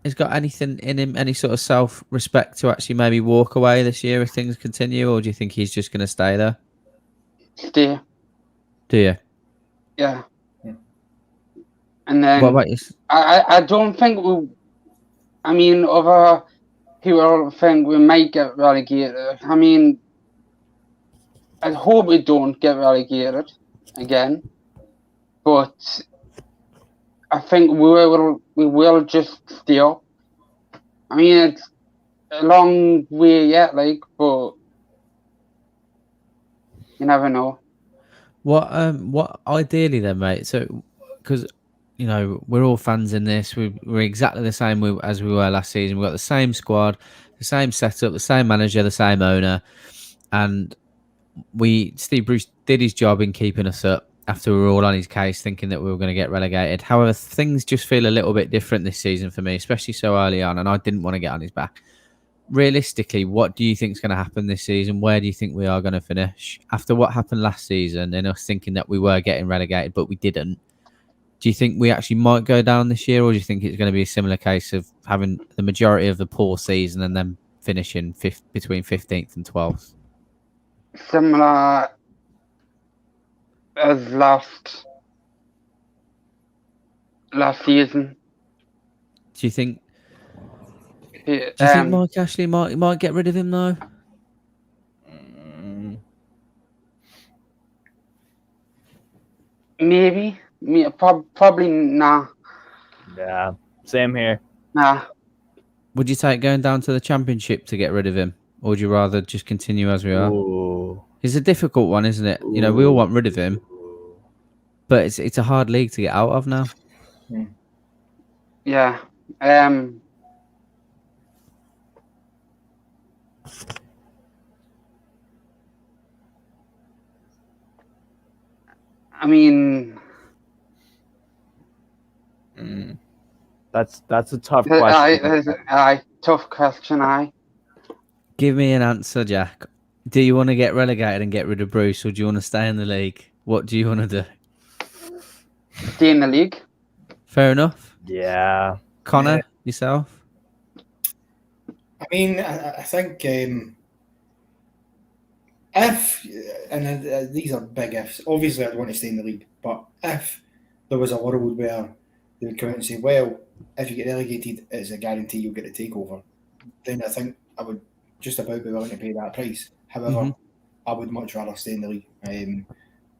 Speaker 4: has got anything in him, any sort of self-respect to actually maybe walk away this year if things continue, or do you think he's just going to stay there?
Speaker 11: Stay.
Speaker 4: Do you?
Speaker 11: Yeah. And then
Speaker 4: what about you?
Speaker 11: I don't think other people think we might get relegated. I mean, I hope we don't get relegated again, but I think we will just stay up. I mean, it's a long way yet, like, but you never know.
Speaker 4: What ideally then, mate? So, because we're all fans in this. We're exactly the same as we were last season. We've got the same squad, the same setup, the same manager, the same owner, and Steve Bruce did his job in keeping us up after we were all on his case, thinking that we were going to get relegated. However, things just feel a little bit different this season for me, especially so early on, and I didn't want to get on his back. Realistically, what do you think is going to happen this season? Where do you think we are going to finish? After what happened last season and us thinking that we were getting relegated, but we didn't, do you think we actually might go down this year, or do you think it's going to be a similar case of having the majority of the poor season and then finishing between 15th and 12th?
Speaker 11: Similar as last season.
Speaker 4: Do you think Mike Ashley might get rid of him though?
Speaker 11: Maybe. Probably nah.
Speaker 5: Yeah, same here.
Speaker 11: Nah.
Speaker 4: Would you take going down to the Championship to get rid of him, or would you rather just continue as we are?
Speaker 5: Ooh.
Speaker 4: It's a difficult one, isn't it? You know, we all want rid of him, but it's a hard league to get out of now.
Speaker 11: Yeah. I mean,
Speaker 5: that's a tough question.
Speaker 11: Tough question.
Speaker 4: Give me an answer, Jack. Do you want to get relegated and get rid of Bruce, or do you want to stay in the league? What do you want to do?
Speaker 11: Stay in the league.
Speaker 4: Fair enough.
Speaker 5: Yeah.
Speaker 4: Connor, yourself?
Speaker 8: I mean, I think if, and these are big ifs, obviously I'd want to stay in the league, but if there was a world where they would come out and say, well, if you get relegated, it's a guarantee you'll get a takeover, then I think I would just about be willing to pay that price. However, I would much rather stay in the league.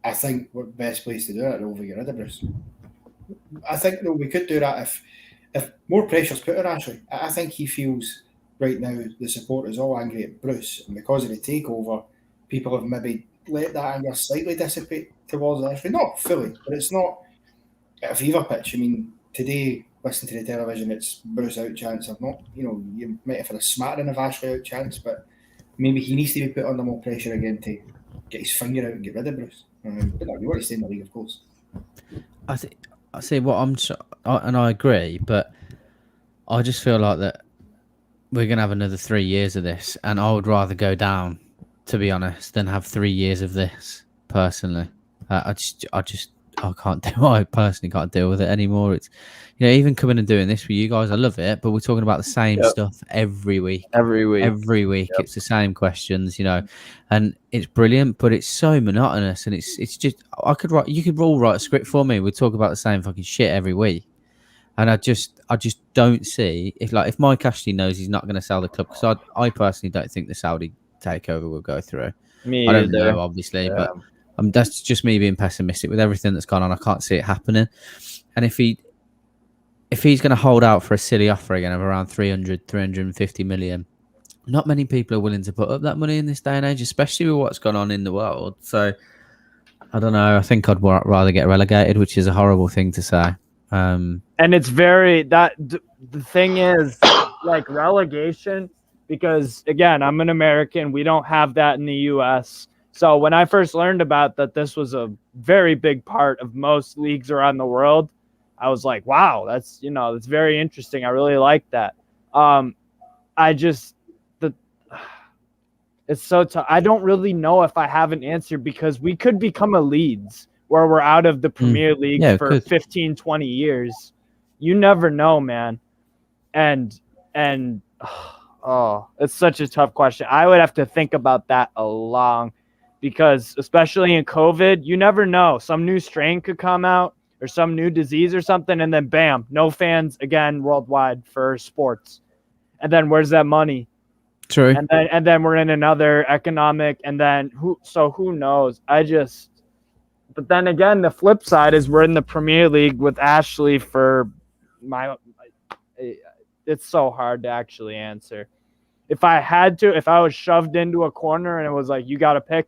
Speaker 8: I think the best place to do it is get rid of Bruce. I think we could do that if more pressure's put on Ashley. I think he feels right now the support is all angry at Bruce, and because of the takeover, people have maybe let that anger slightly dissipate towards Ashley. Not fully, but it's not at a fever pitch. I mean, today, listening to the television, it's Bruce out chance. I've not, you might have had a smattering of Ashley out chance, but maybe he needs to be put under more pressure again to get his finger out and get rid of Bruce. But no, you want to stay in the league, of course.
Speaker 4: I see what and I agree, but I just feel like that we're going to have another 3 years of this, and I would rather go down, to be honest, than have 3 years of this, personally. I can't do. I personally can't deal with it anymore. It's, even coming and doing this with you guys, I love it, but we're talking about the same stuff every week. It's the same questions, and it's brilliant, but it's so monotonous, and it's just you could all write a script for me. We talk about the same fucking shit every week, and I just don't see if Mike Ashley knows he's not going to sell the club, because I personally don't think the Saudi takeover will go through. I don't know, obviously, but that's just me being pessimistic with everything that's gone on. I can't see it happening. And if he's going to hold out for a silly offer again of around 350 million, not many people are willing to put up that money in this day and age, especially with what's gone on in the world. So I don't know. I think I'd rather get relegated, which is a horrible thing to say.
Speaker 5: And it's the thing is like relegation, because again, I'm an American. We don't have that in the US. So when I first learned about that, this was a very big part of most leagues around the world, I was like, wow, that's very interesting. I really like that. It's so tough. I don't really know if I have an answer, because we could become a Leeds where we're out of the Premier League for 15, 20 years. You never know, man. And it's such a tough question. I would have to think about that a long, because especially in COVID, you never know. Some new strain could come out or some new disease or something, and then bam, no fans again worldwide for sports. And then where's that money?
Speaker 4: True.
Speaker 5: And then we're in another economic, and then who knows? But then again, the flip side is we're in the Premier League with Ashley it's so hard to actually answer. If I was shoved into a corner and it was like, you got to pick,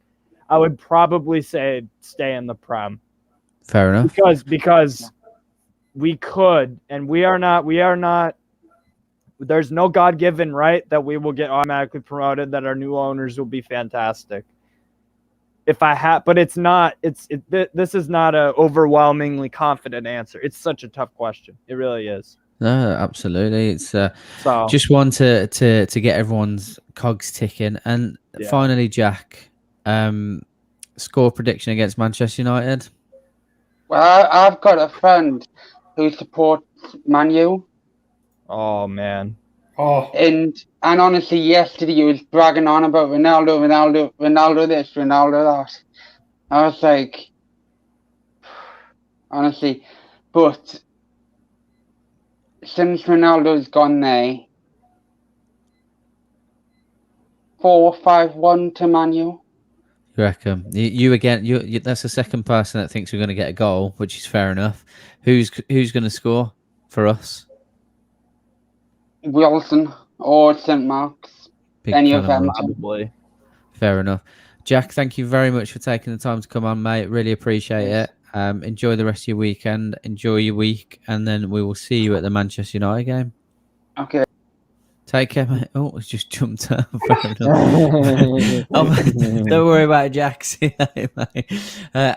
Speaker 5: I would probably say stay in the Prem.
Speaker 4: Fair enough.
Speaker 5: Because we could, and we are not, there's no God-given right that we will get automatically promoted, that our new owners will be fantastic. if I had, but it's not. This is not a overwhelmingly confident answer. It's such a tough question. It really is.
Speaker 4: No, absolutely. It's
Speaker 5: So
Speaker 4: just one to get everyone's cogs ticking. And finally, Jack, score prediction against Manchester United.
Speaker 11: Well, I've got a friend who supports Man U.
Speaker 5: Oh man.
Speaker 8: Oh,
Speaker 11: And honestly, yesterday he was bragging on about Ronaldo this, Ronaldo that. I was like, honestly, but since Ronaldo's gone there, 4-5-1 to Man U.
Speaker 4: You reckon? You again? You that's the second person that thinks we're going to get a goal, which is fair enough. Who's going to score for us?
Speaker 11: Wilson or St. Mark's.
Speaker 4: Big
Speaker 11: Any
Speaker 4: fan
Speaker 11: of
Speaker 4: of
Speaker 11: them.
Speaker 4: Wilson.
Speaker 5: Probably.
Speaker 4: Fair enough. Jack, thank you very much for taking the time to come on, mate. Really appreciate it. Enjoy the rest of your weekend. Enjoy your week, and then we will see you at the Manchester United game.
Speaker 11: Okay.
Speaker 4: Take care, mate. Oh, it's just jumped up. Don't worry about it, Jack. See you later, mate.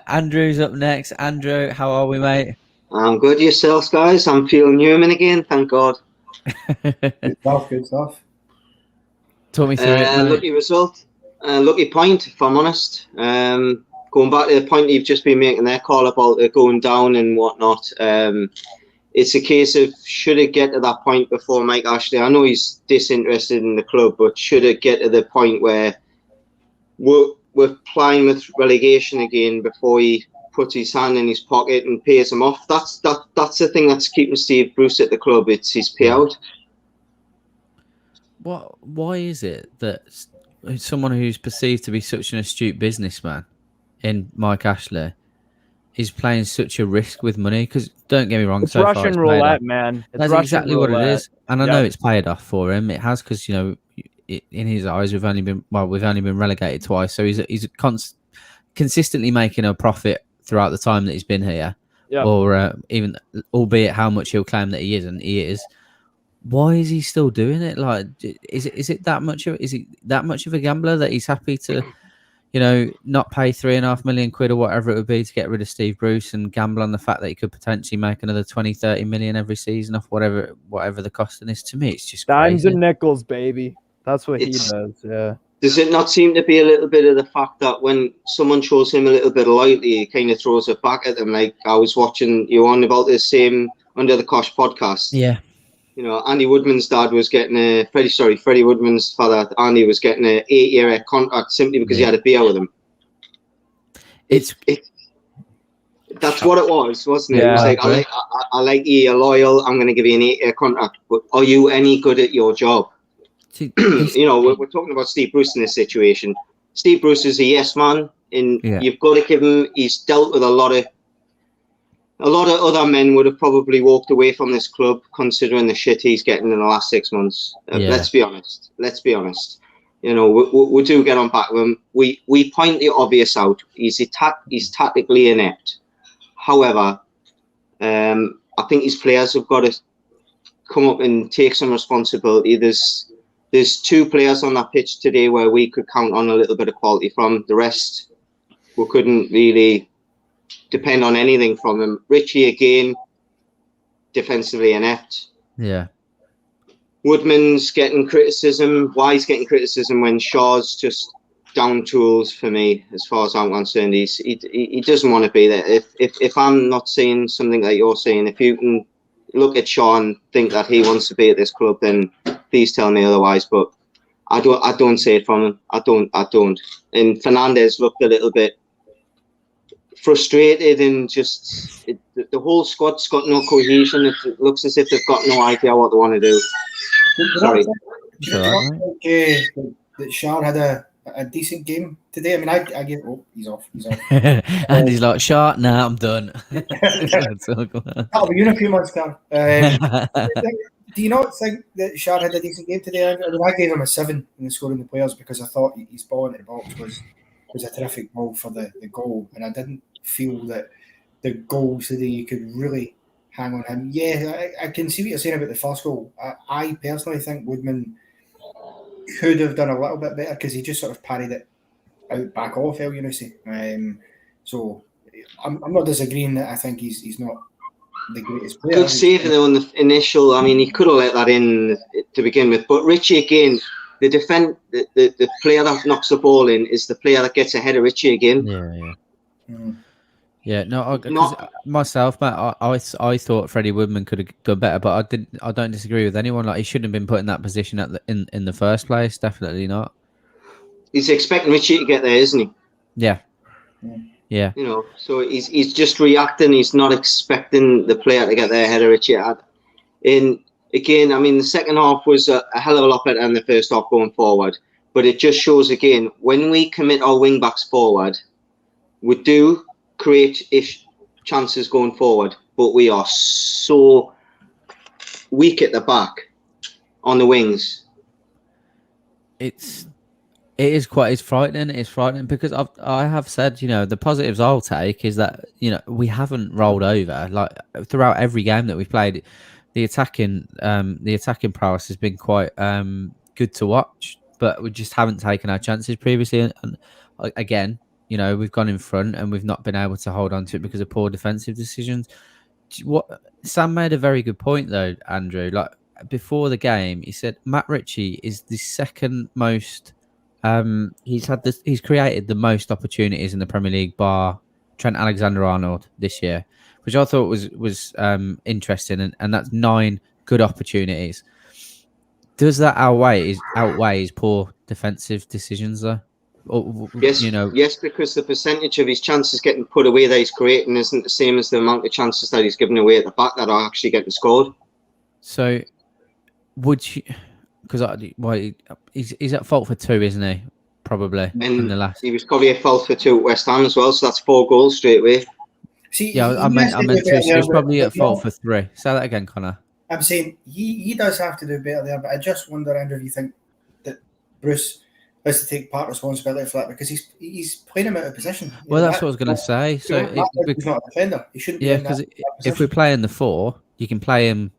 Speaker 4: Andrew's up next. Andrew, how are we, mate?
Speaker 12: I'm good. Yourselves, guys? I'm feeling human again. Thank God.
Speaker 8: good stuff. Good stuff.
Speaker 4: Talk me through it, mate.
Speaker 12: Lucky result. Lucky point, if I'm honest. Going back to the point you've just been making there, Carl, about it going down and whatnot. It's a case of should it get to that point before Mike Ashley? I know he's disinterested in the club, but should it get to the point where we're playing with relegation again before he puts his hand in his pocket and pays him off? That's the thing that's keeping Steve Bruce at the club. It's his payout.
Speaker 4: Why is it that someone who's perceived to be such an astute businessman in Mike Ashley is playing such a risk with money? Because don't get me wrong,
Speaker 5: It's
Speaker 4: so
Speaker 5: Russian
Speaker 4: far it's
Speaker 5: roulette,
Speaker 4: off.
Speaker 5: man. It's
Speaker 4: That's
Speaker 5: Russian
Speaker 4: exactly
Speaker 5: roulette.
Speaker 4: what it is, and I know
Speaker 5: Yep.
Speaker 4: it's paid off for him. It has, because in his eyes, we've only been relegated twice, so he's consistently making a profit throughout the time that he's been here.
Speaker 5: Yep.
Speaker 4: Or even, albeit how much he'll claim that he isn't, he is. Why is he still doing it? Like, is it that much of a gambler that he's happy to, not pay £3.5 million or whatever it would be to get rid of Steve Bruce and gamble on the fact that he could potentially make another 20-30 million every season off whatever the costing is? To me, it's just
Speaker 5: Dimes
Speaker 4: crazy.
Speaker 5: and nickels, baby. That's what he does. Yeah.
Speaker 12: Does it not seem to be a little bit of the fact that when someone shows him a little bit of loyalty, he kind of throws it back at them? Like, I was watching you on about the same Under the Kosh podcast.
Speaker 4: Yeah.
Speaker 12: Andy Woodman's dad was getting Freddie Woodman's father, Andy, was getting an 8-year contract simply because he had a beer with him. That's what it was, wasn't it?
Speaker 5: Yeah,
Speaker 12: it was like, I like you, you're loyal, I'm going to give you an 8-year contract, but are you any good at your job? We're talking about Steve Bruce in this situation. Steve Bruce is a yes man, and you've got to give him. He's dealt with a lot of other men would have probably walked away from this club, considering the shit he's getting in the last 6 months. Let's be honest. We do get on back with him. We point the obvious out. He's tactically inept. However, I think his players have got to come up and take some responsibility. There's 2 players on that pitch today where we could count on a little bit of quality from. The rest, we couldn't really depend on anything from him. Richie, again, defensively inept.
Speaker 4: Yeah.
Speaker 12: Woodman's getting criticism. Why he's getting criticism when Shaw's just down tools for me, as far as I'm concerned. He doesn't want to be there. If I'm not saying something that you're saying, if you can look at Shaw and think that he wants to be at this club, then please tell me otherwise. But I don't say it from him. I don't. And Fernandez looked a little bit frustrated, and just the whole squad's got no cohesion. It looks as if they've got no idea what they want to do. Sorry.
Speaker 8: That Shar had a decent game today. I mean, I get. Oh, he's off.
Speaker 4: And he's like, "Shart, nah, I'm done."
Speaker 8: That'll be you in a few months, Carl. Do you not think that Shar had a decent game today? I mean, I gave him a 7 in the scoring the players because I thought his ball into the box was a terrific ball for the goal, and I didn't feel that the goals today you could really hang on him. Yeah, I can see what you're saying about the first goal. I personally think Woodman could have done a little bit better because he just sort of parried it out back off El Yunusi. So I'm not disagreeing that I think he's not the greatest player.
Speaker 12: Good save though on the initial. I mean, he could have let that in to begin with. But Richie again, the player that knocks the ball in is the player that gets ahead of Richie again.
Speaker 4: Yeah, no, myself, Matt, I thought Freddie Woodman could have done better, but I don't disagree with anyone. Like, he shouldn't have been put in that position in the first place. Definitely not.
Speaker 12: He's expecting Richie to get there, isn't he?
Speaker 4: Yeah.
Speaker 12: You know, so he's just reacting. He's not expecting the player to get there ahead of Richie. And again, I mean, the second half was a hell of a lot better than the first half going forward. But it just shows again, when we commit our wing backs forward, we do create chances going forward, but we are so weak at the back on the wings.
Speaker 4: It's frightening. It's frightening because I have said, you know, the positives I'll take is that, you know, we haven't rolled over. Like, throughout every game that we've played, the attacking prowess has been quite good to watch, but we just haven't taken our chances previously. And again, you know, we've gone in front and we've not been able to hold on to it because of poor defensive decisions. Sam made a very good point though, Andrew. Like, before the game, he said Matt Ritchie is the second most. He's created the most opportunities in the Premier League, bar Trent Alexander-Arnold this year, which I thought was interesting, and that's 9 good opportunities. Does that outweigh his poor defensive decisions though? Or,
Speaker 12: yes,
Speaker 4: you know,
Speaker 12: yes, because the percentage of his chances getting put away that he's creating isn't the same as the amount of chances that he's giving away at the back that are actually getting scored.
Speaker 4: So, would you? Because he's at fault for 2, isn't he? Probably.
Speaker 12: And
Speaker 4: in the last,
Speaker 12: he was probably at fault for 2 at West Ham as well. So that's 4 goals straight away.
Speaker 8: See,
Speaker 4: yeah, I meant 2. So he's probably at fault for 3. Say that again, Connor.
Speaker 8: I'm saying he does have to do better there, but I just wonder, Andrew, if you think that Bruce has to take part responsibility for that, because he's playing him out of position.
Speaker 4: Well, that's what I was going to say. So
Speaker 8: he's not a defender. He shouldn't be.
Speaker 4: Yeah, because if we play in the 4, you can play him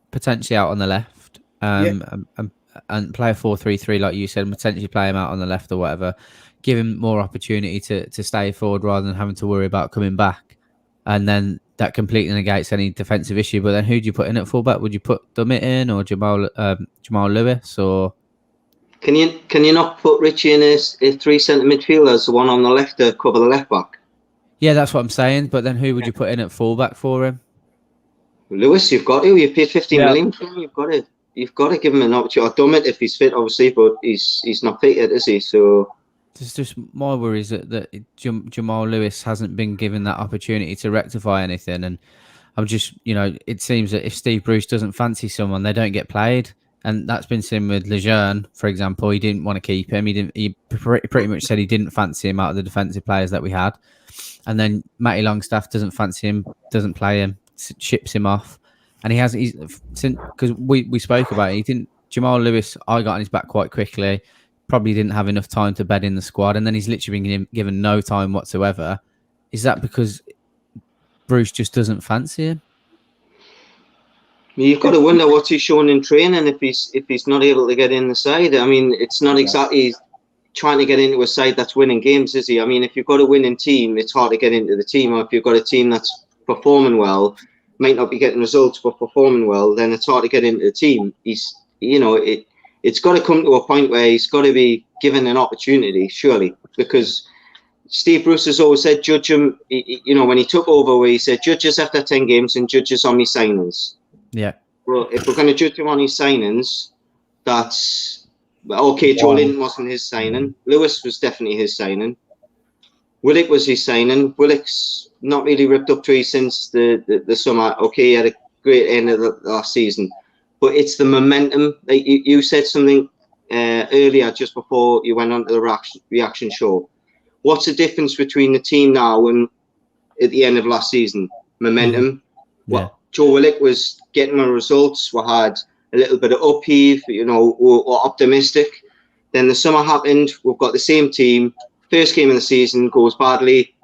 Speaker 4: potentially out on the left, and play a 4-3-3 like you said, and potentially play him out on the left or whatever. Give him more opportunity to stay forward rather than having to worry about coming back, and then that completely negates any defensive issue. But then who do you put in at fullback? Would you put Dummett in or Jamal Lewis or?
Speaker 12: Can you not put Richie in as a 3 centre midfielders, the one on the left to cover the left back?
Speaker 4: Yeah, that's what I'm saying. But then who would you put in at fullback for him?
Speaker 12: Lewis, you've got to. You paid 15 million for him. You've got to give him an opportunity. Or Dummett if he's fit, obviously, but he's not fit yet, is he? So
Speaker 4: it's just my worry is that Jamal Lewis hasn't been given that opportunity to rectify anything, and I'm just, you know, it seems that if Steve Bruce doesn't fancy someone, they don't get played. And that's been seen with Lejeune, for example. He didn't want to keep him. He pretty much said he didn't fancy him out of the defensive players that we had. And then Matty Longstaff doesn't fancy him, doesn't play him, ships him off. And because we spoke about it. Jamal Lewis, I got on his back quite quickly. Probably didn't have enough time to bed in the squad, and then he's literally been given no time whatsoever. Is that because Bruce just doesn't fancy him?
Speaker 12: You've got to wonder what he's showing in training if he's not able to get in the side. I mean, it's not exactly trying to get into a side that's winning games, is he? I mean, if you've got a winning team, it's hard to get into the team. Or if you've got a team that's performing well, might not be getting results, but performing well, then it's hard to get into the team. It's got to come to a point where he's got to be given an opportunity, surely, because Steve Bruce has always said, judge him, you know, when he took over, where he said, judge us after 10 games and judge us on his signings.
Speaker 4: Yeah.
Speaker 12: Well, if we're going to judge him on his signings, that's okay. Joe Linton wasn't his signing. Lewis was definitely his signing. Willock was his signing. Willock's not really ripped up trees since the summer. Okay, he had a great end of the last season, but it's the momentum. Like you said something earlier, just before you went on to the reaction show. What's the difference between the team now and at the end of last season? Momentum.
Speaker 4: Yeah.
Speaker 12: Joe Willock was getting the results. We had a little bit of upheave, you know, we're optimistic. Then the summer happened. We've got the same team. First game of the season goes badly.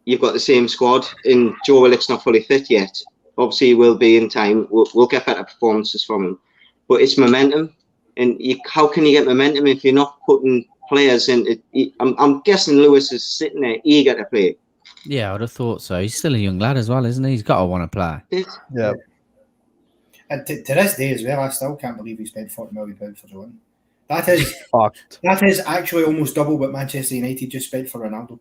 Speaker 12: You've got the same squad, and Joe Willock's not fully fit yet. Obviously, he will be in time. We'll get better performances from him. But it's momentum. And how can you get momentum if you're not putting players, and I'm guessing Lewis is sitting there eager to play.
Speaker 4: Yeah, I would have thought so. He's still a young lad as well, isn't he? He's got to want to play.
Speaker 5: Yeah.
Speaker 8: And to this day as well, I still can't believe he spent £40 million for Jordan. That is
Speaker 5: fucked.
Speaker 8: That is actually almost double what Manchester United just spent for Ronaldo.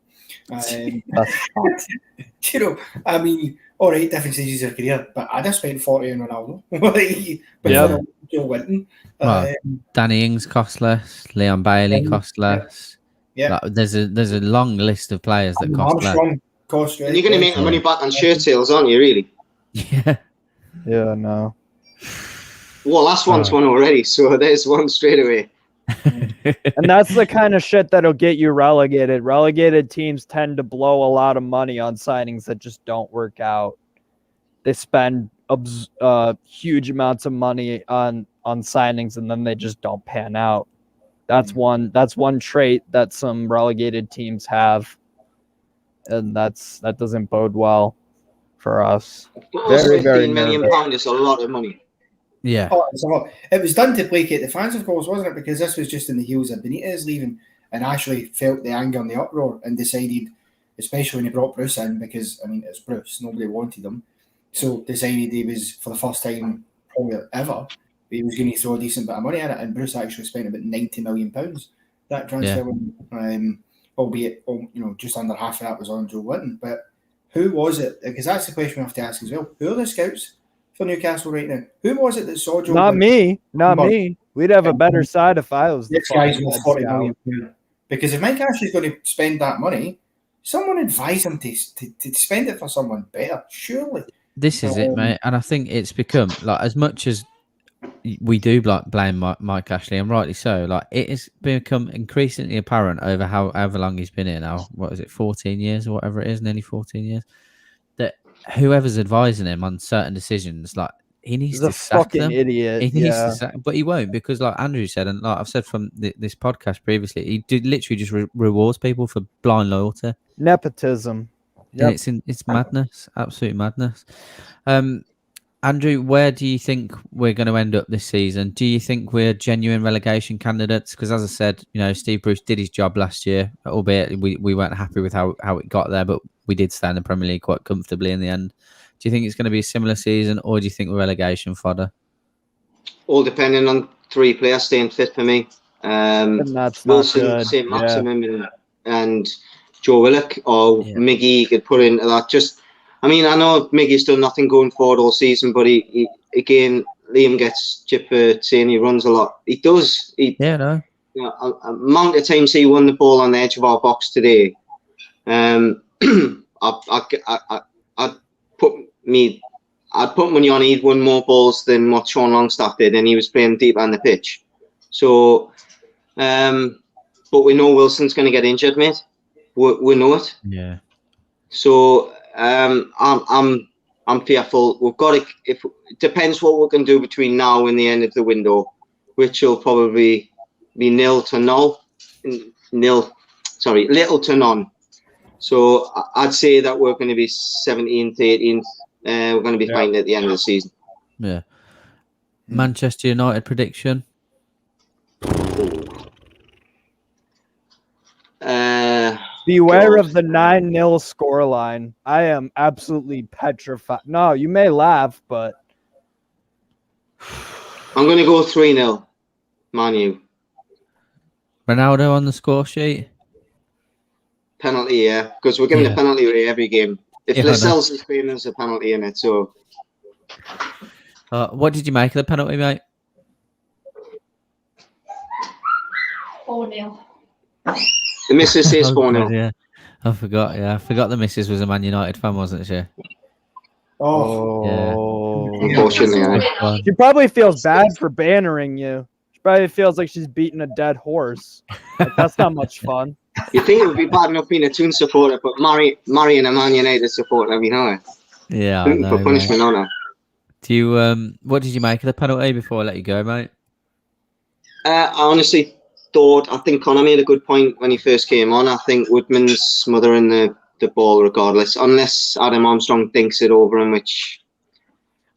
Speaker 8: You know, I mean, all right, different stages of your career, but I'd have spent 40 on Ronaldo. Joe Winton.
Speaker 4: Well, Danny Ings cost less. Leon Bailey cost less.
Speaker 8: Yeah.
Speaker 4: Like, there's a long list of players that cost
Speaker 8: Armstrong
Speaker 4: less.
Speaker 8: cost.
Speaker 12: And you're going to make the money back on shirt sales, aren't you? Really?
Speaker 4: Yeah.
Speaker 5: Yeah. No.
Speaker 12: Well, last one's one already, so there's one straight away.
Speaker 5: And that's the kind of shit that'll get you relegated. Relegated teams tend to blow a lot of money on signings that just don't work out. They spend huge amounts of money on signings, and then they just don't pan out. That's one trait that some relegated teams have, and that doesn't bode well for us. Very, very
Speaker 12: £15 million is a lot of money.
Speaker 4: Yeah.
Speaker 8: Oh, it was done to placate the fans, of course, wasn't it? Because this was just in the heels of Benitez leaving, and Ashley felt the anger and the uproar and decided, especially when he brought Bruce in, because, I mean, it's Bruce, nobody wanted him, so decided he was, for the first time probably ever, he was going to throw a decent bit of money at it, and Bruce actually spent about £90 million that transfer, albeit just under half of that was on Joe Winton. But who was it? Because that's the question we have to ask as well. Who are the scouts for Newcastle right now? Who was it that saw Joe?
Speaker 5: Not me. We'd have a better side if I was the
Speaker 8: this guy's worth £40 million. Because if Mike Ashley's going to spend that money, someone advise him to spend it for someone better. Surely.
Speaker 4: This is it, mate. And I think it's become like, as much as we do blame Mike Ashley, and rightly so, like it has become increasingly apparent over however long he's been here now. What is it, 14 years or whatever it is, nearly 14 years, that whoever's advising him on certain decisions, like he needs to sack them.
Speaker 5: Idiot.
Speaker 4: He needs to sack, but he won't, because like Andrew said, and like I've said from this podcast previously, he literally just rewards people for blind loyalty,
Speaker 5: nepotism.
Speaker 4: Yep. And it's madness, absolute madness. Andrew, where do you think we're going to end up this season? Do you think we're genuine relegation candidates? Because as I said, Steve Bruce did his job last year, albeit we weren't happy with how it got there, but we did stay in the Premier League quite comfortably in the end. Do you think it's going to be a similar season, or do you think we're relegation fodder?
Speaker 12: All depending on three players staying fit for me.
Speaker 5: And that's
Speaker 12: Wilson, Saint-Maximin, and Joe Willock, or Miggy could put into that. I know Miggy's done nothing going forward all season, but he again, Liam gets chipper saying he runs a lot. He does. Amount of times he won the ball on the edge of our box today. I'd put money on he'd won more balls than what Sean Longstaff did, and he was playing deep on the pitch. So, but we know Wilson's going to get injured, mate. We know it.
Speaker 4: Yeah.
Speaker 12: So I'm fearful. We've got to. It depends what we can do between now and the end of the window, which will probably be little to none. So I'd say that we're going to be 17th, 18th. We're going to be fine at the end of the season.
Speaker 4: Yeah. Manchester United prediction.
Speaker 5: Beware of the 9-0 scoreline. I am absolutely petrified. No, you may laugh, but
Speaker 12: I'm going to go 3-0. Man U.
Speaker 4: Ronaldo on the score sheet.
Speaker 12: Penalty, yeah, because we're giving a penalty away every game. If Lascelles is playing, there's a penalty in it. So,
Speaker 4: what did you make of the penalty, mate?
Speaker 13: 4-0.
Speaker 12: The missus says 4-0.
Speaker 4: Yeah, I forgot. Yeah, I forgot the missus was a Man United fan, wasn't she?
Speaker 12: Unfortunately,
Speaker 5: she probably feels bad for bannering you. She probably feels like she's beating a dead horse. Like, that's not much fun.
Speaker 12: You think it would be bad enough being a Toon supporter, but marrying a Man United supporter,
Speaker 4: Yeah,
Speaker 12: for punishment on her.
Speaker 4: Do you what did you make of the penalty before I let you go, mate?
Speaker 12: I honestly I think Connor made a good point when he first came on. I think Woodman's smothering the ball regardless, unless Adam Armstrong thinks it over him, which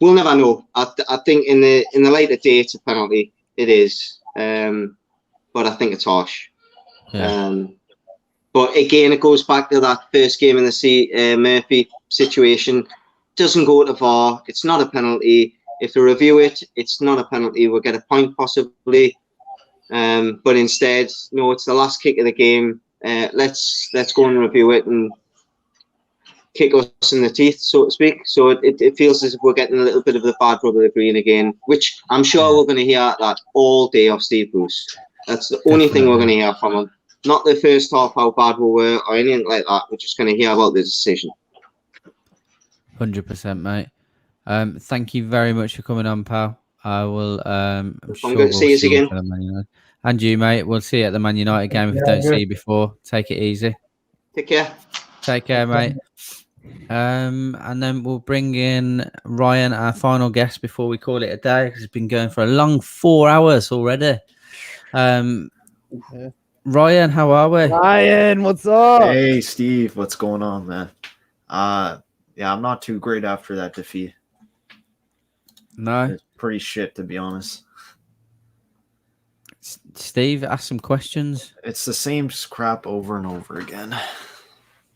Speaker 12: we'll never know. I think in the light of day, it's a penalty. It is, but I think it's harsh. Yeah. But again, it goes back to that first game in the Murphy situation. Doesn't go to VAR. It's not a penalty. If they review it, it's not a penalty. We'll get a point possibly. But instead, no, it's the last kick of the game. Let's go and review it and kick us in the teeth, so to speak. So it feels as if we're getting a little bit of the bad rub of the green again, which I'm sure we're going to hear that all day off Steve Bruce. That's the only thing we're going to hear from him. Not the first half, how bad we were, or anything like that. We're just going to hear about the decision.
Speaker 4: 100%, mate. Thank you very much for coming on, pal. I will. I'm sure
Speaker 12: good to see you again.
Speaker 4: For the Man United. And you, mate. We'll see you at the Man United game if we don't see you before. Take it easy.
Speaker 12: Take care.
Speaker 4: Take care, mate. And then we'll bring in Ryan, our final guest, before we call it a day, because it's been going for a long 4 hours already. Ryan, how are we?
Speaker 5: Ryan, what's up?
Speaker 13: Hey, Steve, what's going on, man? Yeah, I'm not too great after that defeat.
Speaker 4: No,
Speaker 13: it's pretty shit, to be honest.
Speaker 4: Steve, ask some questions.
Speaker 13: It's the same crap over and over again.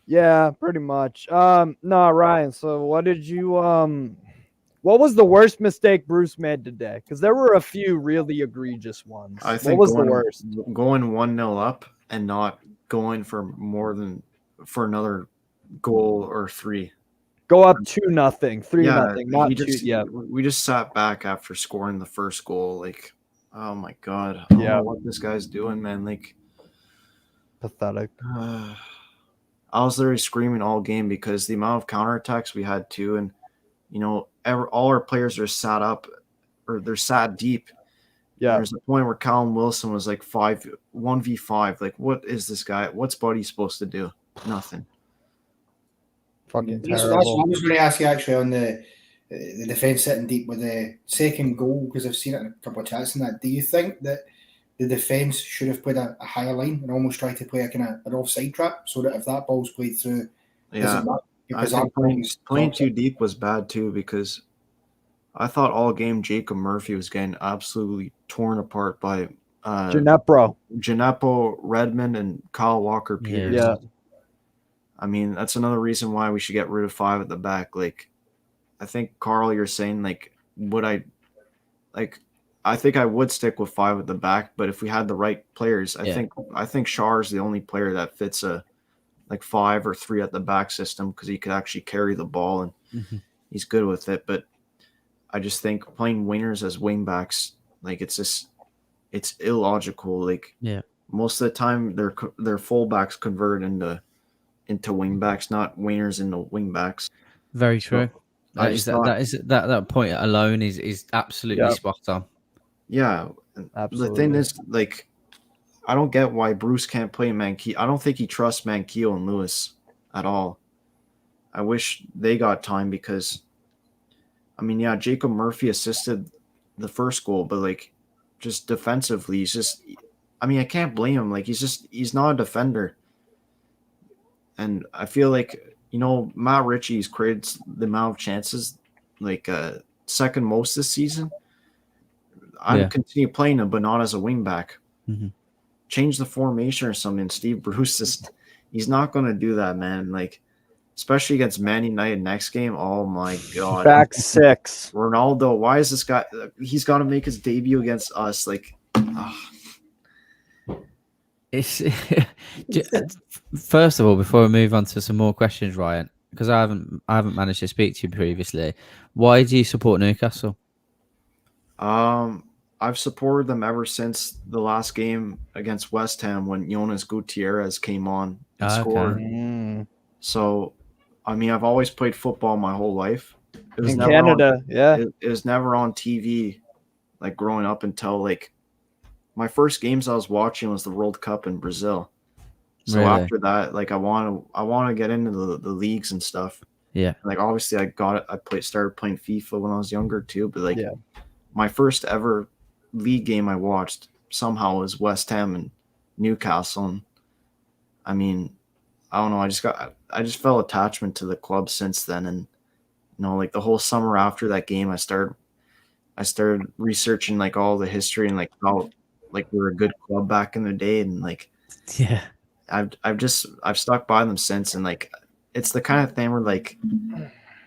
Speaker 5: Yeah, pretty much. No, Ryan. So, what did you what was the worst mistake Bruce made today? Because there were a few really egregious ones.
Speaker 13: I think
Speaker 5: what was the worst?
Speaker 13: Going 1-0 up and not going for another goal or 3.
Speaker 5: Go up 2-0, 3-0, not 2. Yeah,
Speaker 13: we just sat back after scoring the first goal. Like, oh my god, I don't know what this guy's doing, man. Like,
Speaker 5: pathetic.
Speaker 13: I was literally screaming all game because the amount of counterattacks we had too, and all our players are sat up or they're sat deep.
Speaker 5: Yeah,
Speaker 13: there's a point where Callum Wilson was like 1v5. Like, what is this guy? What's Buddy supposed to do? Nothing.
Speaker 5: Fucking
Speaker 8: That's
Speaker 5: terrible.
Speaker 8: what I was going to ask you actually on the defence sitting deep with the second goal, because I've seen it in a couple of chats and that. Do you think that the defence should have played a higher line and almost tried to play a kind of an offside trap so that if that ball's played through,
Speaker 13: yeah, I think playing too deep was bad too, because I thought all game Jacob Murphy was getting absolutely torn apart by Gineppo, Redmond, and Kyle Walker-Peters.
Speaker 5: Yeah.
Speaker 13: I mean, that's another reason why we should get rid of 5 at the back. Like, I think, Carl, you're saying, like, I think I would stick with 5 at the back, but if we had the right players, I think Shar's the only player that fits a 5 or 3 at the back system, because he could actually carry the ball and he's good with it. But I just think playing wingers as wing backs, like, it's illogical. Like, most of the time their fullbacks convert into wing backs, not wingers into wing backs.
Speaker 4: Very true.
Speaker 13: So
Speaker 4: that point alone is absolutely spot on.
Speaker 13: Yeah, absolutely. The thing is, like, I don't get why Bruce can't play Manquillo. I don't think he trusts Manquillo and Lewis at all. I wish they got time, because, I mean, yeah, Jacob Murphy assisted the first goal, but, like, just defensively, I can't blame him. Like, he's not a defender. And I feel like, Matt Ritchie's created the amount of chances, like, second most this season. I'd continue playing him, but not as a wing back. Change the formation or something. Steve Bruce he's not going to do that, man. Like, especially against Man United next game. Oh my god.
Speaker 5: Back 6.
Speaker 13: Ronaldo, why is this guy? He's got to make his debut against us. Like,
Speaker 4: It's first of all, before we move on to some more questions, Ryan, because I haven't managed to speak to you previously. Why do you support Newcastle?
Speaker 13: I've supported them ever since the last game against West Ham when Jonas Gutierrez came on and scored. So, I mean, I've always played football my whole life. It was
Speaker 5: in Canada,
Speaker 13: it was never on TV, like, growing up until, like, my first games I was watching was the World Cup in Brazil. So after that, like, I want to get into the leagues and stuff.
Speaker 4: Yeah.
Speaker 13: Like, obviously started playing FIFA when I was younger too, but, like, my first ever league game I watched somehow was West Ham and Newcastle. And, I mean, I don't know, I just felt attachment to the club since then. And, like, the whole summer after that game, I started researching, like, all the history and, like, how, like, we were a good club back in the day, and, like,
Speaker 4: Yeah.
Speaker 13: I've stuck by them since, and like it's the kind of thing where like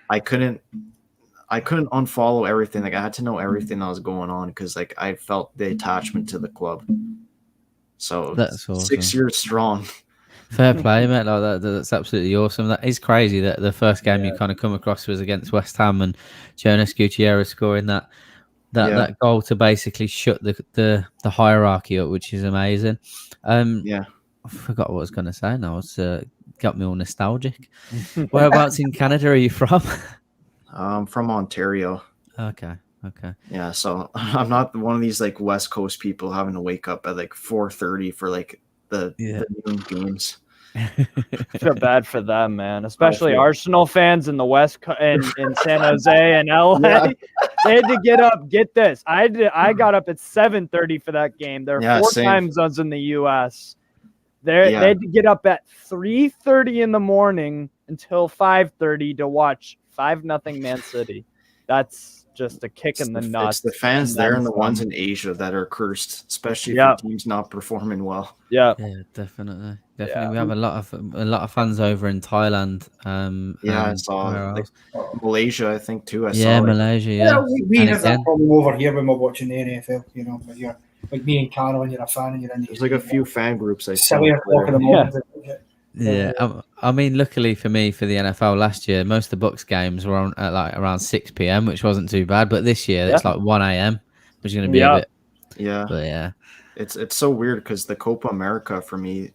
Speaker 13: I couldn't unfollow everything. Like I had to know everything that was going on because like I felt the attachment to the club. So
Speaker 4: That's awesome.
Speaker 13: 6 years strong.
Speaker 4: Fair play, mate. Like that's absolutely awesome. That is crazy that the first game you kind of come across was against West Ham and Jonas Gutierrez scoring that goal to basically shut the hierarchy up, which is amazing.
Speaker 13: Yeah.
Speaker 4: I forgot what I was going to say now. It's got me all nostalgic. Whereabouts in Canada are you from?
Speaker 13: I'm from Ontario.
Speaker 4: Okay.
Speaker 13: Yeah, so I'm not one of these like West Coast people having to wake up at like 4:30 for like the noon games.
Speaker 5: I feel bad for them, man. Especially Arsenal fans in the West in San Jose and LA. Yeah. They had to get up. Get this. I got up at 7:30 for that game. There are 4 time zones in the US. They had to get up at 3:30 in the morning until 5:30 to watch 5-0 Man City. That's just a kick in the nuts.
Speaker 13: It's the fans there and the ones in Asia that are cursed, especially if the team's not performing well.
Speaker 5: Yeah,
Speaker 4: definitely. Yeah. We have a lot of fans over in Thailand.
Speaker 13: I saw like Malaysia, I think too.
Speaker 4: Malaysia. Yeah,
Speaker 8: we have that problem over here when we're watching the NFL. You know, but you're like me and Carol, and you're a fan, and you're in.
Speaker 13: There's like a few fan groups.
Speaker 8: 7 o'clock in the morning.
Speaker 4: Yeah, I mean, luckily for me, for the NFL last year, most of the Bucks games were on at like around 6 p.m., which wasn't too bad. But this year, it's like 1 a.m., which is going to be a bit.
Speaker 13: Yeah,
Speaker 4: but yeah,
Speaker 13: it's so weird because the Copa America for me,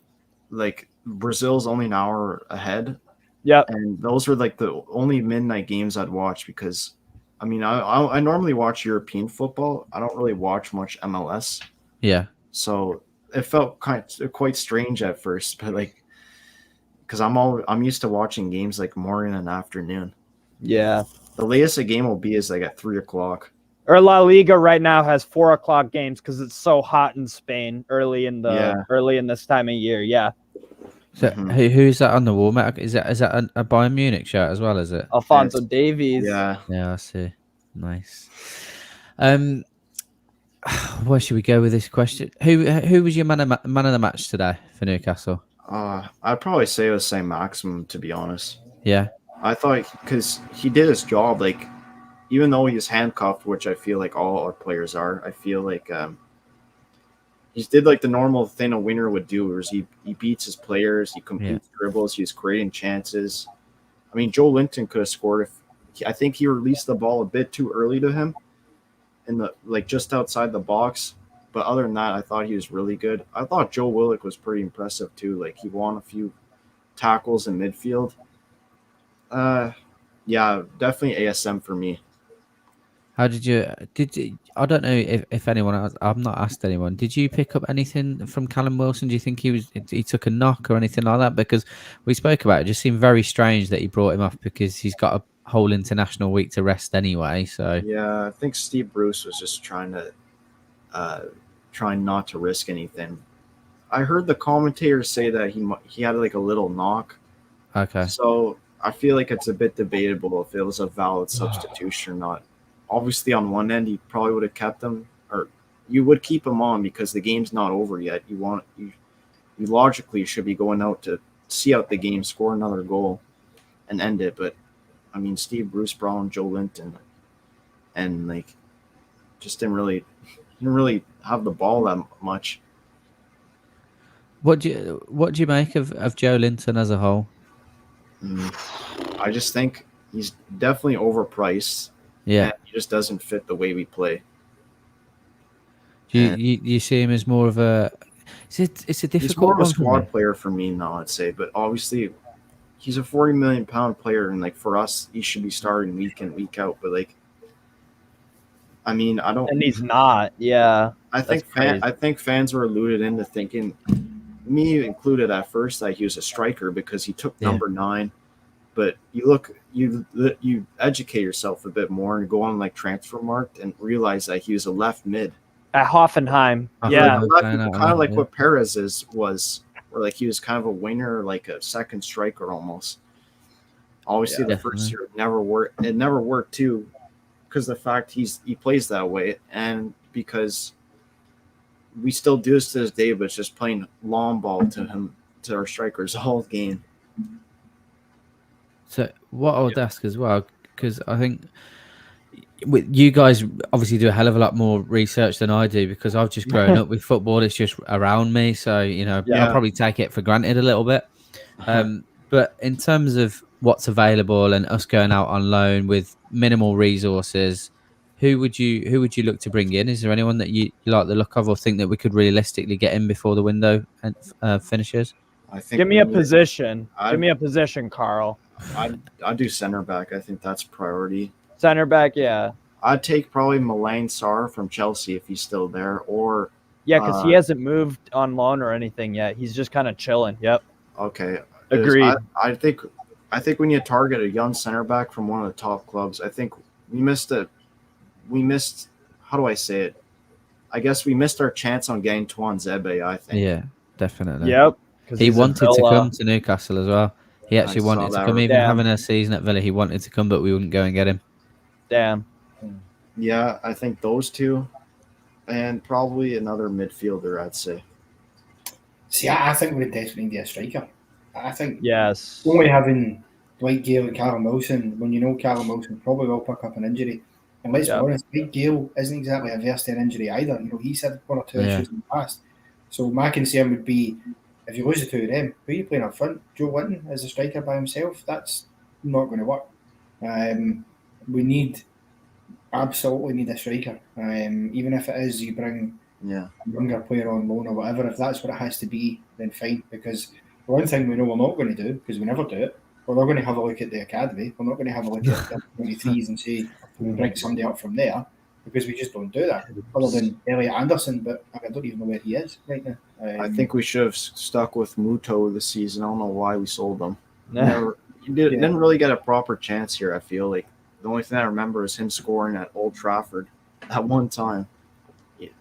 Speaker 13: like Brazil's only an hour ahead.
Speaker 5: Yeah,
Speaker 13: and those were like the only midnight games I'd watch because, I mean, I normally watch European football. I don't really watch much MLS.
Speaker 4: Yeah,
Speaker 13: so it felt quite strange at first, but like. Because I'm used to watching games like morning and afternoon.
Speaker 5: Yeah.
Speaker 13: The latest a game will be is like at 3 o'clock.
Speaker 5: Or La Liga right now has 4 o'clock games because it's so hot in Spain early in this time of year. Yeah.
Speaker 4: So who's that on the wall, mate? Is that a Bayern Munich shirt as well? Is it
Speaker 5: Alphonso Davies?
Speaker 13: Yeah.
Speaker 4: Yeah, I see. Nice. Where should we go with this question? Who was your man of the match today for Newcastle?
Speaker 13: I'd probably say it was Saint-Maximin, to be honest.
Speaker 4: Yeah.
Speaker 13: I thought because he did his job, like, even though he's handcuffed, which I feel like all our players are, I feel like he did like the normal thing a winner would do, where he beats his players, he completes dribbles, he's creating chances. I mean, Joe Linton could have scored I think he released the ball a bit too early to him, just outside the box. But other than that, I thought he was really good. I thought Joe Willock was pretty impressive too. Like he won a few tackles in midfield. Yeah, definitely ASM for me.
Speaker 4: How did you? I don't know if anyone else. I've not asked anyone. Did you pick up anything from Callum Wilson? Do you think he took a knock or anything like that? Because we spoke about it. It just seemed very strange that he brought him off because he's got a whole international week to rest anyway. So
Speaker 13: yeah, I think Steve Bruce was just trying not to risk anything. I heard the commentators say that he had like a little knock.
Speaker 4: Okay.
Speaker 13: So I feel like it's a bit debatable if it was a valid substitution or not. Obviously, on one end, you probably would have kept him, or you would keep him on because the game's not over yet. You logically should be going out to see out the game, score another goal, and end it. But I mean, Steve Bruce Brown, Joe Linton, and like just didn't really have the ball that much.
Speaker 4: What do you make of Joe Linton as a whole?
Speaker 13: I just think he's definitely overpriced.
Speaker 4: Yeah,
Speaker 13: and he just doesn't fit the way we play.
Speaker 4: Do you see him as more of a? It's a difficult.
Speaker 13: He's more of a squad player for me now, I'd say. But obviously, he's a 40 million pound player, and like for us, he should be starting week in week out. But like, I mean, I don't.
Speaker 5: And he's not. Yeah.
Speaker 13: I think fans were alluded into thinking, me included at first, that he was a striker because he took number 9. But you educate yourself a bit more and go on like Transfermarkt and realize that he was a left mid
Speaker 5: at Hoffenheim.
Speaker 13: Yeah, kind of like what Perez was, where like he was kind of a winger, like a second striker almost. Obviously, the first year it never worked too, because the fact he plays that way, and because we still do this to this day, but it's just playing long ball to our strikers all game.
Speaker 4: So what I would ask as well, because I think you guys obviously do a hell of a lot more research than I do, because I've just grown up with football. It's just around me, so I'll probably take it for granted a little bit. But in terms of what's available and us going out on loan with minimal resources, who would you look to bring in? Is there anyone that you like the look of, or think that we could realistically get in before the window finishes?
Speaker 13: I think.
Speaker 5: Give me a position. Give me a position, Carl.
Speaker 13: I'd do center back. I think that's priority.
Speaker 5: Center back, yeah.
Speaker 13: I'd take probably Malang Sarr from Chelsea if he's still there, or
Speaker 5: because he hasn't moved on loan or anything yet. He's just kind of chilling. Yep.
Speaker 13: Okay.
Speaker 5: Agreed.
Speaker 13: I think we need to target a young center back from one of the top clubs. I think we missed. How do I say it? I guess we missed our chance on getting Tuan Zebe. I think.
Speaker 4: Yeah, definitely.
Speaker 5: Yep.
Speaker 4: He wanted to come to Newcastle as well. He actually wanted to come. Even having a season at Villa, he wanted to come, but we wouldn't go and get him.
Speaker 5: Damn.
Speaker 13: Yeah, I think those two, and probably another midfielder, I'd say.
Speaker 8: See, I think we definitely need a striker. I think
Speaker 5: yes.
Speaker 8: Only having Dwight Gale and Callum Wilson, when you know Callum Wilson probably will pick up an injury. And let's be honest, Dwight Gale isn't exactly averse to an injury either. He's had one or two issues in the past. So my concern would be, if you lose the two of them, who are you playing up front? Joe Winton as a striker by himself? That's not going to work. We absolutely need a striker. Even if it is you bring a younger player on loan or whatever, if that's what it has to be, then fine. Because the one thing we know we're not going to do, because we never do it, we're not going to have a look at the academy. We're not going to have a look at the 23s and say, we'll bring somebody up from there, because we just don't do that. Other than Elliot Anderson, but I don't even know where he is right now.
Speaker 13: I think we should have stuck with Muto this season. I don't know why we sold him. Didn't really get a proper chance here, I feel like. The only thing I remember is him scoring at Old Trafford at one time.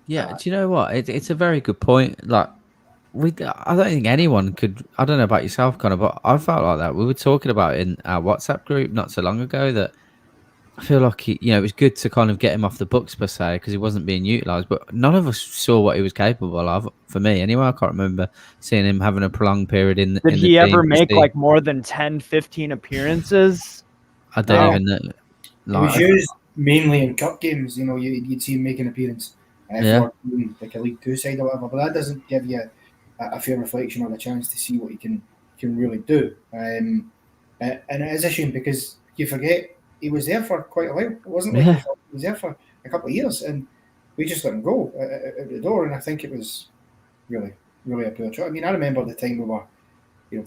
Speaker 4: Yeah, do you know what? It's a very good point. Like, I don't think anyone could. I don't know about yourself, Connor, but I felt like that. We were talking about it in our WhatsApp group not so long ago that I feel like it was good to kind of get him off the books per se, because he wasn't being utilised. But none of us saw what he was capable of. For me, anyway, I can't remember seeing him having a prolonged period in.
Speaker 5: Did he ever make like more than 10, 15 appearances?
Speaker 4: I don't even know.
Speaker 8: Like, he was used mainly in cup games. You'd see him make an appearance for like a League Two side or whatever. But that doesn't give you a fair reflection or a chance to see what he can really do. And it is a shame, because you forget he was there for quite a while. It wasn't like he was there for a couple of years, and we just let him go at the door. And I think it was really, really a poor choice. I mean, I remember the time we were,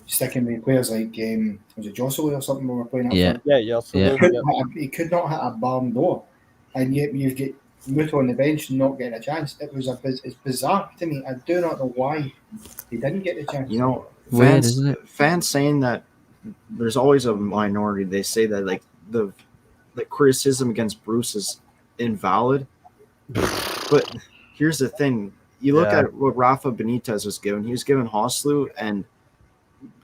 Speaker 8: sticking with players like was it Josselou or something we were playing up front? He could not hit a barn door, and yet you've got Muto on the bench not getting a chance. It's bizarre to me. I do not know why he didn't get the chance.
Speaker 4: Weird, isn't it?
Speaker 13: Fans saying that there's always a minority. They say that like the criticism against Bruce is invalid. But here's the thing: you look at what Rafa Benitez was given. He was given Josselou, and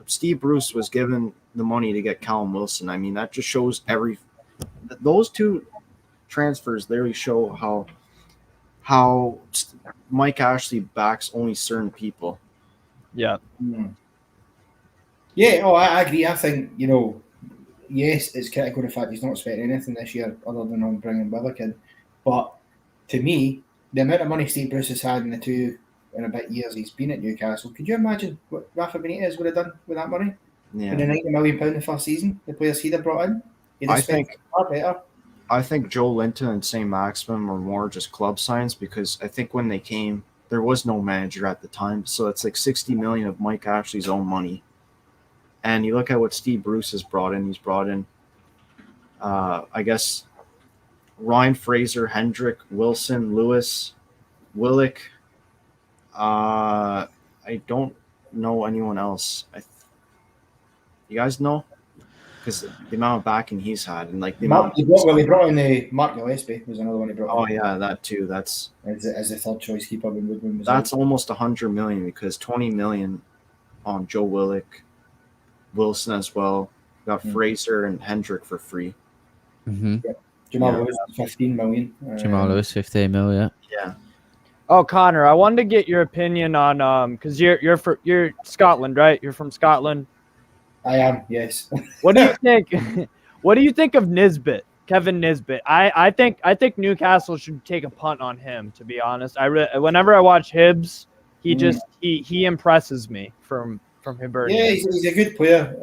Speaker 13: Steve Bruce was given the money to get Callum Wilson. I mean, that just shows those two transfers literally show how Mike Ashley backs only certain people.
Speaker 5: Yeah.
Speaker 8: Yeah, I agree. I think, yes, it's critical the fact he's not spent anything this year other than on bringing Willock. But to me, the amount of money Steve Bruce has had in the 2 and a bit years he's been at Newcastle, could you imagine what Rafa Benitez would have done with that money?
Speaker 13: Yeah.
Speaker 8: In the £90 million the first season, the players he'd have brought in? He'd have spent far better.
Speaker 13: I think Joe Linton and Saint-Maximin were more just club signs, because I think when they came, there was no manager at the time. So it's like 60 million of Mike Ashley's own money. And you look at what Steve Bruce has brought in. He's brought in, I guess, Ryan Fraser, Hendrick, Wilson, Lewis, Willock. I don't know anyone else. You guys know? Because the amount of backing he's had, and like the
Speaker 8: he brought in Mark Gillespie was another one he brought.
Speaker 13: Oh yeah, that too. That's
Speaker 8: as a third choice keeper when Woodman was.
Speaker 13: That's almost 100 million, because 20 million on Joe Willock, Wilson as well. Got Fraser and Hendrick for free.
Speaker 4: Mm-hmm.
Speaker 8: Yeah. Jamal Lewis 15 million.
Speaker 4: Jamal Lewis 15 million.
Speaker 13: Yeah.
Speaker 5: Oh, Connor, I wanted to get your opinion on because you're Scotland, right? You're from Scotland.
Speaker 8: I am, yes.
Speaker 5: What do you think? What do you think of Nisbet, Kevin Nisbet? I think Newcastle should take a punt on him. To be honest, whenever I watch Hibs, he impresses me from Hibernian.
Speaker 8: Yeah, he's a good player.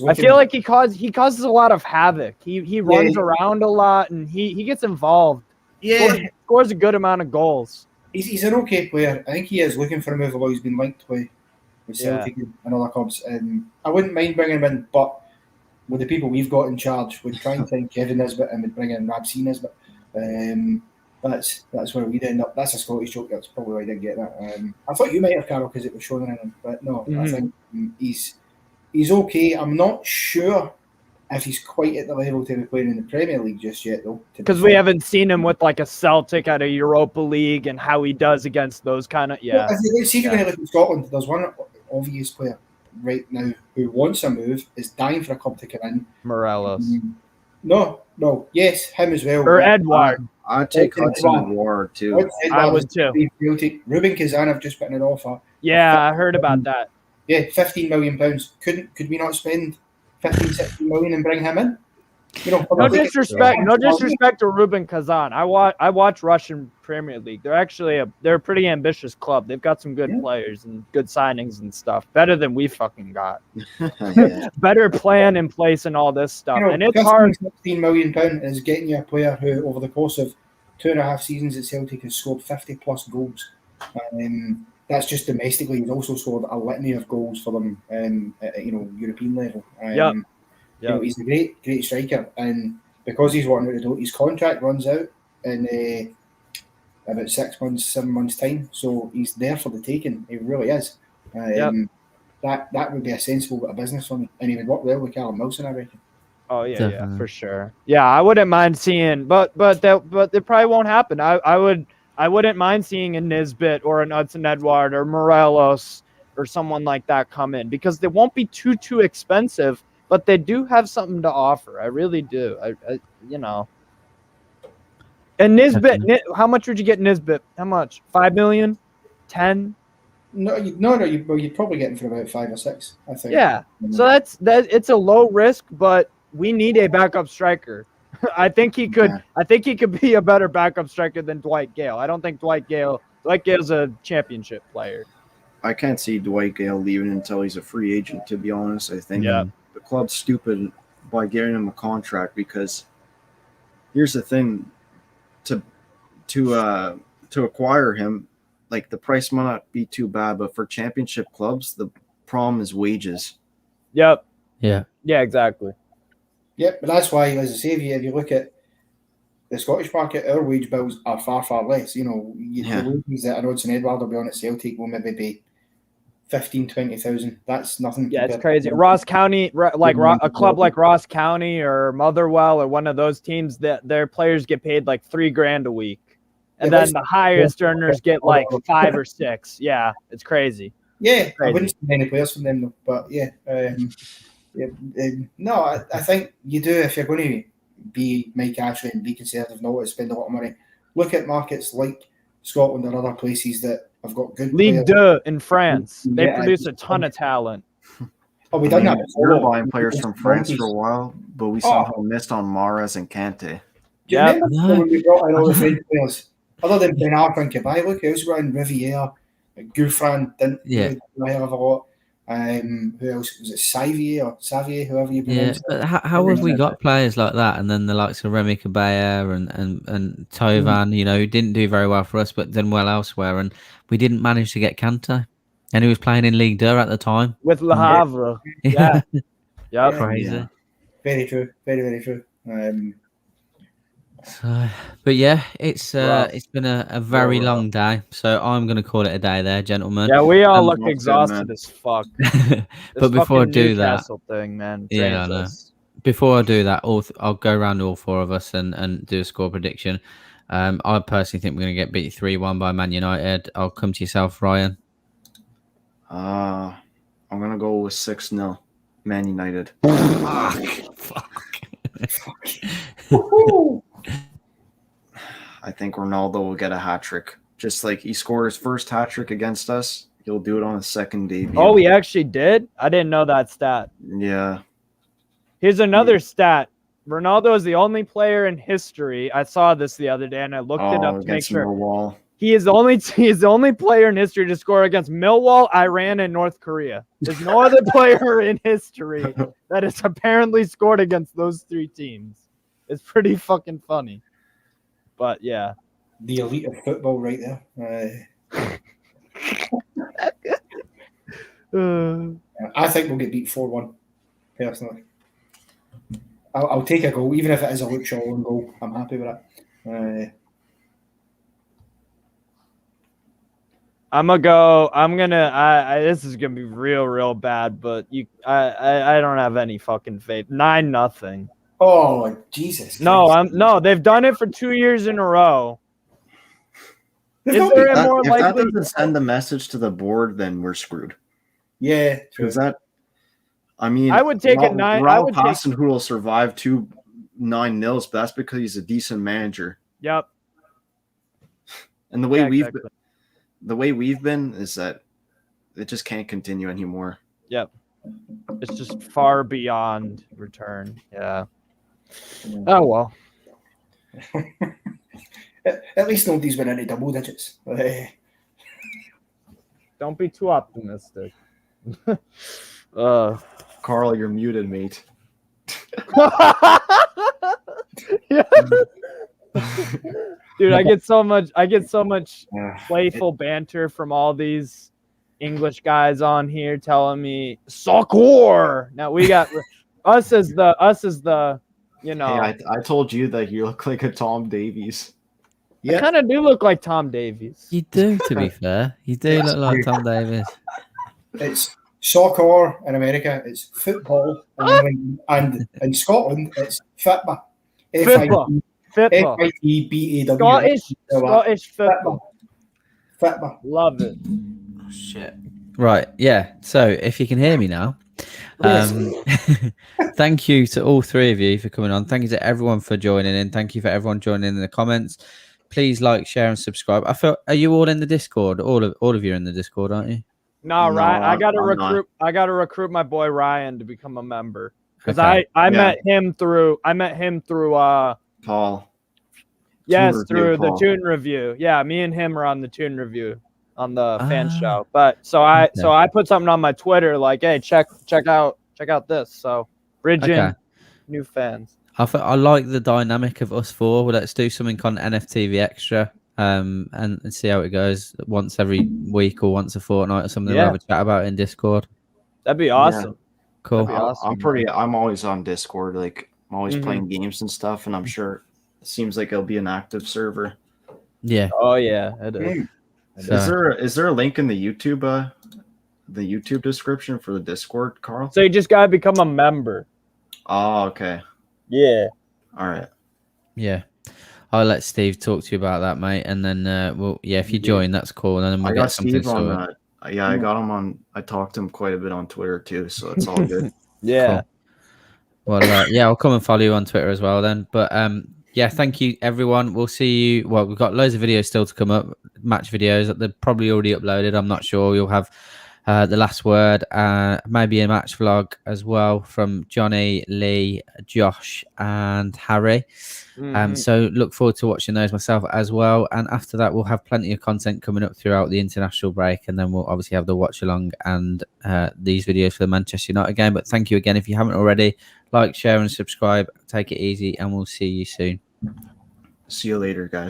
Speaker 5: I feel like he causes a lot of havoc. He runs around a lot and he gets involved.
Speaker 8: Yeah,
Speaker 5: scores a good amount of goals.
Speaker 8: He's an okay player. I think he is looking for a move, although he's been linked with Celtic and other clubs. I wouldn't mind bringing him in, but with the people we've got in charge, we'd try and find Kevin Nisbet and we'd bring in Ralph Nisbet. That's where we'd end up. That's a Scottish joke. That's probably why I didn't get that. I thought you might have, Carol, because it was shown in him, but no, I think he's okay. I'm not sure if he's quite at the level to be playing in the Premier League just yet, though.
Speaker 5: Because we haven't seen him with like a Celtic at a Europa League and how he does against those kind of
Speaker 8: Well, if you look in Scotland, there's one obvious player right now who wants a move, is dying for a club to come in.
Speaker 5: Morelos.
Speaker 8: No, yes, him as well.
Speaker 5: Or Edouard.
Speaker 13: I'd take Hudson Edouard too.
Speaker 5: I would too.
Speaker 8: Ruben Kazan have just put in an offer.
Speaker 5: Yeah, I heard about that.
Speaker 8: Yeah, £15 million. Could we not spend 15-16 million and bring him in?
Speaker 5: No disrespect to Ruben Kazan. I watch Russian Premier League. They're a pretty ambitious club. They've got some good players and good signings and stuff. Better than we fucking got. Better plan in place and all this stuff. And it's hard.
Speaker 8: £15 million is getting you a player who, over the course of 2.5 seasons at Celtic, has scored 50+ goals. That's just domestically. He's also scored a litany of goals for them at European level. He's a great striker, and because he's wanting to do, his contract runs out in about 7 months time, so he's there for the taking. He really is. That would be a sensible bit of business for me, and he would work well with Callum Wilson, I reckon.
Speaker 5: Oh yeah, for sure. Yeah, I wouldn't mind seeing, but it probably won't happen. I wouldn't mind seeing a Nisbet or an Hudson Edouard or Morelos or someone like that come in, because they won't be too expensive. But they do have something to offer. I really do. And Nisbet, how much would you get Nisbet? How much? 5 million? 10?
Speaker 8: No. You'd probably get him for about 5 or 6, I think.
Speaker 5: Yeah. So it's a low risk, but we need a backup striker. I think he could. I think he could be a better backup striker than Dwight Gale. I don't think Dwight Gale's a championship player.
Speaker 13: I can't see Dwight Gale leaving until he's a free agent, to be honest. I think the club's stupid by giving him a contract, because here's the thing, to acquire him, like, the price might not be too bad, but for championship clubs, the problem is wages.
Speaker 5: Yep.
Speaker 4: Yeah.
Speaker 5: Yeah, exactly.
Speaker 8: Yep, but that's why, as I say, if you look at the Scottish market, our wage bills are far, far less. The wages that Hudson Edouard will be on at Celtic will maybe be 15,000-20,000. That's nothing.
Speaker 5: Yeah, it's crazy. Ross County, a club like Ross County or Motherwell or one of those teams, that their players get paid like $3,000 a week, and then the highest earners get like 5 or 6. Yeah, it's crazy.
Speaker 8: Yeah, I wouldn't see many players from them though, but no, I think you do, if you're going to be Mike Ashley and be conservative, not to spend a lot of money. Look at markets like Scotland or other places that have got good
Speaker 5: Ligue 2 in France. They produce a ton of talent.
Speaker 8: Oh, we done that.
Speaker 13: We were buying players from France for a while, but we somehow missed on Mahrez and Kante.
Speaker 8: Do you remember when we brought in all the French players? Other than Bernard and Cabaye, look, who else were in Riviere, Gouffran didn't really do a hell of a lot. Who else was it? Xavier, whoever you pronounce it.
Speaker 4: But how have we got players like that, and then the likes of Remy Cabaya and Tovan, who didn't do very well for us, but done well elsewhere, and we didn't manage to get Kante, and he was playing in Ligue 2 at the time
Speaker 5: with Le Havre. Yeah,
Speaker 4: crazy.
Speaker 8: Yeah. Very true. Very, very true.
Speaker 4: But yeah, it's been a very long day, so I'm going to call it a day there, gentlemen.
Speaker 5: Yeah, we all look exhausted as fuck.
Speaker 4: But before I do
Speaker 5: Newcastle thing, man.
Speaker 4: I know. Before I do that, I'll go around all 4 of us and do a score prediction. I personally think we're going to get beat 3-1 by Man United. I'll come to yourself, Ryan.
Speaker 13: I'm going to go with 6-0, Man United.
Speaker 4: Fuck.
Speaker 13: I think Ronaldo will get a hat-trick. Just like he scored his first hat trick against us, he'll do it on his second debut.
Speaker 5: Oh, he actually did? I didn't know that stat.
Speaker 13: Yeah.
Speaker 5: Here's another stat. Ronaldo is the only player in history. I saw this the other day, and I looked it up to make sure.
Speaker 13: Millwall.
Speaker 5: He is the only player in history to score against Millwall, Iran, and North Korea. There's no other player in history that has apparently scored against those 3 teams. It's pretty fucking funny. But yeah.
Speaker 8: The elite of football right there. I think we'll get beat 4-1, personally. I'll take a goal, even if it is a Luke Shaw goal. I'm happy with that.
Speaker 5: This is gonna be real bad, but I don't have any fucking faith. 9-0.
Speaker 8: Oh Jesus!
Speaker 5: No, they've done it for 2 years in a row.
Speaker 13: If that doesn't send the message to the board, then we're screwed.
Speaker 8: Yeah,
Speaker 13: because that. I mean,
Speaker 5: I would take it 9.
Speaker 13: Ralph Hasenhuttl survived 2 9-0s, but that's because he's a decent manager.
Speaker 5: Yep.
Speaker 13: And the way we've been is that it just can't continue anymore.
Speaker 5: Yep. It's just far beyond return. Yeah. Oh well.
Speaker 8: At least nobody's been any double digits.
Speaker 5: Don't be too optimistic.
Speaker 13: Carl, you're muted, mate.
Speaker 5: Dude, I get so much playful banter from all these English guys on here telling me soccer. Now we got us as the you know.
Speaker 13: Hey, I told you that you look like a Tom Davies.
Speaker 5: I kind of do look like Tom Davies.
Speaker 4: You do, to be fair. You do look like Tom Davies.
Speaker 8: It's soccer in America. It's football, and in Scotland, it's FITBA. FITBA.
Speaker 5: Scottish football.
Speaker 8: FITBA.
Speaker 5: Love it.
Speaker 4: Oh, shit. Right, yeah. So if you can hear me now, thank you to all 3 of you for coming on. Thank you to everyone for joining in. Thank you for everyone joining in the comments. Please like, share, and subscribe. Are you all in the Discord? All of you are in the Discord, aren't you?
Speaker 5: No, Ryan. I gotta recruit my boy Ryan to become a member because I met him through
Speaker 13: Paul.
Speaker 5: Yes, through the Toon review. Yeah, me and him are on the Toon review on the fan show. But so I put something on my Twitter like, hey, check out this. So bridging new fans.
Speaker 4: I like the dynamic of us 4. Well, let's do something on NFTV Extra and see how it goes once every week or once a fortnight or something. We'll have a chat about it in Discord.
Speaker 5: That'd be awesome.
Speaker 4: Yeah. Cool.
Speaker 5: Awesome.
Speaker 13: I'm always on Discord. Like I'm always playing games and stuff, and I'm sure it seems like it'll be an active server.
Speaker 4: Yeah.
Speaker 5: Oh yeah, it is.
Speaker 13: Is there a link in the YouTube description for the Discord, Carl?
Speaker 5: So you just gotta become a member.
Speaker 13: Oh, okay.
Speaker 5: Yeah.
Speaker 13: All right.
Speaker 4: Yeah. I'll let Steve talk to you about that, mate. And then, if you join, that's cool. And then we'll get something sorted.
Speaker 13: Yeah, I got him on. I talked to him quite a bit on Twitter too, so it's all good.
Speaker 5: Yeah.
Speaker 4: Cool. Well, I'll come and follow you on Twitter as well then. But thank you, everyone. We'll see you. Well, we've got loads of videos still to come up, match videos that they're probably already uploaded. I'm not sure. You'll have the last word, maybe a match vlog as well from Johnny, Lee, Josh, and Harry. So look forward to watching those myself as well. And after that, we'll have plenty of content coming up throughout the international break, and then we'll obviously have the watch along and these videos for the Manchester United game. But thank you again if you haven't already. Like, share, and subscribe. Take it easy, and we'll see you soon.
Speaker 13: See you later, guys.